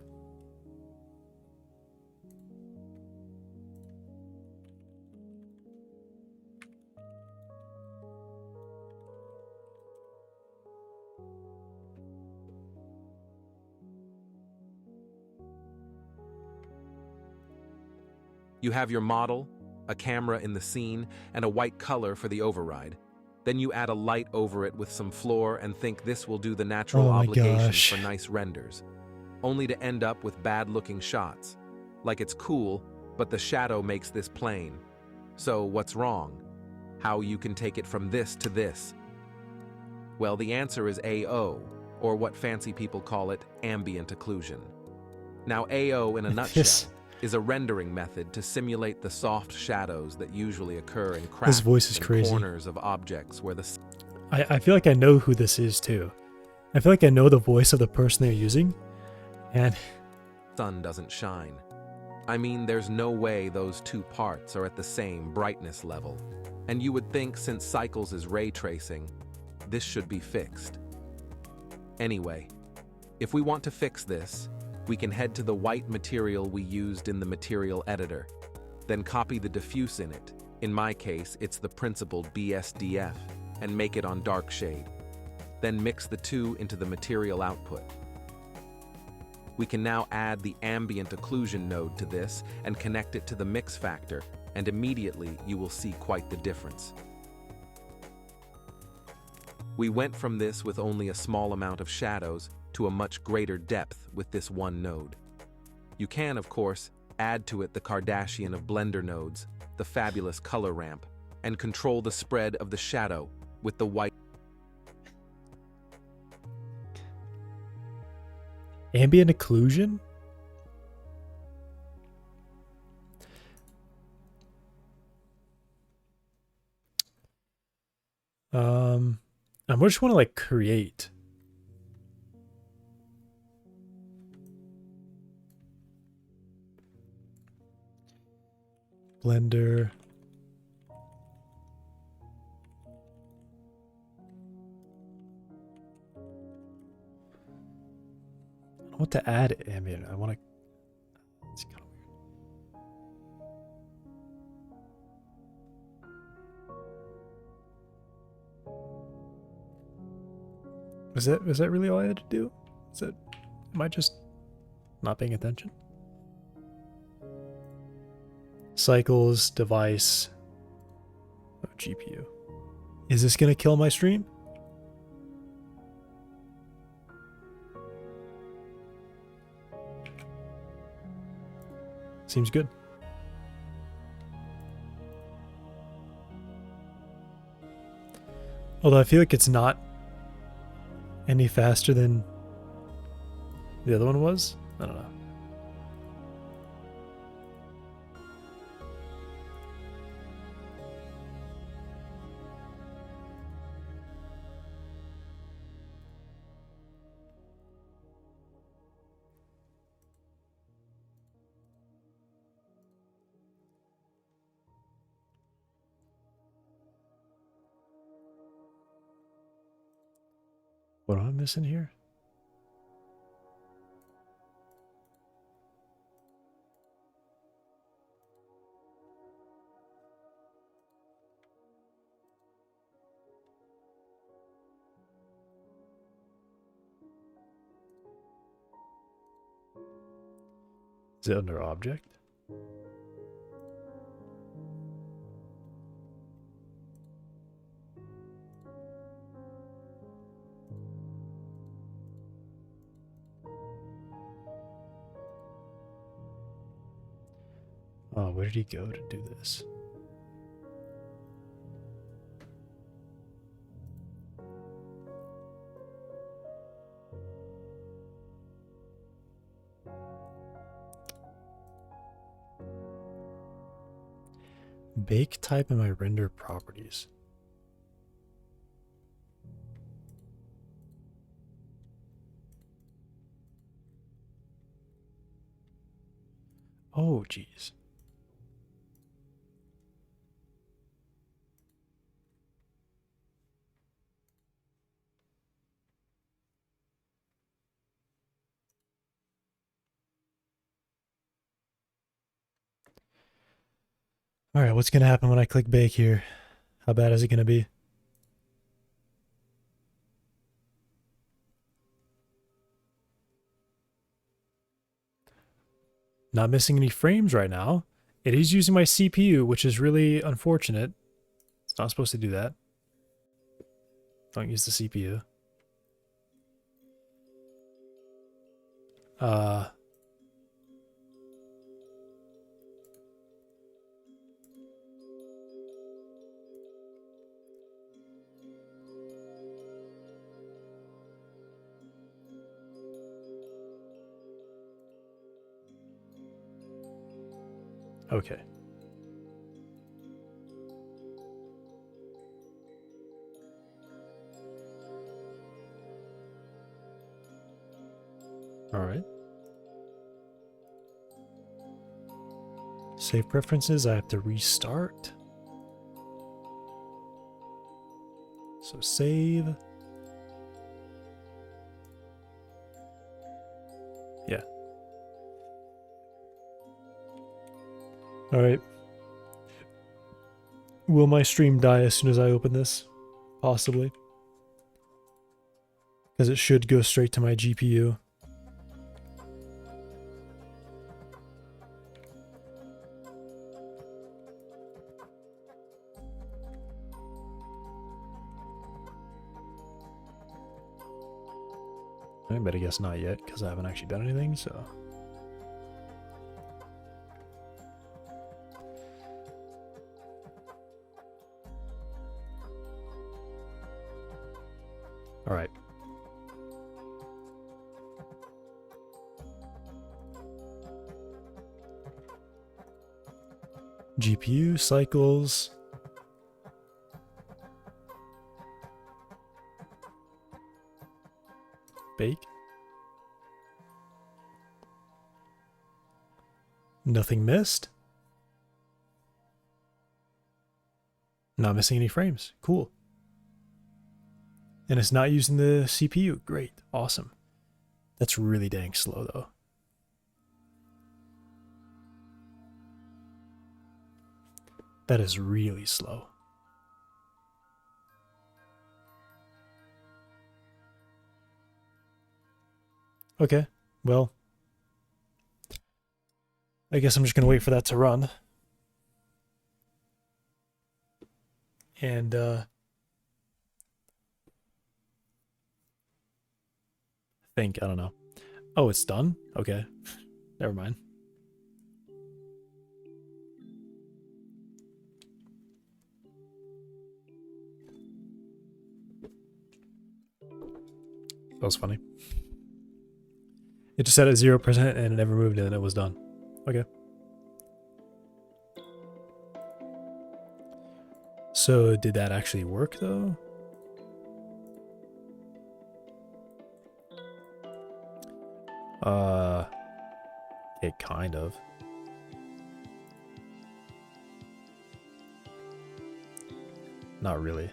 You have your model, a camera in the scene, and a white color for the override. Then you add a light over it with some floor and think this will do the natural Oh my obligations gosh. for nice renders, only to end up with bad-looking shots. Like it's cool, but the shadow makes this plain. So what's wrong? How you can take it from this to this? Well, the answer is AO, or what fancy people call it, ambient occlusion. Now, AO in a nutshell is a rendering method to simulate the soft shadows that usually occur in cracks His voice is and crazy. corners of objects where the I feel like I know who this is too. I feel like I know the voice of the person they're using. And sun doesn't shine. I mean, there's no way those two parts are at the same brightness level. And you would think since Cycles is ray tracing, this should be fixed. Anyway, if we want to fix this, we can head to the white material we used in the material editor, then copy the diffuse in it. In my case, it's the principled BSDF, and make it on dark shade. Then mix the two into the material output. We can now add the ambient occlusion node to this and connect it to the mix factor, and immediately you will see quite the difference. We went from this with only a small amount of shadows to a much greater depth with this one node. You can, of course, add to it the Kardashian of Blender nodes, the fabulous color ramp, and control the spread of the shadow with the white. ambient occlusion? I just want to like create. Blender. I don't want to add ambient. I want to. It's kind of weird. Was that really all I had to do? Am I just not paying attention? Cycles, device, oh, GPU. Is this gonna kill my stream? Seems good. Although I feel like it's not any faster than the other one was. I don't know. What am I missing here? Is it under object? Oh, where did he go to do this? Bake type in my render properties. Oh, geez. All right, what's going to happen when I click bake here? How bad is it going to be? Not missing any frames right now. It is using my CPU, which is really unfortunate. It's not supposed to do that. Don't use the CPU. Okay. All right. Save preferences, I have to restart. So save. Yeah. All right. Will my stream die as soon as I open this? Possibly. Because it should go straight to my GPU. But I guess not yet, because I haven't actually done anything, so... Alright. GPU cycles... Bake. Nothing missed. Not missing any frames. Cool. And it's not using the CPU. Great. Awesome. That's really dang slow though. That is really slow. Okay, well, I guess I'm just going to wait for that to run. And think. I don't know. Oh, it's done? Okay. Never mind. That was funny. It just said at 0% and it never moved and then it was done. Okay. So did that actually work though? It kind of. Not really.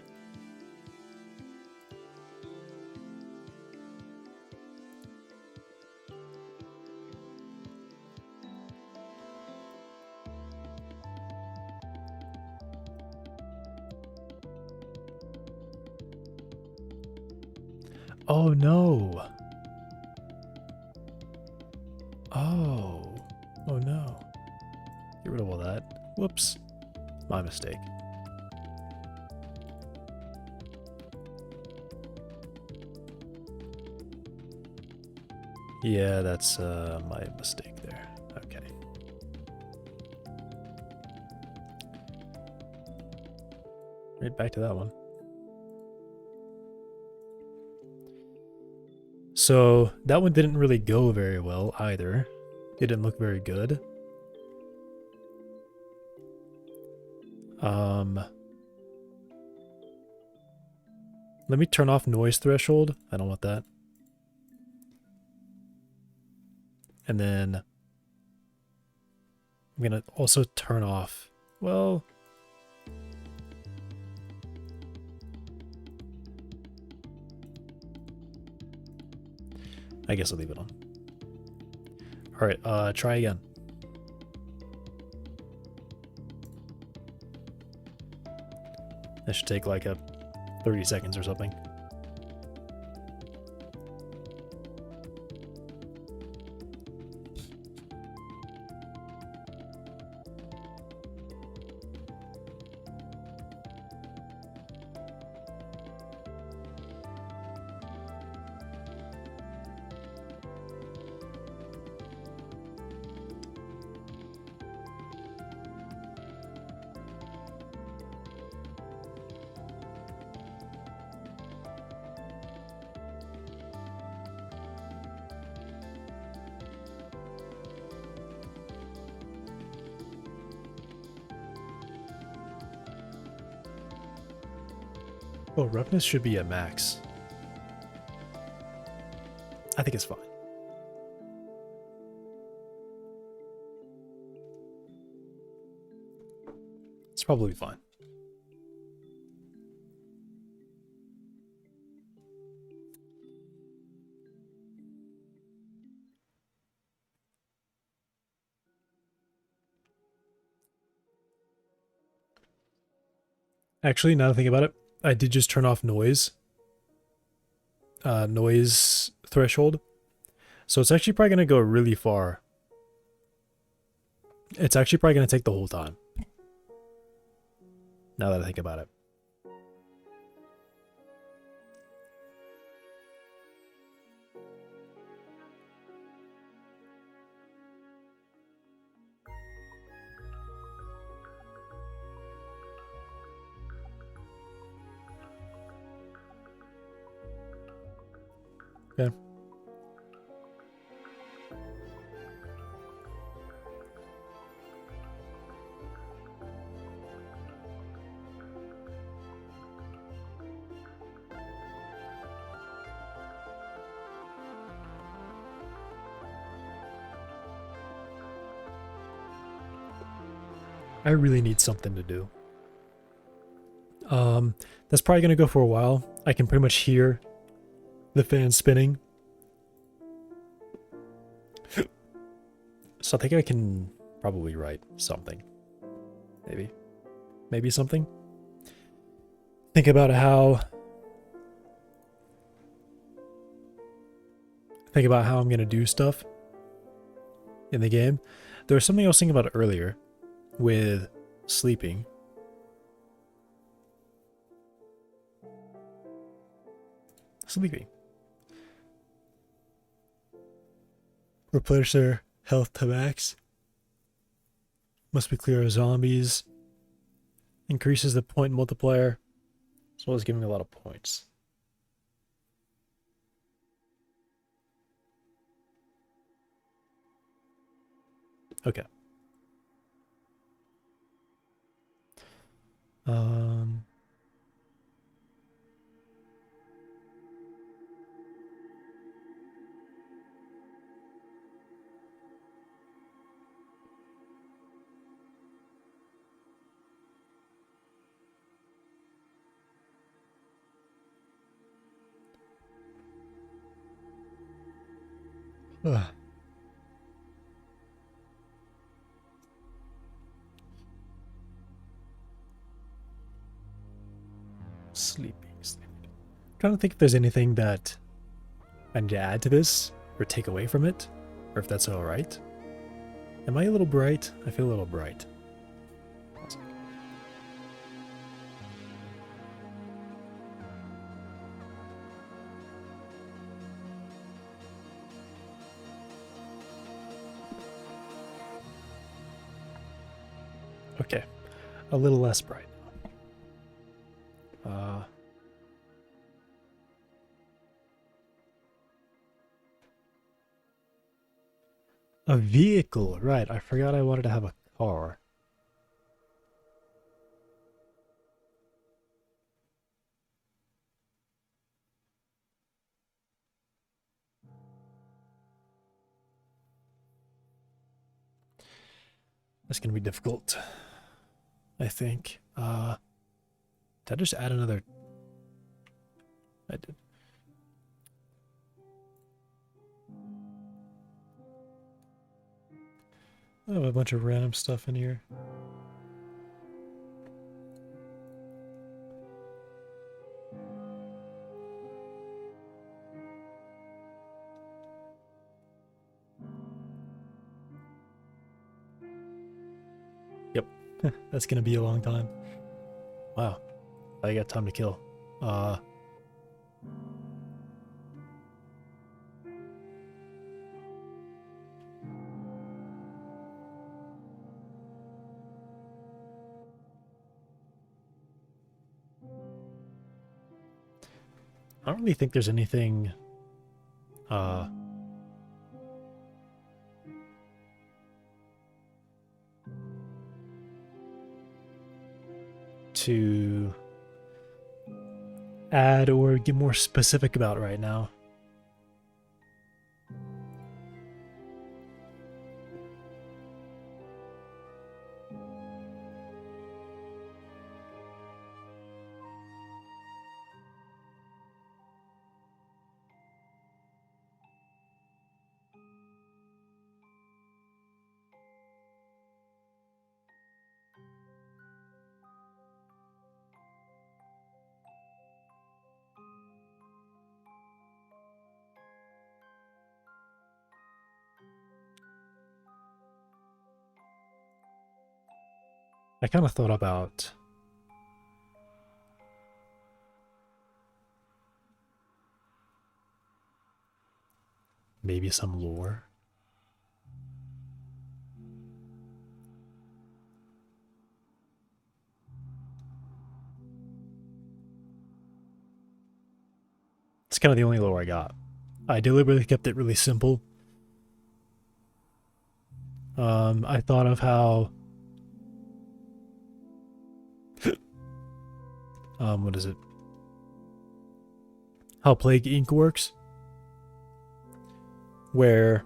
Oh no. Oh. Oh no. Get rid of all that. Whoops. My mistake. Yeah, that's my mistake there. Okay. Right back to that one. So that one didn't really go very well either. It didn't look very good. Let me turn off noise threshold. I don't want that. And then I'm gonna also turn off, well, I guess I'll leave it on. All right, try again. That should take like a 30 seconds or something. Oh, roughness should be at max. I think it's fine. It's probably fine. Actually, now that I think about it, I did just turn off noise. Noise threshold. So it's actually probably going to go really far. It's actually probably going to take the whole time. Now that I think about it. Okay. I really need something to do. That's probably going to go for a while. I can pretty much hear the fan spinning. So I think I can probably write something. Maybe something. Think about how I'm going to do stuff in the game. There was something I was thinking about earlier with sleeping. Sleeping. replenish their health to max. Must be clear of zombies. Increases the point multiplier, as well as giving a lot of points. Okay. Ugh. Sleeping. Trying to think if there's anything that I need to add to this or take away from it, or if that's alright. Am I a little bright? I feel a little bright. Okay, a little less bright. A vehicle, right? I forgot I wanted to have a car. That's gonna be difficult, I think. Did I just add another? I did. I have a bunch of random stuff in here. Yep, that's gonna be a long time. Wow, I got time to kill. I don't really think there's anything to add or get more specific about right now. I kind of thought about maybe some lore. It's kind of the only lore I got. I deliberately kept it really simple. I thought of how what is it? How Plague Inc. works. Where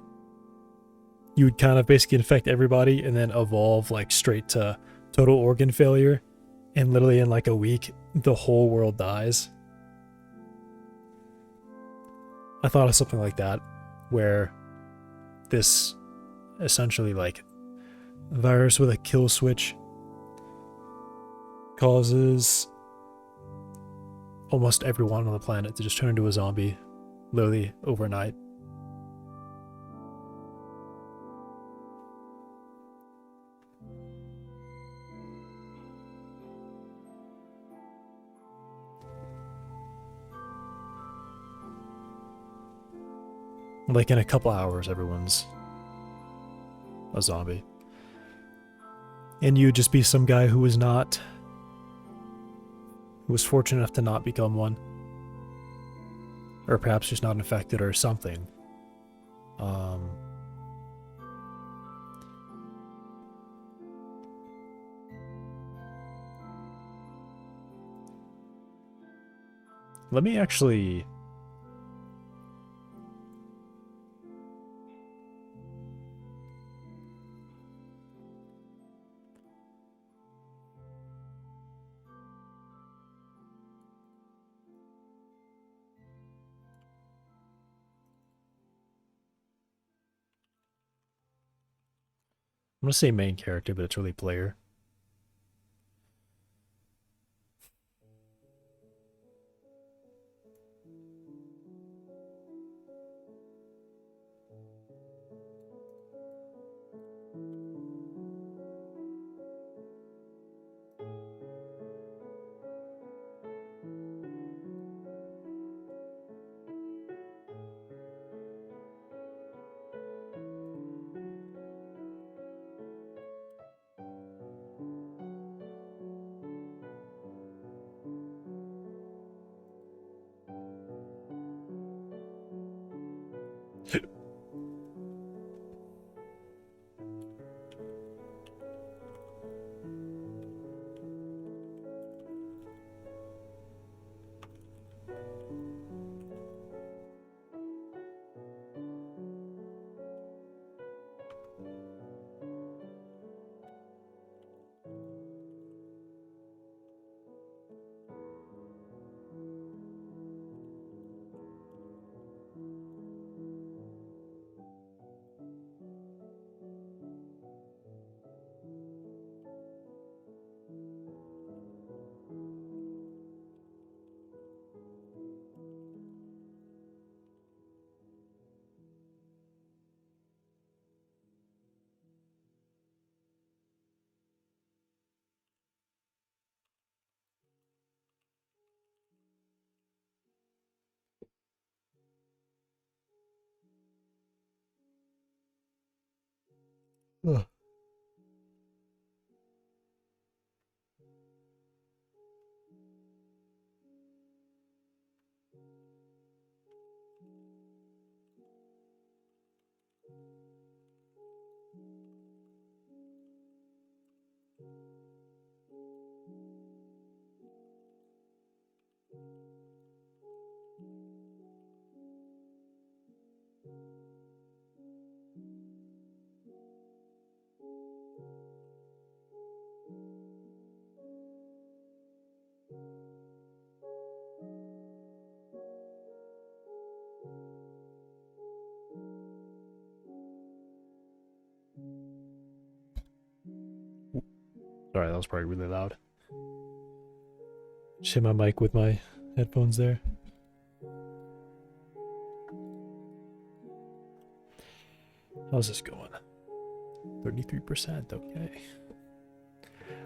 you would kind of basically infect everybody and then evolve like straight to total organ failure. And literally in like a week, the whole world dies. I thought of something like that, where this essentially like virus with a kill switch causes almost everyone on the planet to just turn into a zombie, literally overnight. Like in a couple hours, everyone's a zombie. And you just be some guy who was fortunate enough to not become one. Or perhaps just not infected or something. Let me actually... I'm gonna say main character, but it's really player. Ugh. Sorry, that was probably really loud. Just hit my mic with my headphones there. How's this going? 33%, okay.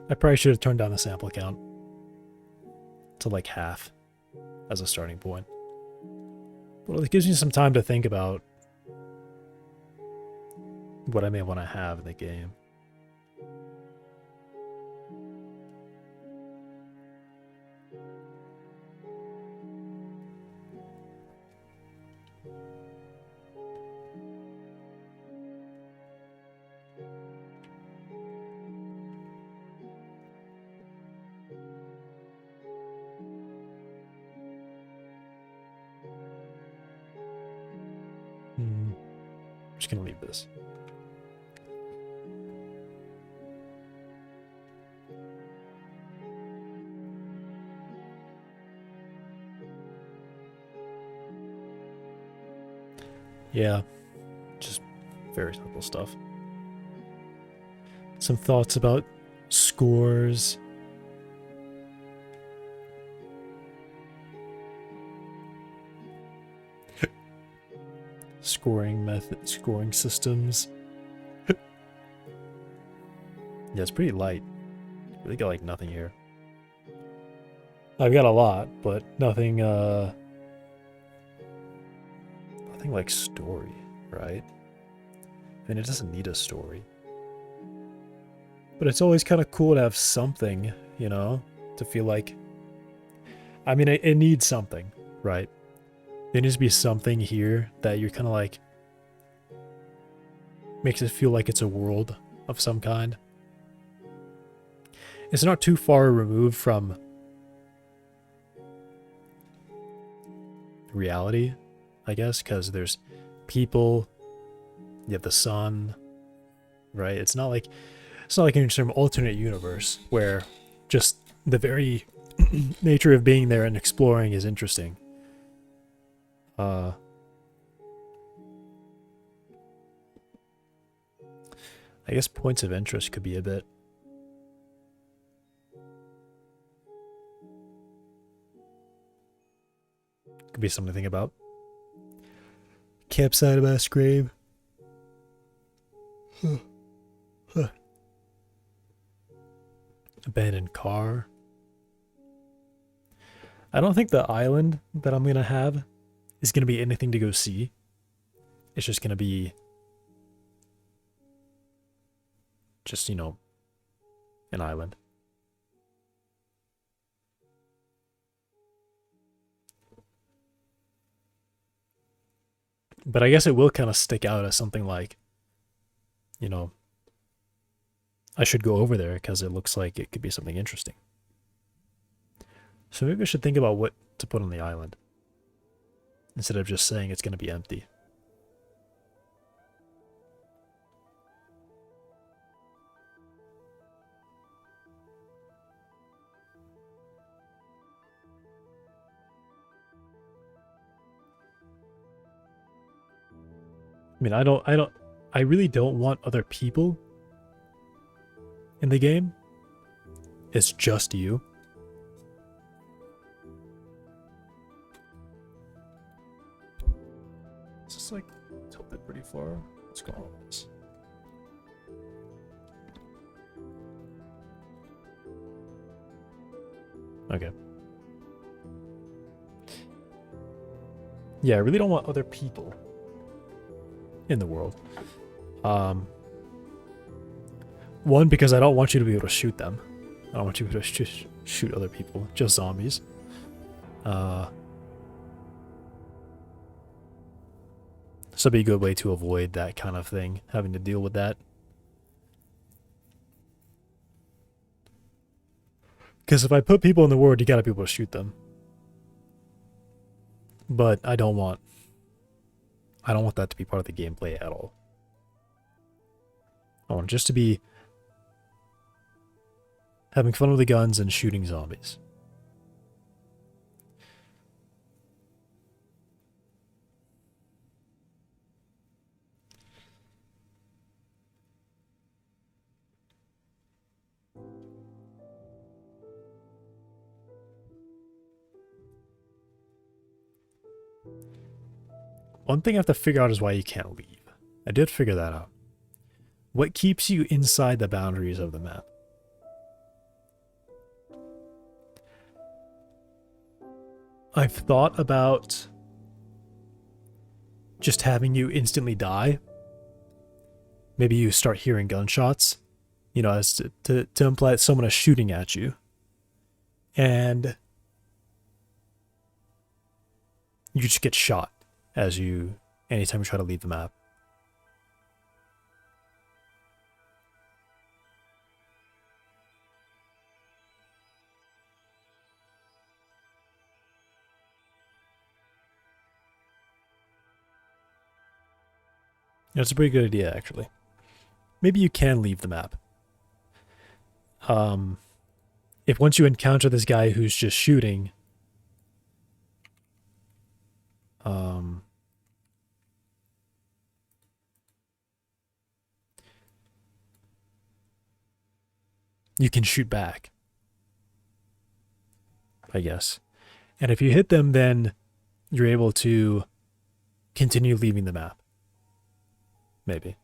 I probably should have turned down the sample count to like half as a starting point. Well, it gives me some time to think about what I may want to have in the game. I'm just gonna leave this. Yeah, just very simple stuff. Some thoughts about scores. Scoring method, scoring systems. Yeah, it's pretty light. Really got like nothing here. I've got a lot, but nothing nothing like story, right? I mean, it doesn't need a story. But it's always kind of cool to have something, you know, to feel like... I mean, it needs something, right? There needs to be something here that you're kind of like... makes it feel like it's a world of some kind. It's not too far removed from reality, I guess, because there's people, you have the sun, right? It's not like in some alternate universe where just the very nature of being there and exploring is interesting. I guess points of interest could be a bit. Could be something to think about. Campsite, mass grave. Abandoned car. I don't think the island that I'm going to have is going to be anything to go see. It's just going to be just, you know, an island. But I guess it will kind of stick out as something like, you know, I should go over there because it looks like it could be something interesting. So maybe I should think about what to put on the island instead of just saying it's going to be empty. I mean, I really don't want other people in the game. It's just you. It's just like tilted pretty far. What's going on with this? Okay. Yeah, I really don't want other people in the world. One, because I don't want you to be able to shoot them. I don't want you to shoot other people, just zombies. So it'd be a good way to avoid that kind of thing, having to deal with that. Because if I put people in the world, you gotta be able to shoot them. But I don't want that to be part of the gameplay at all. I want just to be having fun with the guns and shooting zombies. One thing I have to figure out is why you can't leave. I did figure that out. What keeps you inside the boundaries of the map? I've thought about just having you instantly die. Maybe you start hearing gunshots, you know, as to imply that someone is shooting at you. And you just get shot anytime you try to leave the map. That's a pretty good idea, actually. Maybe you can leave the map. If once you encounter this guy who's just shooting, you can shoot back, I guess. And if you hit them, then you're able to continue leaving the map. Maybe.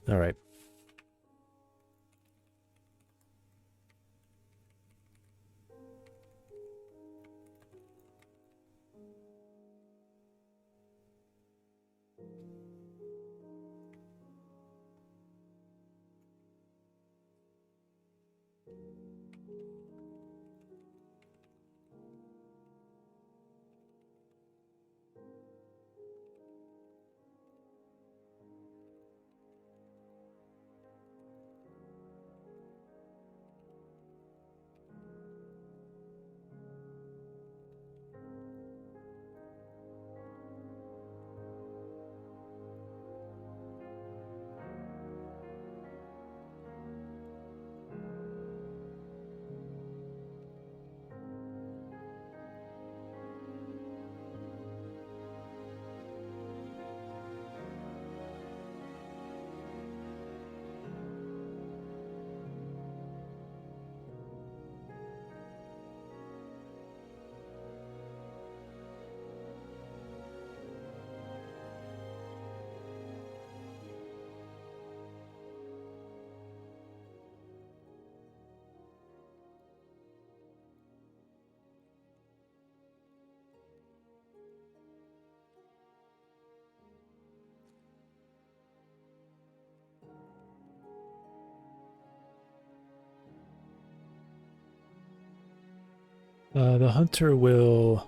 All right. The hunter will...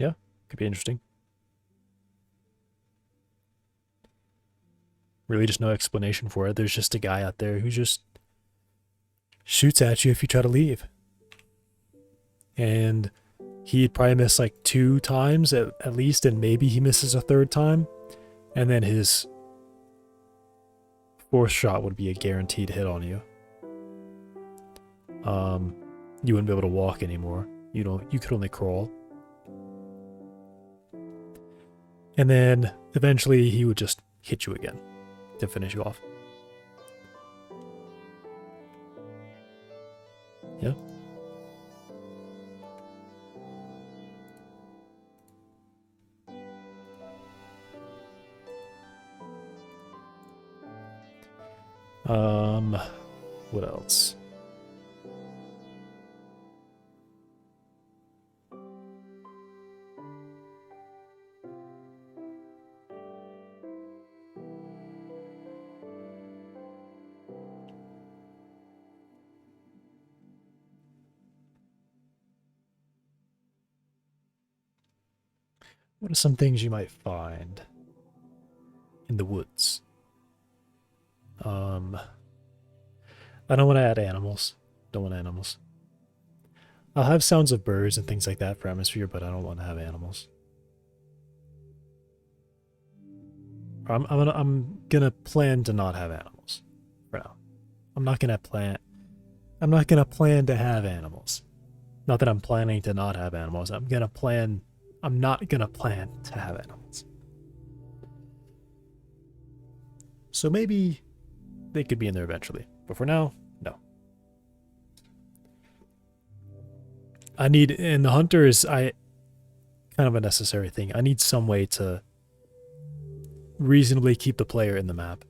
Yeah, could be interesting. Really just no explanation for it. There's just a guy out there who just shoots at you if you try to leave. And he'd probably miss like 2 times at least, and maybe he misses a 3rd time. And then his 4th shot would be a guaranteed hit on you. You wouldn't be able to walk anymore. You could only crawl. And then eventually he would just hit you again to finish you off. Yeah. What else? What are some things you might find in the woods? I don't want to add animals. Don't want animals. I'll have sounds of birds and things like that for atmosphere, but I don't want to have animals. I'm gonna plan to not have animals for now. I'm not gonna plan to have animals. Not that I'm planning to not have animals. I'm not gonna plan to have animals. So maybe they could be in there eventually. But for now, no. In the hunters, kind of a necessary thing. I need some way to reasonably keep the player in the map.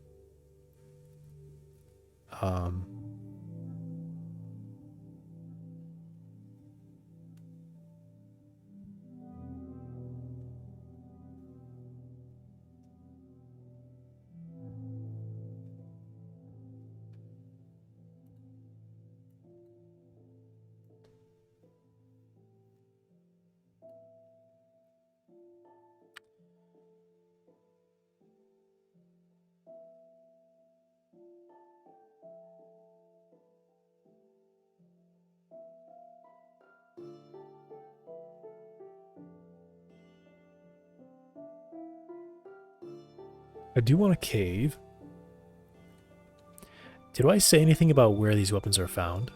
I do want a cave. Did I say anything about where these weapons are found?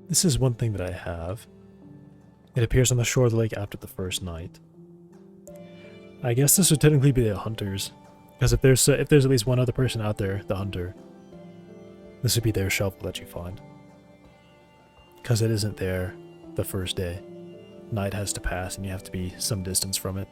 This is one thing that I have. It appears on the shore of the lake after the first night. I guess this would technically be the hunters, because if there's at least one other person out there, the hunter, this would be their shovel that you find. Because it isn't there the first day. Night has to pass and you have to be some distance from it.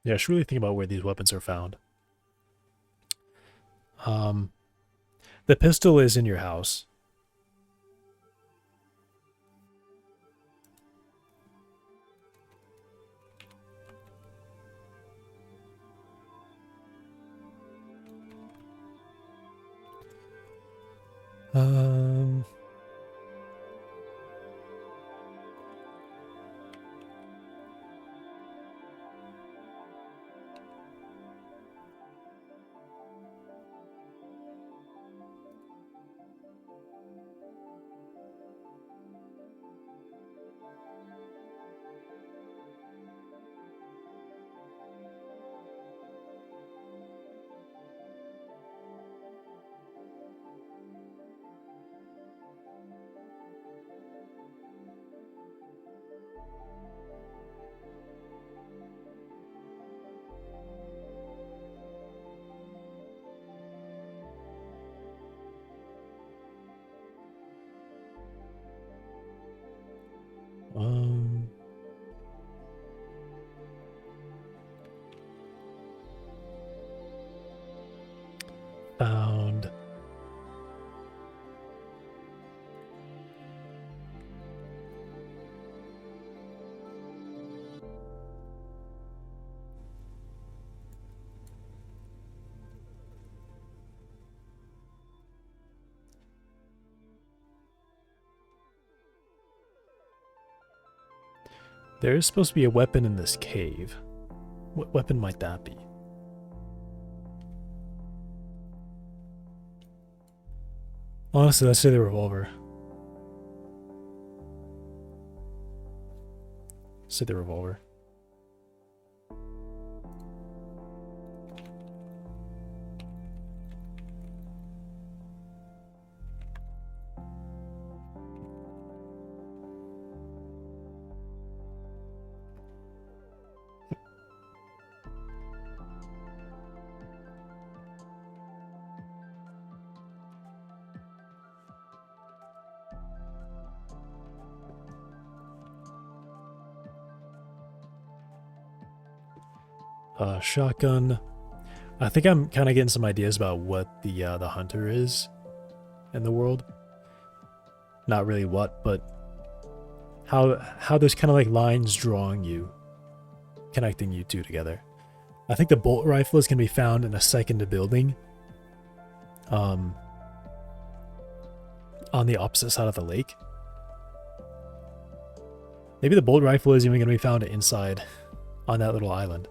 Yeah, I should really think about where these weapons are found. The pistol is in your house. Um... Found. There is supposed to be a weapon in this cave. What weapon might that be? Honestly, let's say the revolver. Say the revolver. Shotgun. I think I'm kind of getting some ideas about what the hunter is in the world. Not really what, but how there's kind of like lines drawing you, connecting you two together. I think the bolt rifle is going to be found in a second building, on the opposite side of the lake. Maybe the bolt rifle is even going to be found inside on that little island.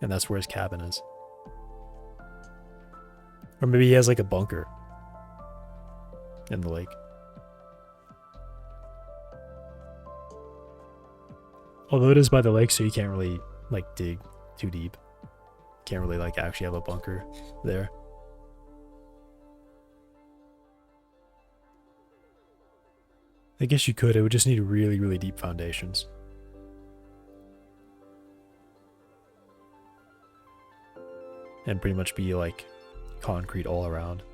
And that's where his cabin is. Or maybe he has like a bunker in the lake. Although it is by the lake, so you can't really like dig too deep. Can't really like actually have a bunker there. I guess you could. It would just need really, really deep foundations. And pretty much be like concrete all around.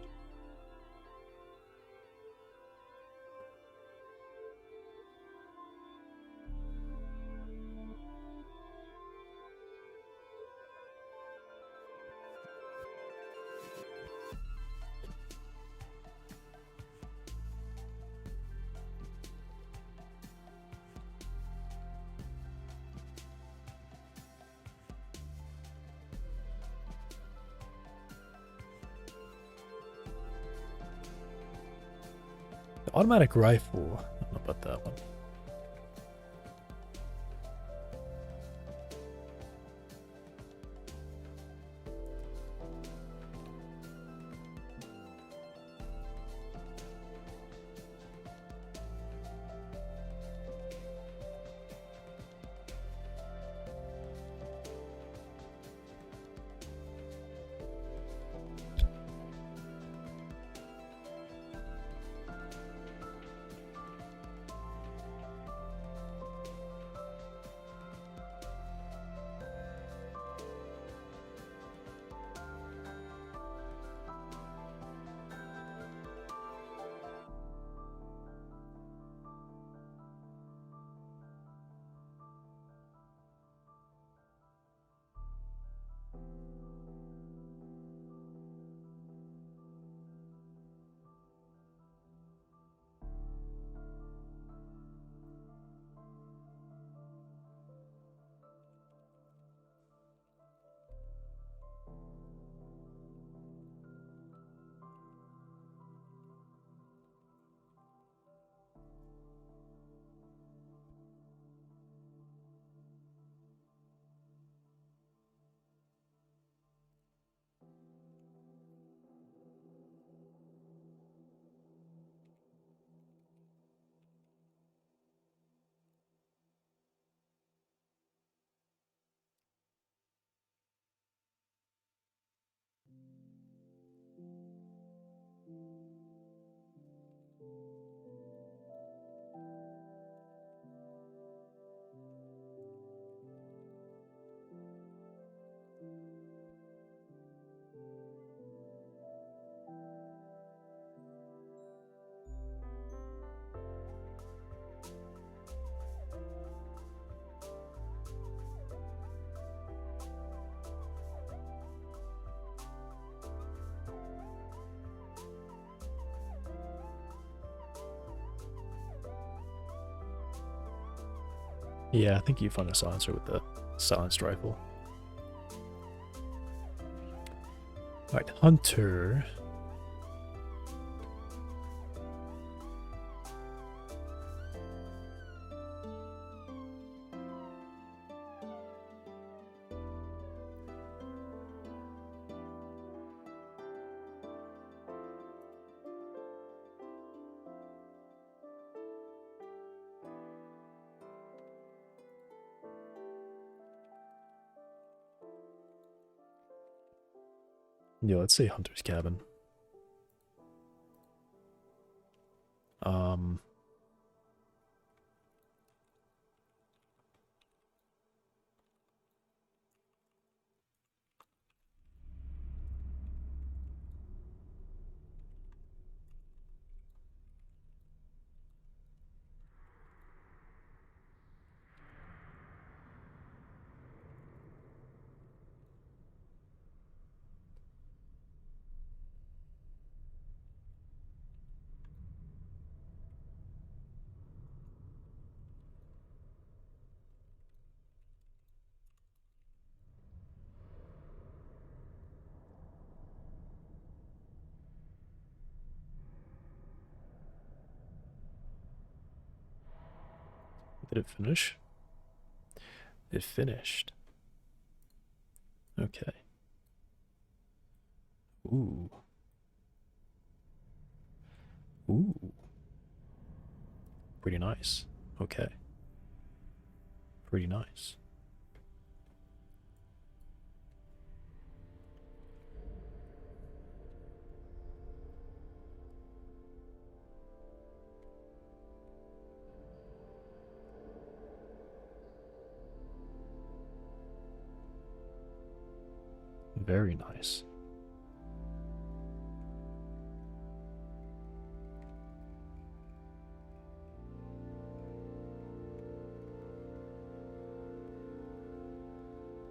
The automatic rifle. I don't know about that one. Yeah, I think you found a silencer with the silenced rifle. Alright, Hunter. Yeah, let's say Hunter's cabin. Um, did it finish? It finished. Okay. Ooh. Ooh. Pretty nice. Okay. Pretty nice. Very nice.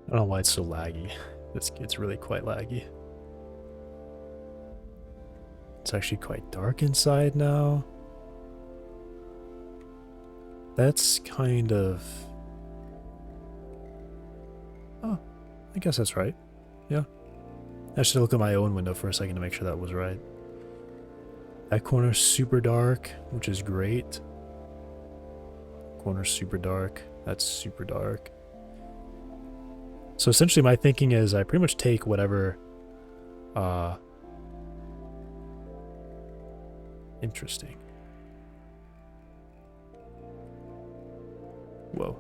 I don't know why it's so laggy. It's really quite laggy. It's actually quite dark inside now. That's kind of... Oh, I guess that's right. Yeah. I should look at my own window for a second to make sure that was right. That corner's super dark, which is great. Corner's super dark. That's super dark. So essentially my thinking is I pretty much take whatever... Interesting. Whoa.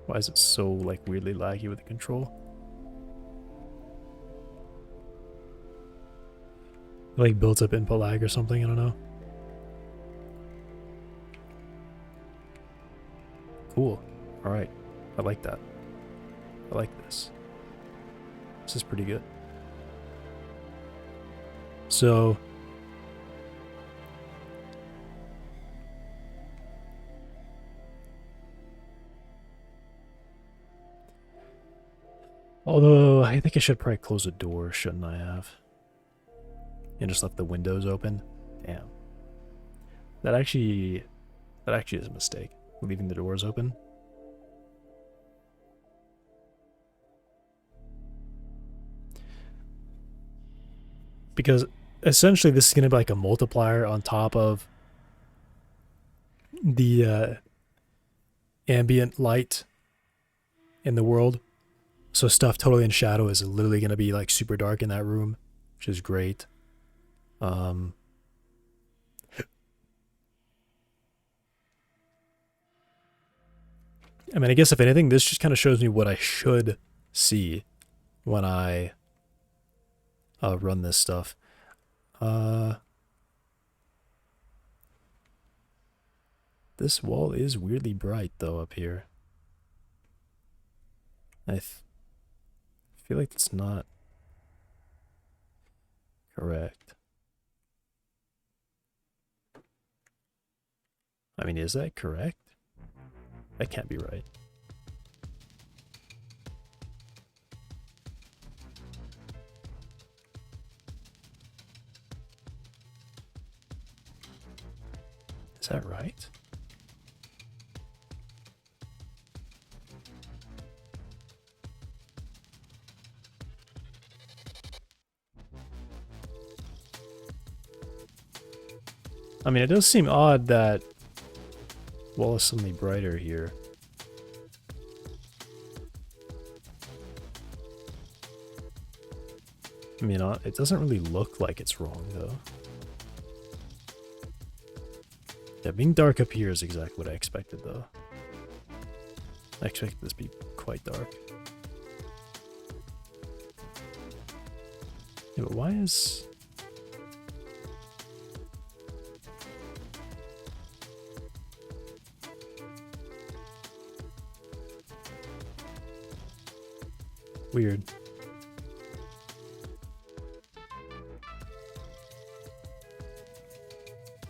Why is it so, like, weirdly laggy with the control? Like, built up input lag or something, I don't know. Cool. Alright. I like that. I like this. This is pretty good. So... Although, I think I should probably close the door, shouldn't I have? And just left the windows open? Damn. That actually is a mistake. Leaving the doors open. Because essentially this is going to be like a multiplier on top of the ambient light in the world. So stuff totally in shadow is literally going to be like super dark in that room, which is great. I mean, I guess if anything, this just kind of shows me what I should see when I run this stuff. This wall is weirdly bright, though, up here. I feel like it's not correct. I mean, is that correct? That can't be right. Is that right? I mean, it does seem odd that wall is suddenly brighter here. I mean, it doesn't really look like it's wrong, though. Yeah, being dark up here is exactly what I expected, though. I expected this to be quite dark. Yeah, but why is... Weird.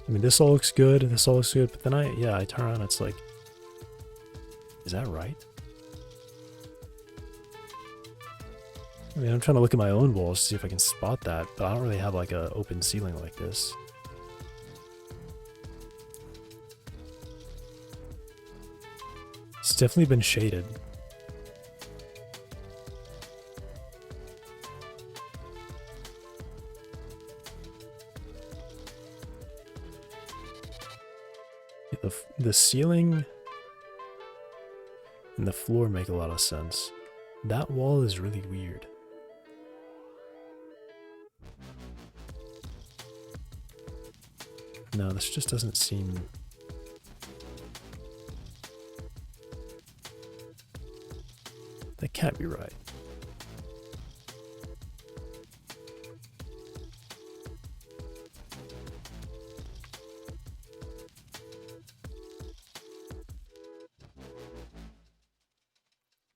I mean, this all looks good, this all looks good, but then I turn around, it's like, is that right? I mean, I'm trying to look at my own walls to see if I can spot that, but I don't really have like a open ceiling like this. It's definitely been shaded. The ceiling and the floor make a lot of sense. That wall is really weird. No, this just doesn't seem... That can't be right.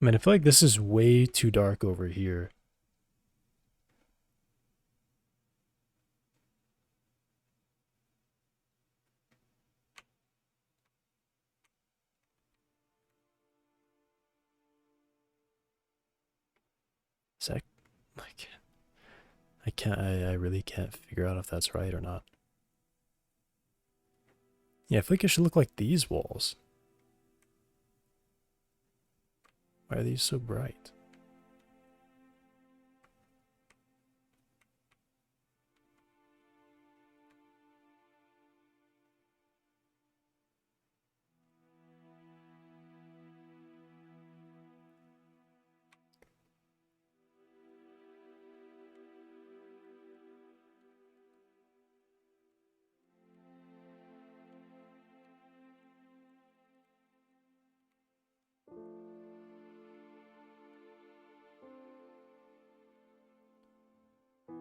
I mean, I feel like this is way too dark over here. Is that like I really can't figure out if that's right or not. Yeah, I feel like it should look like these walls. Why are these so bright?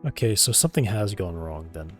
Okay, so something has gone wrong then.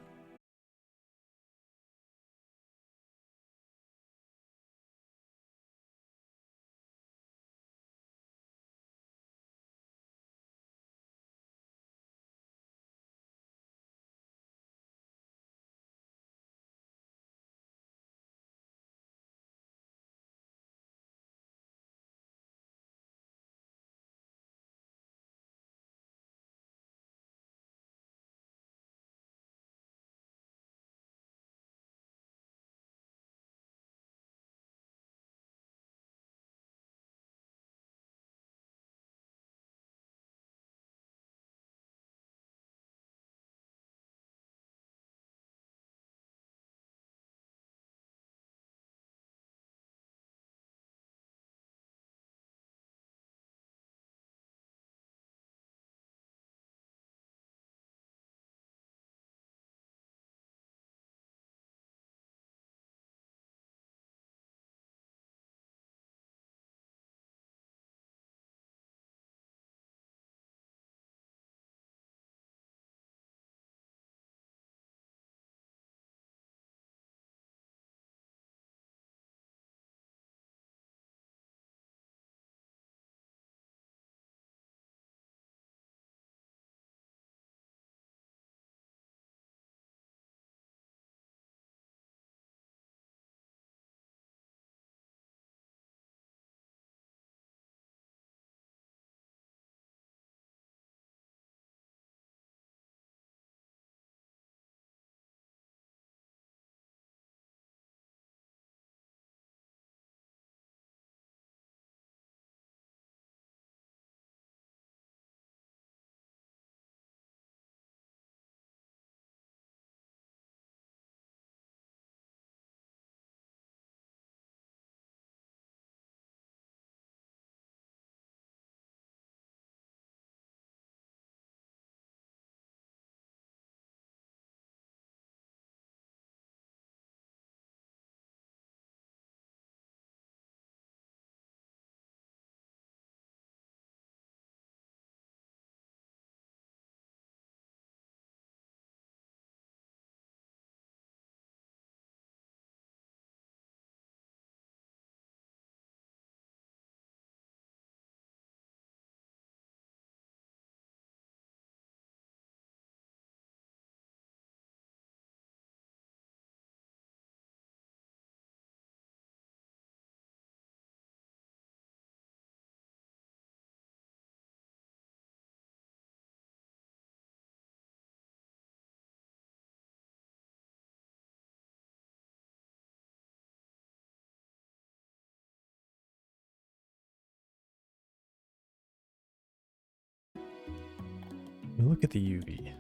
Look at the UV.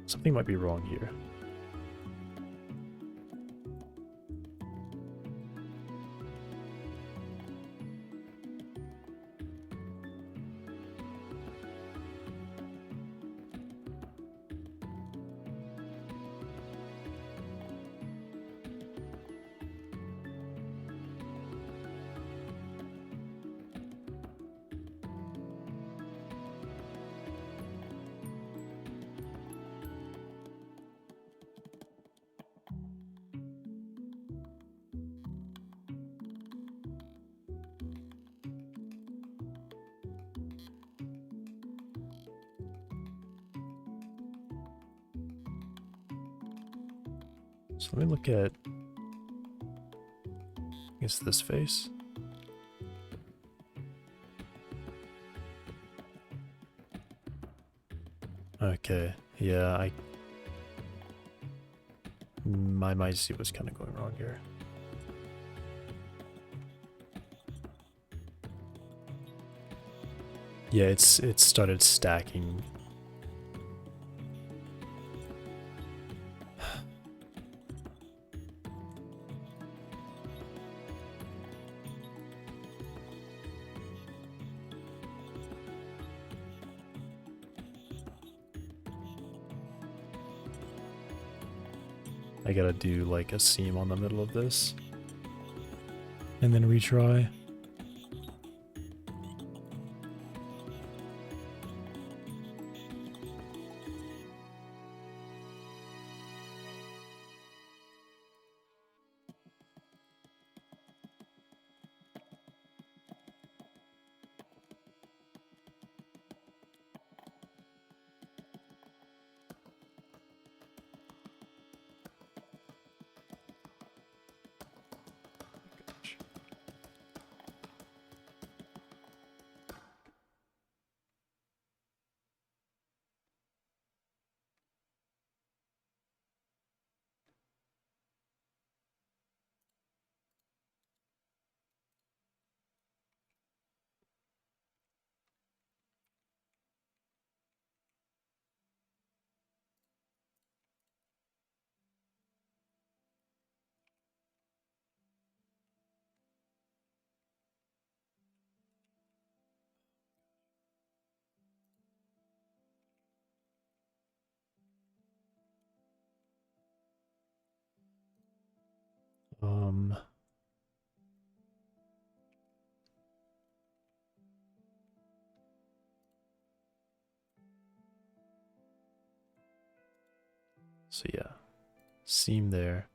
Something might be wrong here. So let me look at, I guess, this face. Okay, yeah, I might see what's kind of going wrong here. Yeah, it started stacking. I gotta do like a seam on the middle of this. And then retry. Um, so yeah, seam there.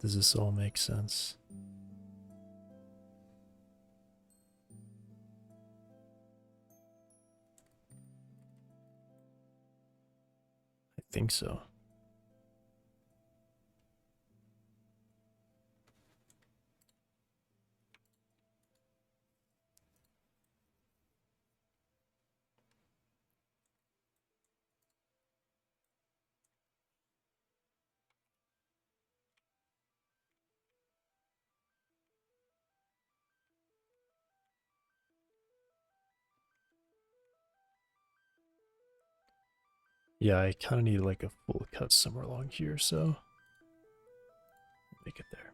Does this all make sense? I think so. Yeah, I kind of need like a full cut somewhere along here, so make it there.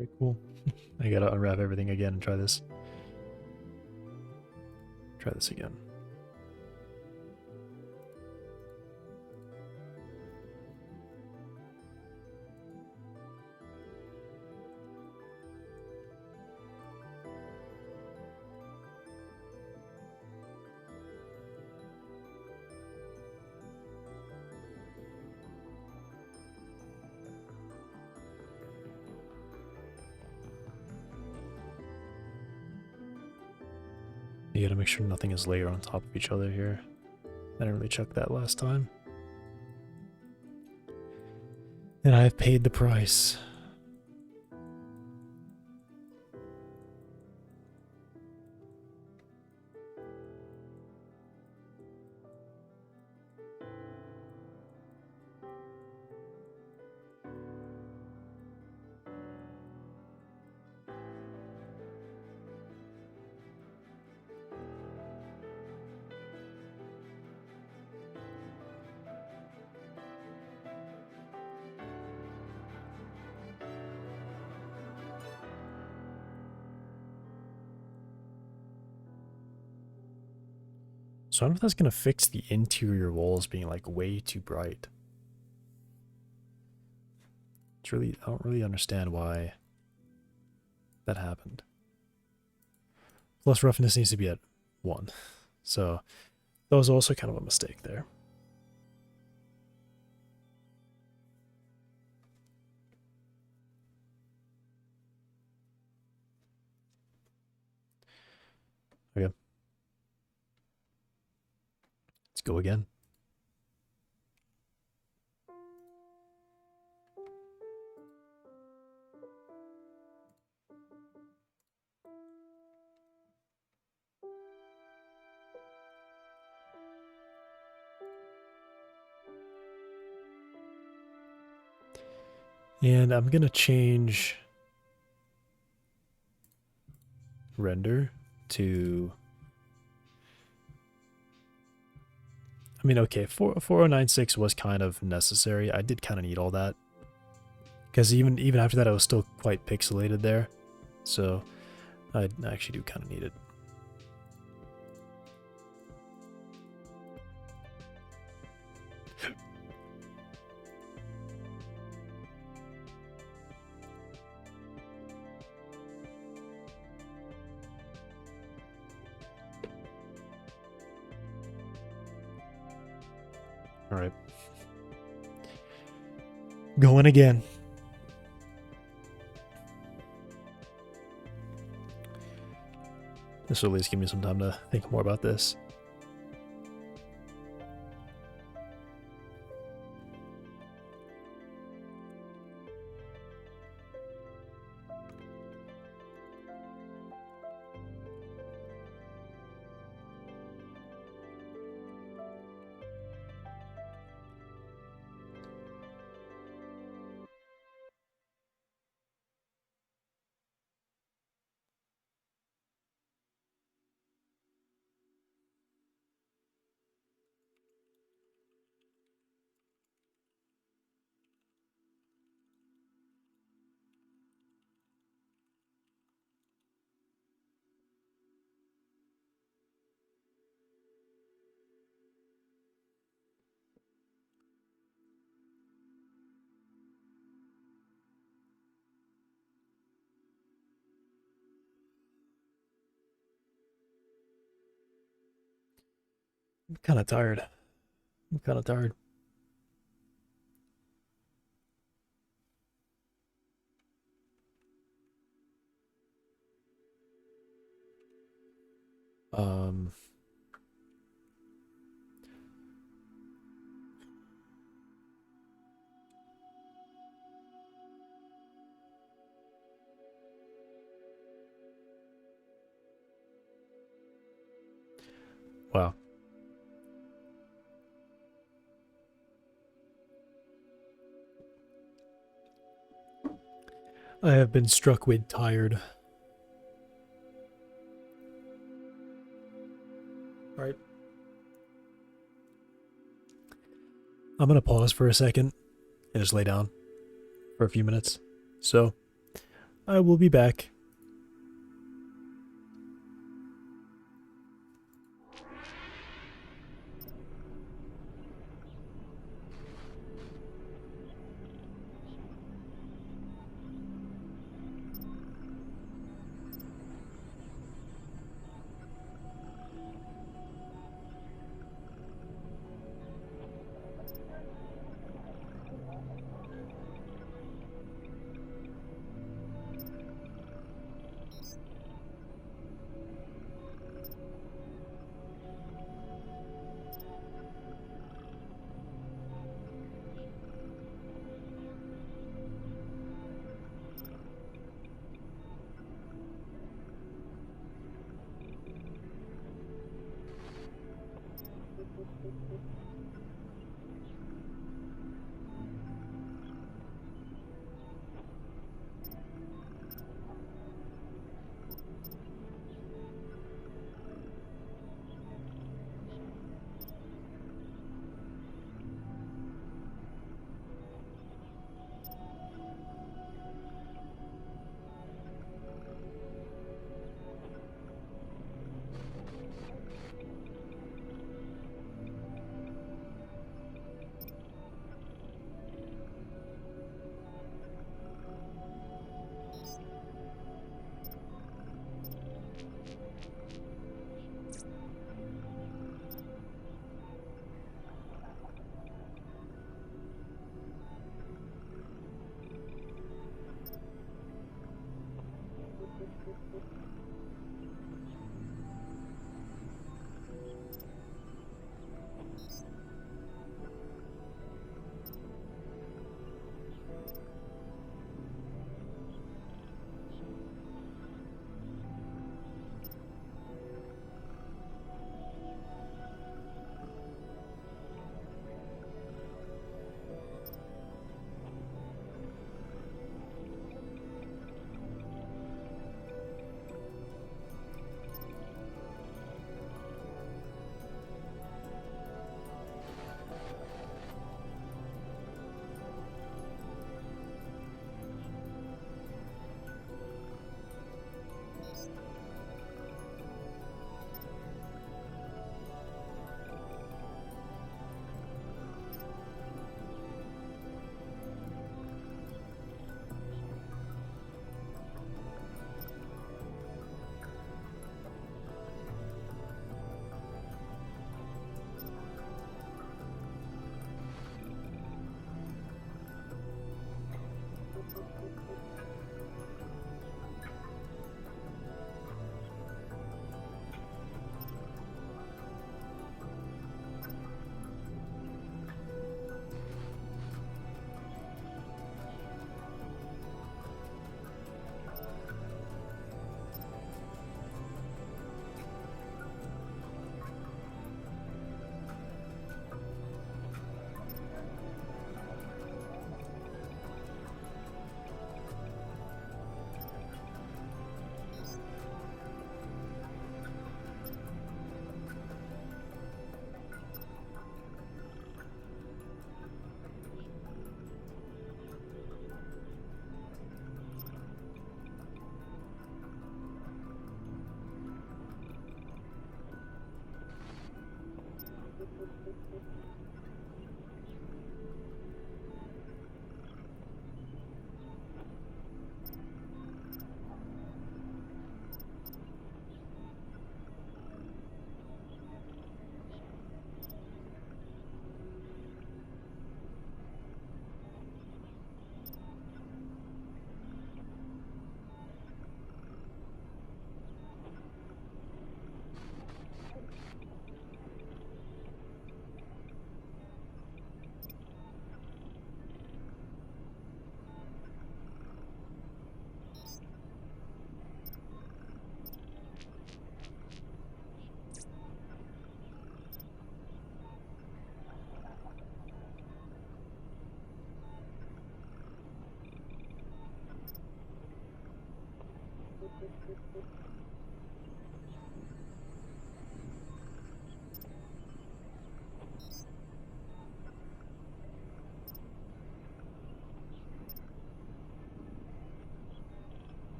Very cool. I gotta unwrap everything again and try this. Try this again. You gotta make sure nothing is layered on top of each other here. I didn't really check that last time. And I have paid the price. So I don't know if that's gonna fix the interior walls being like way too bright. It's really, I don't really understand why that happened. Plus roughness needs to be at 1. So that was also kind of a mistake there. Okay. Let's go again. And I'm going to change render to, I mean, okay, 4096 was kind of necessary. I did kind of need all that. Because even after that, I was still quite pixelated there. So I actually do kind of need it. All right. Going again. This will at least give me some time to think more about this. I'm kind of tired. I'm kind of tired. Um, wow. I have been struck with tired. All right. I'm going to pause for a second and just lay down for a few minutes. So I will be back.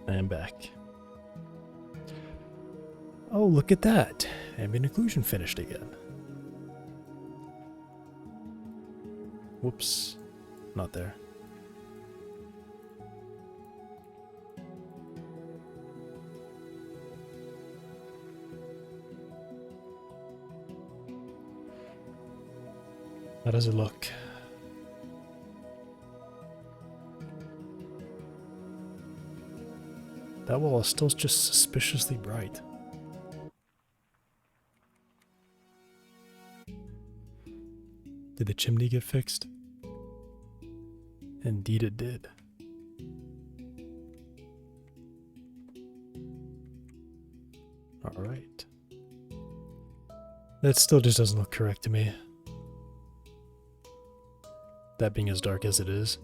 I'm back. Oh, look at that. Ambient occlusion finished again. Whoops. Not there. How does it look? That wall is still just suspiciously bright. Did the chimney get fixed? Indeed it did. Alright. That still just doesn't look correct to me. That being as dark as it is.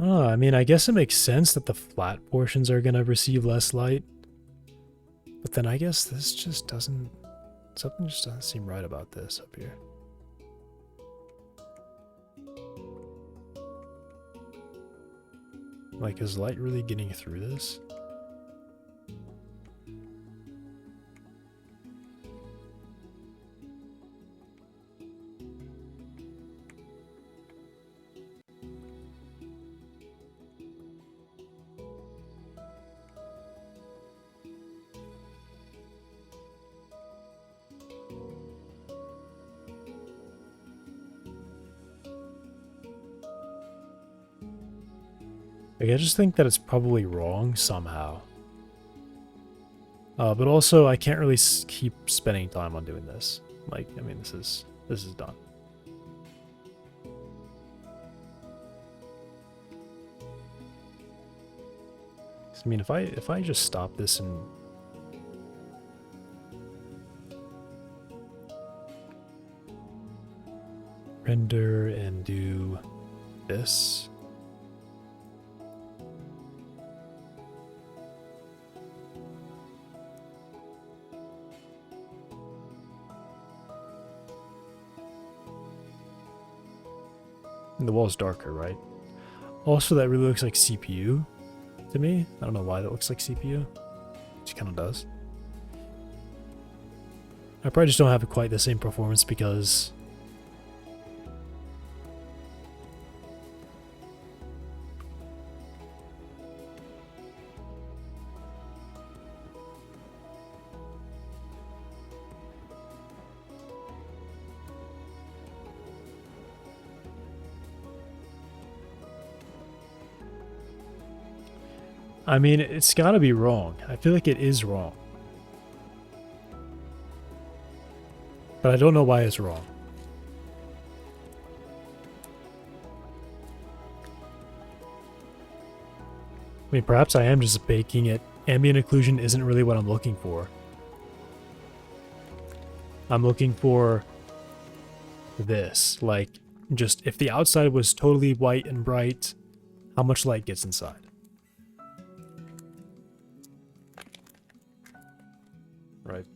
Oh, I mean, I guess it makes sense that the flat portions are going to receive less light. But then I guess this just doesn't... Something just doesn't seem right about this up here. Like, is light really getting through this? Like, I just think that it's probably wrong somehow. But also, I can't really keep spending time on doing this. Like, I mean, this is done. I mean, if I just stop this and render and do this. And the wall's darker, right? Also, that really looks like CPU to me. I don't know why that looks like CPU. It just kind of does. I probably just don't have quite the same performance because I mean, it's gotta be wrong. I feel like it is wrong. But I don't know why it's wrong. I mean, perhaps I am just baking it. Ambient occlusion isn't really what I'm looking for. I'm looking for this. Like, just if the outside was totally white and bright, how much light gets inside? Right.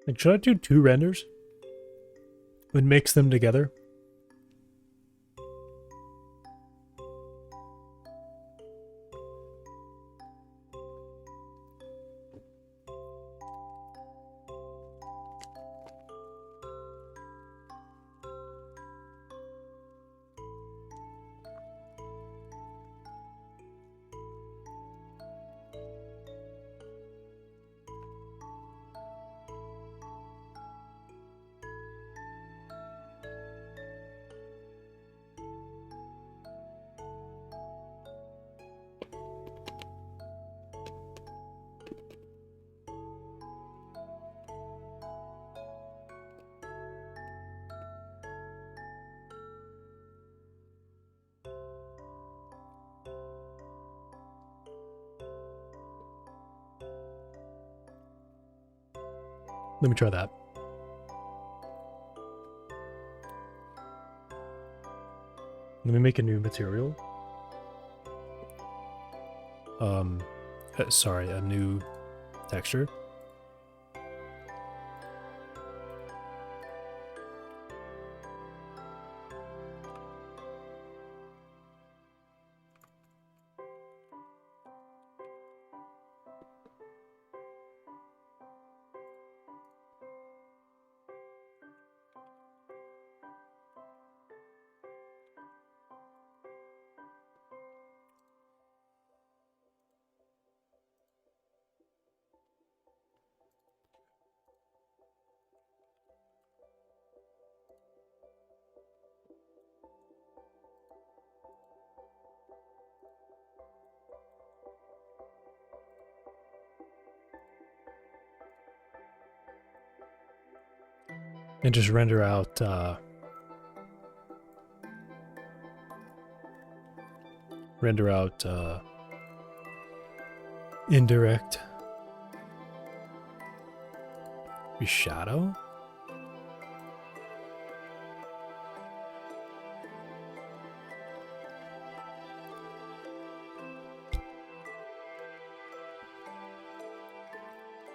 Like, should I do 2 renders and mix them together? Let me try that. Let me make a new material. Sorry, a new texture. and just render out indirect reshadow.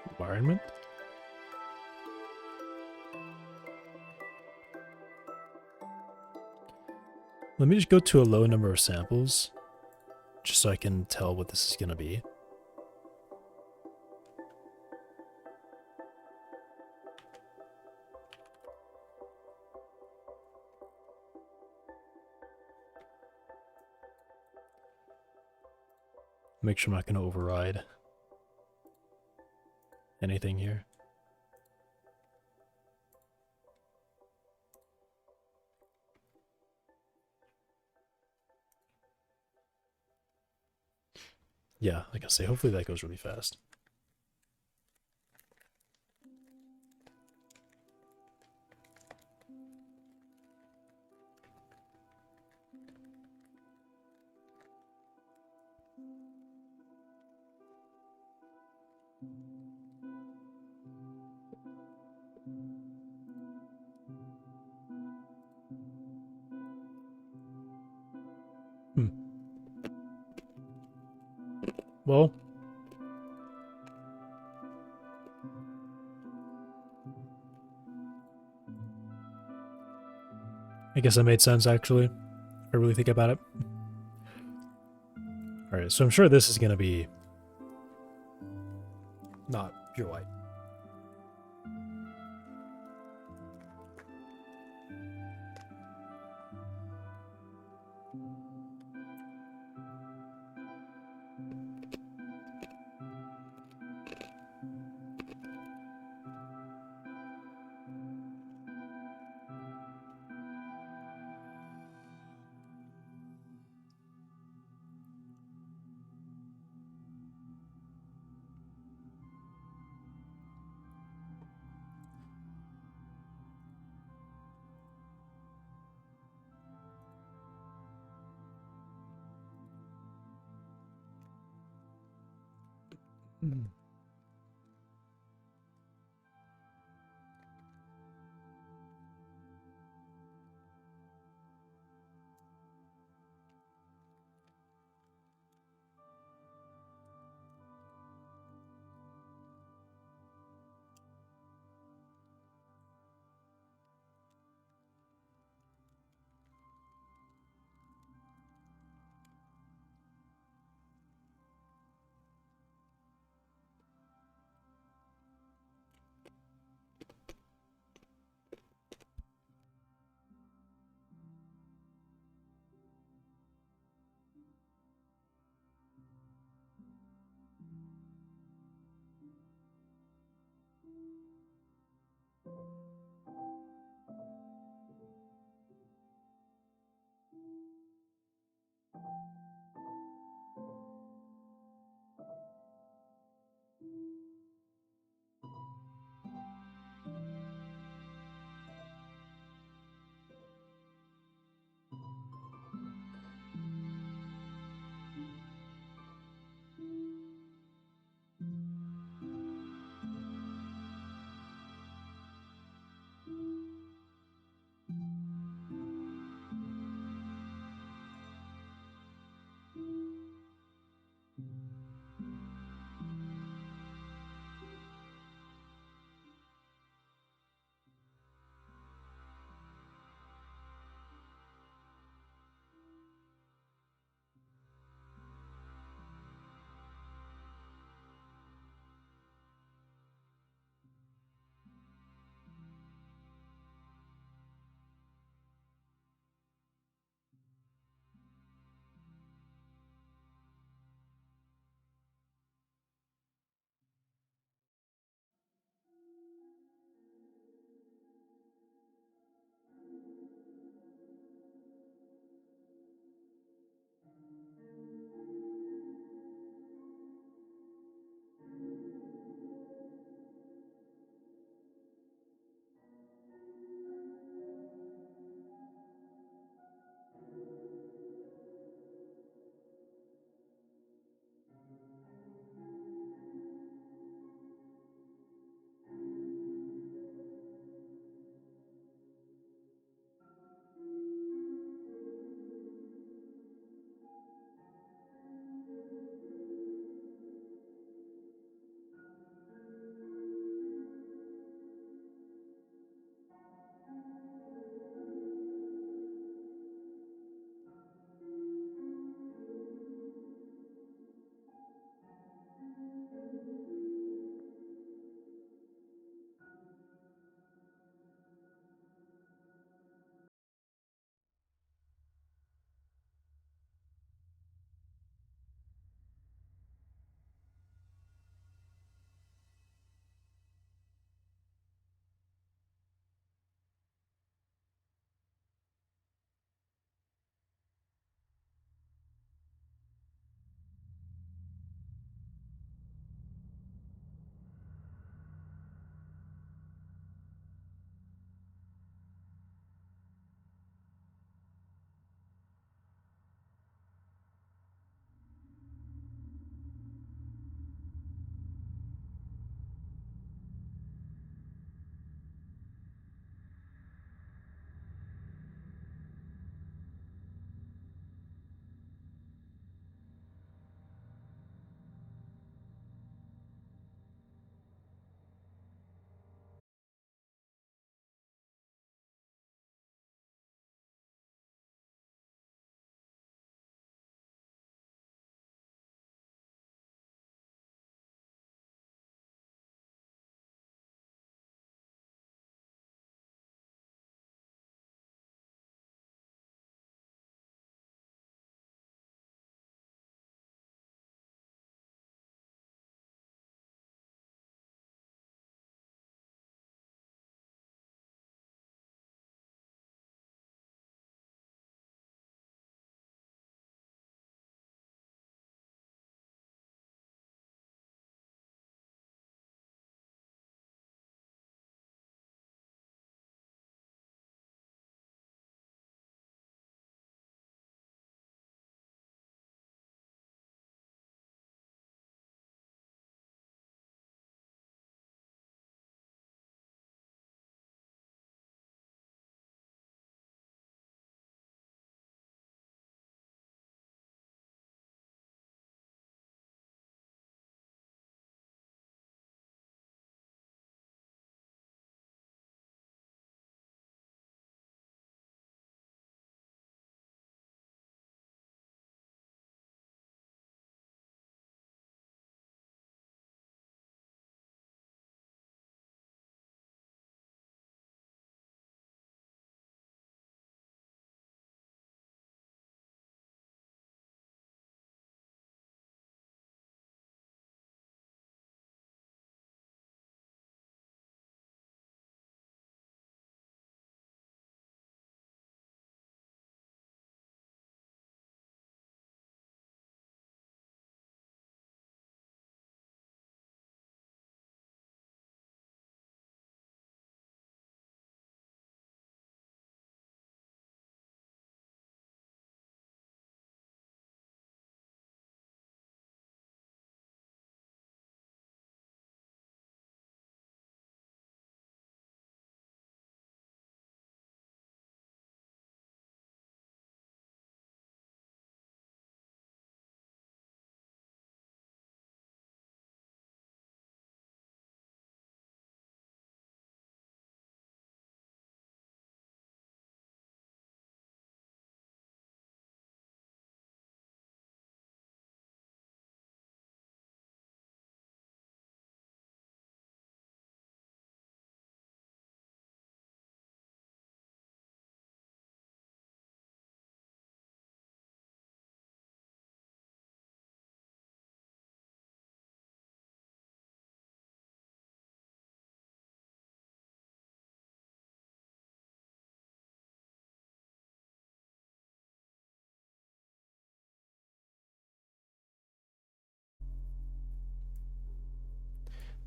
Environment. Let me just go to a low number of samples, just so I can tell what this is going to be. Make sure I'm not going to override anything here. Yeah, like I say, hopefully that goes really fast. Well, I guess that made sense, actually, if I really think about it. Alright, so I'm sure this is going to be not pure white.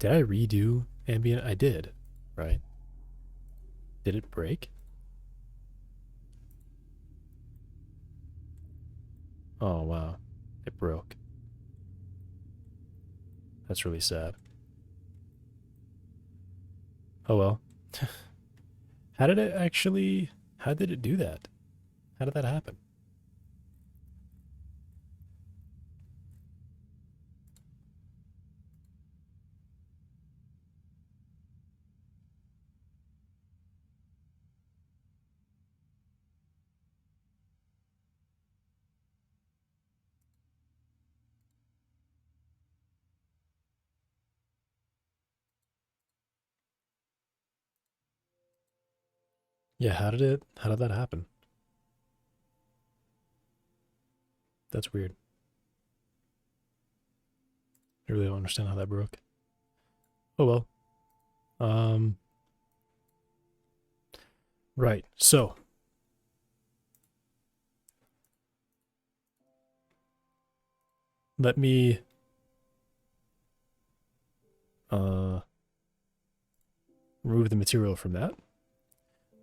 Did I redo ambient? I did, right? Did it break? Oh, wow. It broke. That's really sad. Oh well. How did it actually... How did it do that? How did that happen? Yeah, how did that happen? That's weird. I really don't understand how that broke. Oh well. Um, right. So, let me uh remove the material from that.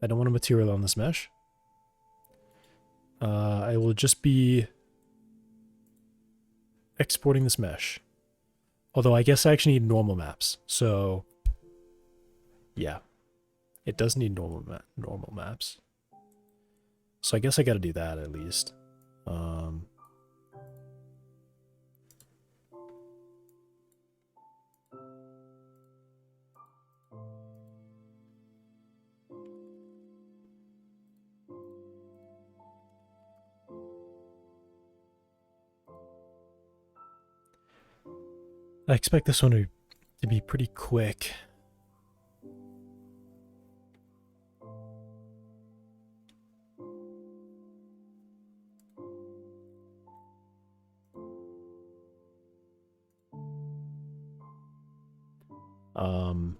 I don't want a material on this mesh. I will just be exporting this mesh. Although I guess I actually need normal maps. So, yeah. It does need normal maps. So I guess I got to do that at least. I expect this one to be pretty quick. Um,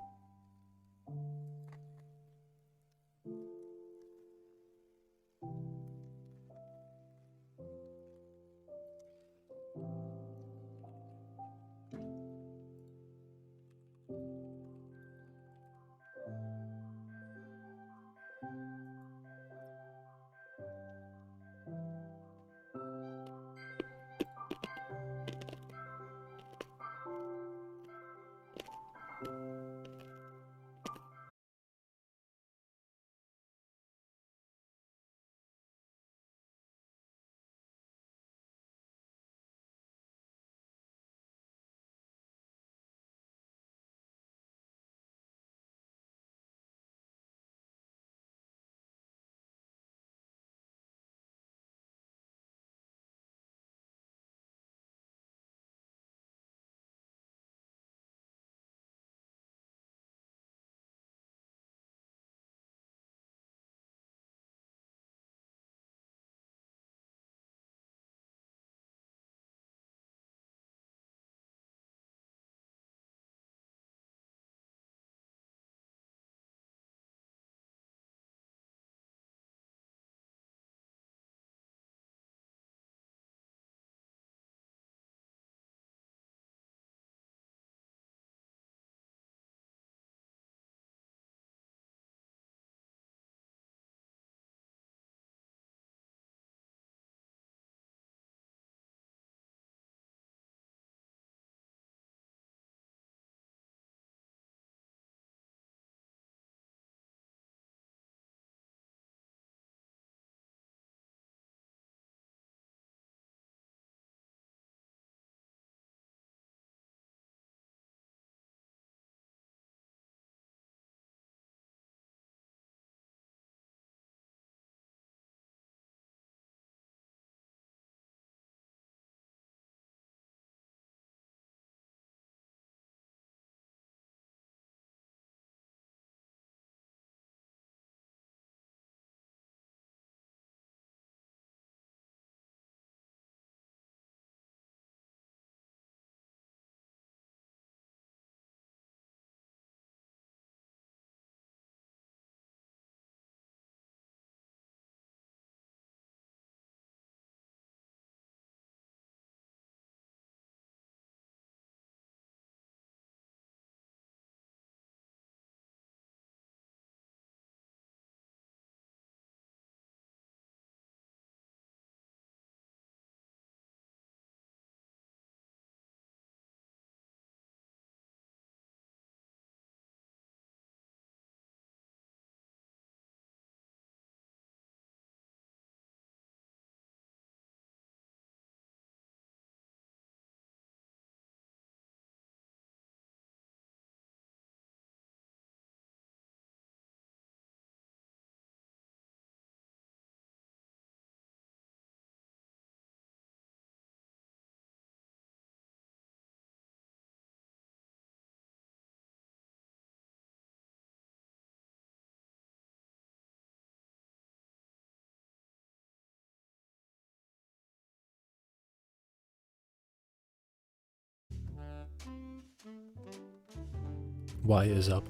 Y is up,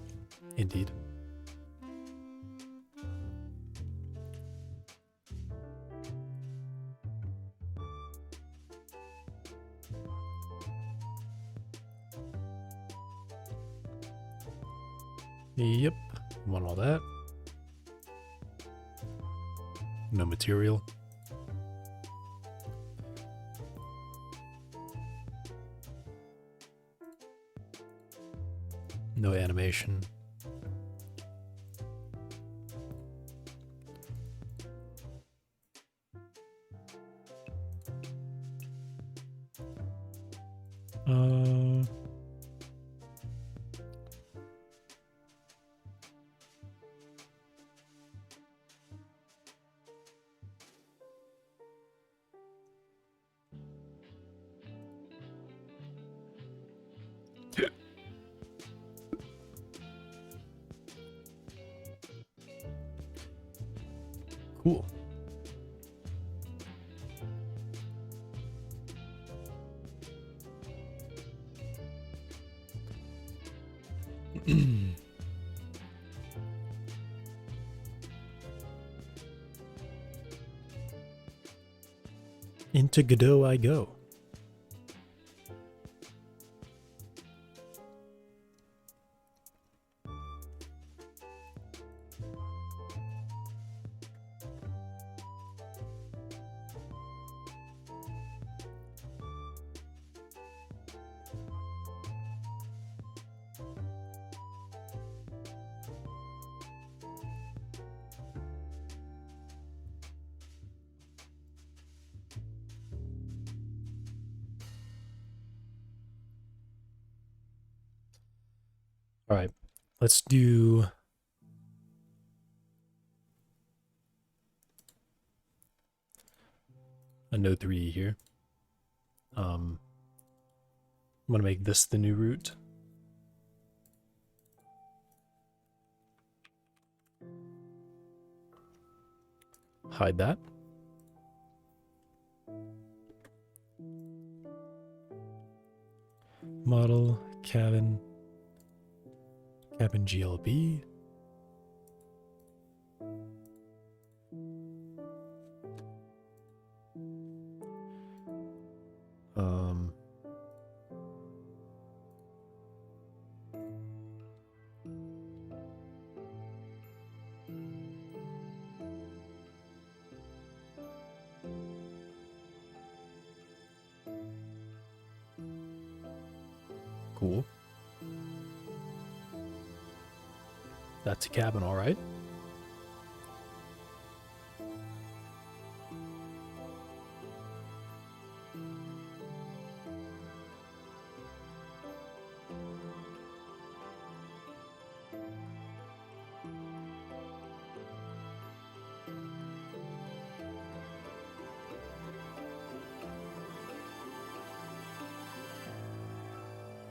indeed. Yep, want all that. No material. No animation. Cool. Into Godot I go. All right, let's do a node 3 here. I'm gonna make this the new root. Hide that. Model, cabin GLB. Cool. That's a cabin, all right.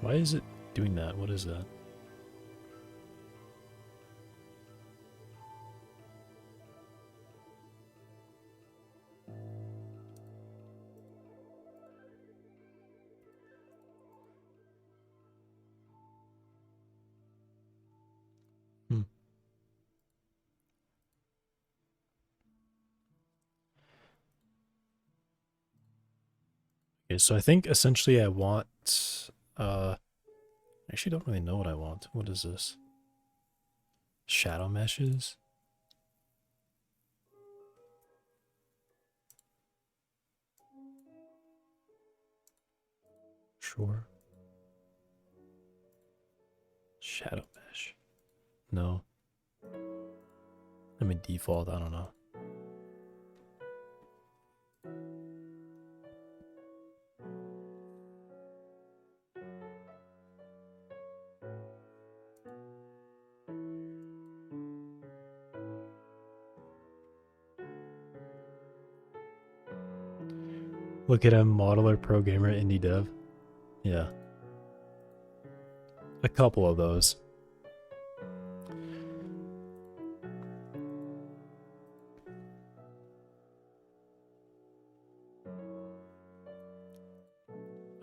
Why is it doing that? What is that? Okay, so I think essentially I want, I actually don't really know what I want. What is this? Shadow meshes? Sure. Shadow mesh. No. I mean default, I don't know. Look at him, modeler, programmer, indie dev. Yeah. A couple of those.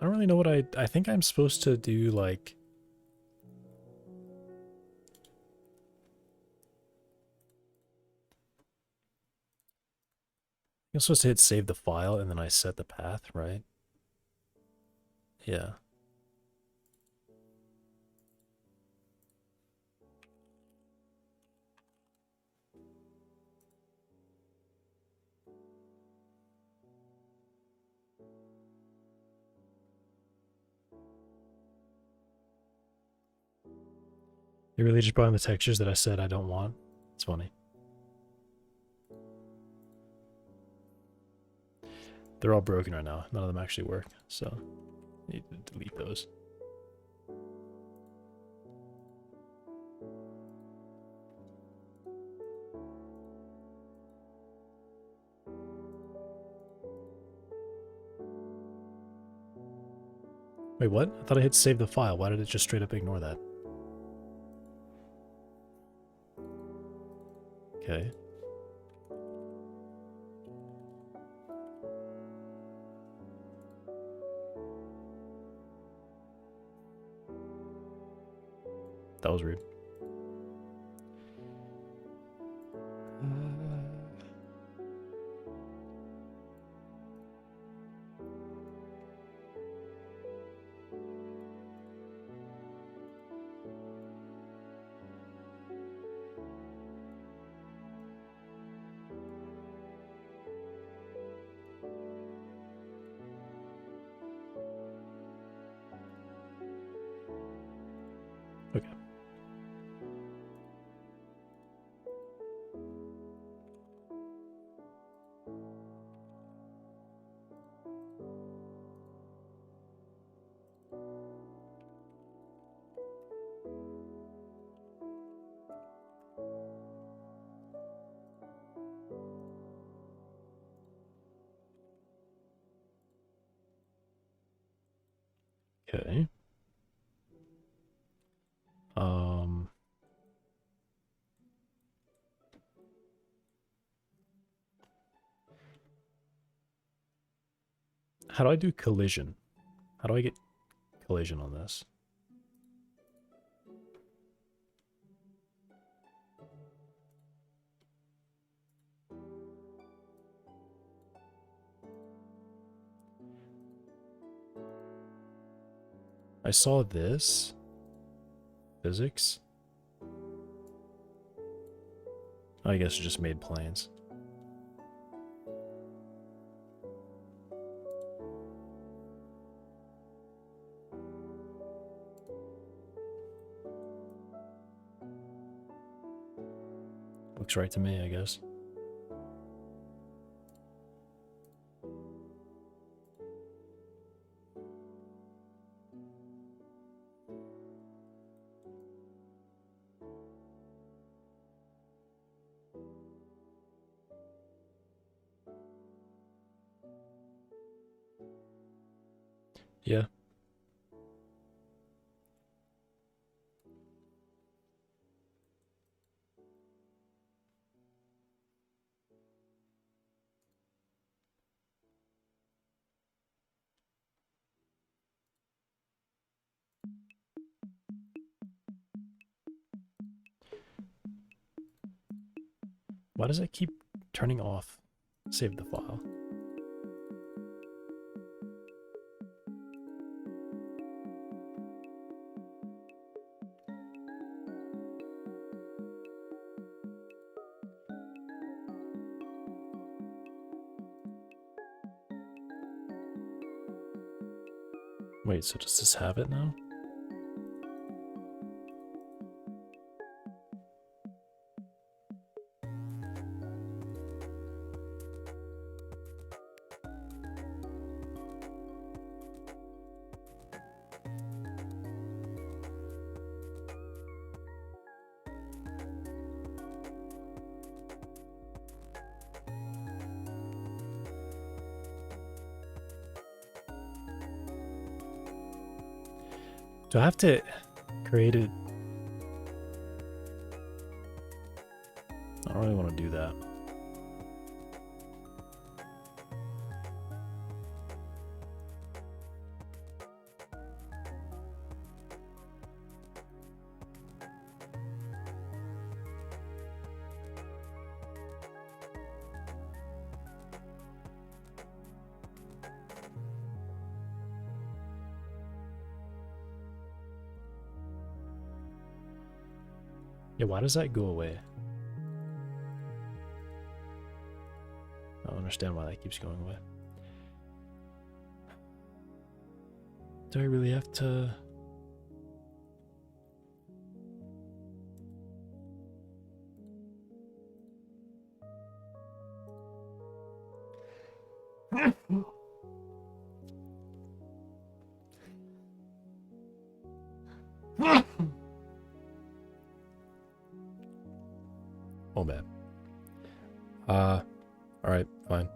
I don't really know what I I think I'm supposed to do like... I'm supposed to hit save the file and then I set the path, right? Yeah. They really just brought in the textures that I said I don't want. It's funny. They're all broken right now. None of them actually work, so I need to delete those. Wait, what? I thought I hit save the file. Why did it just straight up ignore that? Okay. That was rude. Okay. Okay. How do I do collision? How do I get collision on this? I saw this. Physics. I guess it just made planes. Looks right to me, I guess. Yeah. Why does it keep turning off? Save the file. Wait, so does this have it now? Do I have to create it? I don't really want to do that. Yeah, why does that go away? I don't understand why that keeps going away. Do I really have to... Oh man. Alright, fine.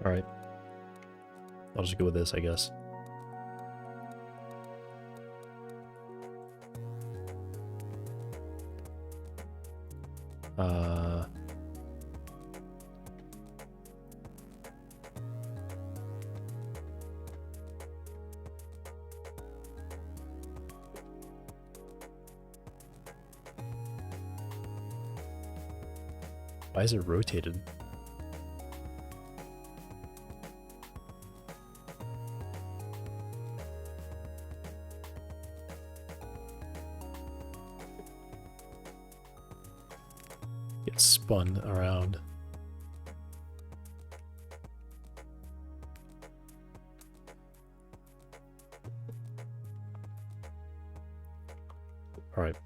Alright. I'll just go with this, I guess. Why is it rotated? Gets spun around. All right.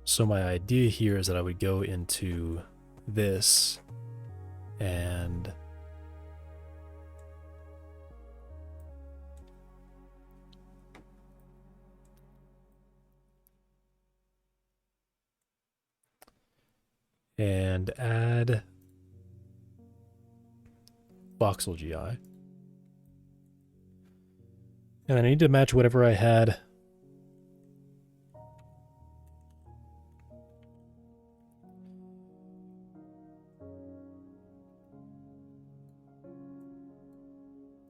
So my idea here is that I would go into this and add voxel GI. And I need to match whatever I had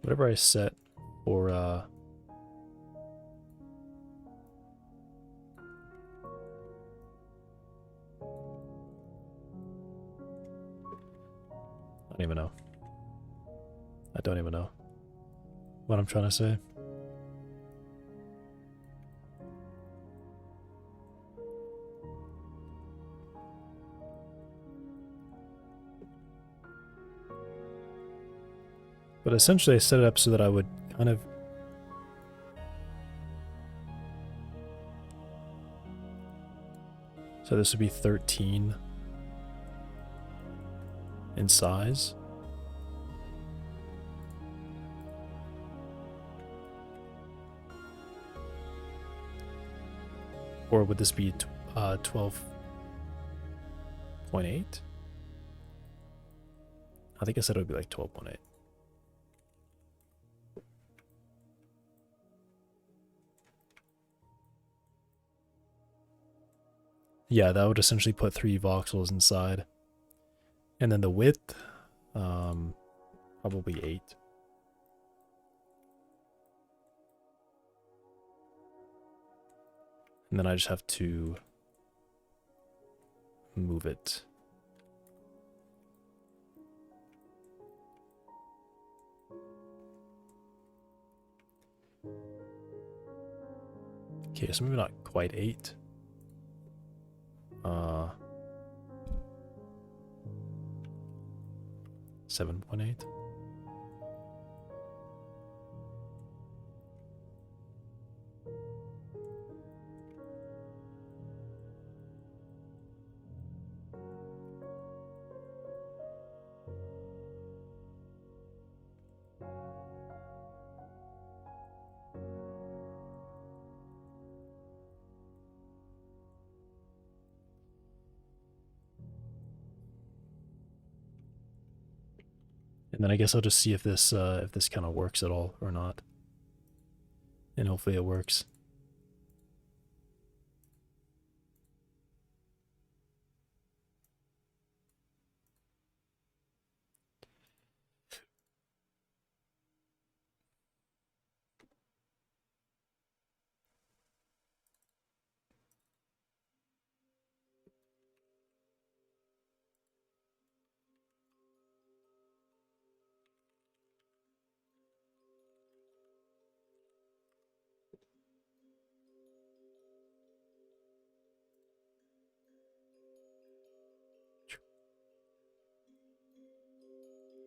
whatever I set for I don't even know. I don't even know what I'm trying to say. But essentially I set it up so that I would kind of so this would be 13 in size. Or would this be 12.8? I think I said it would be like 12.8. Yeah, that would essentially put 3 voxels inside. And then the width, probably 8. And then I just have to move it. Okay, so maybe not quite 8. 7.8. And then I guess I'll just see if this kind of works at all or not. And hopefully it works.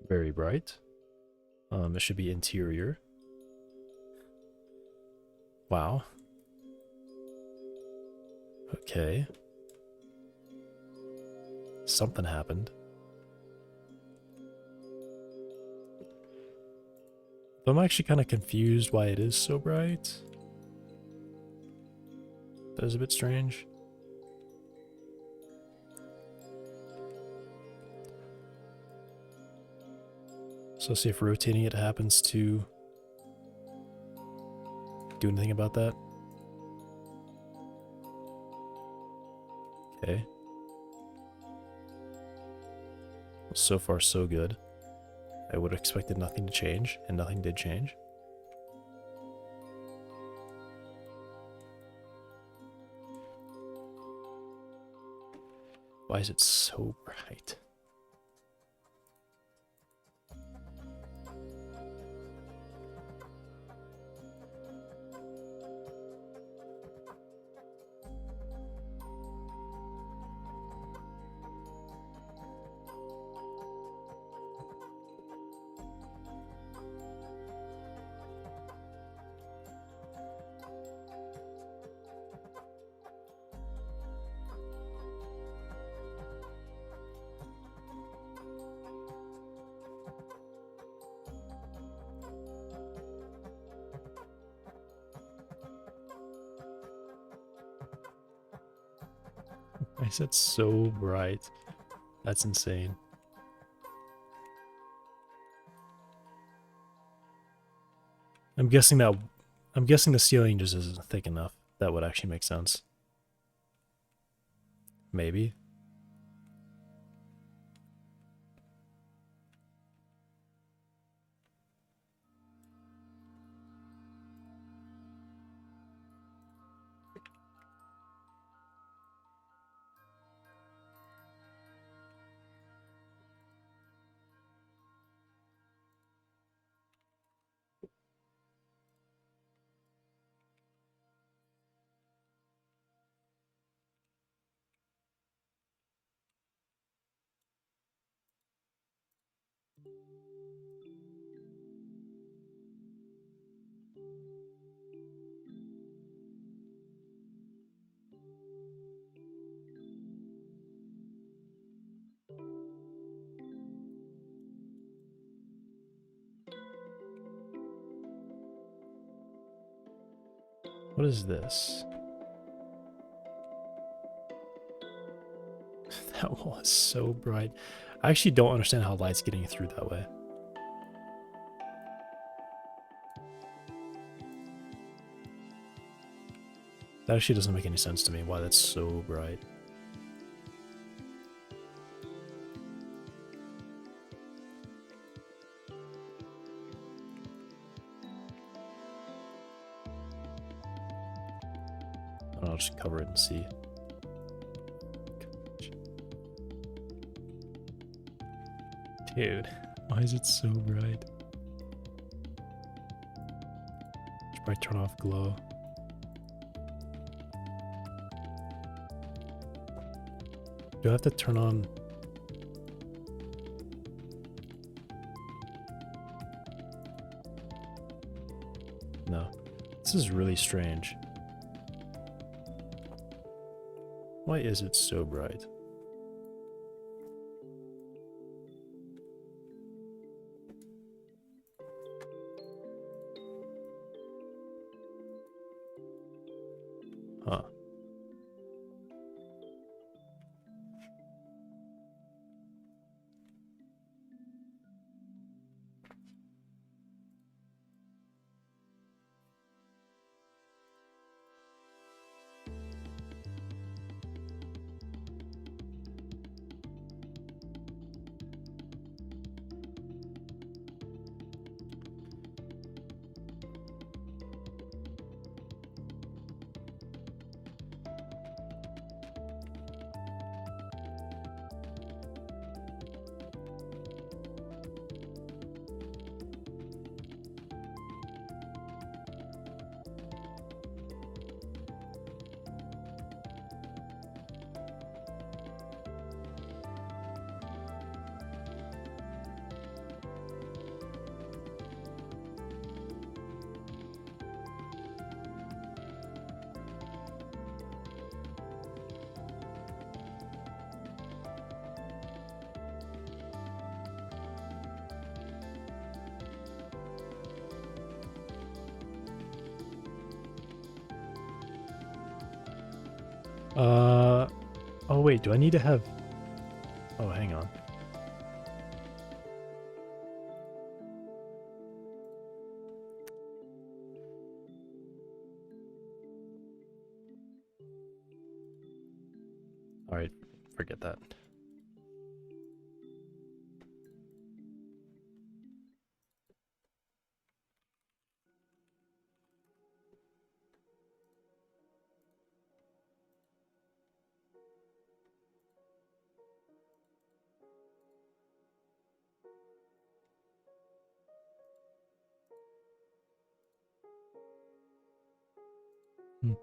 Very bright. It should be interior. Wow. Okay. Something happened. But I'm actually kind of confused why it is so bright. That is a bit strange. So see if rotating it happens to do anything about that. Okay. Well, so far so good. I would have expected nothing to change, and nothing did change. Why is it so bright? Why is it so bright? That's insane. I'm guessing the ceiling just isn't thick enough. That would actually make sense. Maybe. What is this? That wall is so bright. I actually don't understand how light's getting through that way. That actually doesn't make any sense to me why that's so bright. I'll just cover it and see. Dude, why is it so bright? Should probably turn off glow. Do I have to turn on? No. This is really strange. Why is it so bright? Huh. Oh wait, do I need to have... Oh, hang on. Alright, forget that. Hmm.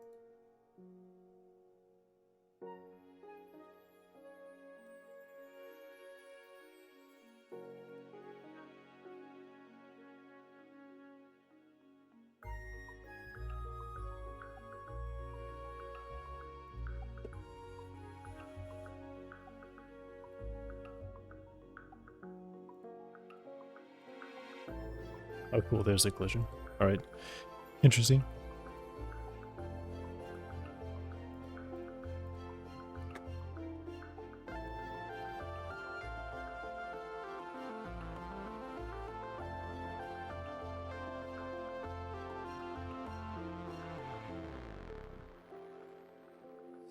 Oh cool, there's a collision. Alright, interesting.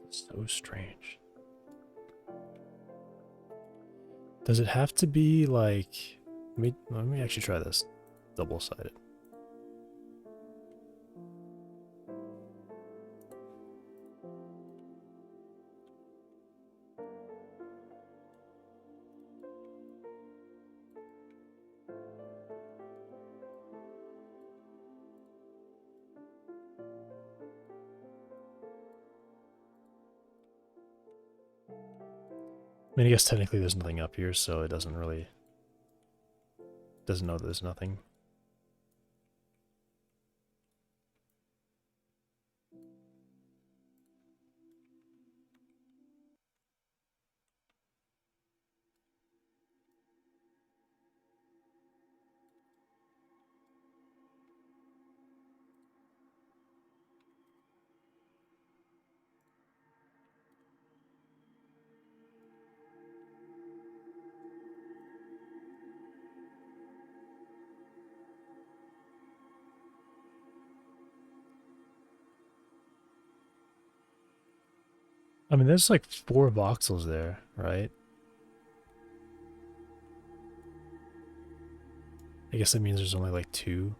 So strange. Does it have to be like... Let me actually try this. Double-sided. I mean, I guess technically there's nothing up here, so it doesn't really... Doesn't know there's nothing. I mean, there's like 4 voxels there, right? I guess that means there's only like 2.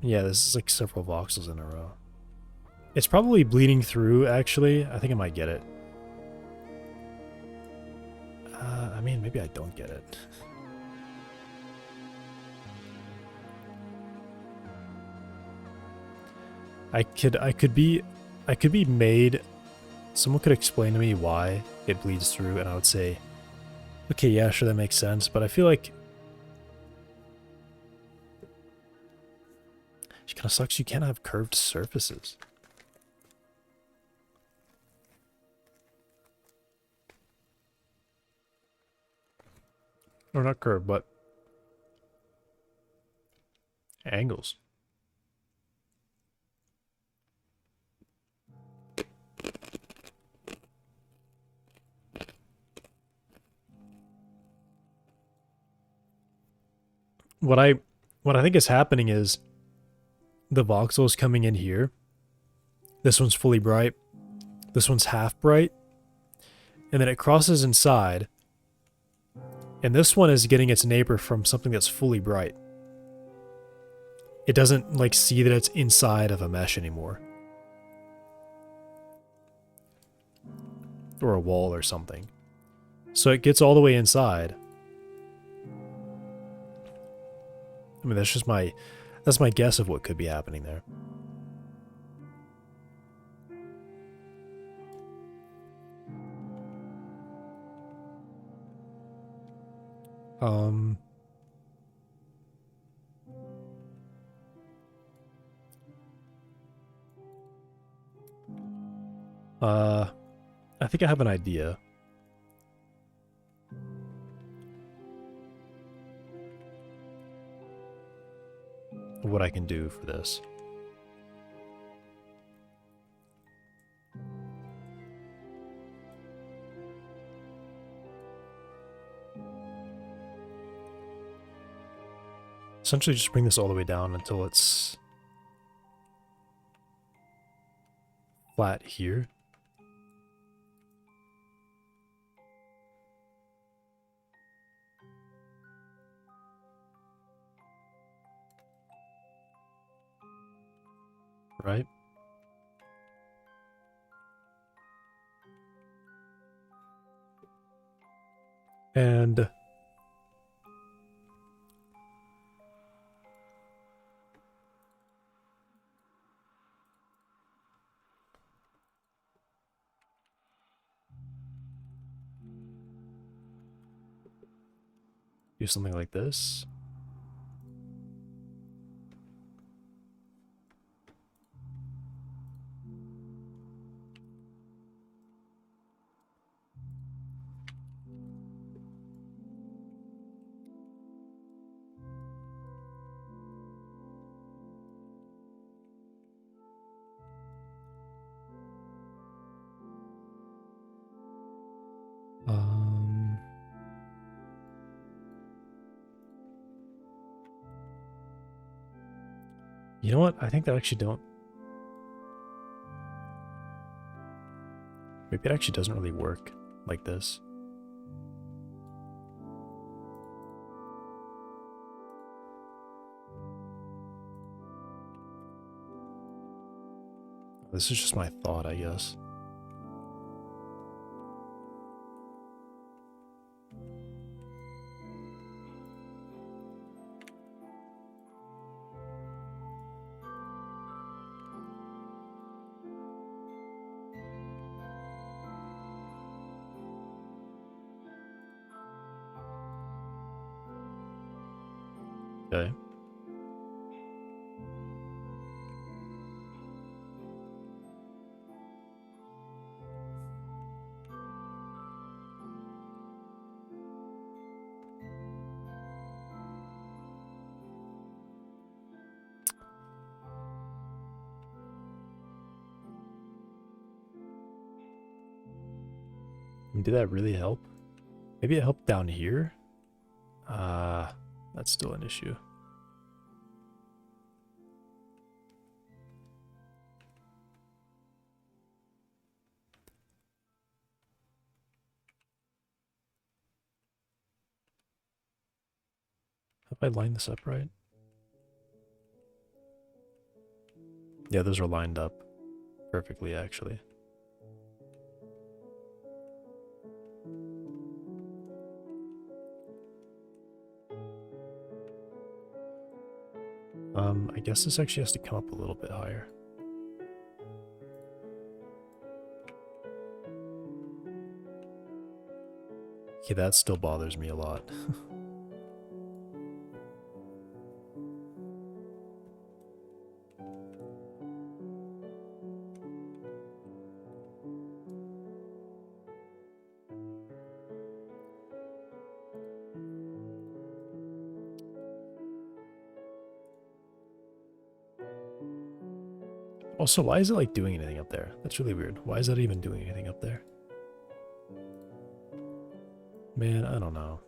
Yeah, this is like several voxels in a row. It's probably bleeding through, actually. I think I might get it. I mean, maybe I don't get it. I could be made... Someone could explain to me why it bleeds through, and I would say, okay, yeah, sure, that makes sense, but I feel like... It kind of sucks you can't have curved surfaces. Or not curved, but... angles. What I think is happening is the voxel is coming in here. This one's fully bright. This one's half bright. And then it crosses inside. And this one is getting its neighbor from something that's fully bright. It doesn't like see that it's inside of a mesh anymore. Or a wall or something. So it gets all the way inside. I mean, that's my guess of what could be happening there. I think I have an idea. of what I can do for this. Essentially just bring this all the way down until it's flat here. Right? And do something like this. You know what? I think that actually don't. Maybe it actually doesn't really work like this. This is just my thought, I guess. Okay. Did that really help? Maybe it helped down here? That's still an issue. Have I lined this up right? Yeah, those are lined up perfectly, actually. I guess this actually has to come up a little bit higher. Okay, that still bothers me a lot. Also, why is it like doing anything up there? That's really weird. Why is that even doing anything up there? Man, I don't know.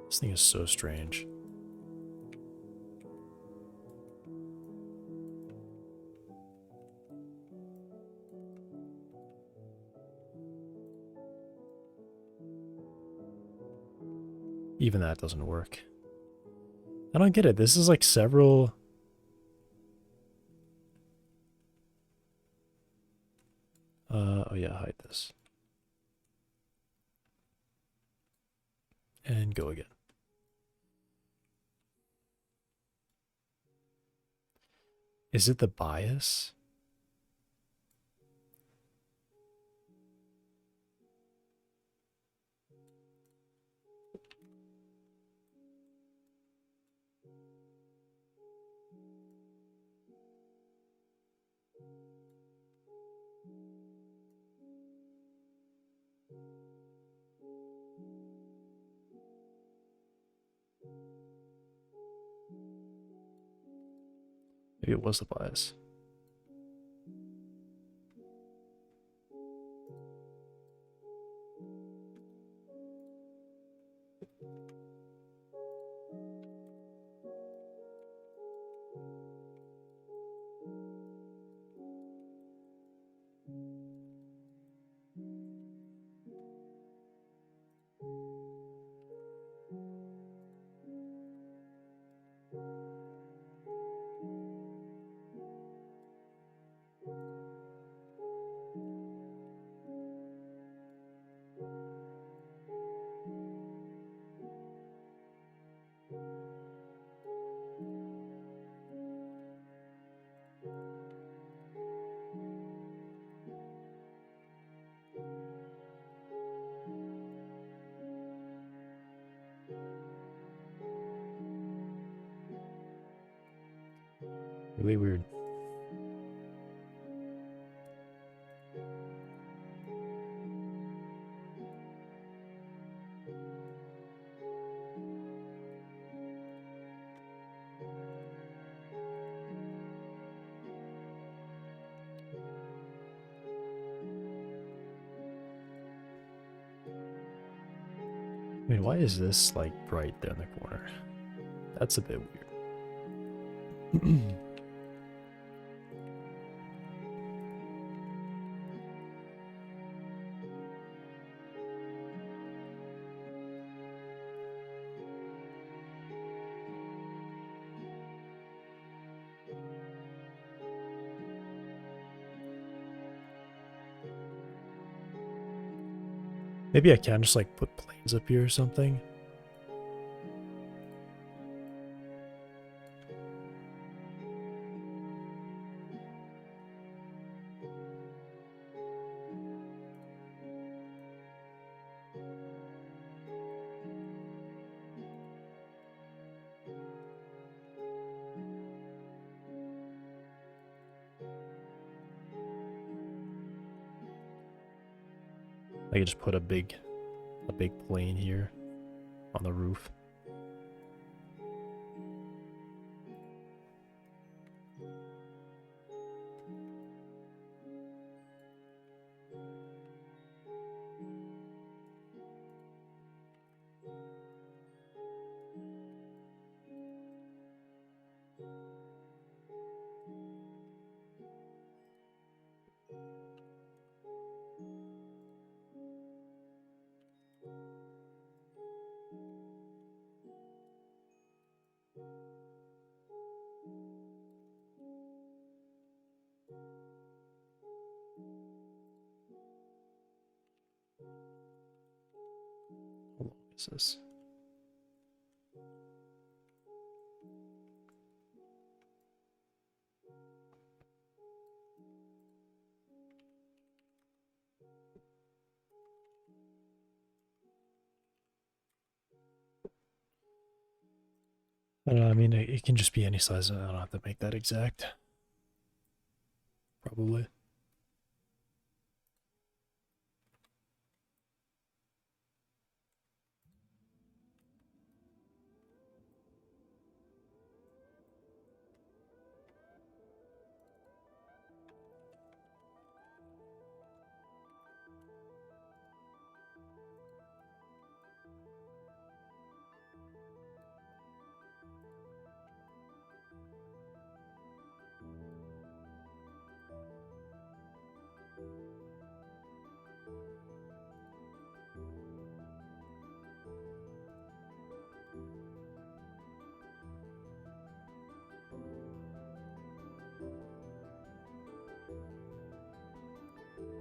This thing is so strange. Even that doesn't work. I don't get it. This is like several... oh yeah, hide this. And go again. Is it the bias? Maybe it was the bias. Really weird. I mean, why is this like bright there in the corner? That's a bit weird. Maybe I can just like put planes up here or something. I could just put a big plane here on the roof. How long is this? I don't know, I mean, it can just be any size. I don't have to make that exact. Probably.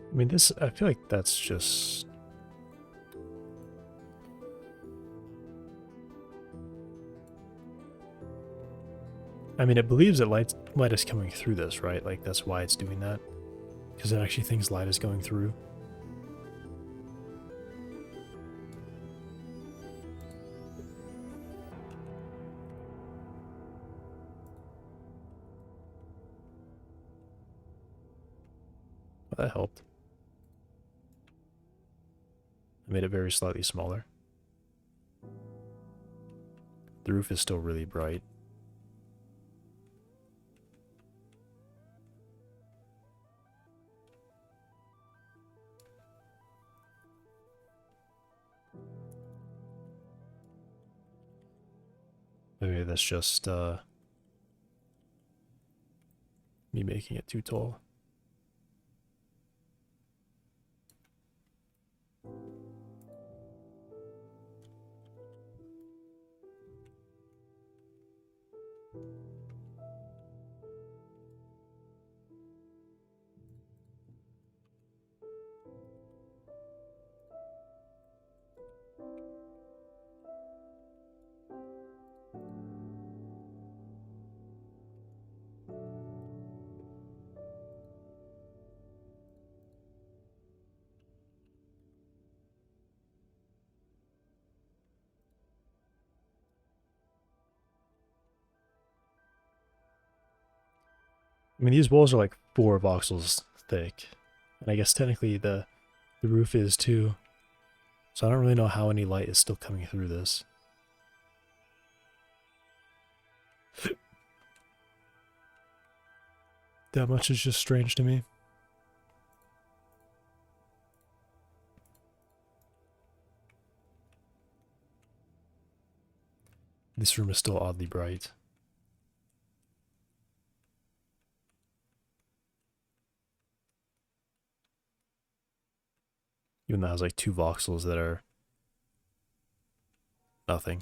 I mean, this, I feel like that's just... I mean, it believes that light is coming through this, right? Like, that's why it's doing that. Because it actually thinks light is going through. Well, that helped. I made it very slightly smaller. The roof is still really bright. maybe that's just me making it too tall. I mean, these walls are like 4 voxels thick, and I guess technically the roof is too. So I don't really know how any light is still coming through this. That much is just strange to me. This room is still oddly bright. Even though it has like 2 voxels that are nothing.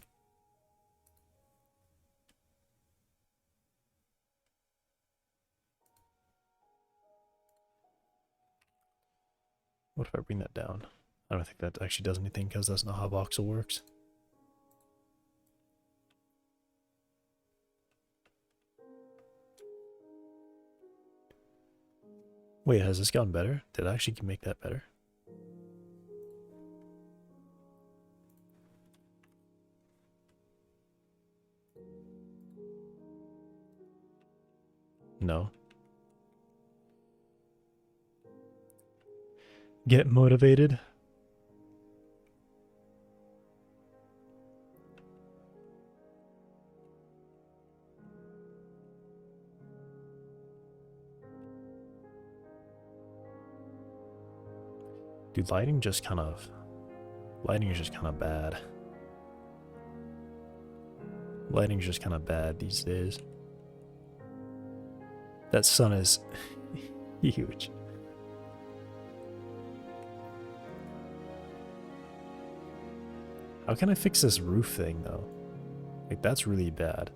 What if I bring that down? I don't think that actually does anything because that's not how voxel works. Wait, has this gotten better? Did I actually make that better? No. Get motivated. Dude, lighting is just kind of bad. Lighting is just kind of bad these days. That sun is huge. How can I fix this roof thing though? Like, that's really bad.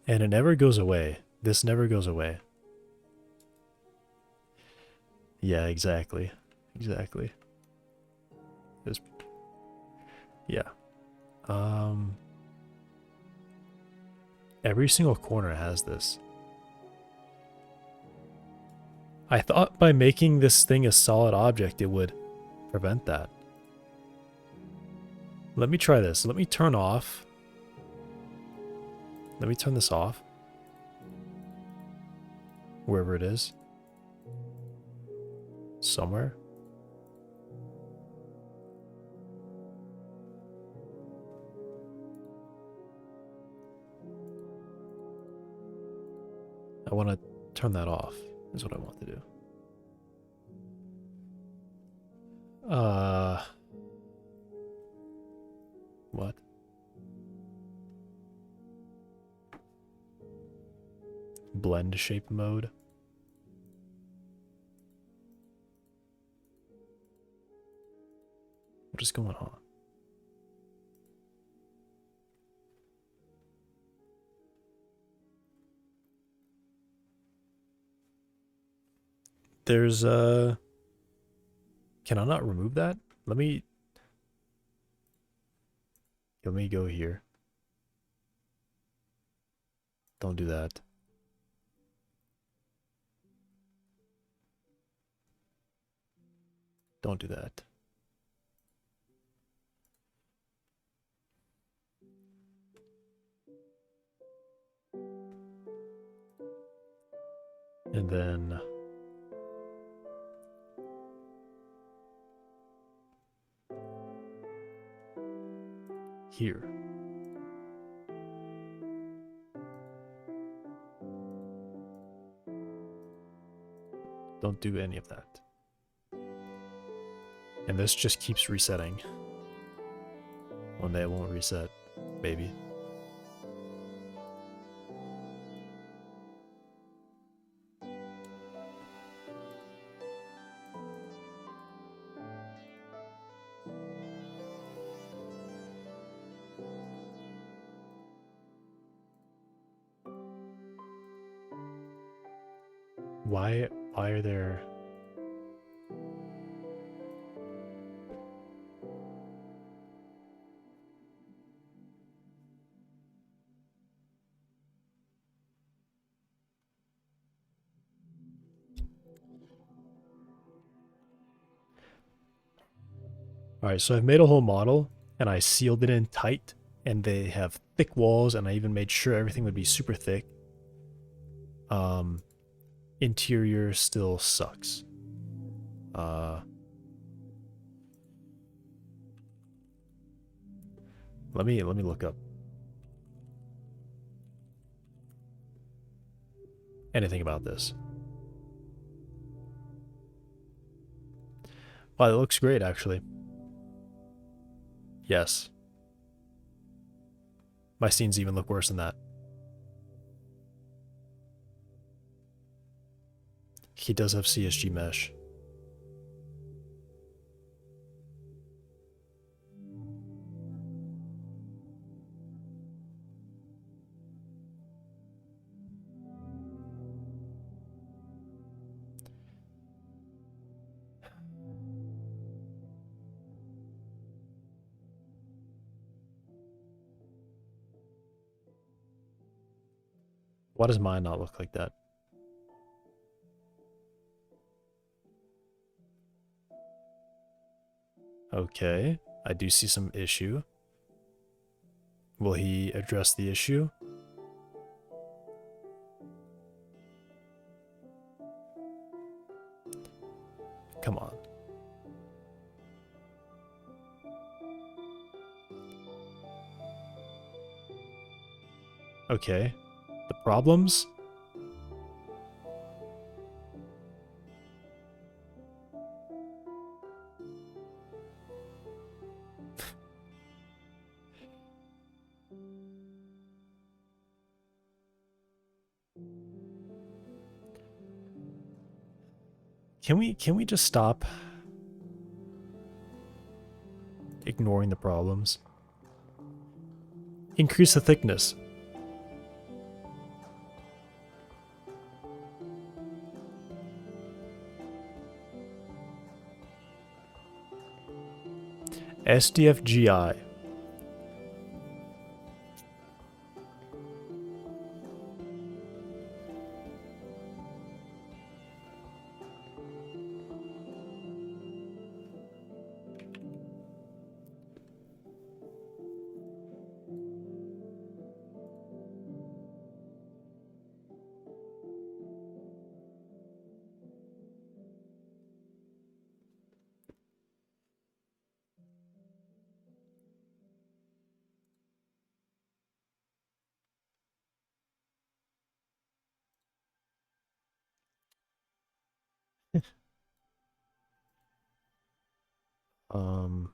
And it never goes away. This never goes away. Yeah, exactly. Exactly. There's... Yeah. Every single corner has this. I thought by making this thing a solid object, it would prevent that. Let me try this. Let me turn off. Let me turn this off. Wherever it is. Somewhere. I want to turn that off, is what I want to do. What? Blend shape mode. What is going on? There's can I not remove that? Let me go here. Don't do that. Don't do that. And then here. Don't do any of that. And this just keeps resetting. One day it won't reset, maybe. Why are there... Alright, so I've made a whole model, and I sealed it in tight, and they have thick walls, and I even made sure everything would be super thick. Interior still sucks. Let me look up anything about this. Wow, it looks great, actually. Yes. My scenes even look worse than that. He does have CSG mesh. Why does mine not look like that? Okay, I do see some issue. Will he address the issue? Come on. Okay. The problems? Can we just stop ignoring the problems? Increase the thickness. SDFGI. Um,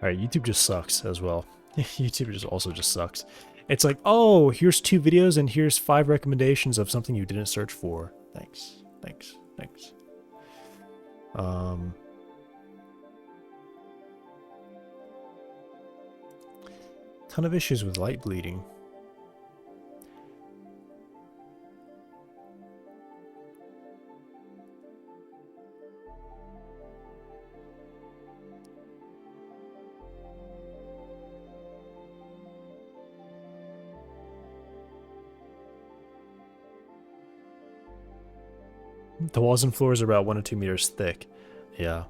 Alright, YouTube just sucks as well. YouTube just sucks. It's like, oh, here's 2 videos and here's 5 recommendations of something you didn't search for. Thanks. Thanks. Thanks. Ton of issues with light bleeding. The walls and floors are about 1 to 2 meters thick. Yeah.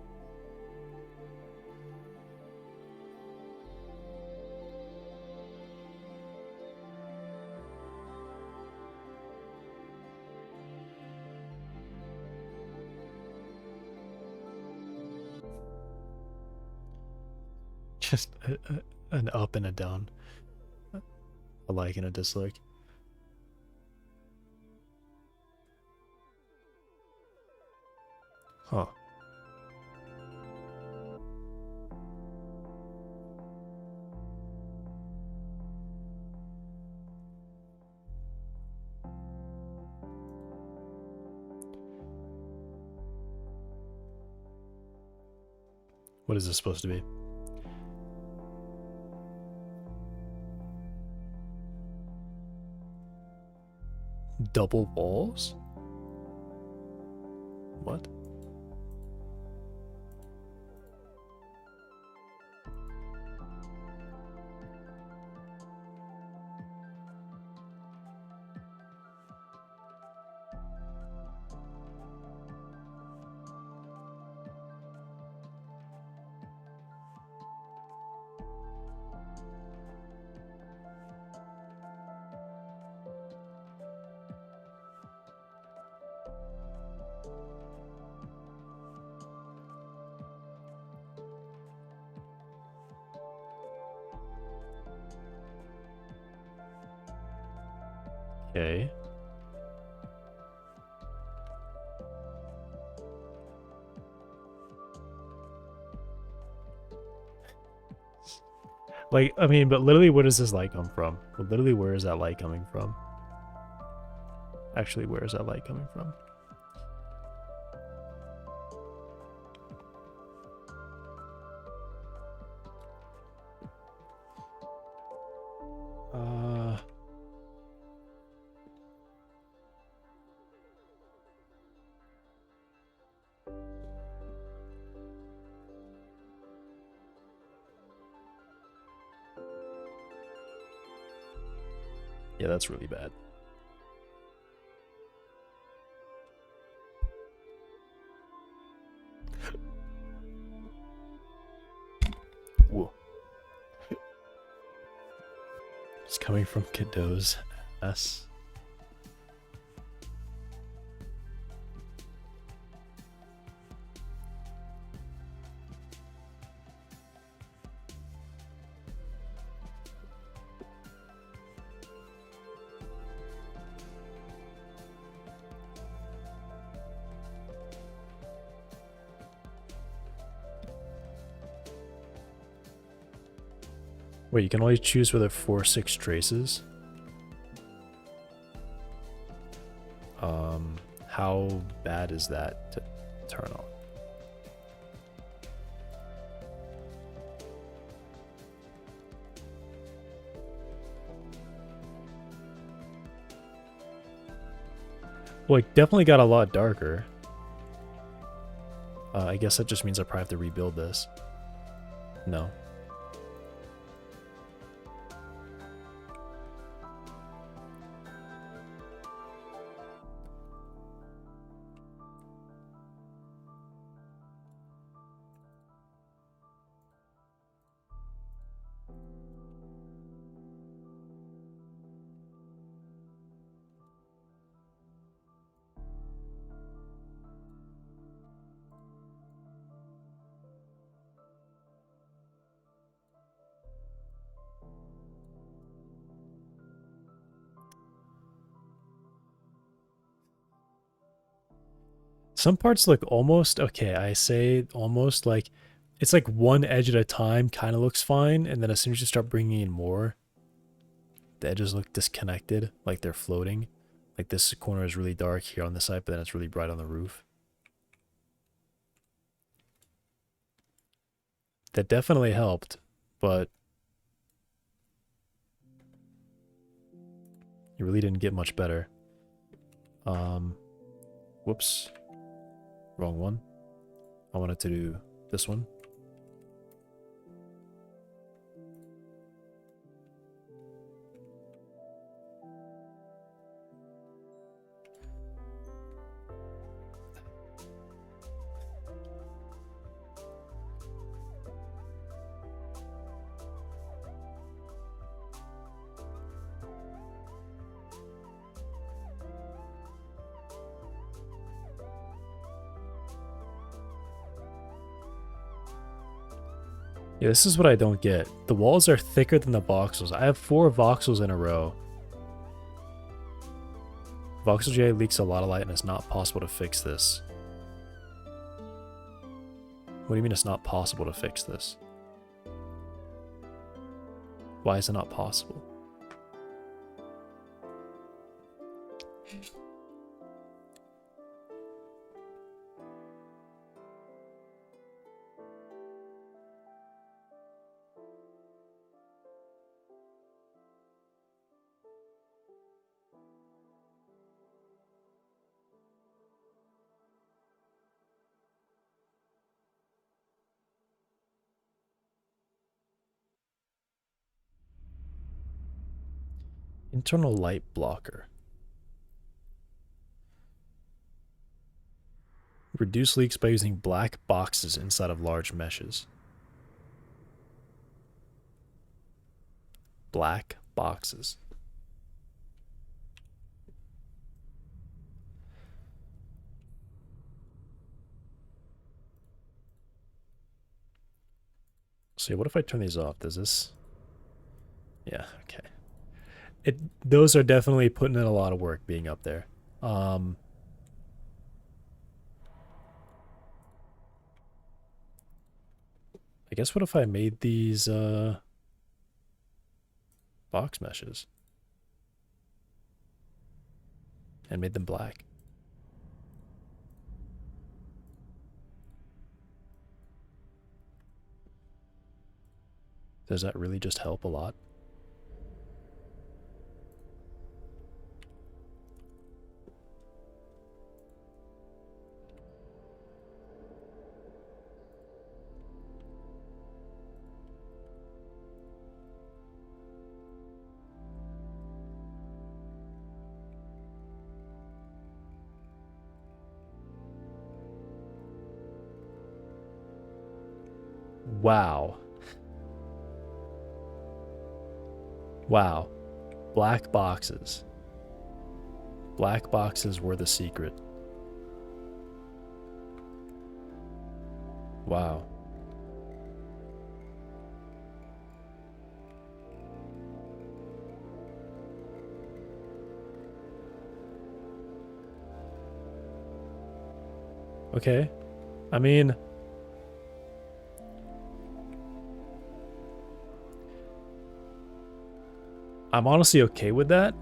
Just an up and a down. A like and a dislike. Huh. What is this supposed to be? Double walls? What? Okay. Like, I mean, but literally, where does this light come from? Well, literally, where is that light coming from? Actually, where is that light coming from? Yeah, that's really bad. Whoa. It's coming from Godot's ass. Wait, you can only choose whether 4 6 traces? How bad is that to turn on? Well, it definitely got a lot darker. I guess that just means I probably have to rebuild this. No. Some parts look almost okay. I say almost like it's like one edge at a time kind of looks fine. And then as soon as you start bringing in more, the edges look disconnected, like they're floating. Like this corner is really dark here on this side, but then it's really bright on the roof. That definitely helped, but you really didn't get much better. Whoops. Wrong one. I wanted to do this one. Yeah, this is what I don't get. The walls are thicker than the voxels. I have 4 voxels in a row. Voxel J leaks a lot of light and it's not possible to fix this. What do you mean it's not possible to fix this? Why is it not possible? Internal light blocker. Reduce leaks by using black boxes inside of large meshes. Black boxes. So what if I turn these off? Does this... Yeah, okay. Those are definitely putting in a lot of work being up there. I guess what if I made these box meshes and made them black? Does that really just help a lot? Wow. Wow. Black boxes. Black boxes were the secret. Wow. Okay. I mean... I'm honestly okay with that.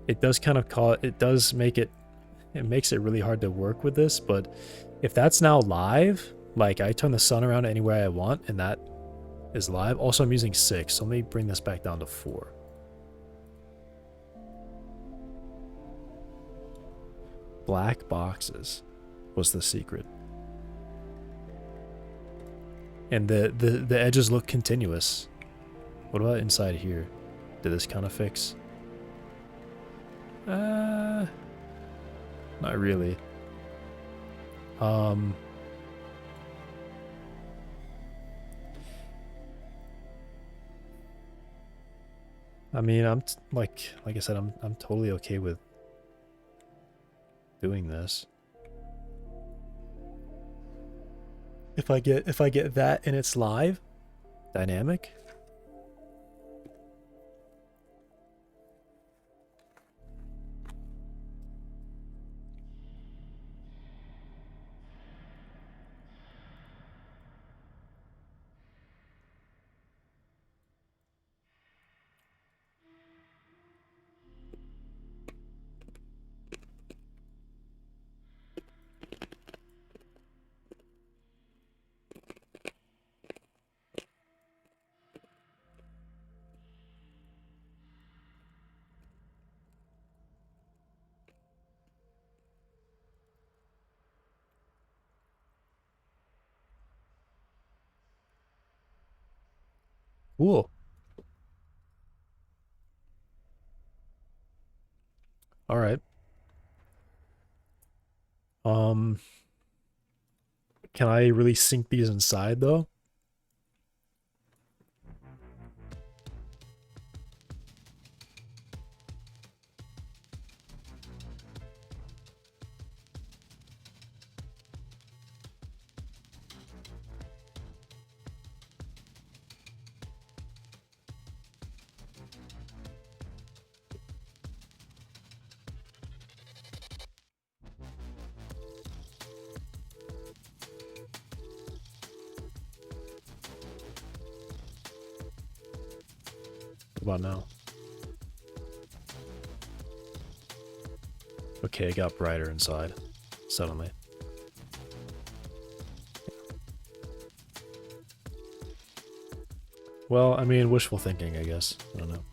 It does kind of it makes it really hard to work with this, but if that's now live, like I turn the sun around anywhere I want and that is live. Also, I'm using 6, so let me bring this back down to 4. Black boxes was the secret. And the edges look continuous. What about inside here? Did this kind of fix? Not really. I mean, like I said, I'm totally okay with doing this. If I get that and it's live, dynamic. Cool. All right. Can I really sync these inside though? about now? Okay, it got brighter inside, suddenly. Well, I mean, wishful thinking, I guess. I don't know.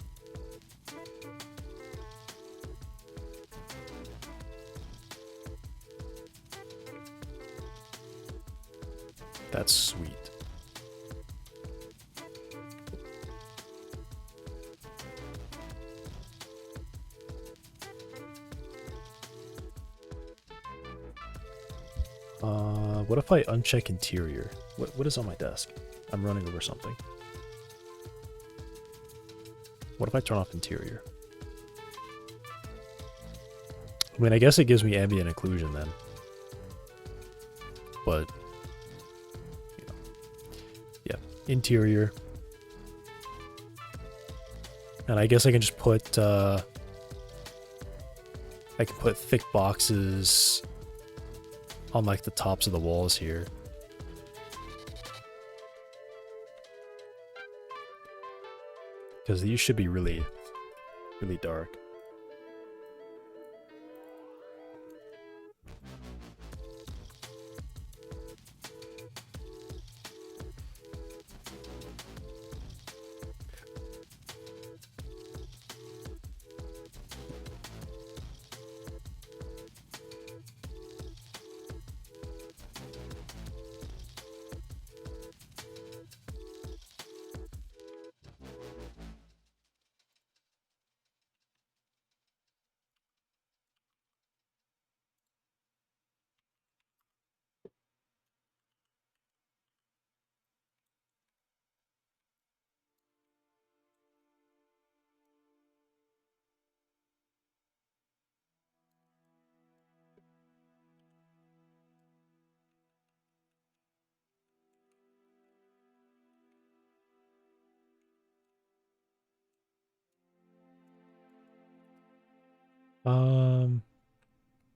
That's sweet. What if I uncheck interior? What is on my desk? I'm running over something. What if I turn off interior? I mean, I guess it gives me ambient occlusion then. But, you know, yeah, interior. And I guess I can just put, I can put thick boxes on like the tops of the walls here. Because these should be really, really dark.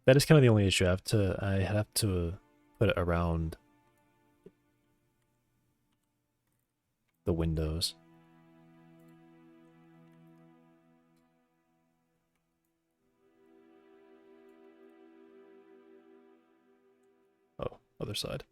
That is kind of the only issue. I have to put it around the windows. Oh, other side.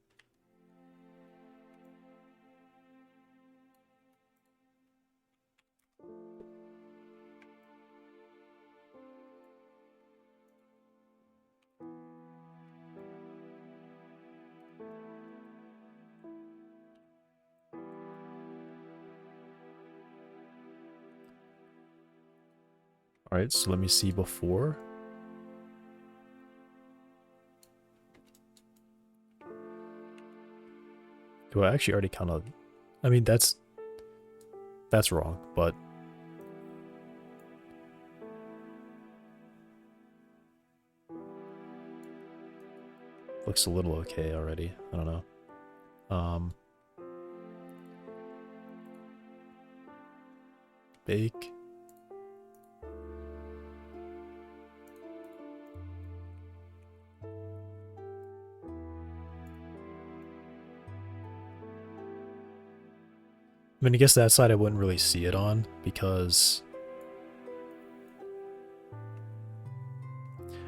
Alright, so let me see before. Do I actually already kind of... I mean, that's wrong, but... Looks a little okay already. I don't know. Bake. I mean, I guess that side I wouldn't really see it on, because...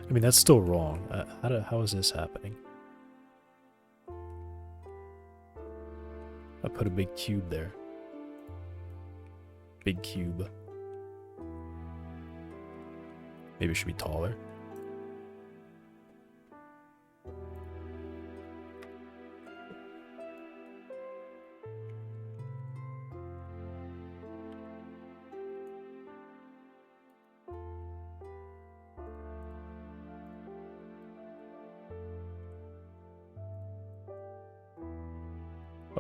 I mean, that's still wrong. How is this happening? I put a big cube there. Big cube. Maybe it should be taller.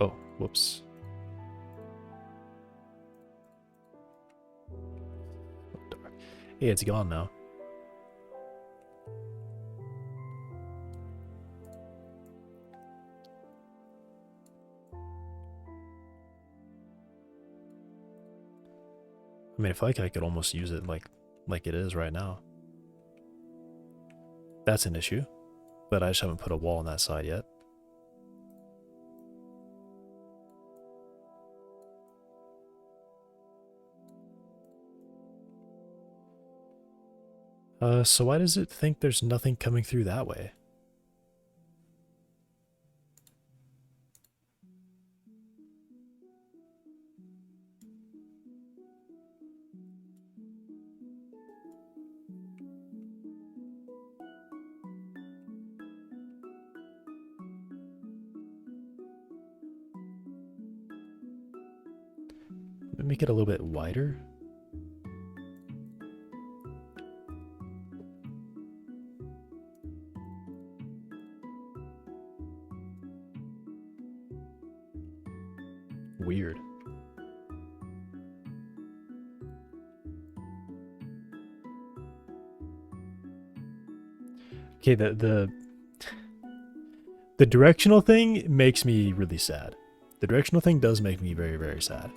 Oh, whoops. Oh, dark. Hey, it's gone now. I mean, I feel like I could almost use it like it is right now. That's an issue, but I just haven't put a wall on that side yet. So why does it think there's nothing coming through that way? Make it a little bit wider. Weird. Okay, the directional thing makes me really sad. The directional thing does make me very, very sad.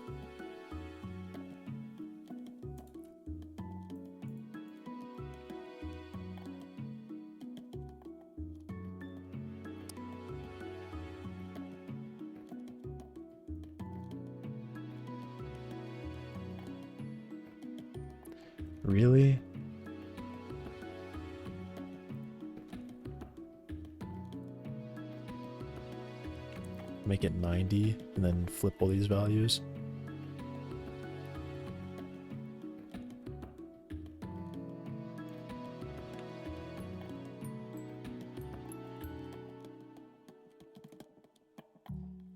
Really? Make it 90 and then flip all these values.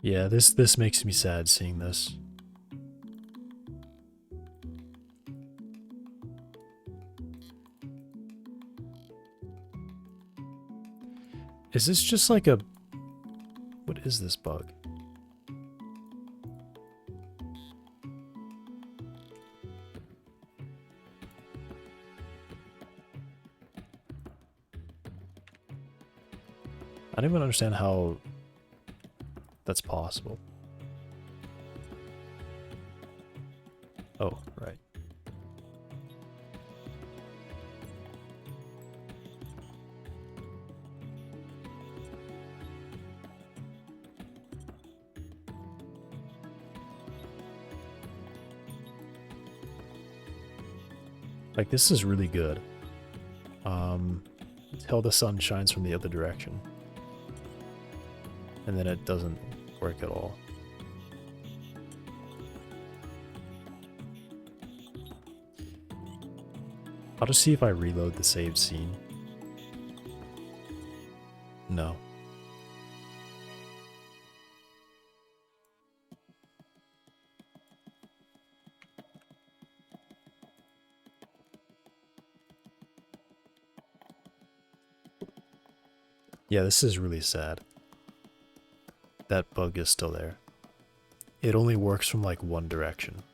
Yeah, this makes me sad seeing this. Is this just like a... What is this bug? I don't even understand how that's possible. Oh, right. Like, this is really good. Until the sun shines from the other direction. And then it doesn't work at all. I'll just see if I reload the saved scene. No. Yeah, this is really sad. That bug is still there. It only works from like one direction.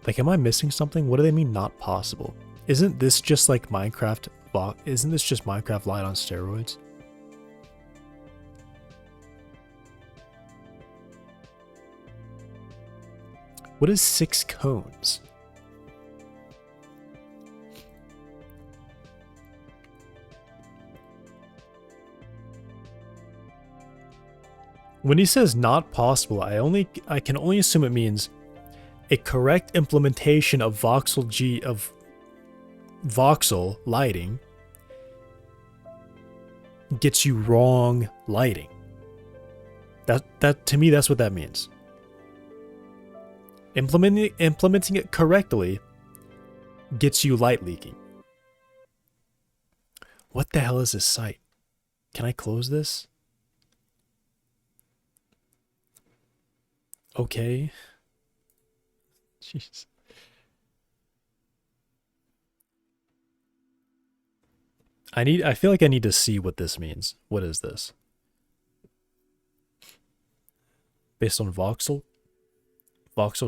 Like, am I missing something? What do they mean not possible? Isn't this just like Minecraft? Isn't this just Minecraft light on steroids? What is 6 cones? When he says not possible, I can only assume it means a correct implementation of voxel lighting gets you wrong lighting. That to me, that's what that means. Implementing it correctly gets you light leaking. What the hell is this site? Can I close this? Okay. Jeez. I feel like I need to see what this means. What is this? Based on voxel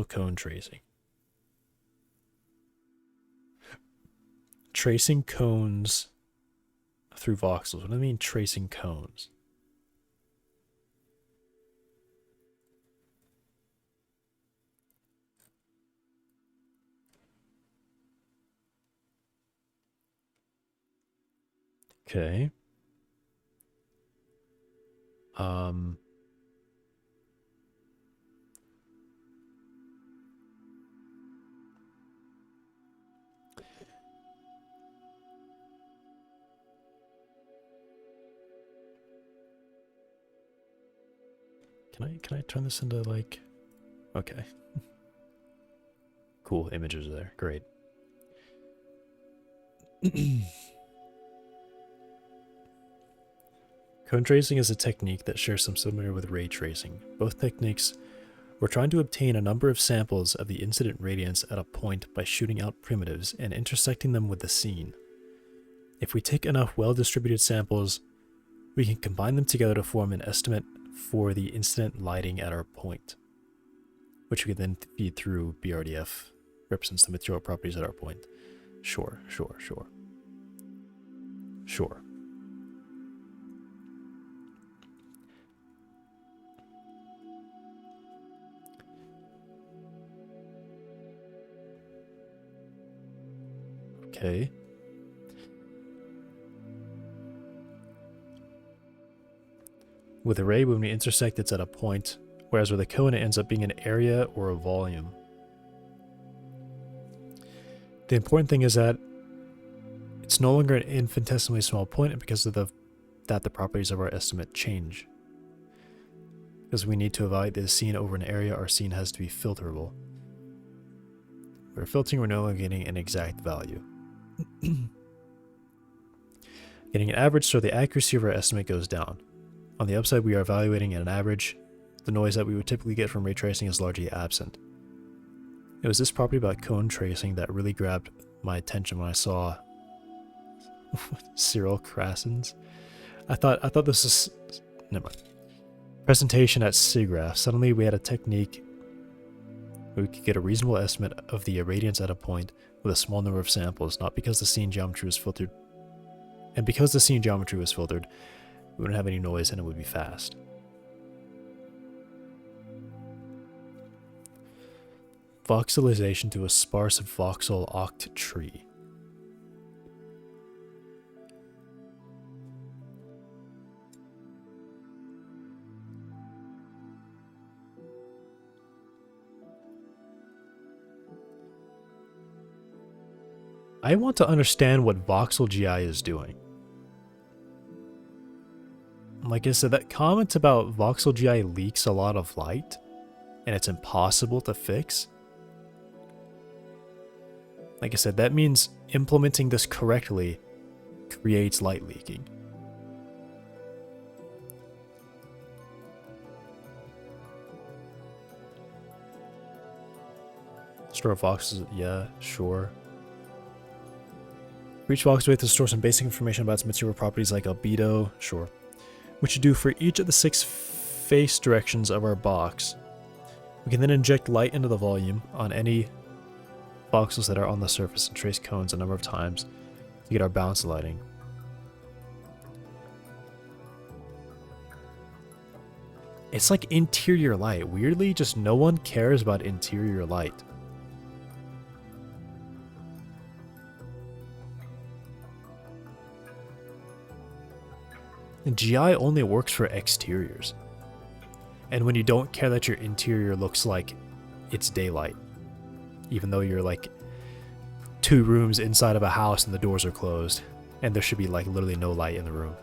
cone tracing. Tracing cones through voxels. What do I mean tracing cones? Okay. Can I turn this into like, okay. Cool images there. Great. Cone tracing is a technique that shares some similar with ray tracing. Both techniques were trying to obtain a number of samples of the incident radiance at a point by shooting out primitives and intersecting them with the scene. If we take enough well-distributed samples, we can combine them together to form an estimate for the incident lighting at our point, which we can then feed through BRDF, represents the material properties at our point. Sure. Okay. With a ray, when we intersect, it's at a point, whereas with a cone, it ends up being an area or a volume. The important thing is that it's no longer an infinitesimally small point, and because of that the properties of our estimate change. Because we need to evaluate the scene over an area, our scene has to be filterable. We're filtering, we're no longer getting an exact value. Getting an average, so the accuracy of our estimate goes down. On the upside, we are evaluating at an average. The noise that we would typically get from ray tracing is largely absent. It was this property about cone tracing that really grabbed my attention when I saw Cyril Krasen's. I thought this was, never mind. Presentation at SIGGRAPH. Suddenly we had a technique where we could get a reasonable estimate of the irradiance at a point with a small number of samples, not because the scene geometry was filtered. And because the scene geometry was filtered, we wouldn't have any noise and it would be fast. Voxelization to a sparse voxel oct tree. I want to understand what voxel GI is doing. Like I said, that comment about voxel GI leaks a lot of light and it's impossible to fix. Like I said, that means implementing this correctly creates light leaking. Store voxels, yeah, sure. For each voxel, we have to store some basic information about its material properties like albedo, sure. Which you do for each of the 6 face directions of our box. We can then inject light into the volume on any voxels that are on the surface and trace cones a number of times to get our balanced lighting. It's like interior light. Weirdly, just no one cares about interior light. GI only works for exteriors. And when you don't care that your interior looks like it's daylight, even though you're like 2 rooms inside of a house and the doors are closed, and there should be like literally no light in the room.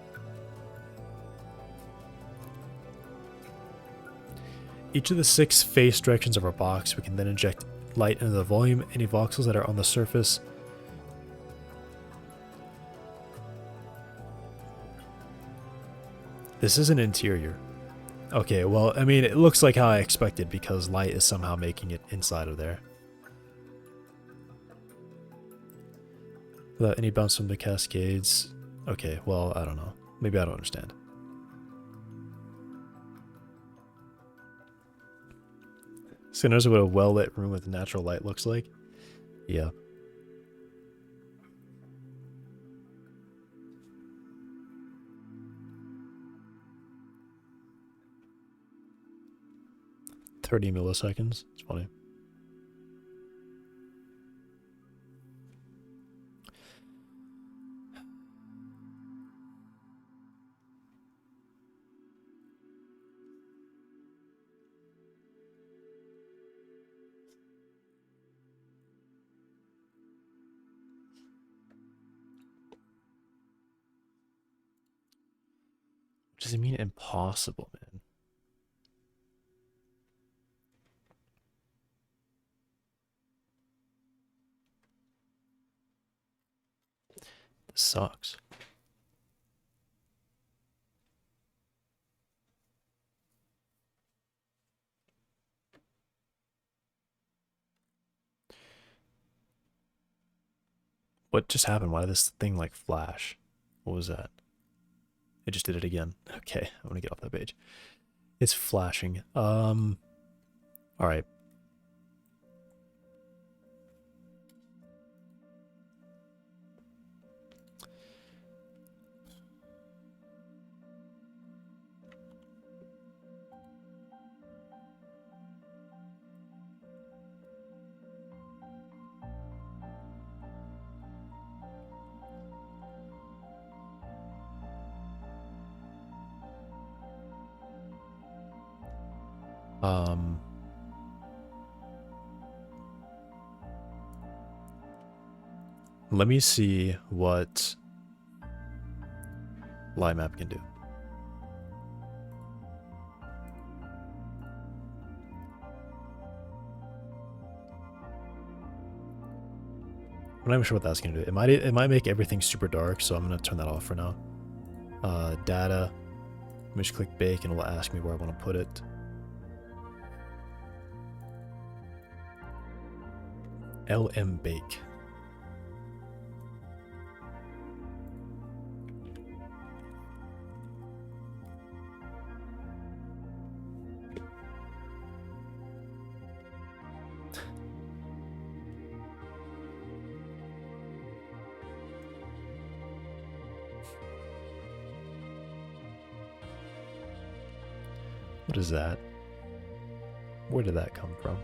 Each of the 6 face directions of our box, we can then inject light into the volume. Any voxels that are on the surface This is an interior. Okay, well, I mean, it looks like how I expected because light is somehow making it inside of there. Without any bounce from the cascades. Okay, well, I don't know. Maybe I don't understand. So knows what a well-lit room with natural light looks like? Yeah. $30 milliseconds. It's funny. What does it mean impossible, man? This sucks. What just happened? Why did this thing like flash? What was that? It just did it again. Okay, I'm gonna get off that page. It's flashing. All right. Let me see what light map can do. I'm not even sure what that's gonna do. It might make everything super dark, so I'm gonna turn that off for now. Data. Let me just click bake and it'll ask me where I want to put it. LM bake. What is that? Where did that come from?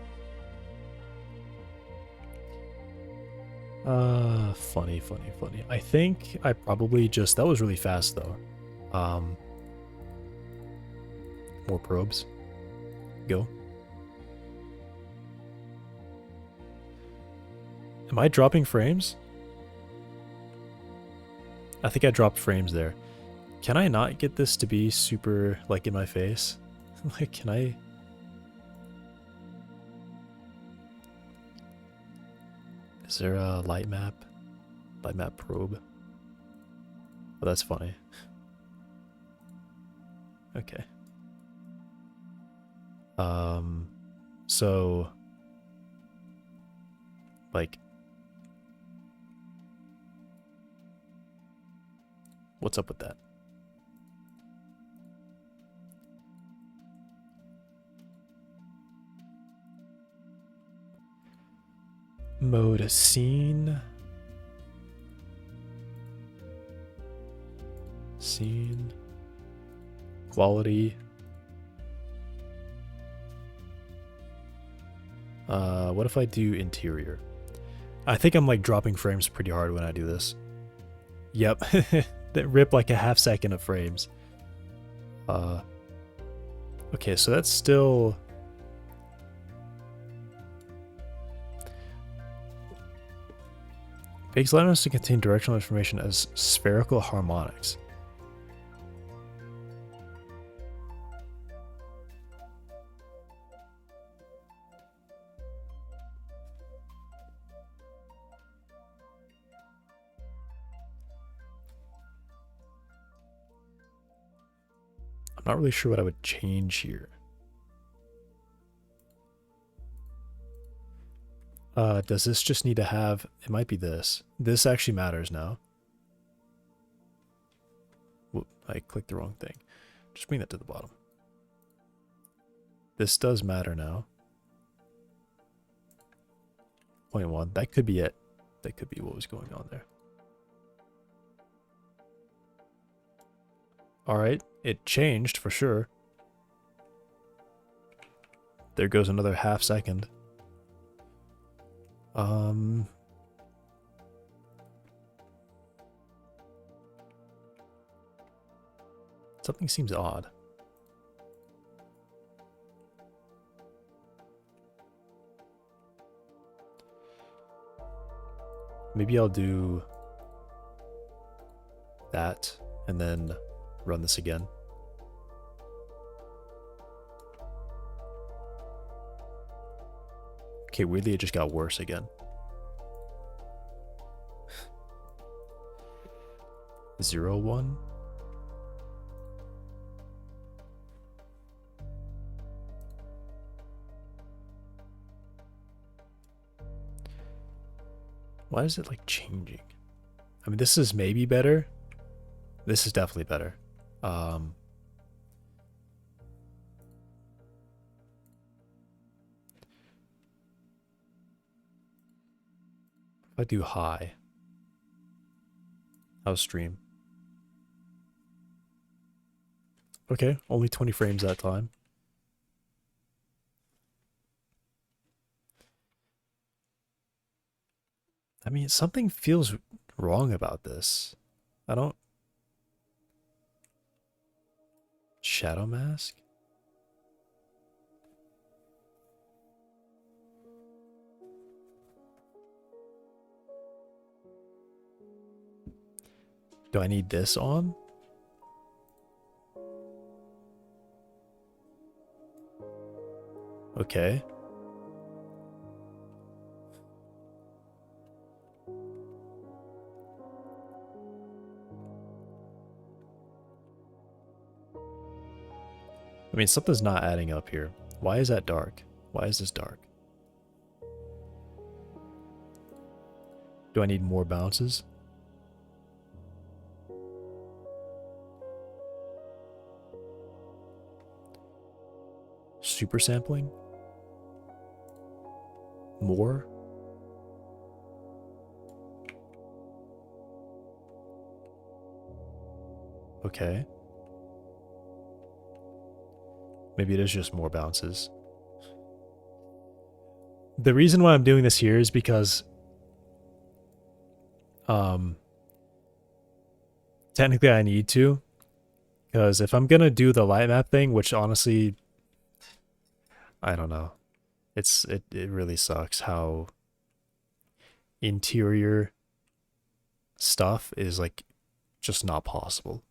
Funny. I think I probably just... That was really fast, though. More probes. Go. Am I dropping frames? I think I dropped frames there. Can I not get this to be super, like, in my face? Like, can I... Is there a light map? Light map probe? Oh, that's funny. Okay. So... Like... What's up with that? Mode scene. Scene. Quality. What if I do interior? I think I'm like dropping frames pretty hard when I do this. Yep. That rip like a half second of frames. Okay, so that's still... Bakes letters to contain directional information as spherical harmonics. I'm not really sure what I would change here. Does this just need to have... It might be this. This actually matters now. Whoop, I clicked the wrong thing. Just bring that to the bottom. This does matter now. 0.1. That could be it. That could be what was going on there. Alright, it changed for sure. There goes another half second. Something seems odd. Maybe I'll do that and then run this again. Okay, weirdly it just got worse again. 0, 1. Why is it like changing? I mean, this is maybe better. This is definitely better. If I do high, how's stream? Okay, only 20 frames that time. I mean, something feels wrong about this. I don't... Shadow mask? Do I need this on? Okay. I mean, something's not adding up here. Why is that dark? Why is this dark? Do I need more bounces? Super sampling? More? Okay. Maybe it is just more bounces. The reason why I'm doing this here is because technically I need to. Because if I'm gonna do the light map thing, which honestly I don't know. It really sucks how interior stuff is like just not possible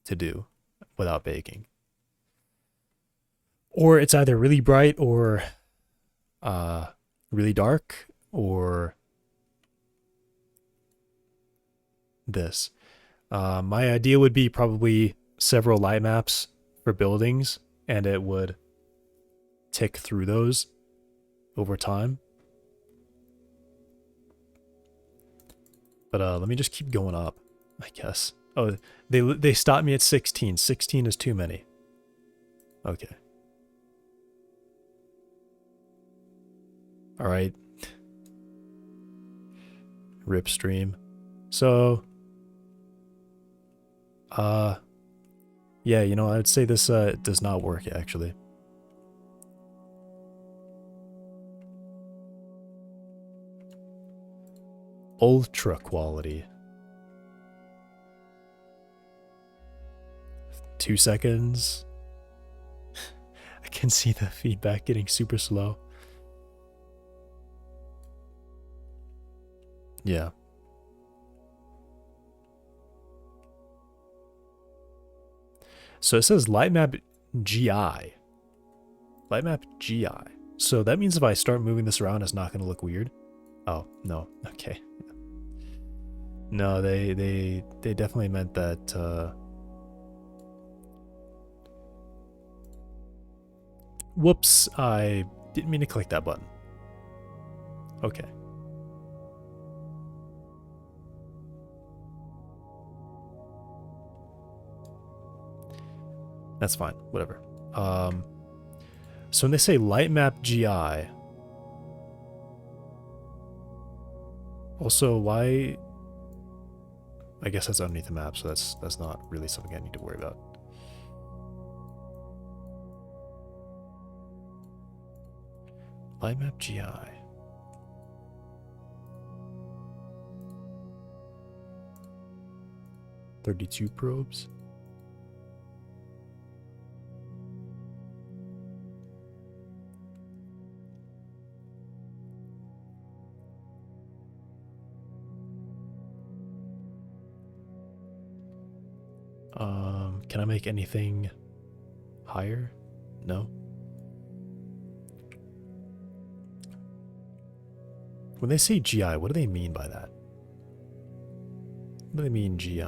to do without baking. Or it's either really bright or really dark or this. My idea would be probably several light maps for buildings, and it would tick through those over time. But let me just keep going up, I guess. Oh, they stopped me at 16. 16 is too many. Okay. All right. Rip stream. So, yeah, you know, I would say this does not work actually. Ultra quality. 2 seconds. I can see the feedback getting super slow. Yeah. So it says lightmap GI. Lightmap GI. So that means if I start moving this around, it's not going to look weird. Oh, no. Okay. No, they definitely meant that, whoops, I didn't mean to click that button. Okay. That's fine, whatever. So when they say lightmap GI, also why? I guess that's underneath the map, so that's not really something I need to worry about. Lightmap GI. "32 probes. Can I make anything higher? No. When they say GI, what do they mean by that? What do they mean GI?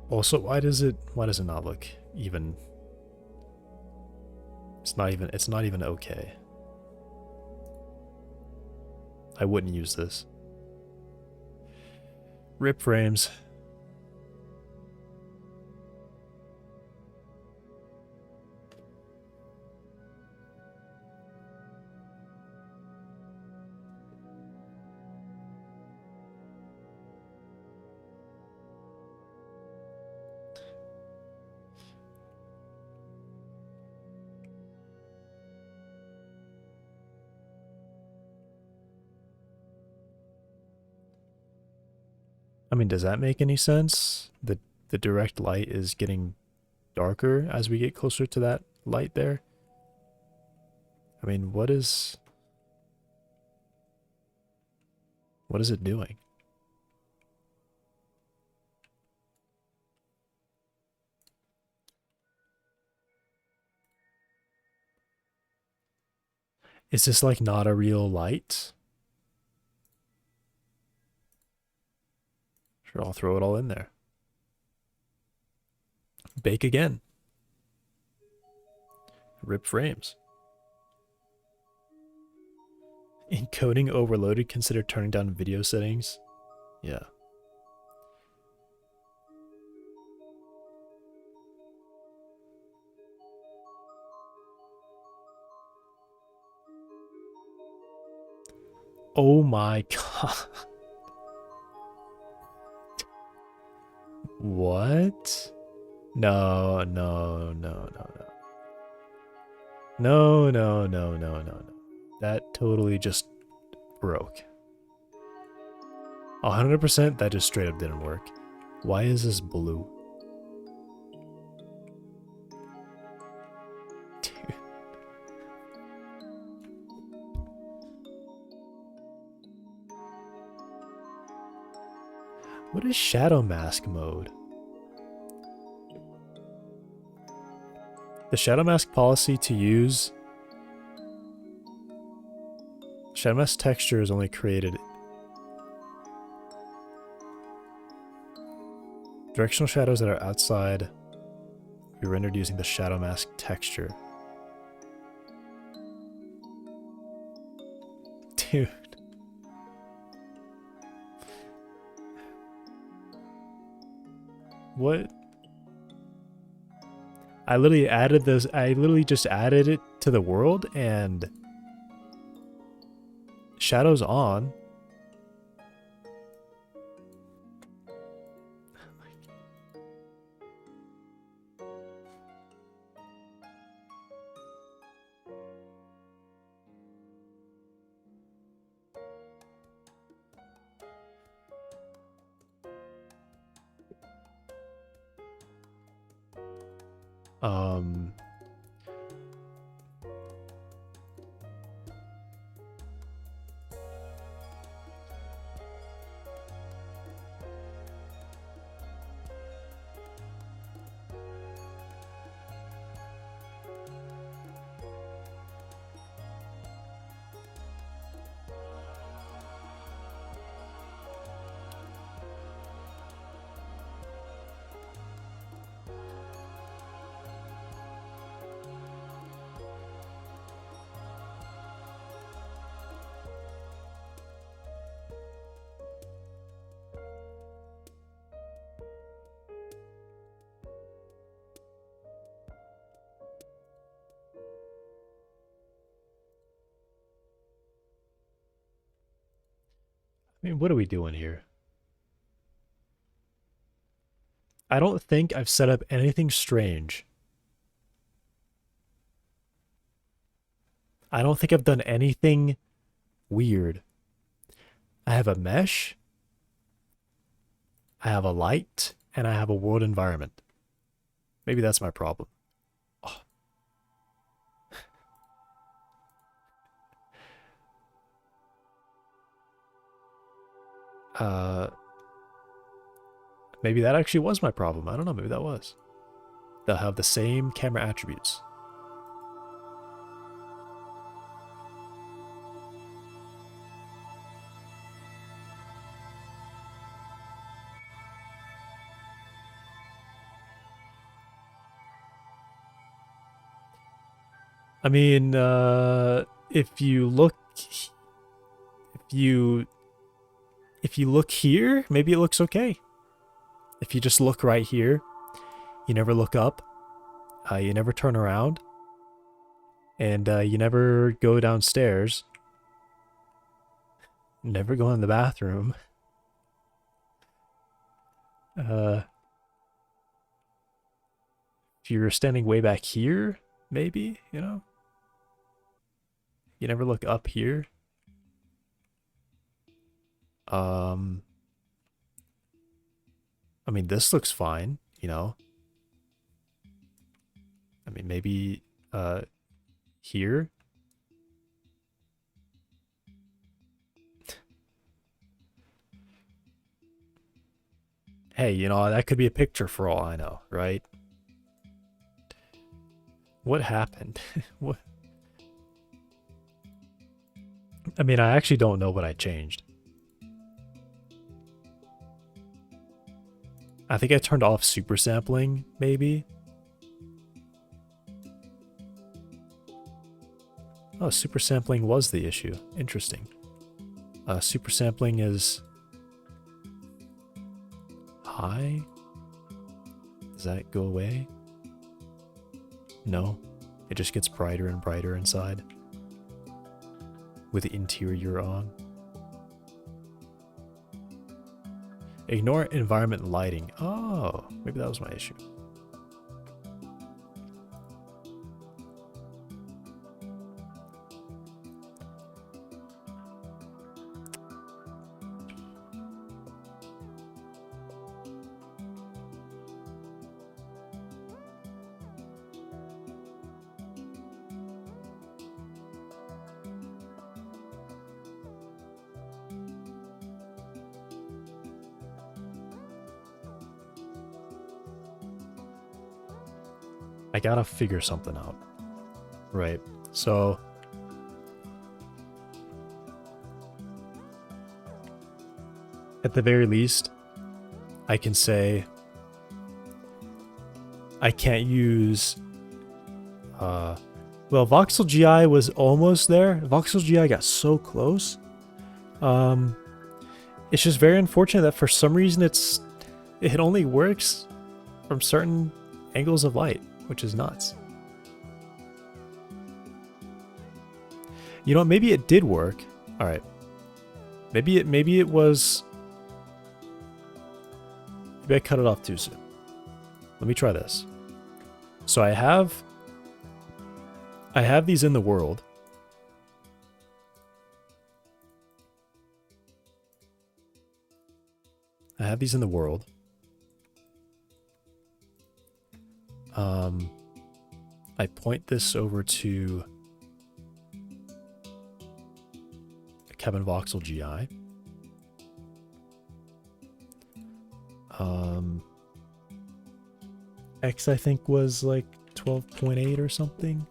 Also, why does it not look even? It's not even okay. I wouldn't use this. Rip frames. I mean, does that make any sense? The direct light is getting darker as we get closer to that light there. I mean, what is it doing? Is this like not a real light? Sure, I'll throw it all in there. Bake again. Rip frames. Encoding overloaded, consider turning down video settings. Yeah. Oh my god. What? No, no, no, no, no. No, no, no, no, no, no. That totally just broke. 100% that just straight up didn't work. Why is this blue? Dude. What is shadow mask mode? The shadow mask policy to use shadow mask texture is only created. Directional shadows that are outside be rendered using the shadow mask texture. Dude. What? I literally added those. I literally just added it to the world and shadows on. Um, I mean, what are we doing here? I don't think I've set up anything strange. I don't think I've done anything weird. I have a mesh, I have a light, and I have a world environment. Maybe that's my problem. Oh. Maybe that actually was my problem. I don't know, maybe that was. They'll have the same camera attributes. I mean, if you look here, maybe it looks okay. If you just look right here, you never look up, you never turn around, and you never go downstairs, never go in the bathroom. If you're standing way back here, maybe, you know? You never look up here. I mean, this looks fine, you know? I mean, maybe, here? Hey, you know, that could be a picture for all I know, right? What happened? What? I mean, I actually don't know what I changed. I think I turned off super sampling, maybe. Oh, super sampling was the issue. Interesting. Super sampling is high? Does that go away? No, it just gets brighter and brighter inside with the interior on. Ignore environment lighting. Oh, maybe that was my issue. I gotta figure something out. Right. So at the very least, I can say I can't use well, Voxel GI was almost there. Voxel GI got so close. It's just very unfortunate that for some reason it only works from certain angles of light, which is nuts. You know, maybe it did work. All right. Maybe it was. Maybe I cut it off too soon. Let me try this. So I have these in the world. I have these in the world. I point this over to Kevin Voxel GI. X I think was like 12.8 or something.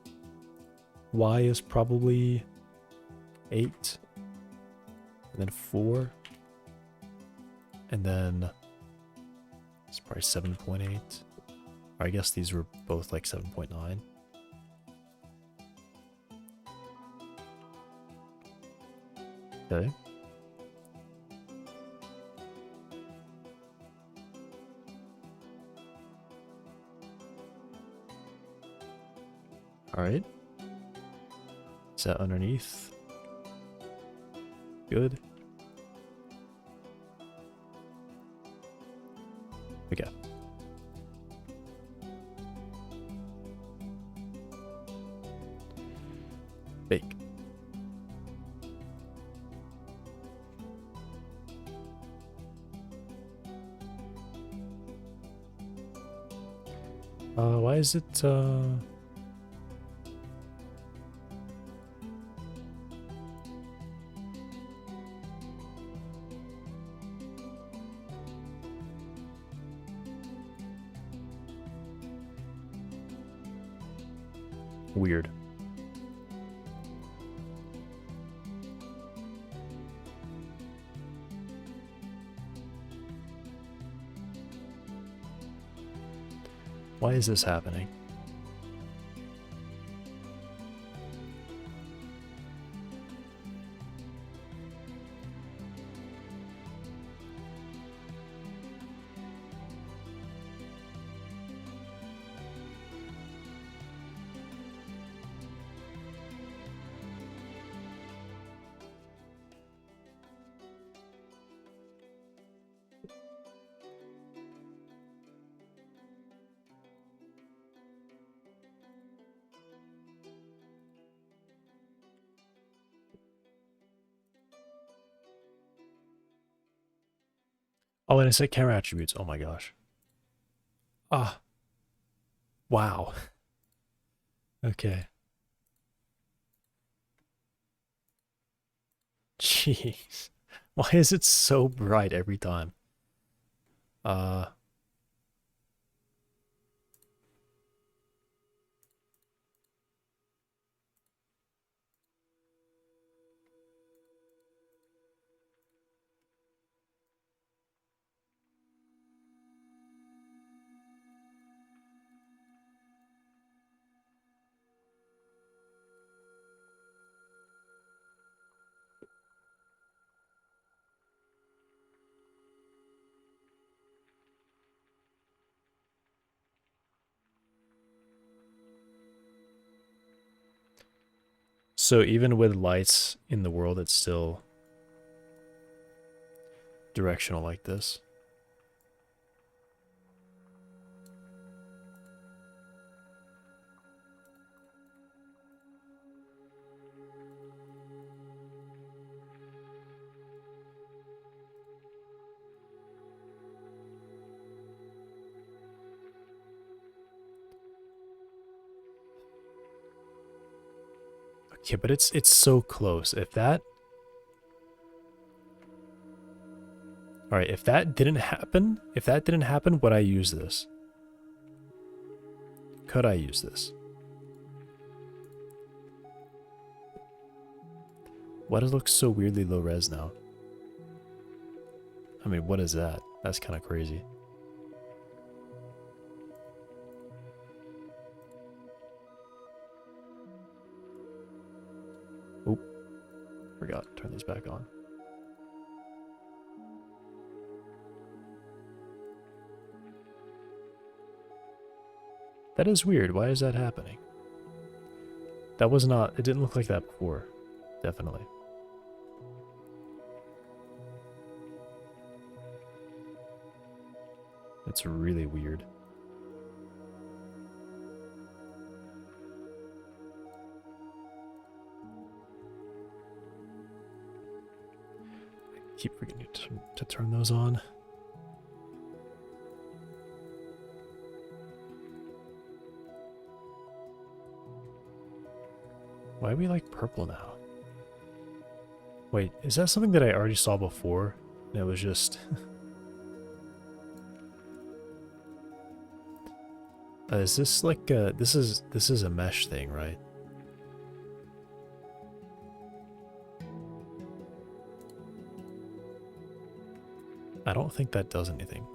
Y is probably 8. And then 4. And then it's probably 7.8. Or I guess these were both like 7.9. Okay. All right. Is that underneath? Good. Okay. Bake. Why is it, weird? Why is this happening? Oh, and it said camera attributes. Oh my gosh. Ah. Wow. Okay. Jeez. Why is it so bright every time? Uh. So even with lights in the world, it's still directional like this. Okay, but it's so close. If that... Alright, if that didn't happen, would I use this? Could I use this? Why does it look so weirdly low res now? I mean, what is that? That's kind of crazy. Oop. Forgot to turn these back on. That is weird. Why is that happening? That was not... It didn't look like that before. Definitely. It's really weird. I keep forgetting to turn those on. Why are we like purple now? Wait, is that something that I already saw before? And it was just... is this like a... This is a mesh thing, right? I don't think that does anything.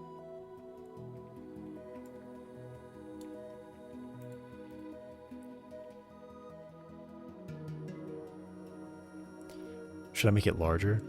Should I make it larger?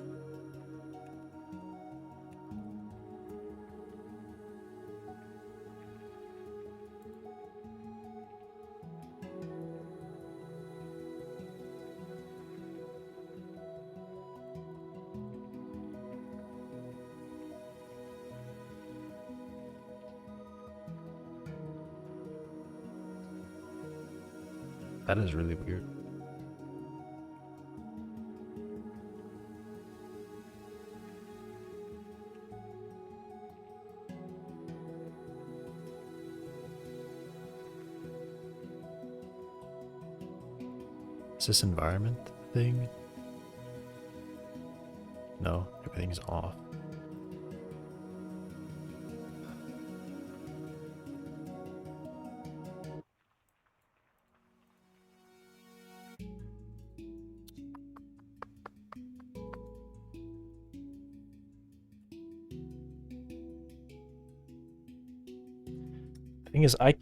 That is really weird. Is this environment thing? No, everything's off. Thing is, I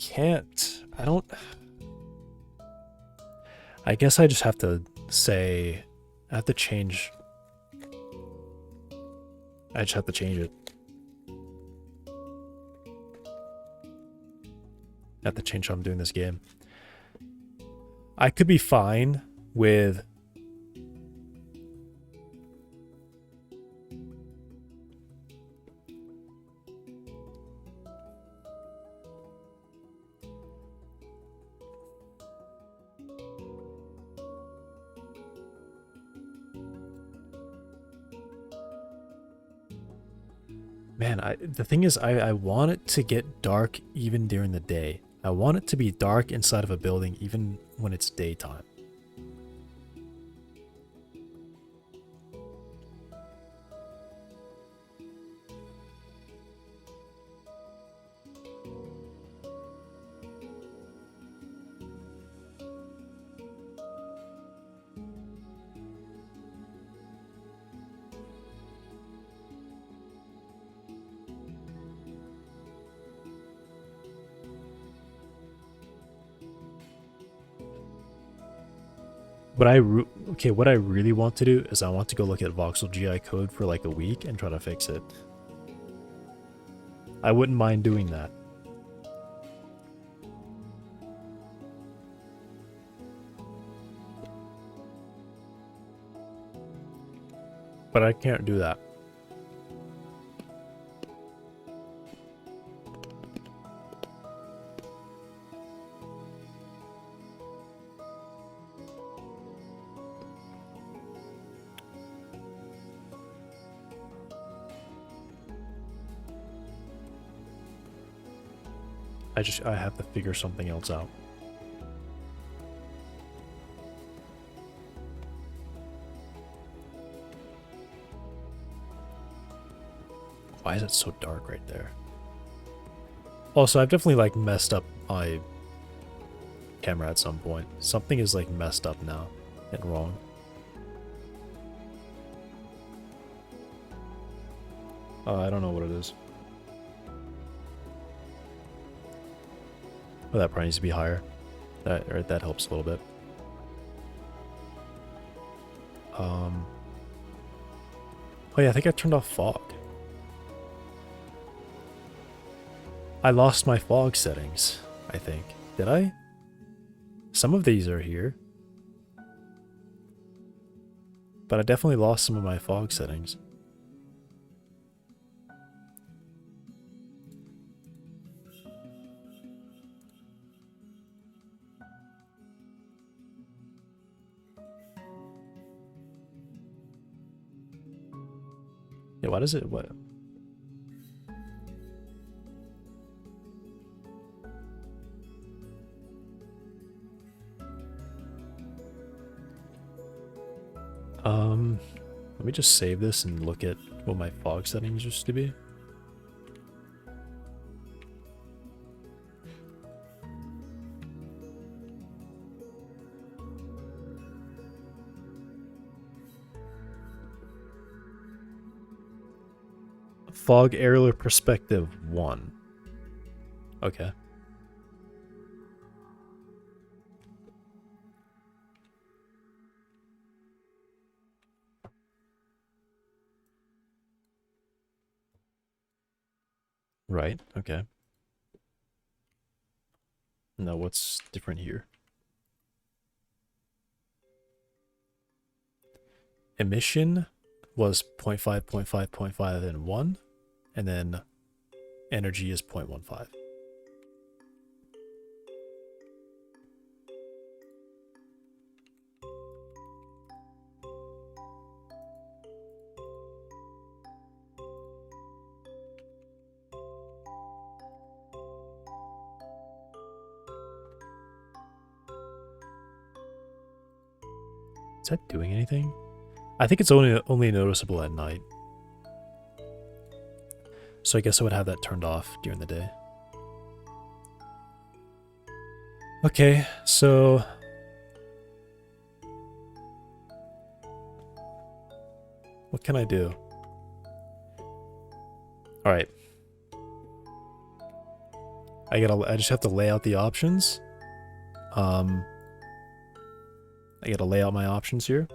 don't... I guess I just have to say, I have to change. I just have to change it. I have to change how I'm doing this game. I could be fine with... Man, the thing is, I want it to get dark even during the day. I want it to be dark inside of a building even when it's daytime. What I really want to do is I want to go look at voxel GI code for like a week and try to fix it. I wouldn't mind doing that. But I can't do that. I have to figure something else out. Why is it so dark right there? Also, I've definitely like messed up my camera at some point. Something is like messed up now and wrong. I don't know what it is. Oh, that probably needs to be higher. That helps a little bit. Oh yeah, I think I turned off fog. I lost my fog settings, I think. Did I? Some of these are here. But I definitely lost some of my fog settings. Yeah, why does it, what? Let me just save this and look at what my fog settings used to be. Fog aerial perspective 1. Okay. Right, okay. Now what's different here? Emission was 0.5, 0.5, 0.5, and 1. And then energy is 0.15. Is that doing anything? I think it's only noticeable at night. So I guess I would have that turned off during the day. Okay, so what can I do? All right. I just have to lay out the options. I gotta lay out my options here.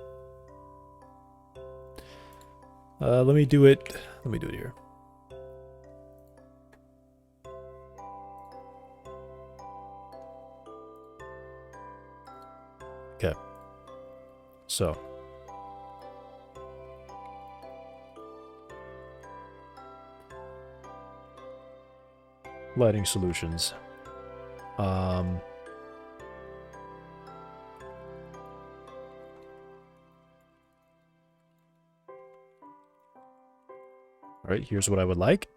Let me do it here. Okay. So. Lighting solutions. All right, here's what I would like.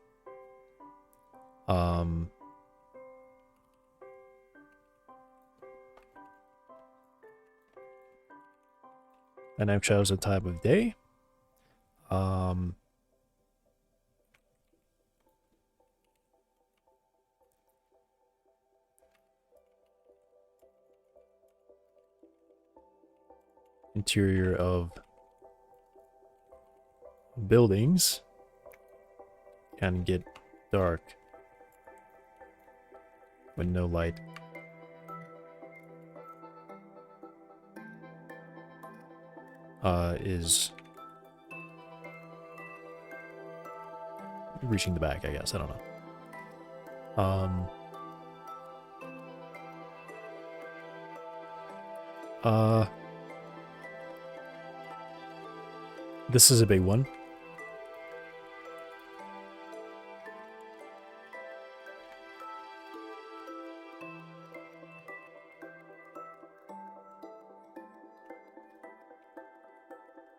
And I've chosen time of day. Interior of buildings can get dark when no light. Is reaching the back, I guess. I don't know. This is a big one.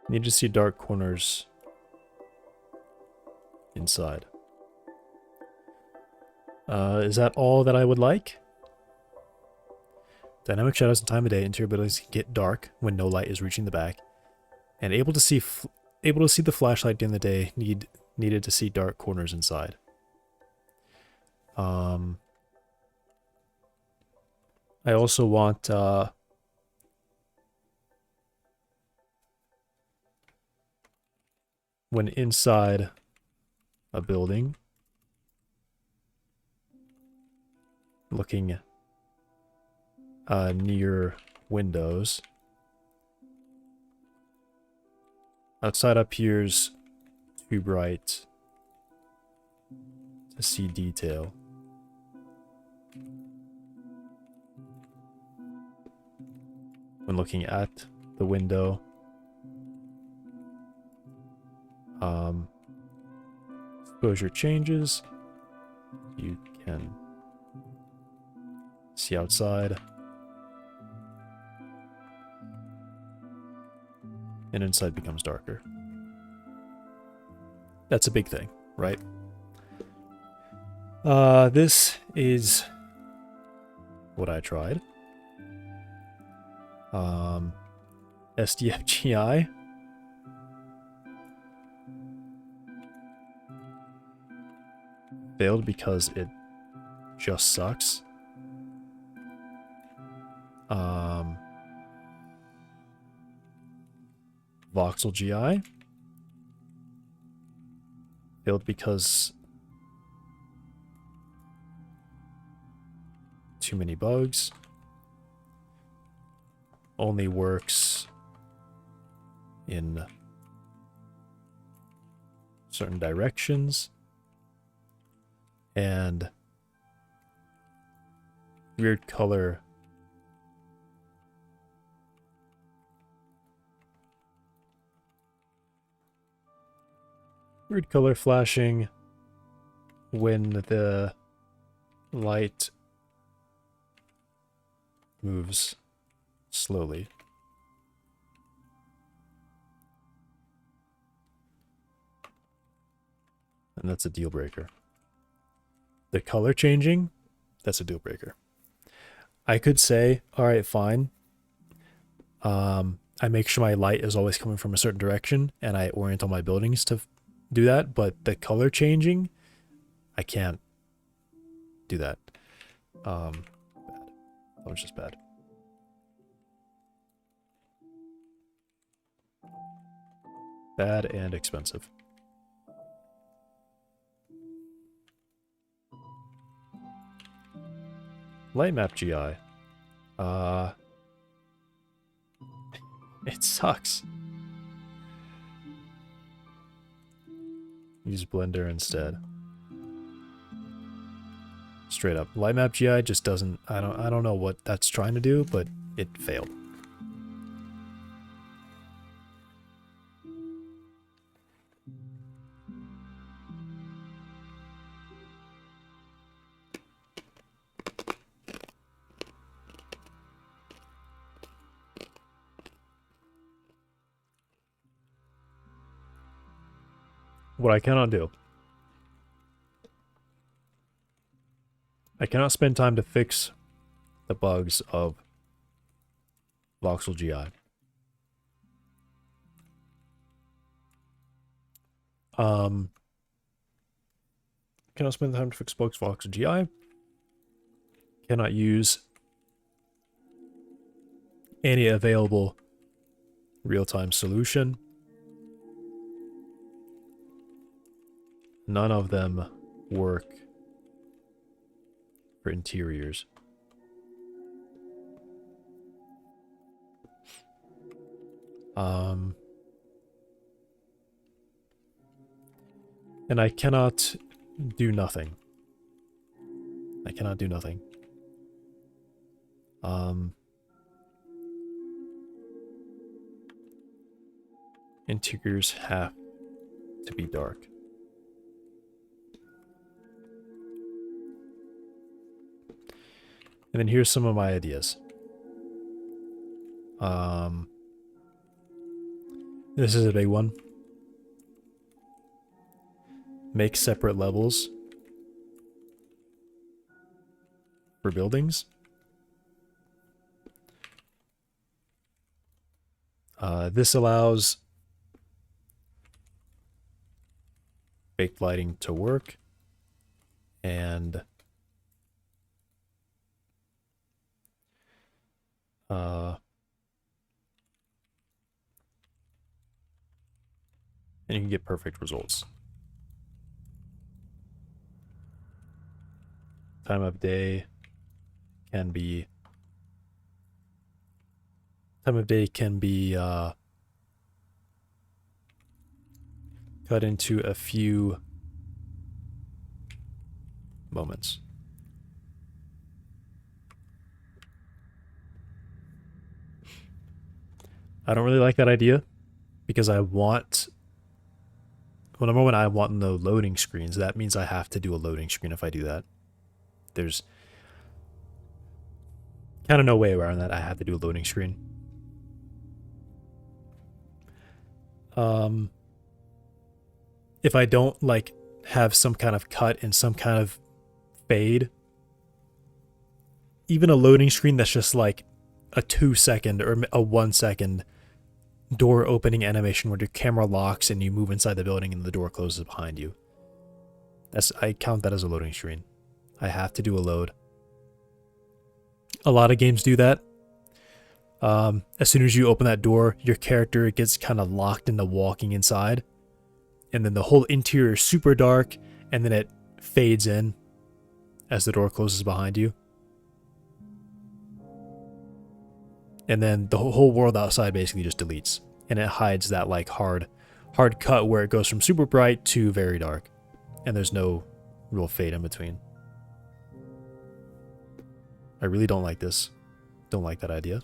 Need to see dark corners inside. Is that all that I would like? Dynamic shadows and time of day. Interior buildings can get dark when no light is reaching the back. And able to see the flashlight during the day. Needed to see dark corners inside. I also want when inside a building, looking near windows. Outside appears too bright to see detail. when looking at the window. Exposure changes. You can see outside. And inside becomes darker. That's a big thing, right? This is what I tried. SDFGI. Failed because it just sucks. Voxel GI. Failed because too many bugs. Only works in certain directions. And weird color flashing when the light moves slowly. And that's a deal breaker. The color changing, that's a deal breaker. I could say, all right, fine. I make sure my light is always coming from a certain direction and I orient all my buildings to do that, but the color changing, I can't do that. Bad. That was just bad. Bad and expensive. Light map GI. It sucks. Use Blender instead. Straight up. Light map GI just doesn't, I don't know what that's trying to do, but it failed. What I cannot do. I cannot spend time to fix the bugs of Voxel GI. Cannot spend time to fix bugs of Voxel GI. Cannot use any available real-time solution. None of them work for interiors. And I cannot do nothing. I cannot do nothing. Interiors have to be dark. And then here's some of my ideas. This is a big one. Make separate levels for buildings. This allows baked lighting to work, and you can get perfect results. Time of day can be cut into a few moments. I don't really like that idea because I want, well, number one, I want no loading screens. That means I have to do a loading screen if I do that. There's kind of no way around that. I have to do a loading screen. If I don't like have some kind of cut and some kind of fade, even a loading screen that's just like a 2-second or a 1-second door opening animation where your camera locks and you move inside the building and the door closes behind you. I count that as a loading screen. I have to do a load. A lot of games do that. As soon as you open that door, your character gets kind of locked into walking inside, and then the whole interior is super dark, and then it fades in as the door closes behind you. And then the whole world outside basically just deletes, and it hides that like hard cut where it goes from super bright to very dark, and there's no real fade in between. I really don't like this. Don't like that idea.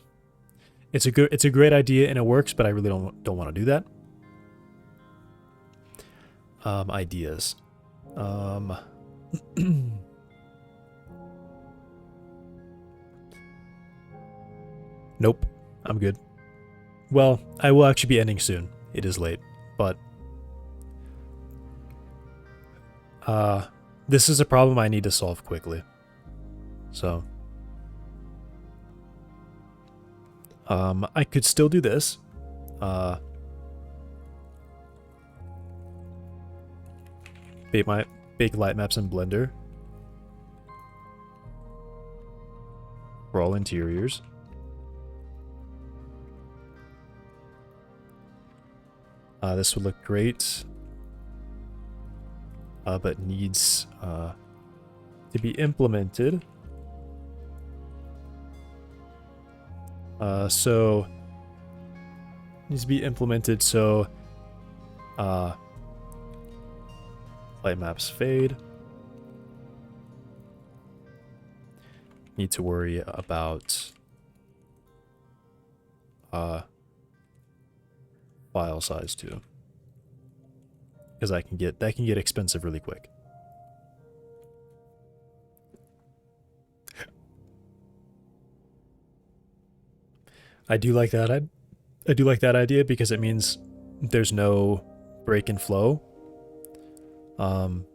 It's a great idea and it works, but I really don't want to do that. Ideas. Nope, I'm good. Well, I will actually be ending soon. It is late, but this is a problem I need to solve quickly. So I could still do this. Bake light maps in Blender for all interiors. This would look great, but needs to be implemented. So needs to be implemented so light maps fade. Need to worry about file size too, because that can get expensive really quick. I do like that. I do like that idea because it means there's no break and flow. The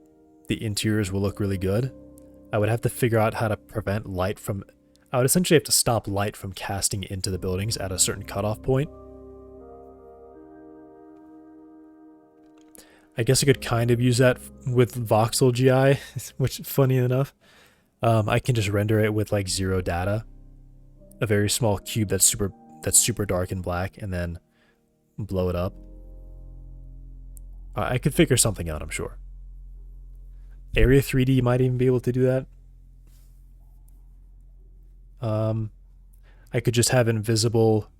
interiors will look really good. I would have to figure out how to prevent light from... I would essentially have to stop light from casting into the buildings at a certain cutoff point. I guess I could kind of use that with voxel GI, which, funny enough, I can just render it with like 0 data, a very small cube that's super dark and black, and then blow it up. I could figure something out, I'm sure. Area 3D might even be able to do that. I could just have invisible...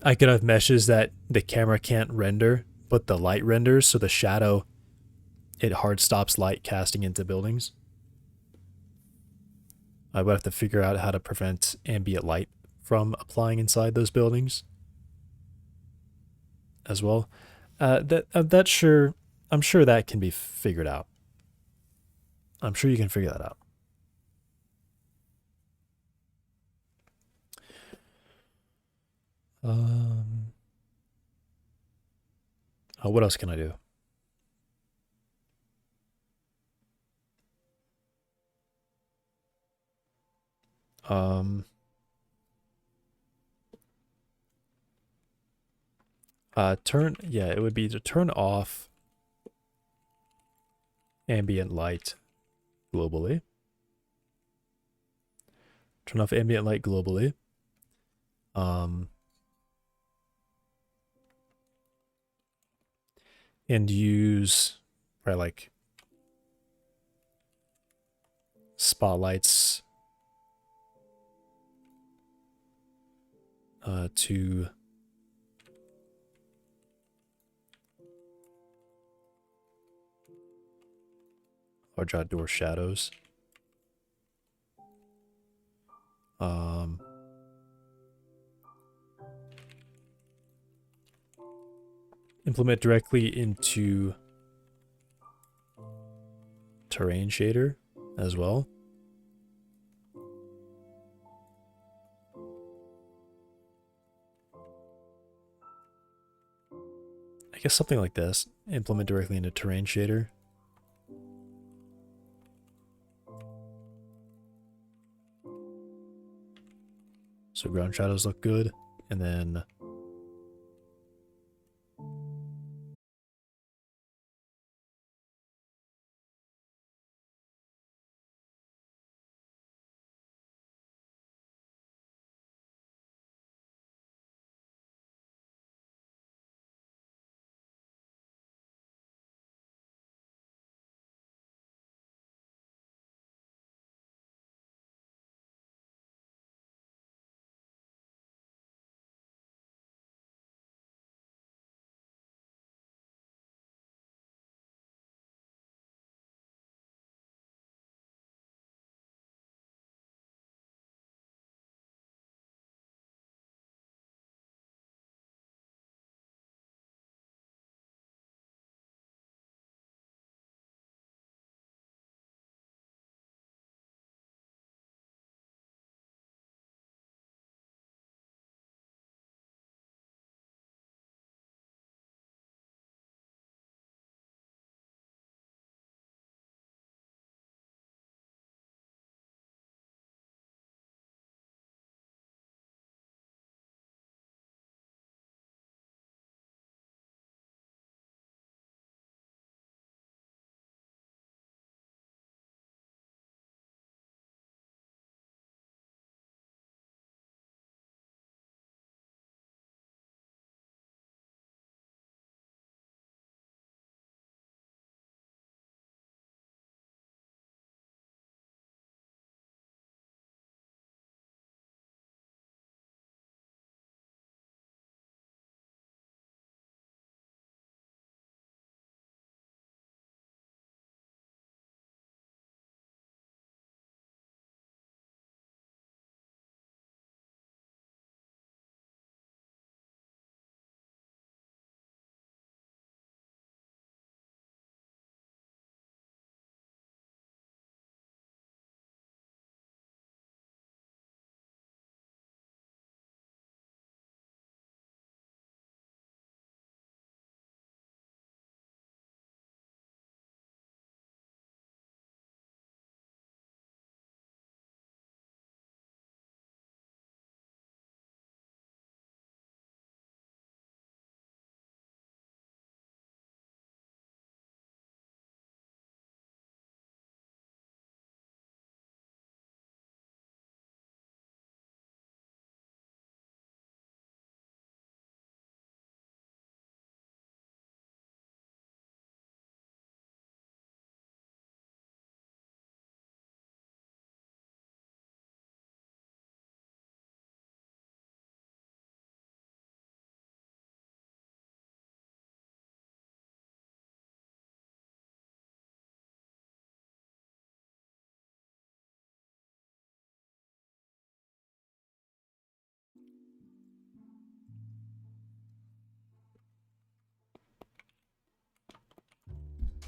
I could have meshes that the camera can't render, but the light renders, so the shadow, it hard stops light casting into buildings. I would have to figure out how to prevent ambient light from applying inside those buildings as well. I'm sure that can be figured out. I'm sure you can figure that out. What else can I do? It would be to turn off ambient light globally. Turn off ambient light globally. And use probably like spotlights to large outdoor shadows. implement directly into terrain shader as well. I guess something like this. Implement directly into terrain shader. So ground shadows look good. And then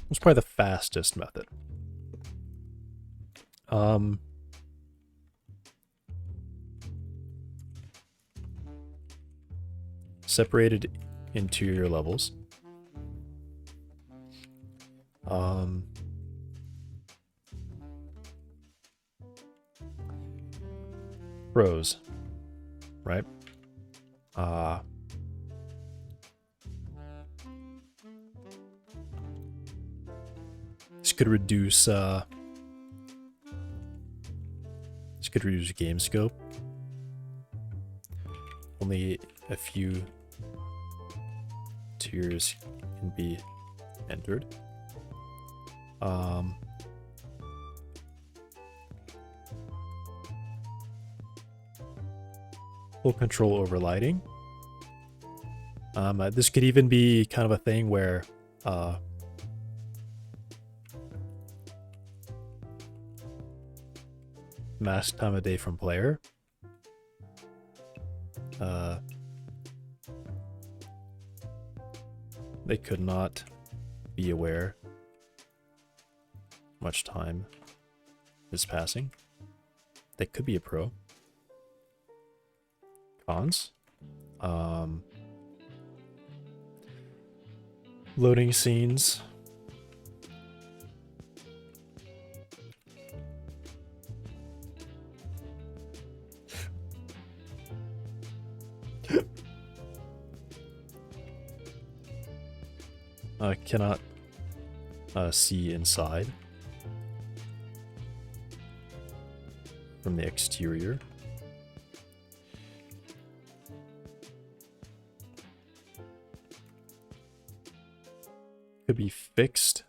it's probably the fastest method. Separated interior levels. Rows, right? This could reduce game scope. Only a few tiers can be entered. Full control over lighting. This could even be kind of a thing where mask time of day from player. They could not be aware much time is passing. They could be a pro. Cons. Loading scenes. Cannot see inside from the exterior. Could be fixed.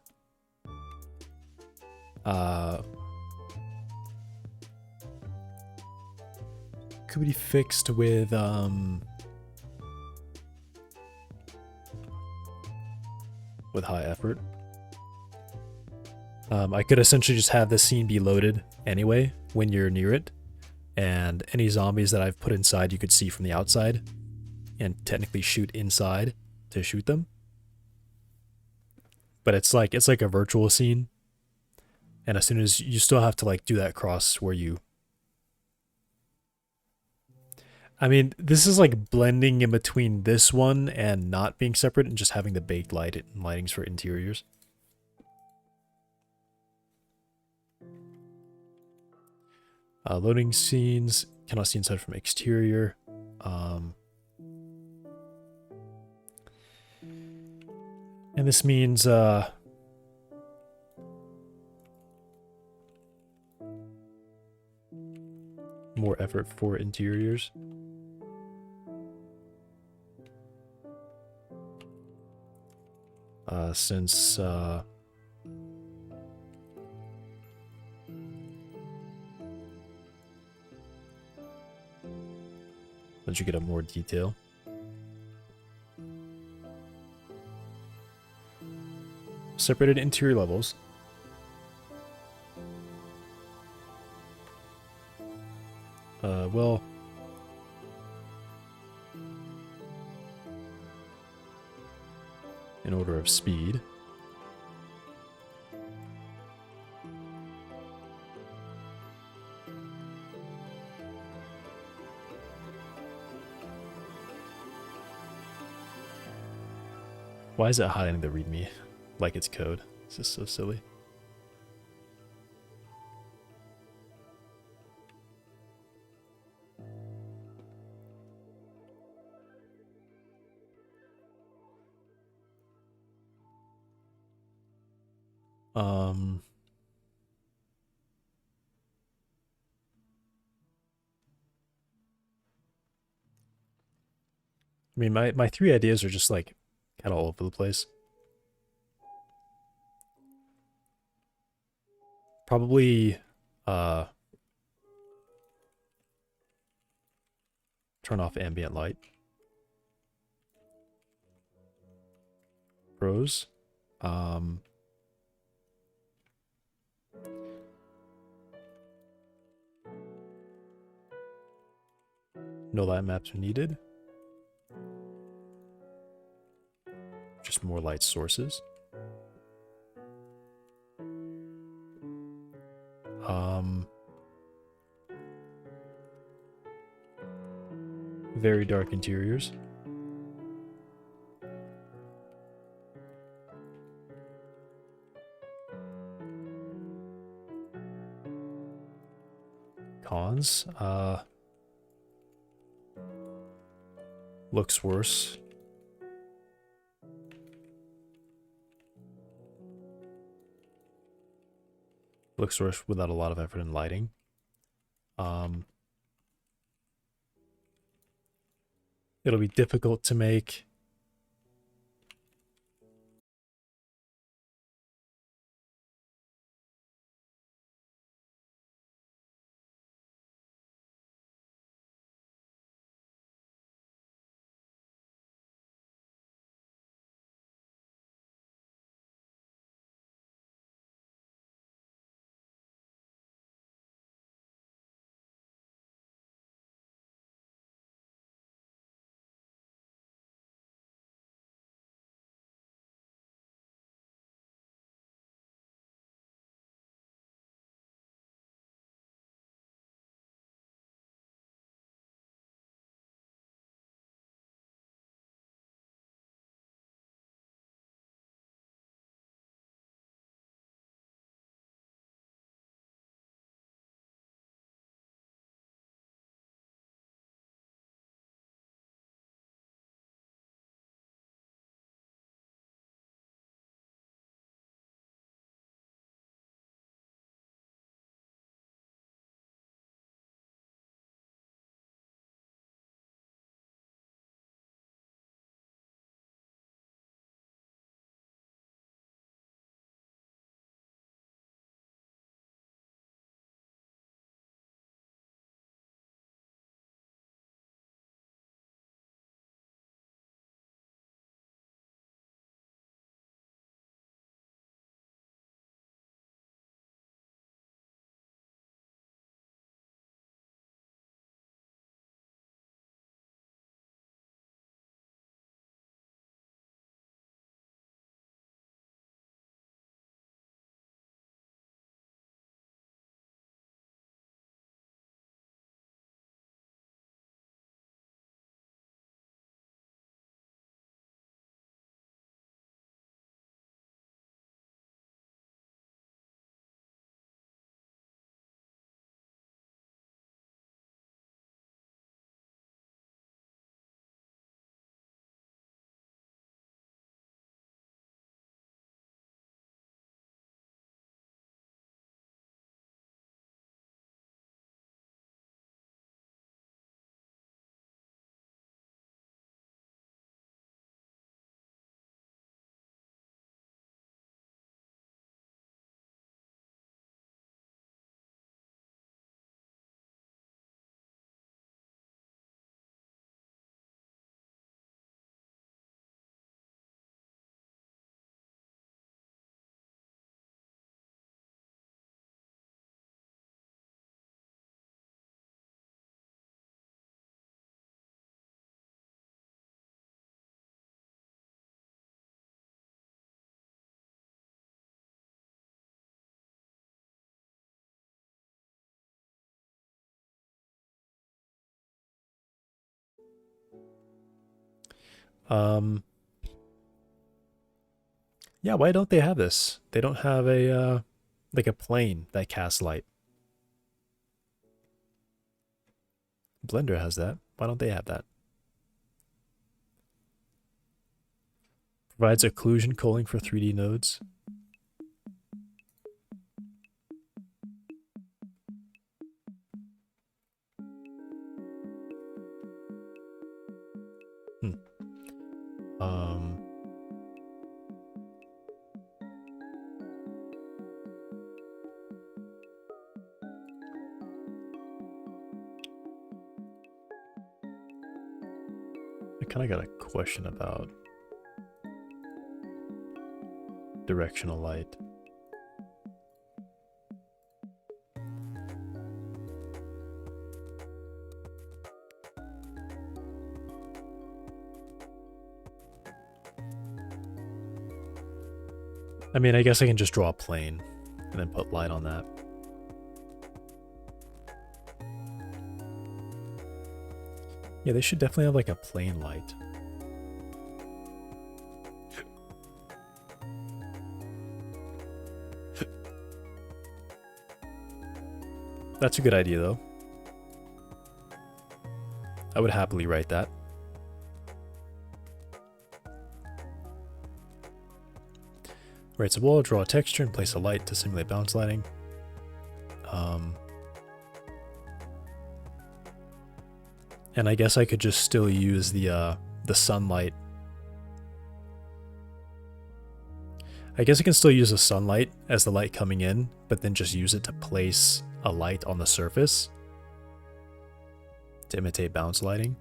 Could be fixed with high effort. I could essentially just have the scene be loaded anyway when you're near it, and any zombies that I've put inside you could see from the outside, and technically shoot inside to shoot them. But it's like a virtual scene, and as soon as you still have to like do that cross where you. I mean, this is like blending in between this one and not being separate and just having the baked lightings for interiors. Loading scenes, cannot see inside from exterior. And this means more effort for interiors. Since you get up more detail. Separated interior levels. Well, in order of speed. Why is it hiding the README like it's code? This is so silly. I mean, my three ideas are just like kind of all over the place. Probably turn off ambient light. Pros. No light maps are needed. Just more light sources. Very dark interiors. Cons. Looks worse. Looks worse without a lot of effort in lighting. It'll be difficult to make Yeah, why don't they have this? They don't have a like a plane that casts light. Blender has that. Why don't they have that? Provides occlusion culling for 3D nodes. Um, I kind of got a question about directional light. I mean, I guess I can just draw a plane and then put light on that. Yeah, they should definitely have like a plane light. That's a good idea, though. I would happily write that. Writes a wall, draw a texture, and place a light to simulate bounce lighting. And I guess I could just still use the sunlight. I guess I can still use the sunlight as the light coming in, but then just use it to place a light on the surface to imitate bounce lighting.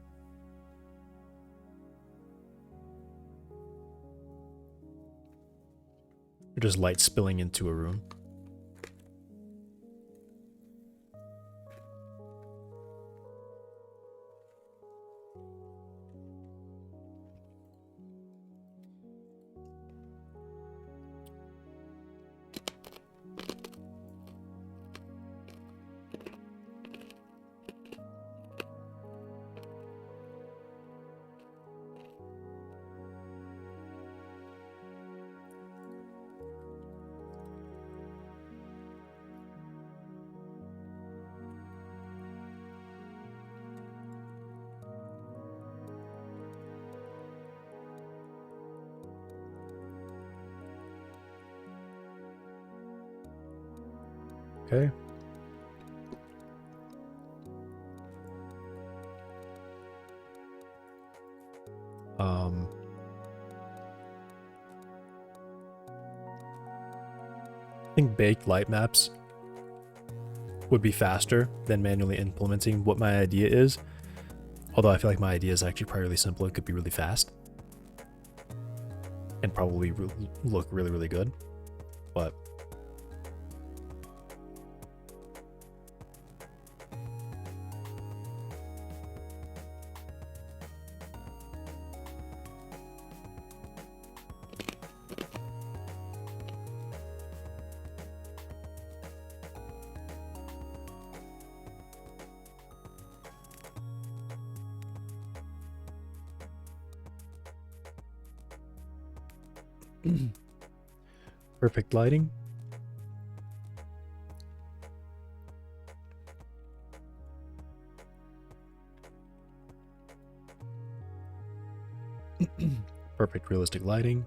Or just light spilling into a room. Okay. I think baked light maps would be faster than manually implementing what my idea is. Although I feel like my idea is actually probably really simple. It could be really fast. And probably look really, really good. But perfect lighting. Perfect realistic lighting.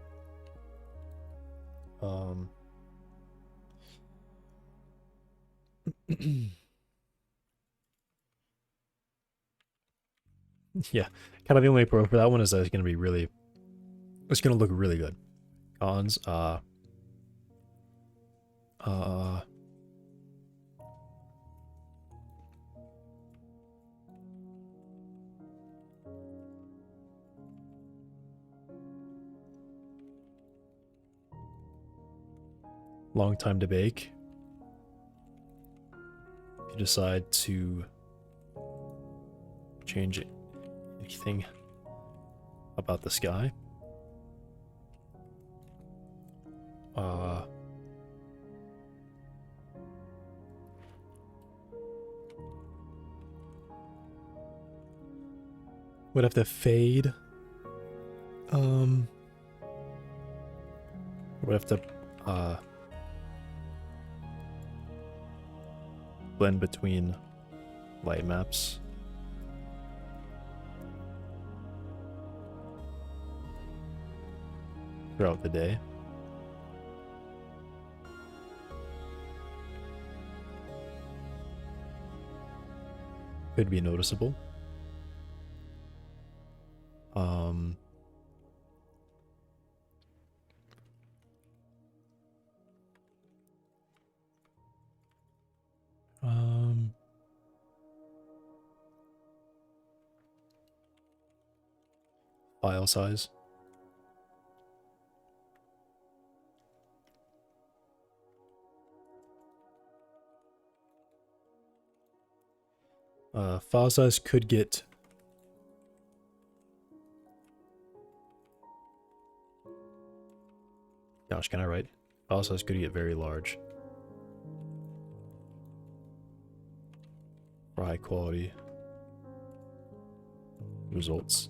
Yeah, kind of the only pro for that one is that it's going to be really, it's going to look really good. Cons, long time to bake. If you decide to change anything about the sky. Would have to fade We have to blend between light maps. Throughout the day. Could be noticeable. File size. File size could get gosh, can I write? File size could get very large for high quality results.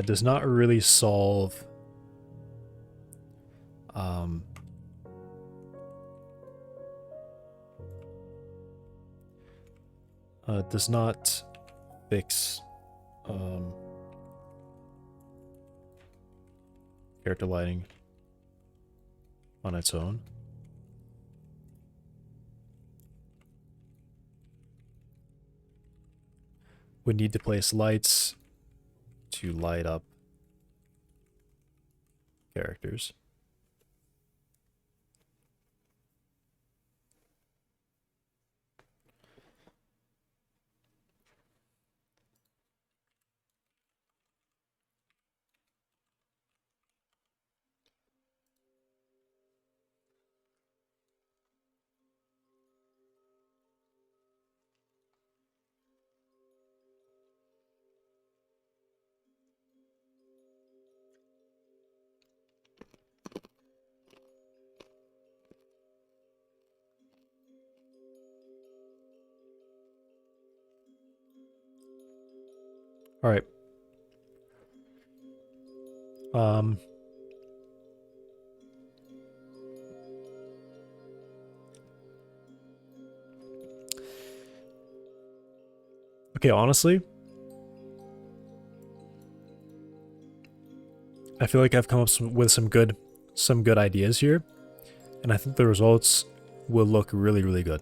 Does not really solve does not fix character lighting on its own. We need to place lights to light up characters. All right. Okay, honestly, I feel like I've come up with some good ideas here, and I think the results will look really, really good.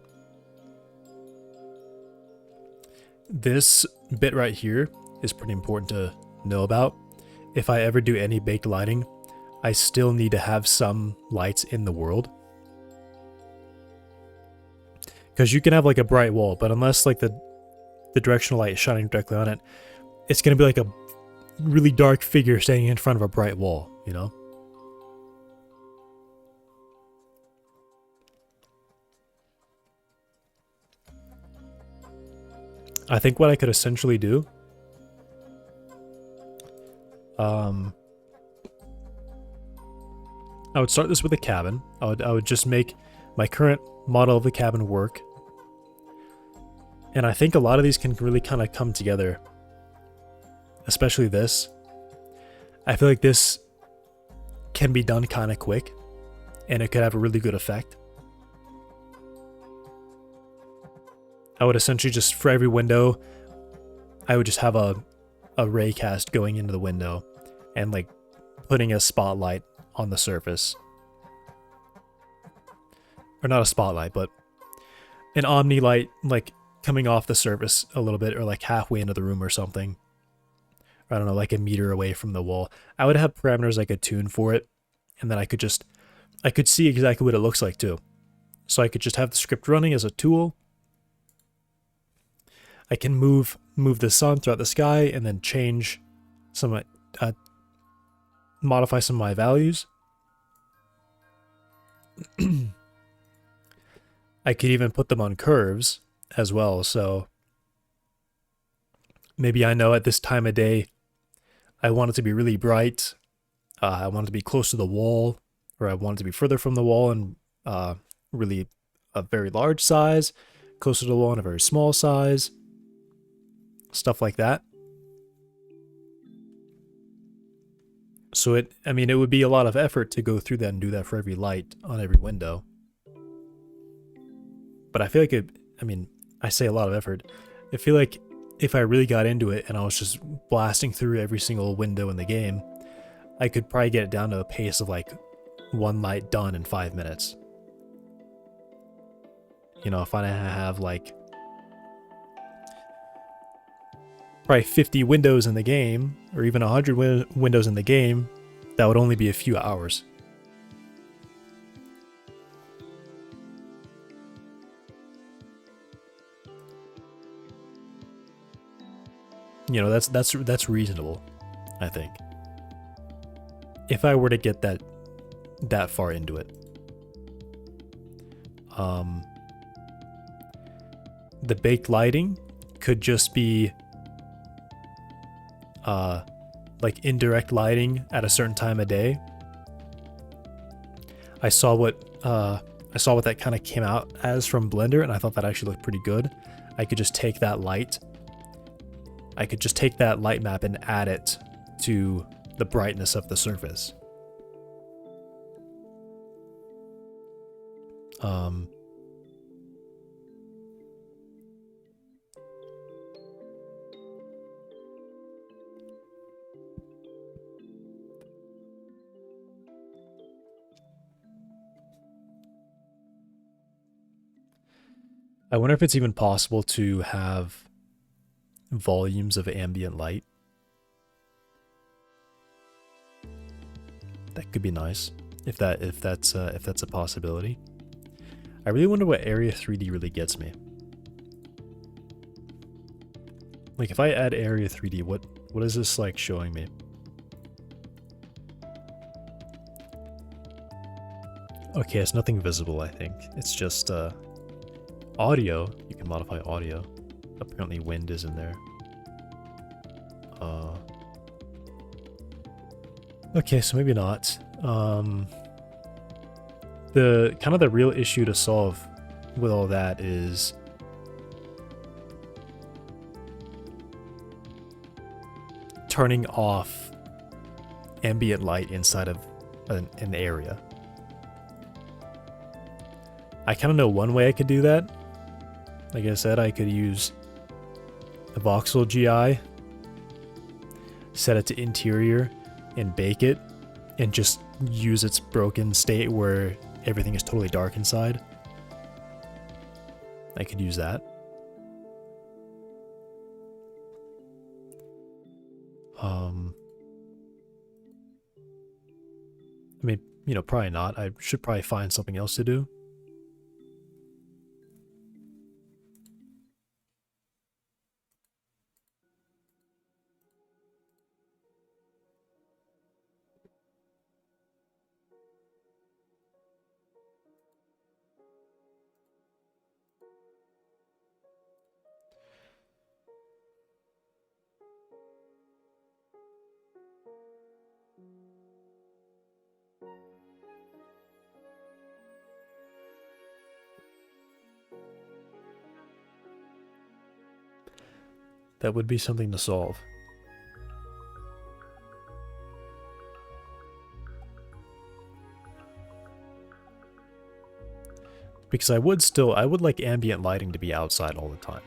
This bit right here is pretty important to know about. If I ever do any baked lighting, I still need to have some lights in the world. Because you can have like a bright wall, but unless like the directional light is shining directly on it, it's going to be like a really dark figure standing in front of a bright wall, you know? I think what I could essentially do, I would start this with a cabin. I would just make my current model of the cabin work. And I think a lot of these can really kind of come together. Especially this. I feel like this can be done kind of quick, and it could have a really good effect. I would essentially just, for every window, I would just have a ray cast going into the window and like putting a spotlight on the surface. Or not a spotlight, but an omni light like coming off the surface a little bit, or like halfway into the room or something. Or I don't know, like a meter away from the wall. I would have parameters I could tune for it, and then I could see exactly what it looks like too. So I could just have the script running as a tool. I can move the sun throughout the sky and then change some, modify some of my values. I could even put them on curves as well. So maybe I know at this time of day, I want it to be really bright. I want it to be close to the wall, or I want it to be further from the wall and really a very large size, closer to the wall in a very small size, stuff like that. So it would be a lot of effort to go through that and do that for every light on every window. But I feel like I say a lot of effort. I feel like if I really got into it and I was just blasting through every single window in the game, I could probably get it down to a pace of like one light done in 5 minutes. You know, if I have like probably 50 windows in the game, or even 100 windows in the game, that would only be a few hours. You know, that's reasonable, I think. If I were to get that far into it. The baked lighting could just be like indirect lighting at a certain time of day. I saw what that kind of came out as from Blender, and I thought that actually looked pretty good. I could just take that light map and add it to the brightness of the surface. I wonder if it's even possible to have volumes of ambient light. That could be nice if that's a possibility. I really wonder what Area 3D really gets me. Like if I add Area 3D, what is this like showing me? Okay, it's nothing visible, I think. It's just audio. You can modify audio. Apparently wind is in there. Okay, so maybe not. The real issue to solve with all that is turning off ambient light inside of an area. I kind of know one way I could do that. Like I said, I could use the voxel GI, set it to interior, and bake it, and just use its broken state where everything is totally dark inside. I could use that. I mean, you know, probably not. I should probably find something else to do. That would be something to solve. Because I would like ambient lighting to be outside all the time.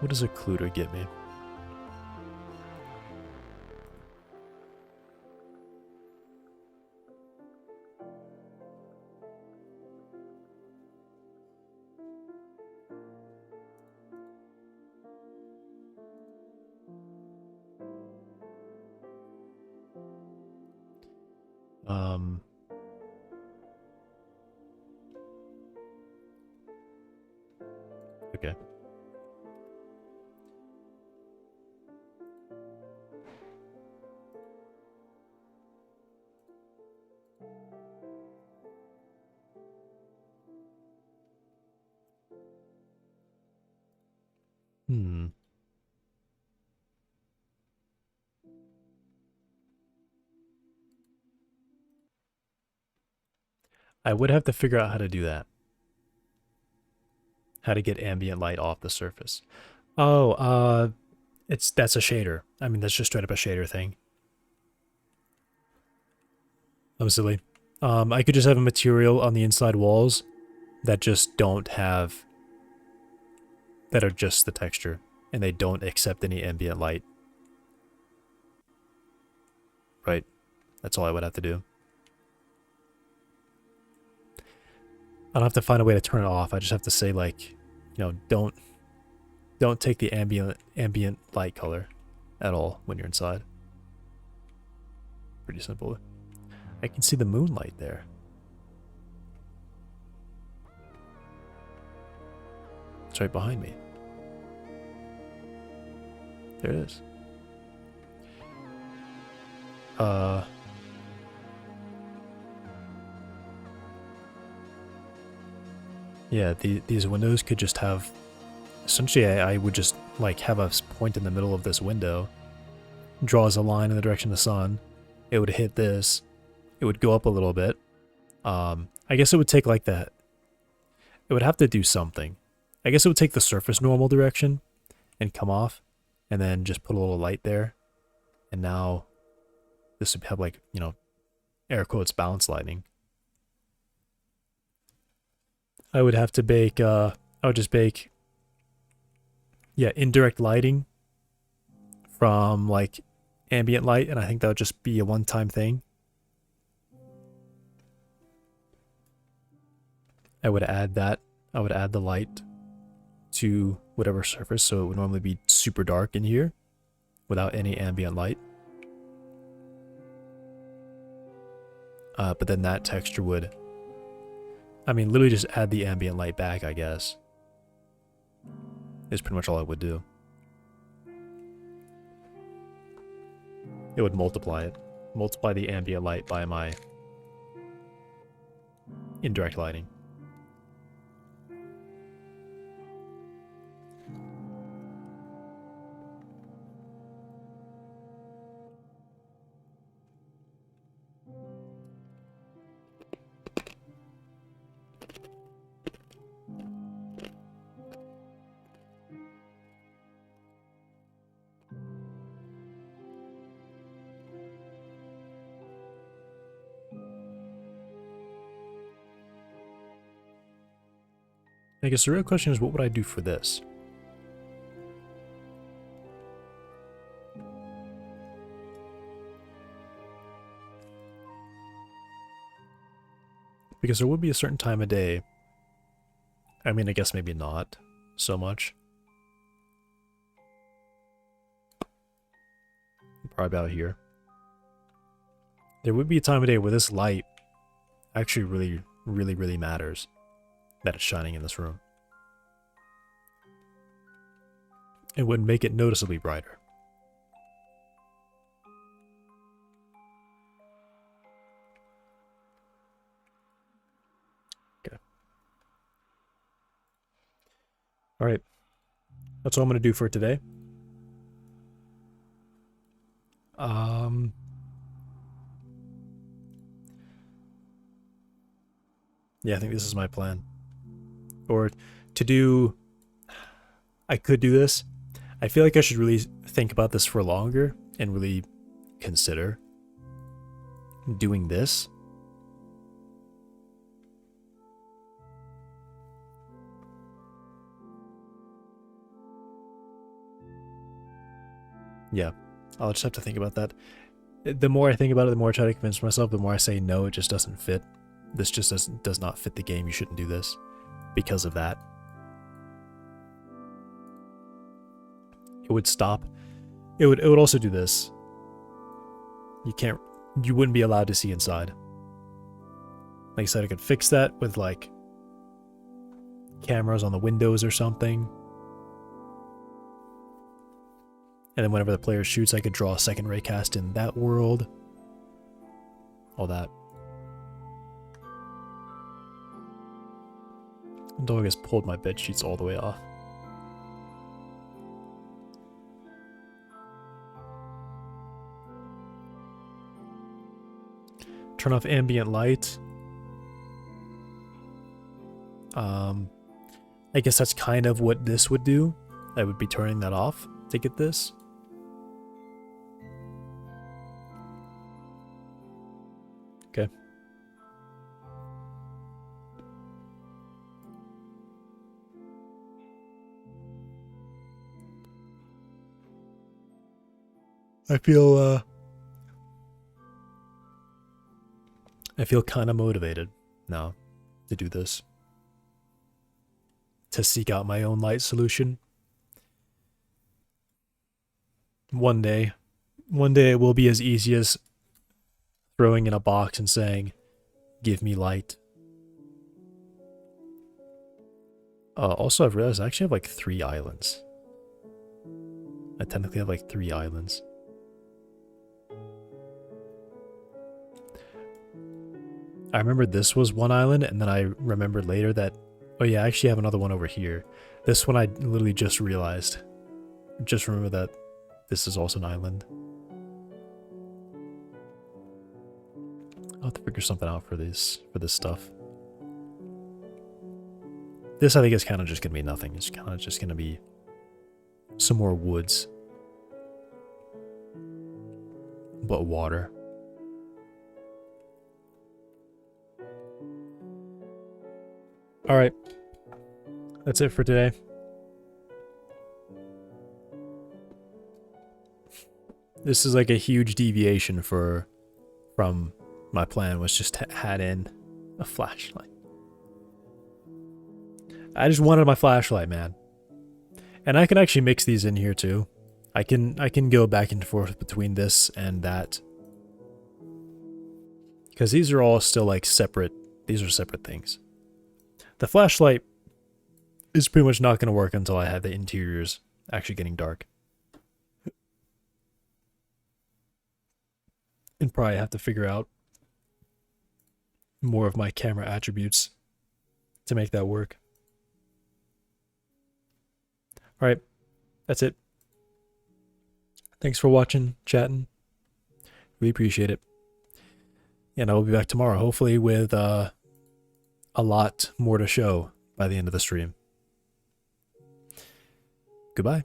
What does occluder get me? Okay. Hmm. I would have to figure out how to do that. How to get ambient light off the surface. Oh, that's a shader. I mean, that's just straight up a shader thing. I'm silly. I could just have a material on the inside walls that just don't have, that are just the texture, and they don't accept any ambient light. Right? That's all I would have to do. I don't have to find a way to turn it off. I just have to say, like, don't take the ambient light color at all when you're inside. Pretty simple. I can see the moonlight there. It's right behind me. There it is. Yeah, these windows could just have... Essentially, I would just, like, have a point in the middle of this window. Draws a line in the direction of the sun. It would hit this. It would go up a little bit. I guess it would take, like, that... It would have to do something. I guess it would take the surface normal direction and come off, and then just put a little light there. And now this would have, like, air quotes, balance lighting. I would have to bake, I would just bake, yeah, indirect lighting from, like, ambient light, and I think that would just be a one-time thing. I would add that. I would add the light to whatever surface, so it would normally be super dark in here without any ambient light. But then that texture would, I mean, literally just add the ambient light back, I guess. Is pretty much all I would do. It would multiply it. Multiply the ambient light by my indirect lighting. I guess the real question is, what would I do for this? Because there would be a certain time of day. I mean, I guess maybe not so much. Probably about here. There would be a time of day where this light actually really matters. That it's shining in this room. It would make it noticeably brighter. Okay. Alright. That's all I'm going to do for today. Yeah, I think this is my plan. Or to do... I could do this. I feel like I should really think about this for longer and really consider doing this. Yeah, I'll just have to think about that. The more I think about it, the more I try to convince myself, the more I say no, it just doesn't fit. This just does not fit the game. You shouldn't do this because of that. It would stop. It would also do this. You wouldn't be allowed to see inside. Like I said, I could fix that with, like, cameras on the windows or something. And then whenever the player shoots, I could draw a second raycast in that world. All that. The dog has pulled my bed sheets all the way off. turn off ambient light. I guess that's kind of what this would do. I would be turning that off to get this. Okay. I feel kind of motivated now to do this. To seek out my own light solution. One day it will be as easy as throwing in a box and saying, "Give me light." Also, I've realized I actually have like 3 islands. I technically have like 3 islands. I remembered this was one island, and then I remembered later that, oh yeah, I actually have another one over here. This one I literally just realized. Just remember that this is also an island. I'll have to figure something out for this stuff. This I think is kind of just gonna be nothing. It's kind of just gonna be some more woods. But water. Alright. That's it for today. This is like a huge deviation from my plan, was just to add in a flashlight. I just wanted my flashlight, man. And I can actually mix these in here too. I can go back and forth between this and that. Because these are all still like separate. These are separate things. The flashlight is pretty much not going to work until I have the interiors actually getting dark. And probably have to figure out more of my camera attributes to make that work. Alright, that's it. Thanks for watching, chatting. We appreciate it. And I will be back tomorrow, hopefully with a lot more to show by the end of the stream. Goodbye.